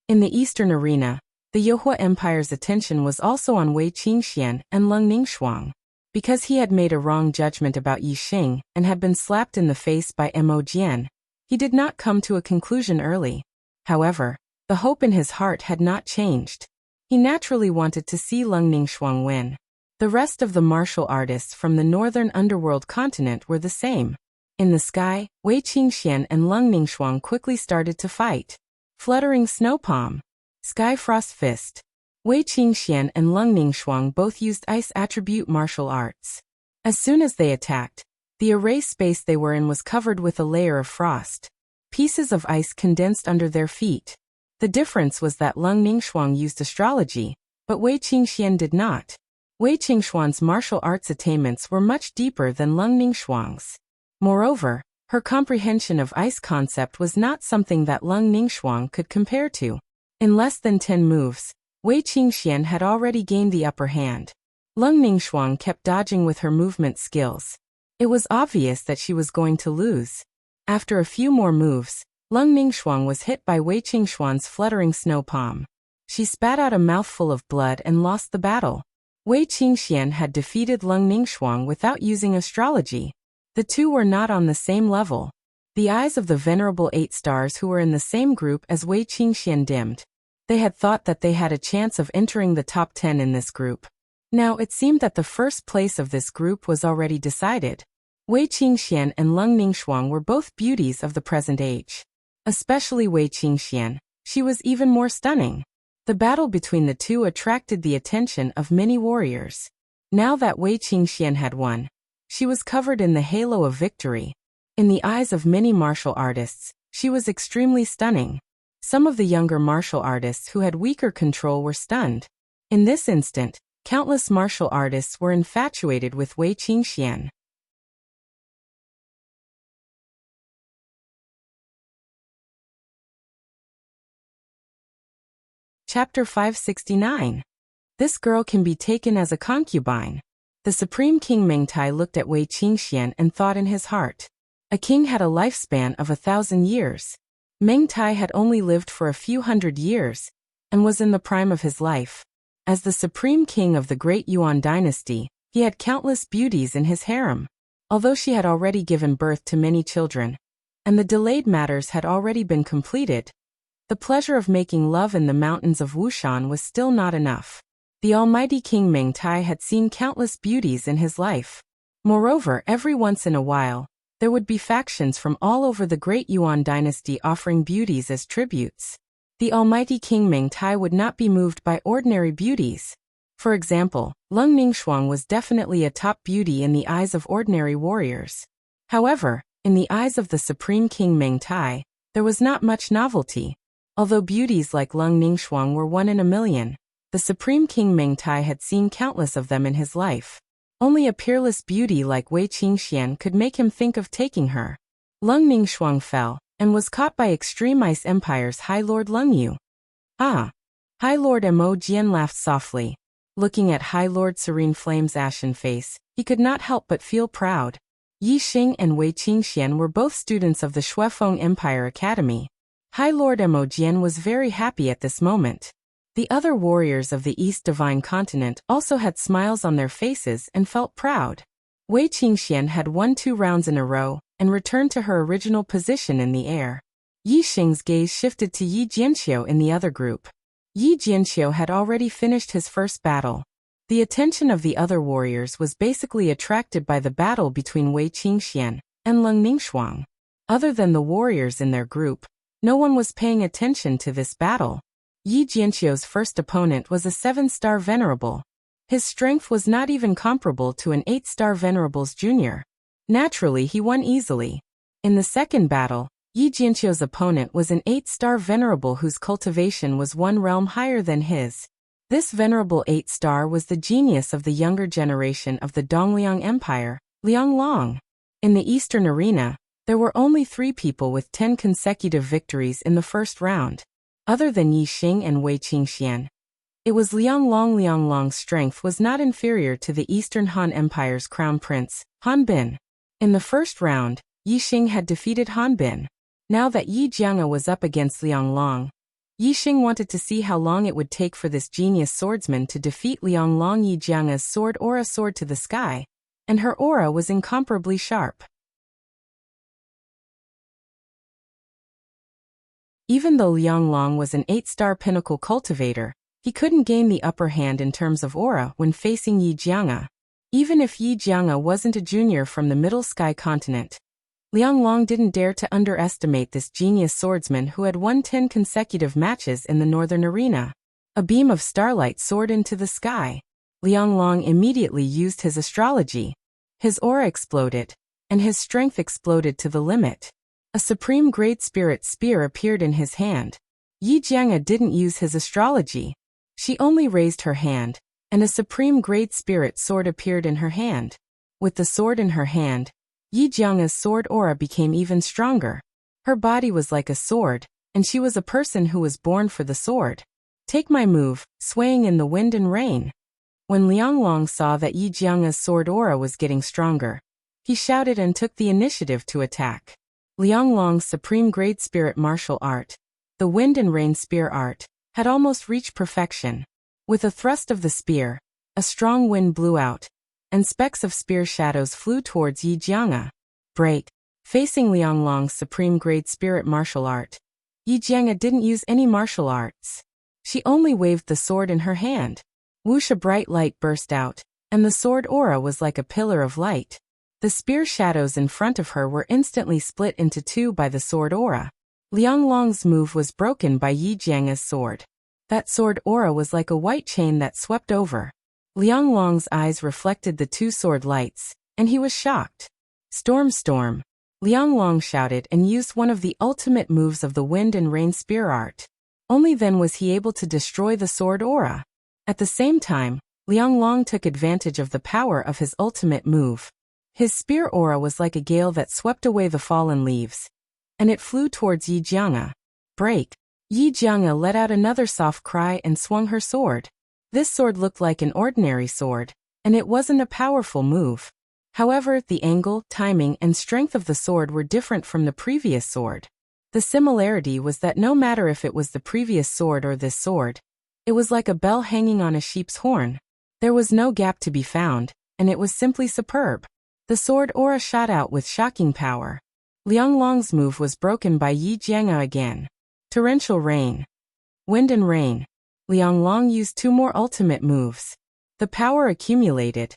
In the eastern arena, the Youhua Empire's attention was also on Wei Qingxian and Leng Ningxuang. Because he had made a wrong judgment about Yi Xing and had been slapped in the face by Mo Jian, he did not come to a conclusion early. However, the hope in his heart had not changed. He naturally wanted to see Leng Ningxuang win. The rest of the martial artists from the northern underworld continent were the same. In the sky, Wei Qingxian and Leng Ningxuang quickly started to fight. Fluttering Snow Palm. Sky Frost Fist. Wei Qingxian and Leng Ningxuang both used ice attribute martial arts. As soon as they attacked, the array space they were in was covered with a layer of frost. Pieces of ice condensed under their feet. The difference was that Leng Ningxuang used astrology, but Wei Qingxian did not. Wei Qingxuan's martial arts attainments were much deeper than Leng Ningxuang's. Moreover, her comprehension of ice concept was not something that Leng Ningxuang could compare to. In less than 10 moves, Wei Qingxian had already gained the upper hand. Leng Ningxuang kept dodging with her movement skills. It was obvious that she was going to lose. After a few more moves, Leng Ningxuang was hit by Wei Qingxuan's fluttering snow palm. She spat out a mouthful of blood and lost the battle. Wei Qingxian had defeated Leng Ningxuang without using astrology. The two were not on the same level. The eyes of the venerable 8 stars who were in the same group as Wei Qingxian dimmed. They had thought that they had a chance of entering the top 10 in this group. Now it seemed that the first place of this group was already decided. Wei Qingxian and Leng Ningxuang were both beauties of the present age. Especially Wei Qingxian, she was even more stunning. The battle between the two attracted the attention of many warriors. Now that Wei Qingxian had won, she was covered in the halo of victory. In the eyes of many martial artists, she was extremely stunning. Some of the younger martial artists who had weaker control were stunned. In this instant, countless martial artists were infatuated with Wei Qingxian. Chapter 569. This girl can be taken as a concubine. The Supreme King Mengtai looked at Wei Qingxian and thought in his heart. A king had a lifespan of 1,000 years. Mengtai had only lived for a few hundred years, and was in the prime of his life. As the Supreme King of the Great Yuan dynasty, he had countless beauties in his harem. Although she had already given birth to many children, and the delayed matters had already been completed, the pleasure of making love in the mountains of Wushan was still not enough. The almighty King Mengtai had seen countless beauties in his life. Moreover, every once in a while, there would be factions from all over the Great Yuan dynasty offering beauties as tributes. The almighty King Mengtai would not be moved by ordinary beauties. For example, Leng Ningxuang was definitely a top beauty in the eyes of ordinary warriors. However, in the eyes of the Supreme King Mengtai, there was not much novelty. Although beauties like Leng Ningxuang were 1 in a million, the Supreme King Mengtai had seen countless of them in his life. Only a peerless beauty like Wei Qingxian could make him think of taking her. Leng Ningxuang fell, and was caught by Extreme Ice Empire's High Lord Leng Yu. Ah! High Lord Mo Jian laughed softly. Looking at High Lord Serene Flame's ashen face, he could not help but feel proud. Yi Xing and Wei Qingxian were both students of the Shuefeng Empire Academy. High Lord Mo Jian was very happy at this moment. The other warriors of the East Divine Continent also had smiles on their faces and felt proud. Wei Qingxian had won 2 rounds in a row, and returned to her original position in the air. Yi Xing's gaze shifted to Yi Jianqiu in the other group. Yi Jianqiu had already finished his first battle. The attention of the other warriors was basically attracted by the battle between Wei Qingxian and Leng Ningxuang. Other than the warriors in their group, no one was paying attention to this battle. Yi Jianqiu's first opponent was a 7-star venerable. His strength was not even comparable to an 8-star venerable's junior. Naturally, he won easily. In the second battle, Yi Jianqiu's opponent was an 8-star venerable whose cultivation was 1 realm higher than his. This venerable 8-star was the genius of the younger generation of the Dongliang Empire, Liang Long. In the Eastern arena, there were only 3 people with 10 consecutive victories in the first round. Other than Yi Xing and Wei Qingxian, it was Liang Long. Liang Long's strength was not inferior to the Eastern Han Empire's crown prince, Han Bin. In the first round, Yi Xing had defeated Han Bin. Now that Yi Jianga was up against Liang Long, Yi Xing wanted to see how long it would take for this genius swordsman to defeat Liang Long. Yi Jianga's sword aura soared to the sky, and her aura was incomparably sharp. Even though Liang Long was an 8-star pinnacle cultivator, he couldn't gain the upper hand in terms of aura when facing Yi Jianga. Even if Yi Jianga wasn't a junior from the Middle Sky continent, Liang Long didn't dare to underestimate this genius swordsman who had won 10 consecutive matches in the northern arena. A beam of starlight soared into the sky. Liang Long immediately used his astrology. His aura exploded, and his strength exploded to the limit. A supreme great spirit spear appeared in his hand. Yi Jianga didn't use his astrology. She only raised her hand, and a supreme great spirit sword appeared in her hand. With the sword in her hand, Yi Jianga's sword aura became even stronger. Her body was like a sword, and she was a person who was born for the sword. Take my move, swaying in the wind and rain. When Liang Long saw that Yi Jianga's sword aura was getting stronger, he shouted and took the initiative to attack. Liang Long's supreme great spirit martial art, the wind and rain spear art, had almost reached perfection. With a thrust of the spear, a strong wind blew out, and specks of spear shadows flew towards Yi Jianga. Break. Facing Liang Long's supreme great spirit martial art, Yi Jianga didn't use any martial arts. She only waved the sword in her hand. Whoosh, a bright light burst out, and the sword aura was like a pillar of light. The spear shadows in front of her were instantly split into 2 by the sword aura. Liang Long's move was broken by Yi Jianga's sword. That sword aura was like a white chain that swept over. Liang Long's eyes reflected the 2 sword lights, and he was shocked. Storm, storm. Liang Long shouted and used one of the ultimate moves of the wind and rain spear art. Only then was he able to destroy the sword aura. At the same time, Liang Long took advantage of the power of his ultimate move. His spear aura was like a gale that swept away the fallen leaves, and it flew towards Yi Jianga. Break. Yi Jianga let out another soft cry and swung her sword. This sword looked like an ordinary sword, and it wasn't a powerful move. However, the angle, timing, and strength of the sword were different from the previous sword. The similarity was that no matter if it was the previous sword or this sword, it was like a bell hanging on a sheep's horn. There was no gap to be found, and it was simply superb. The sword aura shot out with shocking power. Liang Long's move was broken by Yi Jianga again. Torrential rain. Wind and rain. Liang Long used 2 more ultimate moves. The power accumulated,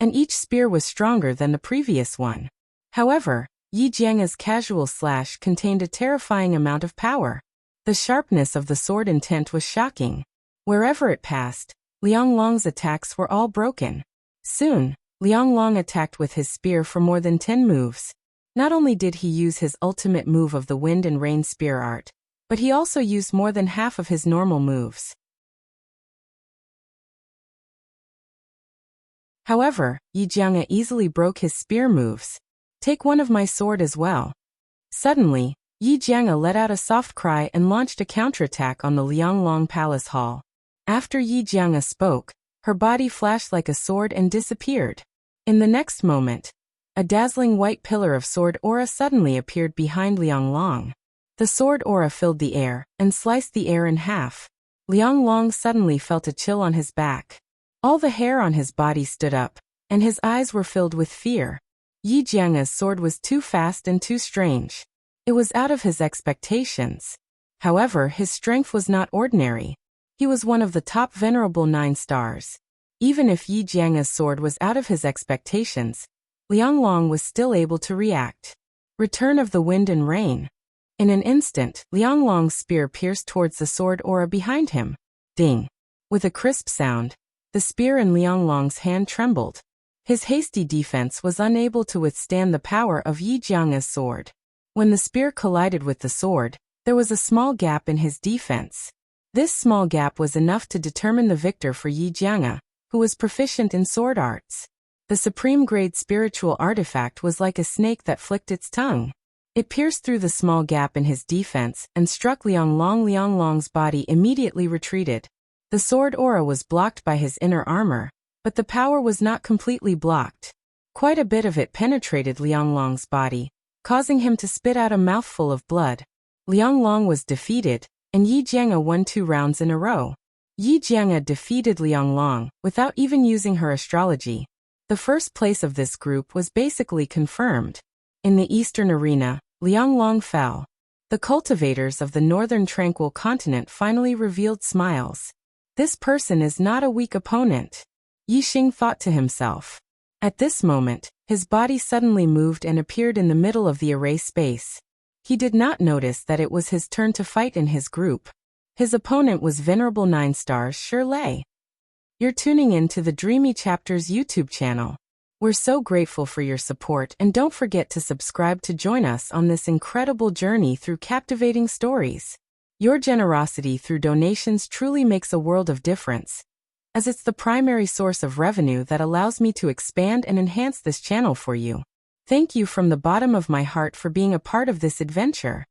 and each spear was stronger than the previous one. However, Yi Jianga's casual slash contained a terrifying amount of power. The sharpness of the sword intent was shocking. Wherever it passed, Liang Long's attacks were all broken. Soon, Liang Long attacked with his spear for more than 10 moves. Not only did he use his ultimate move of the wind and rain spear art, but he also used more than half of his normal moves. However, Yi Jianga easily broke his spear moves. Take one of my sword as well. Suddenly, Yi Jianga let out a soft cry and launched a counterattack on the Liang Long Palace Hall. After Yi Jianga spoke, her body flashed like a sword and disappeared. In the next moment, a dazzling white pillar of sword aura suddenly appeared behind Liang Long. The sword aura filled the air and sliced the air in half. Liang Long suddenly felt a chill on his back. All the hair on his body stood up, and his eyes were filled with fear. Yi Jianga's sword was too fast and too strange. It was out of his expectations. However, his strength was not ordinary. He was one of the top venerable 9 stars. Even if Yi Jianga's sword was out of his expectations, Liang Long was still able to react. Return of the wind and rain. In an instant, Liang Long's spear pierced towards the sword aura behind him. Ding! With a crisp sound, the spear in Liang Long's hand trembled. His hasty defense was unable to withstand the power of Yi Jianga's sword. When the spear collided with the sword, there was a small gap in his defense. This small gap was enough to determine the victor for Yi Jianga, who was proficient in sword arts. The supreme-grade spiritual artifact was like a snake that flicked its tongue. It pierced through the small gap in his defense and struck Liang Long. Liang Long's body immediately retreated. The sword aura was blocked by his inner armor, but the power was not completely blocked. Quite a bit of it penetrated Liang Long's body, causing him to spit out a mouthful of blood. Liang Long was defeated, and Yi Jianga won 2 rounds in a row. Yi Jianga defeated Liang Long without even using her astrology. The first place of this group was basically confirmed. In the Eastern arena, Liang Long fell. The cultivators of the Northern Tranquil Continent finally revealed smiles. This person is not a weak opponent, Yixing thought to himself. At this moment, his body suddenly moved and appeared in the middle of the array space. He did not notice that it was his turn to fight in his group. His opponent was Venerable 9 Stars Shirley. You're tuning in to the Dreamy Chapters YouTube channel. We're so grateful for your support, and don't forget to subscribe to join us on this incredible journey through captivating stories. Your generosity through donations truly makes a world of difference, as it's the primary source of revenue that allows me to expand and enhance this channel for you. Thank you from the bottom of my heart for being a part of this adventure.